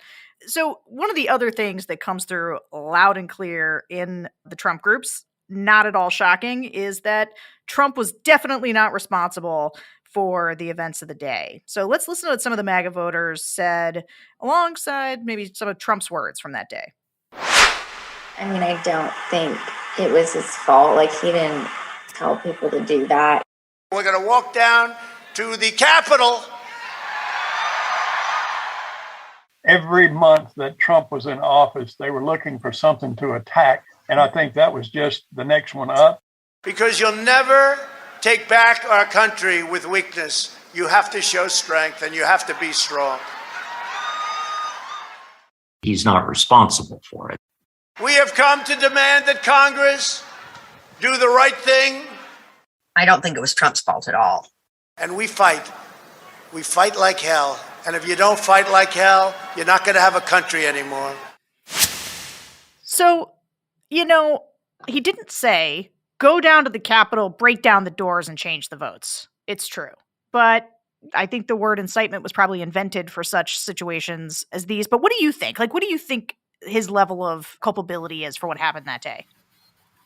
So one of the other things that comes through loud and clear in the Trump groups, not at all shocking, is that Trump was definitely not responsible for the events of the day. So let's listen to what some of the MAGA voters said alongside maybe some of Trump's words from that day. I mean, I don't think it was his fault. Like, he didn't tell people to do that. We're going to walk down to the Capitol. Every month that Trump was in office, they were looking for something to attack. And I think that was just the next one up. Because you'll never take back our country with weakness. You have to show strength and you have to be strong. He's not responsible for it. We have come to demand that Congress do the right thing. I don't think it was Trump's fault at all. And we fight. We fight like hell. And if you don't fight like hell, you're not going to have a country anymore. So, he didn't say, go down to the Capitol, break down the doors, and change the votes. It's true. But I think the word incitement was probably invented for such situations as these. But what do you think? Like, what do you think his level of culpability is for what happened that day?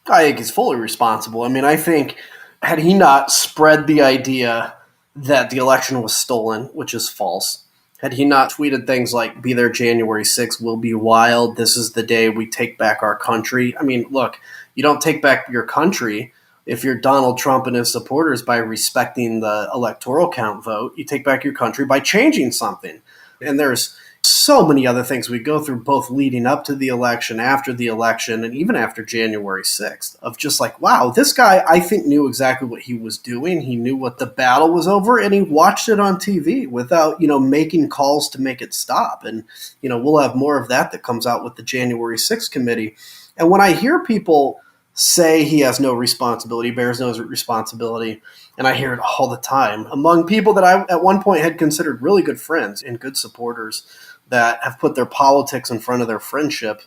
I think he's fully responsible. I mean, I think had he not spread the idea that the election was stolen, which is false, had he not tweeted things like, be there January 6th, we'll be wild, this is the day we take back our country. I mean, look, you don't take back your country if you're Donald Trump and his supporters, by respecting the electoral count vote, you take back your country by changing something. And there's so many other things we go through, both leading up to the election, after the election, and even after January 6th, of just like, wow, this guy, I think, knew exactly what he was doing. He knew what the battle was over, and he watched it on TV without, making calls to make it stop. And, we'll have more of that comes out with the January 6th committee. And when I hear people say he has no responsibility, bears no responsibility, and I hear it all the time among people that I at one point had considered really good friends and good supporters that have put their politics in front of their friendship.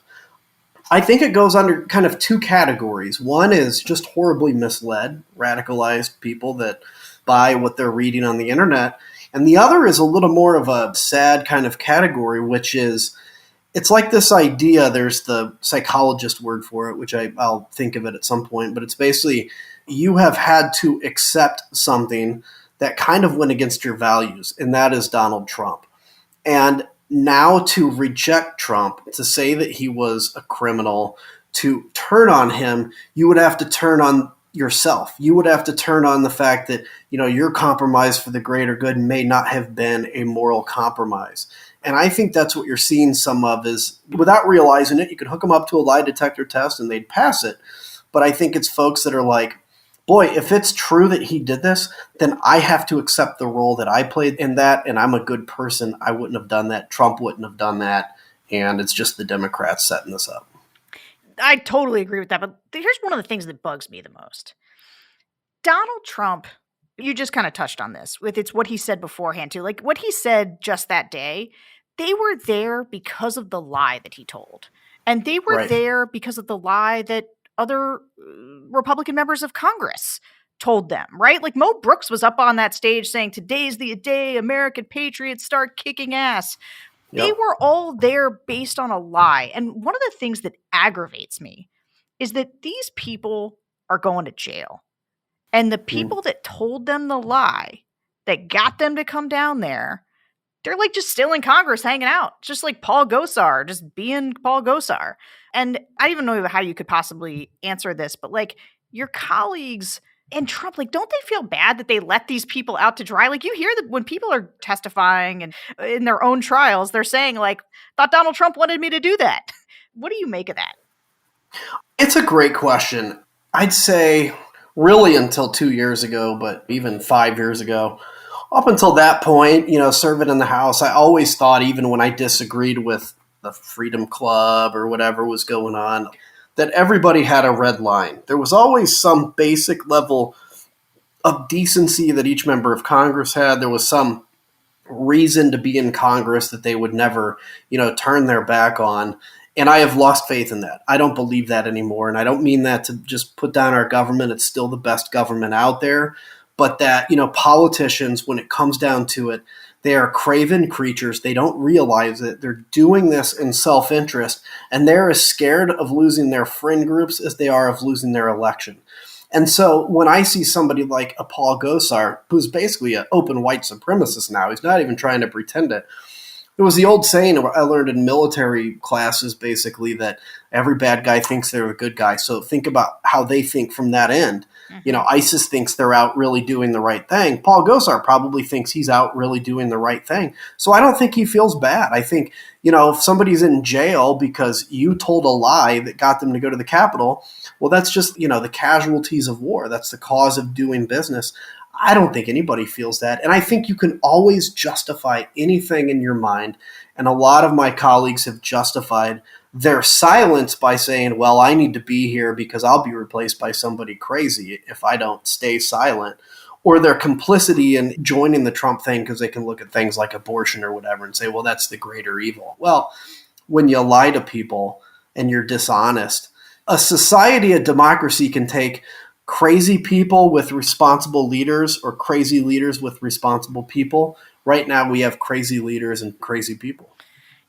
I think it goes under kind of two categories. One is just horribly misled, radicalized people that buy what they're reading on the internet. And the other is a little more of a sad kind of category, which is, it's like this idea, there's the psychologist word for it, which I'll think of it at some point, but it's basically you have had to accept something that kind of went against your values, and that is Donald Trump. And now to reject Trump, to say that he was a criminal, to turn on him, you would have to turn on yourself. You would have to turn on the fact that, your compromise for the greater good may not have been a moral compromise. And I think that's what you're seeing some of is, without realizing it, you could hook them up to a lie detector test and they'd pass it. But I think it's folks that are like, boy, if it's true that he did this, then I have to accept the role that I played in that, and I'm a good person. I wouldn't have done that. Trump wouldn't have done that. And it's just the Democrats setting this up. I totally agree with that. But here's one of the things that bugs me the most. Donald Trump, you just kind of touched on this, it's what he said beforehand too. Like what he said just that day, they were there because of the lie that he told. And they were there because of the lie that other Republican members of Congress told them, right? Like Mo Brooks was up on that stage saying, today's the day American patriots start kicking ass. Yep. They were all there based on a lie. And one of the things that aggravates me is that these people are going to jail. And the people that told them the lie, that got them to come down there, they're like just still in Congress hanging out, just like Paul Gosar, just being Paul Gosar. And I don't even know how you could possibly answer this, but like your colleagues and Trump, like, don't they feel bad that they let these people out to dry? Like you hear that when people are testifying and in their own trials, they're saying like, thought Donald Trump wanted me to do that. What do you make of that? It's a great question. I'd say really until 2 years ago, but even 5 years ago, up until that point, serving in the House, I always thought, even when I disagreed with the Freedom Club or whatever was going on, that everybody had a red line. There was always some basic level of decency that each member of Congress had. There was some reason to be in Congress that they would never, turn their back on. And I have lost faith in that. I don't believe that anymore. And I don't mean that to just put down our government. It's still the best government out there. But that, politicians, when it comes down to it, they are craven creatures. They don't realize it. They're doing this in self-interest. And they're as scared of losing their friend groups as they are of losing their election. And so when I see somebody like a Paul Gosar, who's basically an open white supremacist now, he's not even trying to pretend it. It was the old saying I learned in military classes, basically, that every bad guy thinks they're a good guy. So think about how they think from that end. Mm-hmm. ISIS thinks they're out really doing the right thing. Paul Gosar probably thinks he's out really doing the right thing. So I don't think he feels bad. I think, if somebody's in jail because you told a lie that got them to go to the Capitol, well, that's just, the casualties of war. That's the cause of doing business. I don't think anybody feels that. And I think you can always justify anything in your mind. And a lot of my colleagues have justified their silence by saying, well, I need to be here because I'll be replaced by somebody crazy if I don't stay silent. Or their complicity in joining the Trump thing because they can look at things like abortion or whatever and say, well, that's the greater evil. Well, when you lie to people and you're dishonest, a society, a democracy can take crazy people with responsible leaders or crazy leaders with responsible people. Right now, we have crazy leaders and crazy people.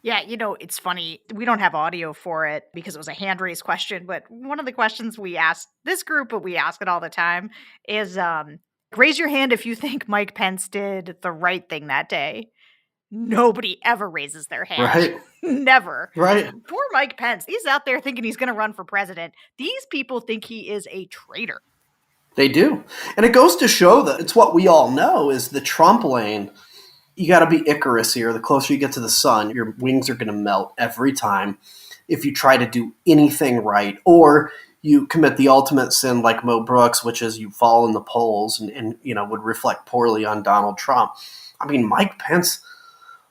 Yeah, it's funny. We don't have audio for it because it was a hand-raised question, but one of the questions we asked this group, but we ask it all the time, is raise your hand if you think Mike Pence did the right thing that day. Nobody ever raises their hand. Right. Never. Right. Poor Mike Pence. He's out there thinking he's going to run for president. These people think he is a traitor. They do. And it goes to show that it's what we all know is the Trump lane. You got to be Icarus here. The closer you get to the sun, your wings are going to melt every time if you try to do anything right, or you commit the ultimate sin like Mo Brooks, which is you fall in the polls and would reflect poorly on Donald Trump. I mean, Mike Pence,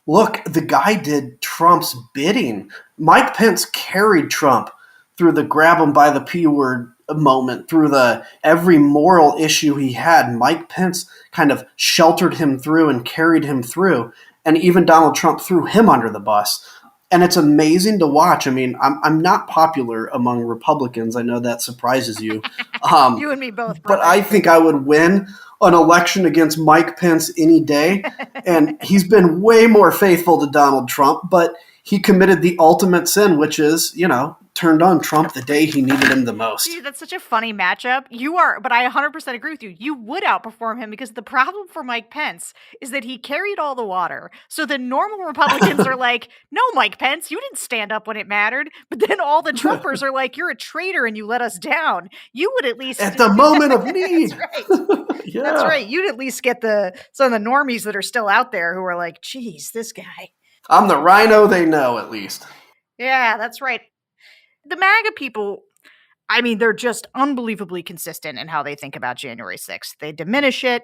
look, the guy did Trump's bidding. Mike Pence carried Trump through the grab him by the P word moment, through the every moral issue he had. Mike Pence kind of sheltered him through and carried him through, and even Donald Trump threw him under the bus. And it's amazing to watch. I mean, I'm not popular among Republicans. I know that surprises you. You and me both. But I think I would win an election against Mike Pence any day. And he's been way more faithful to Donald Trump, but he committed the ultimate sin, which is, turned on Trump the day he needed him the most. Gee, that's such a funny matchup. But I 100% agree with you. You would outperform him because the problem for Mike Pence is that he carried all the water. So the normal Republicans are like, no, Mike Pence, you didn't stand up when it mattered. But then all the Trumpers are like, you're a traitor and you let us down. You would at least... At the moment of need. That's right. Yeah. That's right. You'd at least get some of the normies that are still out there who are like, geez, this guy. I'm the rhino they know, at least. Yeah, that's right. The MAGA people, I mean, they're just unbelievably consistent in how they think about January 6th. They diminish it,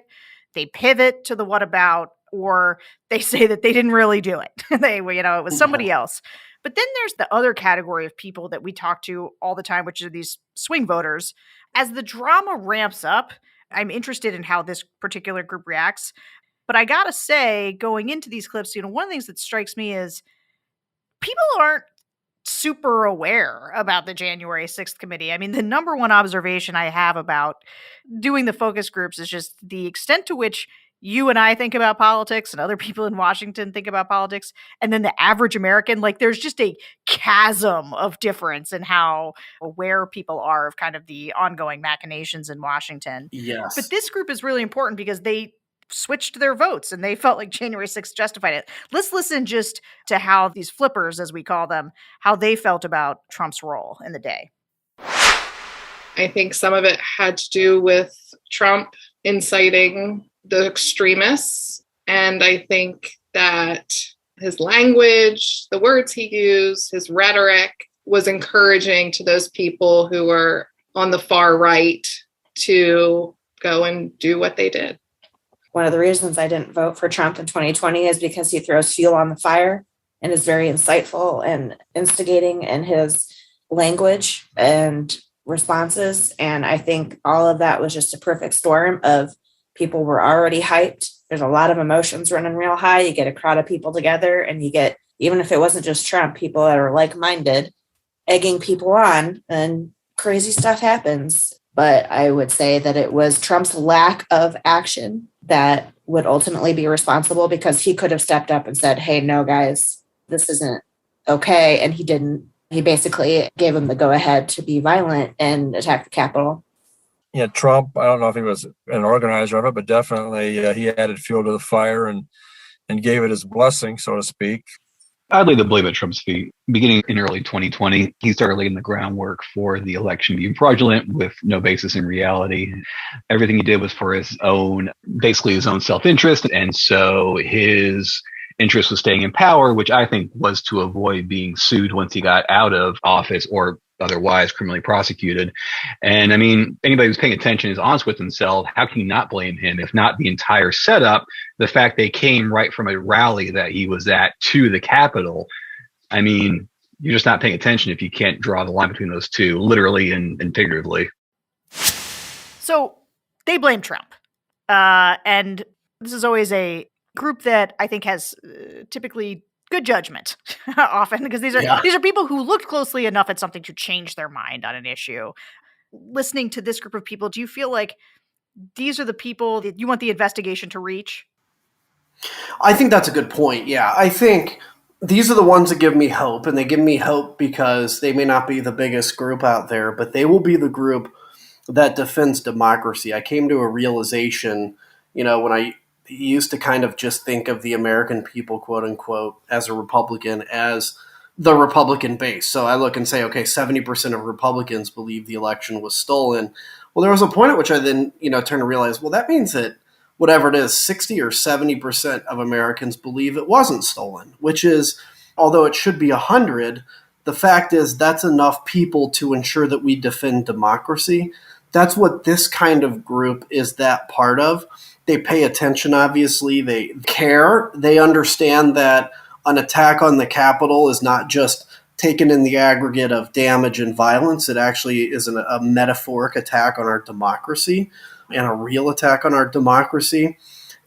they pivot to the what about, or they say that they didn't really do it. It was somebody else. But then there's the other category of people that we talk to all the time, which are these swing voters. As the drama ramps up, I'm interested in how this particular group reacts. But I gotta say, going into these clips, one of the things that strikes me is people aren't super aware about the January 6th committee. I mean, the number one observation I have about doing the focus groups is just the extent to which you and I think about politics and other people in Washington think about politics. And then the average American, there's just a chasm of difference in how aware people are of kind of the ongoing machinations in Washington. Yes. But this group is really important because they switched their votes and they felt like January 6th justified it. Let's listen just to how these flippers, as we call them, how they felt about Trump's role in the day. I think some of it had to do with Trump inciting the extremists. And I think that his language, the words he used, his rhetoric was encouraging to those people who were on the far right to go and do what they did. One of the reasons I didn't vote for Trump in 2020 is because he throws fuel on the fire and is very insightful and instigating in his language and responses. And I think all of that was just a perfect storm of people were already hyped. There's a lot of emotions running real high. You get a crowd of people together and you get, even if it wasn't just Trump, people that are like-minded, egging people on, and crazy stuff happens. But I would say that it was Trump's lack of action that would ultimately be responsible, because he could have stepped up and said, hey, no, guys, this isn't okay. And he didn't. He basically gave him the go-ahead to be violent and attack the Capitol. Yeah, Trump, I don't know if he was an organizer of it, but definitely he added fuel to the fire and gave it his blessing, so to speak. I'd lay the blame at Trump's feet. Beginning in early 2020, he started laying the groundwork for the election being fraudulent with no basis in reality. Everything he did was for his own, basically his own self-interest. And so his interest was staying in power, which I think was to avoid being sued once he got out of office or otherwise criminally prosecuted. And I mean, anybody who's paying attention is honest with himself. How can you not blame him? If not the entire setup, the fact they came right from a rally that he was at to the Capitol. I mean, you're just not paying attention if you can't draw the line between those two, literally and figuratively. So they blame Trump. And this is always a group that I think has typically good judgment often, because these are people who looked closely enough at something to change their mind on an issue. Listening to this group of people, do you feel like these are the people that you want the investigation to reach? I think that's a good point. Yeah, I think these are the ones that give me hope, and they give me hope because they may not be the biggest group out there, but they will be the group that defends democracy. I came to a realization, when I used to kind of just think of the American people, quote unquote, as a Republican, as the Republican base. So I look and say, okay, 70% of Republicans believe the election was stolen. Well, there was a point at which I then, turned to realize, well, that means that whatever it is, 60 or 70% of Americans believe it wasn't stolen, which is, although it should be 100, the fact is that's enough people to ensure that we defend democracy. That's what this kind of group is that part of. They pay attention, obviously. They care. They understand that an attack on the Capitol is not just taken in the aggregate of damage and violence. It actually is a metaphoric attack on our democracy and a real attack on our democracy.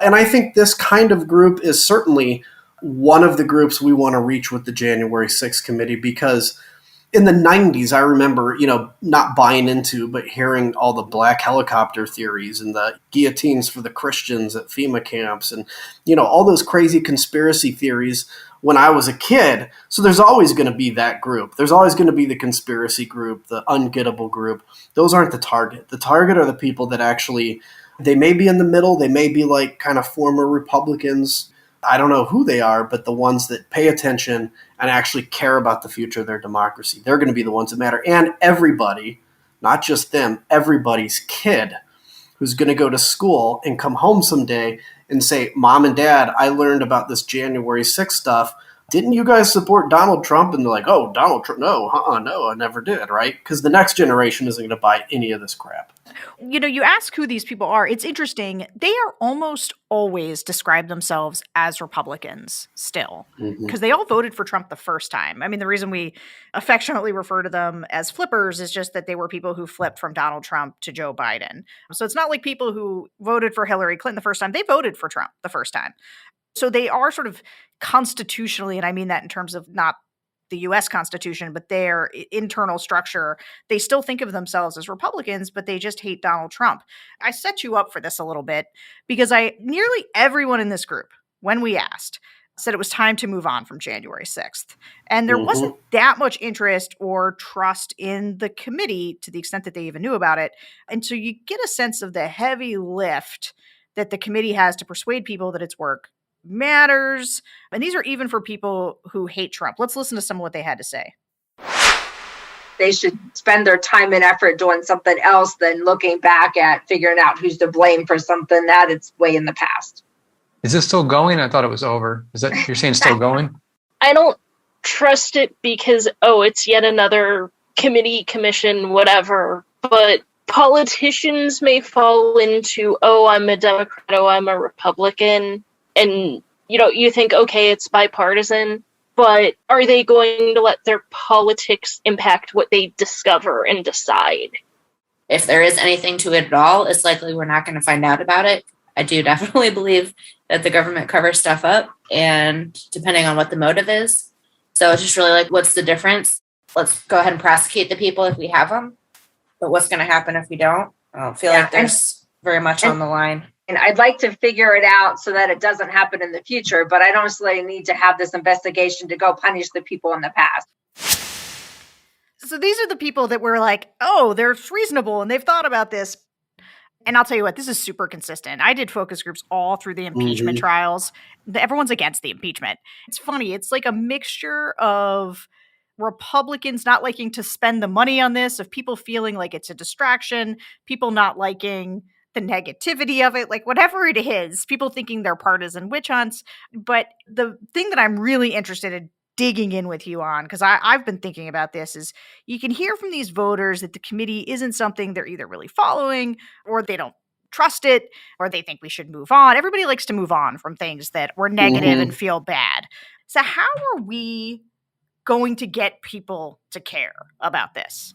And I think this kind of group is certainly one of the groups we want to reach with the January 6th committee, because in the 90s, I remember, not buying into, but hearing all the black helicopter theories and the guillotines for the Christians at FEMA camps and, all those crazy conspiracy theories when I was a kid. So there's always going to be that group. There's always going to be the conspiracy group, the ungettable group. Those aren't the target. The target are the people that actually, they may be in the middle. They may be like kind of former Republicans. I don't know who they are, but the ones that pay attention and actually care about the future of their democracy, they're going to be the ones that matter. And everybody, not just them, everybody's kid who's going to go to school and come home someday and say, Mom and Dad, I learned about this January 6th stuff. Didn't you guys support Donald Trump? And they're like, oh, Donald Trump, no, I never did, right? Because the next generation isn't going to buy any of this crap. You ask who these people are. It's interesting. They are almost always describe themselves as Republicans still, because they all voted for Trump the first time. I mean, the reason we affectionately refer to them as flippers is just that they were people who flipped from Donald Trump to Joe Biden. So it's not like people who voted for Hillary Clinton the first time. They voted for Trump the first time. So they are sort of constitutionally, and I mean that in terms of not the U.S. Constitution, but their internal structure, they still think of themselves as Republicans, but they just hate Donald Trump. I set you up for this a little bit because nearly everyone in this group, when we asked, said it was time to move on from January 6th. And there wasn't that much interest or trust in the committee to the extent that they even knew about it. And so you get a sense of the heavy lift that the committee has to persuade people that its work matters. And these are even for people who hate Trump. Let's listen to some of what they had to say. They should spend their time and effort doing something else than looking back at figuring out who's to blame for something that it's way in the past. Is this still going? I thought it was over. Is that you're saying still going? I don't trust it because, it's yet another committee, commission, whatever. But politicians may fall into, I'm a Democrat, I'm a Republican. And, you think, okay, it's bipartisan, but are they going to let their politics impact what they discover and decide? If there is anything to it at all, it's likely we're not going to find out about it. I do definitely believe that the government covers stuff up, and depending on what the motive is. So it's just really like, what's the difference? Let's go ahead and prosecute the people if we have them. But what's going to happen if we don't? I don't feel like there's very much on the line. And I'd like to figure it out so that it doesn't happen in the future, but I don't necessarily need to have this investigation to go punish the people in the past. So these are the people that were like, they're reasonable and they've thought about this. And I'll tell you what, this is super consistent. I did focus groups all through the impeachment trials. Everyone's against the impeachment. It's funny. It's like a mixture of Republicans not liking to spend the money on this, of people feeling like it's a distraction, people not liking the negativity of it, like whatever it is, people thinking they're partisan witch hunts. But the thing that I'm really interested in digging in with you on, because I've been thinking about this, is you can hear from these voters that the committee isn't something they're either really following, or they don't trust it, or they think we should move on. Everybody likes to move on from things that were negative and feel bad. So how are we going to get people to care about this?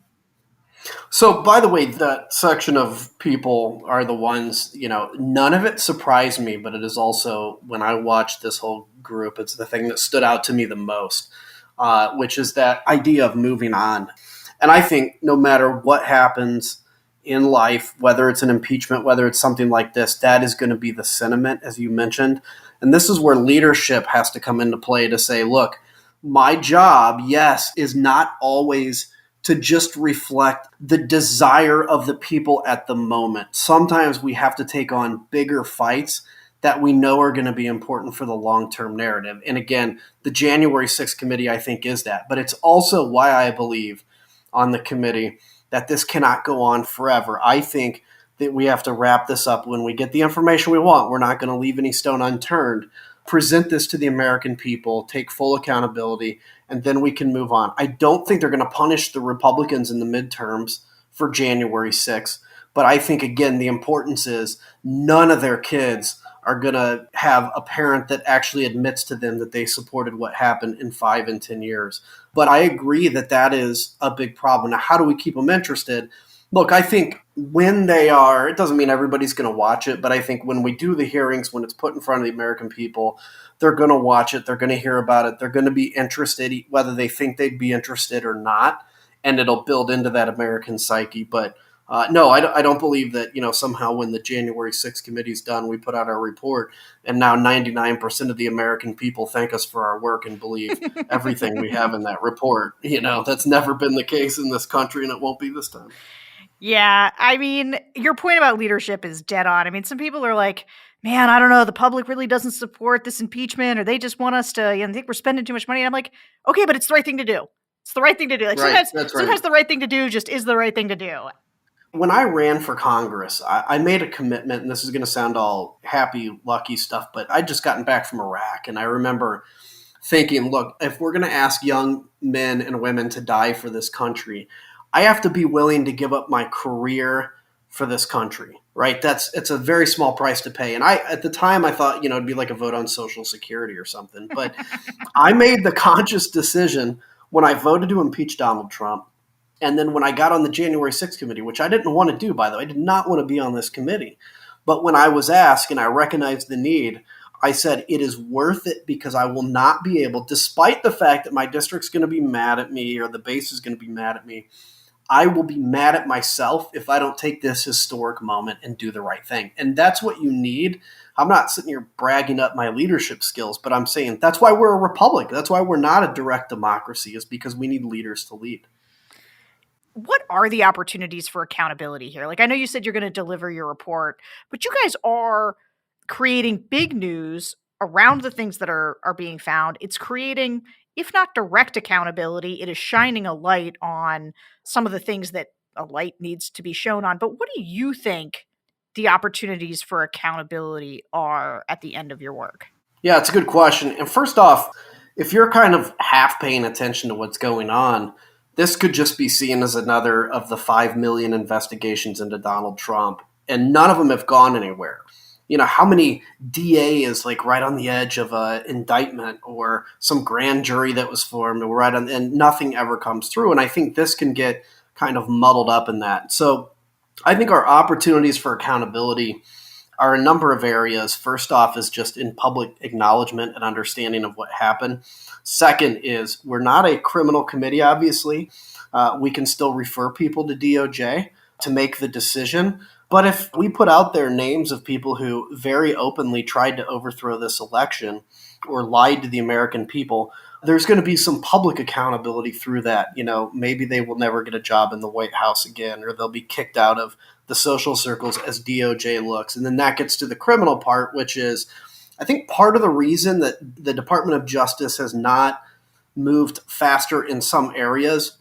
So, by the way, that section of people are the ones, none of it surprised me, but it is also, when I watched this whole group, it's the thing that stood out to me the most, which is that idea of moving on. And I think no matter what happens in life, whether it's an impeachment, whether it's something like this, that is going to be the sentiment, as you mentioned. And this is where leadership has to come into play to say, look, my job, yes, is not always to just reflect the desire of the people at the moment. Sometimes we have to take on bigger fights that we know are going to be important for the long-term narrative. And again, the January 6th committee, I think, is that. But it's also why I believe on the committee that this cannot go on forever. I think that we have to wrap this up when we get the information we want. We're not going to leave any stone unturned. Present this to the American people, take full accountability, and then we can move on. I don't think they're going to punish the Republicans in the midterms for January 6th. But I think, again, the importance is none of their kids are going to have a parent that actually admits to them that they supported what happened in 5 and 10 years. But I agree that that is a big problem. Now, how do we keep them interested? Look, I think when they are, it doesn't mean everybody's going to watch it, but I think when we do the hearings, when it's put in front of the American people, they're going to watch it, they're going to hear about it, they're going to be interested, whether they think they'd be interested or not, and it'll build into that American psyche. But no, I don't believe that, somehow when the January 6th committee's done, we put out our report, and now 99% of the American people thank us for our work and believe everything we have in that report. That's never been the case in this country, and it won't be this time. Yeah, I mean, your point about leadership is dead on. I mean, some people are like, man, I don't know, the public really doesn't support this impeachment, or they just want us to, think we're spending too much money. And I'm like, okay, but it's the right thing to do. It's the right thing to do. Like Right, sometimes the right thing to do just is the right thing to do. When I ran for Congress, I made a commitment, and this is going to sound all happy, lucky stuff, but I'd just gotten back from Iraq. And I remember thinking, look, if we're going to ask young men and women to die for this country, I have to be willing to give up my career for this country, right? It's a very small price to pay. And at the time I thought, it'd be like a vote on Social Security or something. But I made the conscious decision when I voted to impeach Donald Trump. And then when I got on the January 6th committee, which I didn't want to do, by the way, I did not want to be on this committee. But when I was asked and I recognized the need, I said, it is worth it because I will not be able, despite the fact that my district's going to be mad at me or the base is going to be mad at me, I will be mad at myself if I don't take this historic moment and do the right thing. And that's what you need. I'm not sitting here bragging up my leadership skills, but I'm saying that's why we're a republic. That's why we're not a direct democracy, is because we need leaders to lead. What are the opportunities for accountability here? Like, I know you said you're going to deliver your report, but you guys are creating big news around the things that are being found. It's creating, if not direct accountability, it is shining a light on some of the things that a light needs to be shown on. But what do you think the opportunities for accountability are at the end of your work? Yeah, it's a good question. And first off, if you're kind of half paying attention to what's going on, this could just be seen as another of the 5 million investigations into Donald Trump, and none of them have gone anywhere. How many DA is like right on the edge of a indictment or some grand jury that was formed and nothing ever comes through. And I think this can get kind of muddled up in that. So I think our opportunities for accountability are a number of areas. First off is just in public acknowledgement and understanding of what happened. Second is we're not a criminal committee, obviously. We can still refer people to DOJ to make the decision. But if we put out there names of people who very openly tried to overthrow this election or lied to the American people, there's going to be some public accountability through that. Maybe they will never get a job in the White House again, or they'll be kicked out of the social circles as DOJ looks. And then that gets to the criminal part, which is, I think part of the reason that the Department of Justice has not moved faster in some areas,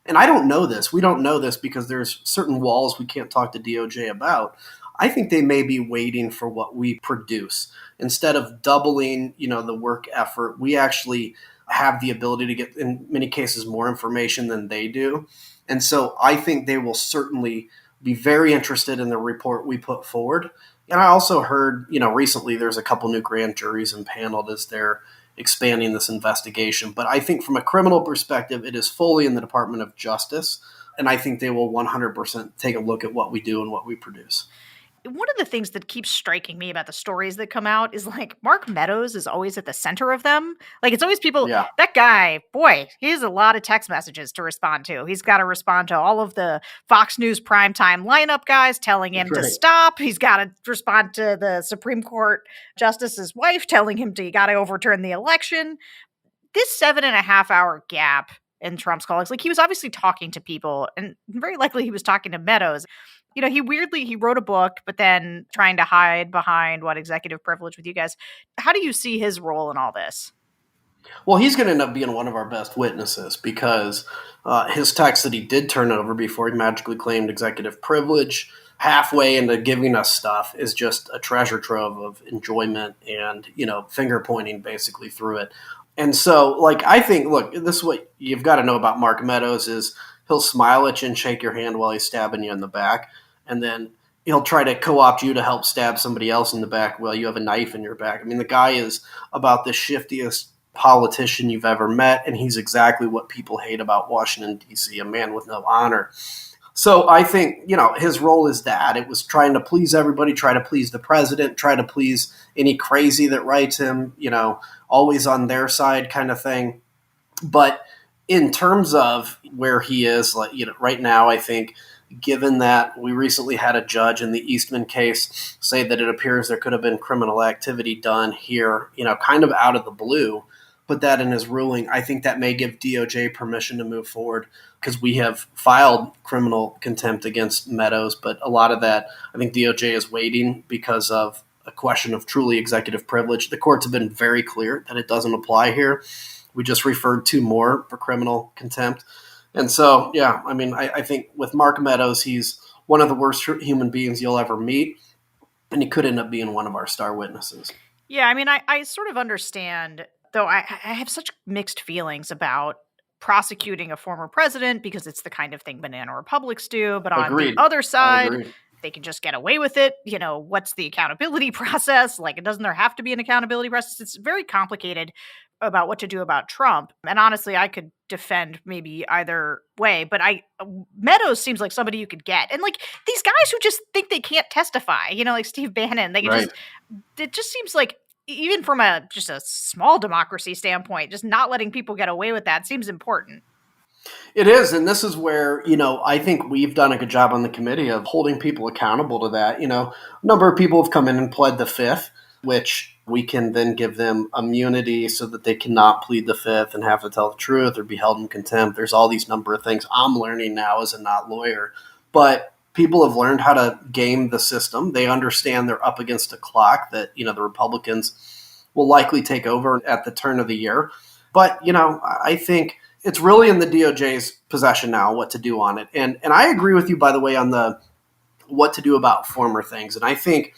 and I don't know this, we don't know this because there's certain walls we can't talk to DOJ about. I think they may be waiting for what we produce. Instead of doubling, the work effort, we actually have the ability to get, in many cases, more information than they do. And so I think they will certainly be very interested in the report we put forward. And I also heard, recently there's a couple new grand juries impaneled as they're expanding this investigation. But I think from a criminal perspective, it is fully in the Department of Justice. And I think they will 100% take a look at what we do and what we produce. One of the things that keeps striking me about the stories that come out is like Mark Meadows is always at the center of them. Like it's always people, that guy, boy, he has a lot of text messages to respond to. He's got to respond to all of the Fox News primetime lineup guys telling him to stop. He's got to respond to the Supreme Court justice's wife telling him you got to overturn the election. This 7.5 hour gap in Trump's colleagues, like he was obviously talking to people, and very likely he was talking to Meadows. He wrote a book, but then trying to hide behind executive privilege with you guys. How do you see his role in all this? Well, he's going to end up being one of our best witnesses because his text that he did turn over before he magically claimed executive privilege halfway into giving us stuff is just a treasure trove of enjoyment and, finger pointing basically through it. And so, I think, look, this is what you've got to know about Mark Meadows is he'll smile at you and shake your hand while he's stabbing you in the back. And then he'll try to co-opt you to help stab somebody else in the back while you have a knife in your back. I mean, the guy is about the shiftiest politician you've ever met, and he's exactly what people hate about Washington, D.C., a man with no honor. So I think, his role is that. It was trying to please everybody, try to please the president, try to please any crazy that writes him, always on their side kind of thing. But in terms of where he is, right now, I think, given that we recently had a judge in the Eastman case say that it appears there could have been criminal activity done here, kind of out of the blue, put that in his ruling, I think that may give DOJ permission to move forward because we have filed criminal contempt against Meadows, but a lot of that, I think DOJ is waiting because of a question of truly executive privilege. The courts have been very clear that it doesn't apply here. We just referred 2 more for criminal contempt. And so, yeah, I mean, I think with Mark Meadows, he's one of the worst human beings you'll ever meet, and he could end up being one of our star witnesses. Yeah, I mean, I sort of understand, though I have such mixed feelings about prosecuting a former president because it's the kind of thing banana republics do. But on the other side, they can just get away with it. What's the accountability process? Doesn't there have to be an accountability process? It's very complicated about what to do about Trump. And honestly, I could defend maybe either way, but Meadows seems like somebody you could get. And these guys who just think they can't testify, like Steve Bannon, they can it just seems like even from just a small democracy standpoint, just not letting people get away with that seems important. It is, and this is where, I think we've done a good job on the committee of holding people accountable to that. A number of people have come in and pled the Fifth, which we can then give them immunity so that they cannot plead the Fifth and have to tell the truth or be held in contempt. There's all these number of things I'm learning now as a not lawyer. But people have learned how to game the system. They understand they're up against a clock that, the Republicans will likely take over at the turn of the year. But, I think it's really in the DOJ's possession now what to do on it. And I agree with you, by the way, on the what to do about former things. And I think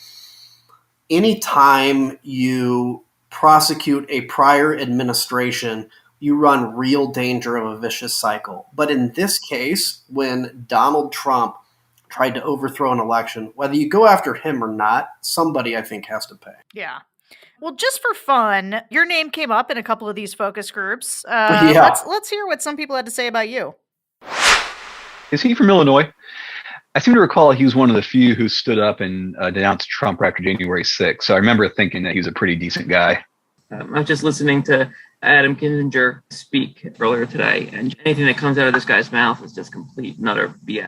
anytime you prosecute a prior administration, you run real danger of a vicious cycle. But in this case, when Donald Trump tried to overthrow an election, whether you go after him or not, somebody I think has to pay. Yeah. Well, just for fun, your name came up in a couple of these focus groups. Let's hear what some people had to say about you. Is he from Illinois? I seem to recall he was one of the few who stood up and denounced Trump after January 6th. So I remember thinking that he was a pretty decent guy. I was just listening to Adam Kinzinger speak earlier today, and anything that comes out of this guy's mouth is just complete and utter BS.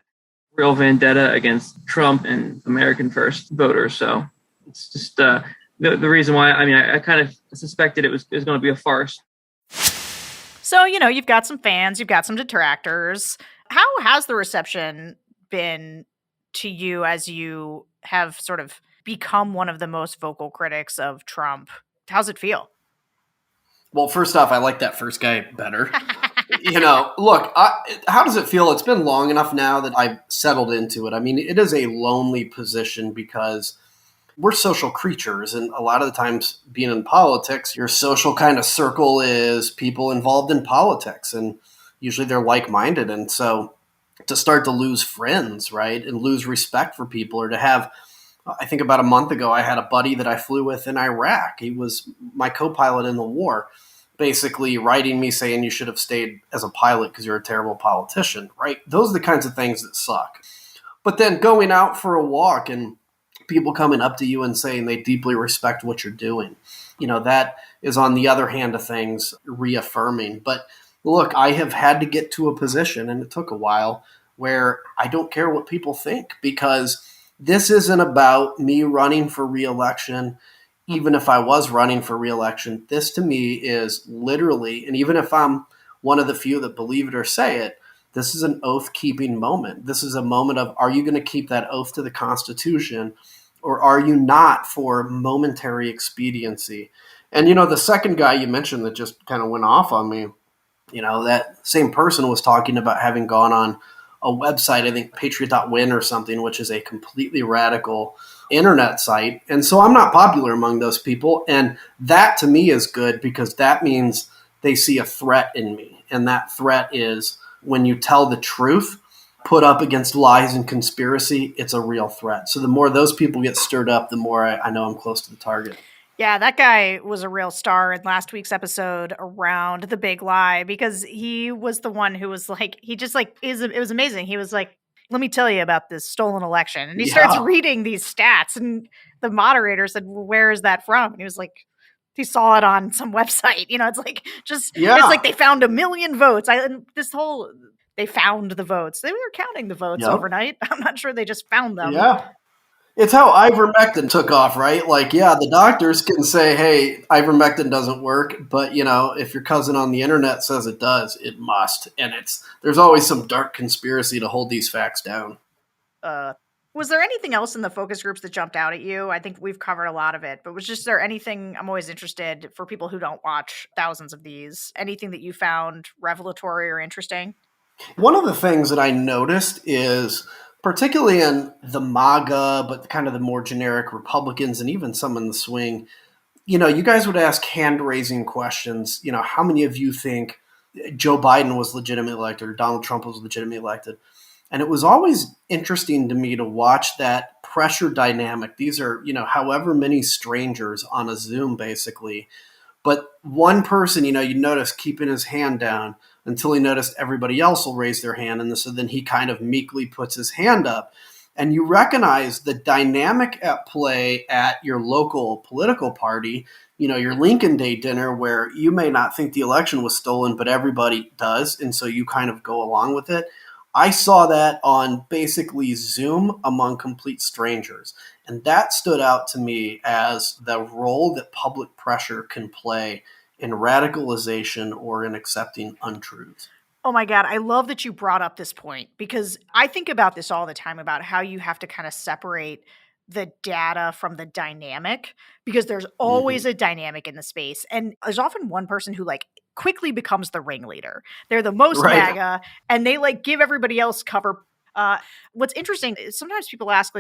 Real vendetta against Trump and American First voters. So it's just the reason why. I mean, I kind of suspected it was going to be a farce. So, you've got some fans, you've got some detractors. How has the reception been to you as you have sort of become one of the most vocal critics of Trump? How's it feel? Well, first off, I like that first guy better. Look, how does it feel? It's been long enough now that I've settled into it. I mean, it is a lonely position because we're social creatures. And a lot of the times being in politics, your social kind of circle is people involved in politics. And usually they're like-minded. And so to start to lose friends, right, and lose respect for people, or to have, I think about a month ago, I had a buddy that I flew with in Iraq. He was my co-pilot in the war, basically writing me saying you should have stayed as a pilot because you're a terrible politician, right? Those are the kinds of things that suck. But then going out for a walk and people coming up to you and saying they deeply respect what you're doing, that is on the other hand of things reaffirming. But look, I have had to get to a position, and it took a while, where I don't care what people think, because this isn't about me running for re-election. Even if I was running for re-election, this to me is literally, and even if I'm one of the few that believe it or say it, this is an oath-keeping moment. This is a moment of, are you going to keep that oath to the Constitution, or are you not for momentary expediency? And, the second guy you mentioned that just kind of went off on me, that same person was talking about having gone on a website, I think patriot.win or something, which is a completely radical internet site. And so I'm not popular among those people. And that to me is good because that means they see a threat in me. And that threat is when you tell the truth, put up against lies and conspiracy, it's a real threat. So the more those people get stirred up, the more I know I'm close to the target. Yeah, that guy was a real star in last week's episode around the big lie because he was the one who was like, it was amazing. He was like, let me tell you about this stolen election. And he starts reading these stats and the moderator said, well, where is that from? And he was like, he saw it on some website. It's like, it's like they found 1 million votes. They found the votes. They were counting the votes overnight. I'm not sure they just found them. Yeah. It's how ivermectin took off, right? Like, the doctors can say, hey, ivermectin doesn't work. But, if your cousin on the internet says it does, it must. And there's always some dark conspiracy to hold these facts down. Was there anything else in the focus groups that jumped out at you? I think we've covered a lot of it, but was there anything, I'm always interested for people who don't watch thousands of these, anything that you found revelatory or interesting? One of the things that I noticed is, particularly in the MAGA, but kind of the more generic Republicans and even some in the swing, you guys would ask hand-raising questions. How many of you think Joe Biden was legitimately elected or Donald Trump was legitimately elected? And it was always interesting to me to watch that pressure dynamic. These are, however many strangers on a Zoom, basically. But one person, you notice keeping his hand down until he noticed everybody else will raise their hand. And so then he kind of meekly puts his hand up. And you recognize the dynamic at play at your local political party, your Lincoln Day dinner, where you may not think the election was stolen, but everybody does. And so you kind of go along with it. I saw that on basically Zoom among complete strangers. And that stood out to me as the role that public pressure can play in radicalization or in accepting untruths. Oh my God, I love that you brought up this point because I think about this all the time about how you have to kind of separate the data from the dynamic because there's always a dynamic in the space. And there's often one person who quickly becomes the ringleader. They're the most MAGA and they give everybody else cover. What's interesting is sometimes people ask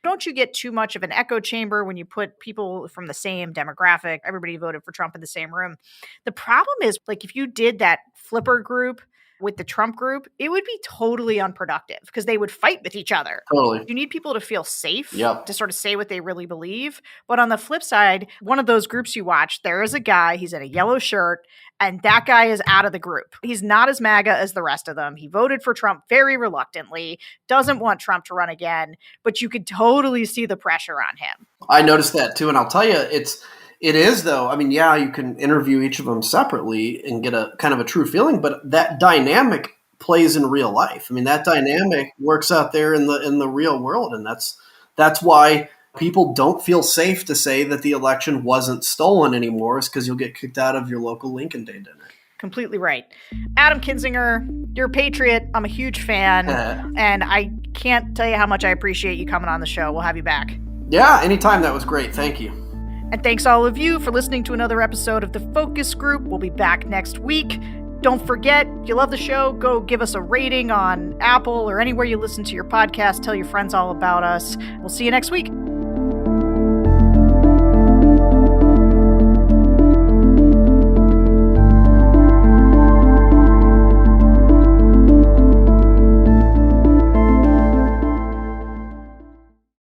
don't you get too much of an echo chamber when you put people from the same demographic, everybody voted for Trump in the same room? The problem is if you did that flipper group with the Trump group, it would be totally unproductive because they would fight with each other. Totally. You need people to feel safe to sort of say what they really believe. But on the flip side, one of those groups you watch, there is a guy, he's in a yellow shirt, and that guy is out of the group. He's not as MAGA as the rest of them. He voted for Trump very reluctantly, doesn't want Trump to run again, but you could totally see the pressure on him. I noticed that too. And I'll tell you, it is though. I mean, you can interview each of them separately and get a kind of a true feeling, but that dynamic plays in real life. I mean, that dynamic works out there in the real world. And that's why people don't feel safe to say that the election wasn't stolen anymore, is because you'll get kicked out of your local Lincoln Day dinner. Completely right. Adam Kinzinger, you're a patriot. I'm a huge fan. And I can't tell you how much I appreciate you coming on the show. We'll have you back. Yeah, anytime. That was great. Thank you. And thanks all of you for listening to another episode of The Focus Group. We'll be back next week. Don't forget, if you love the show, go give us a rating on Apple or anywhere you listen to your podcast. Tell your friends all about us. We'll see you next week.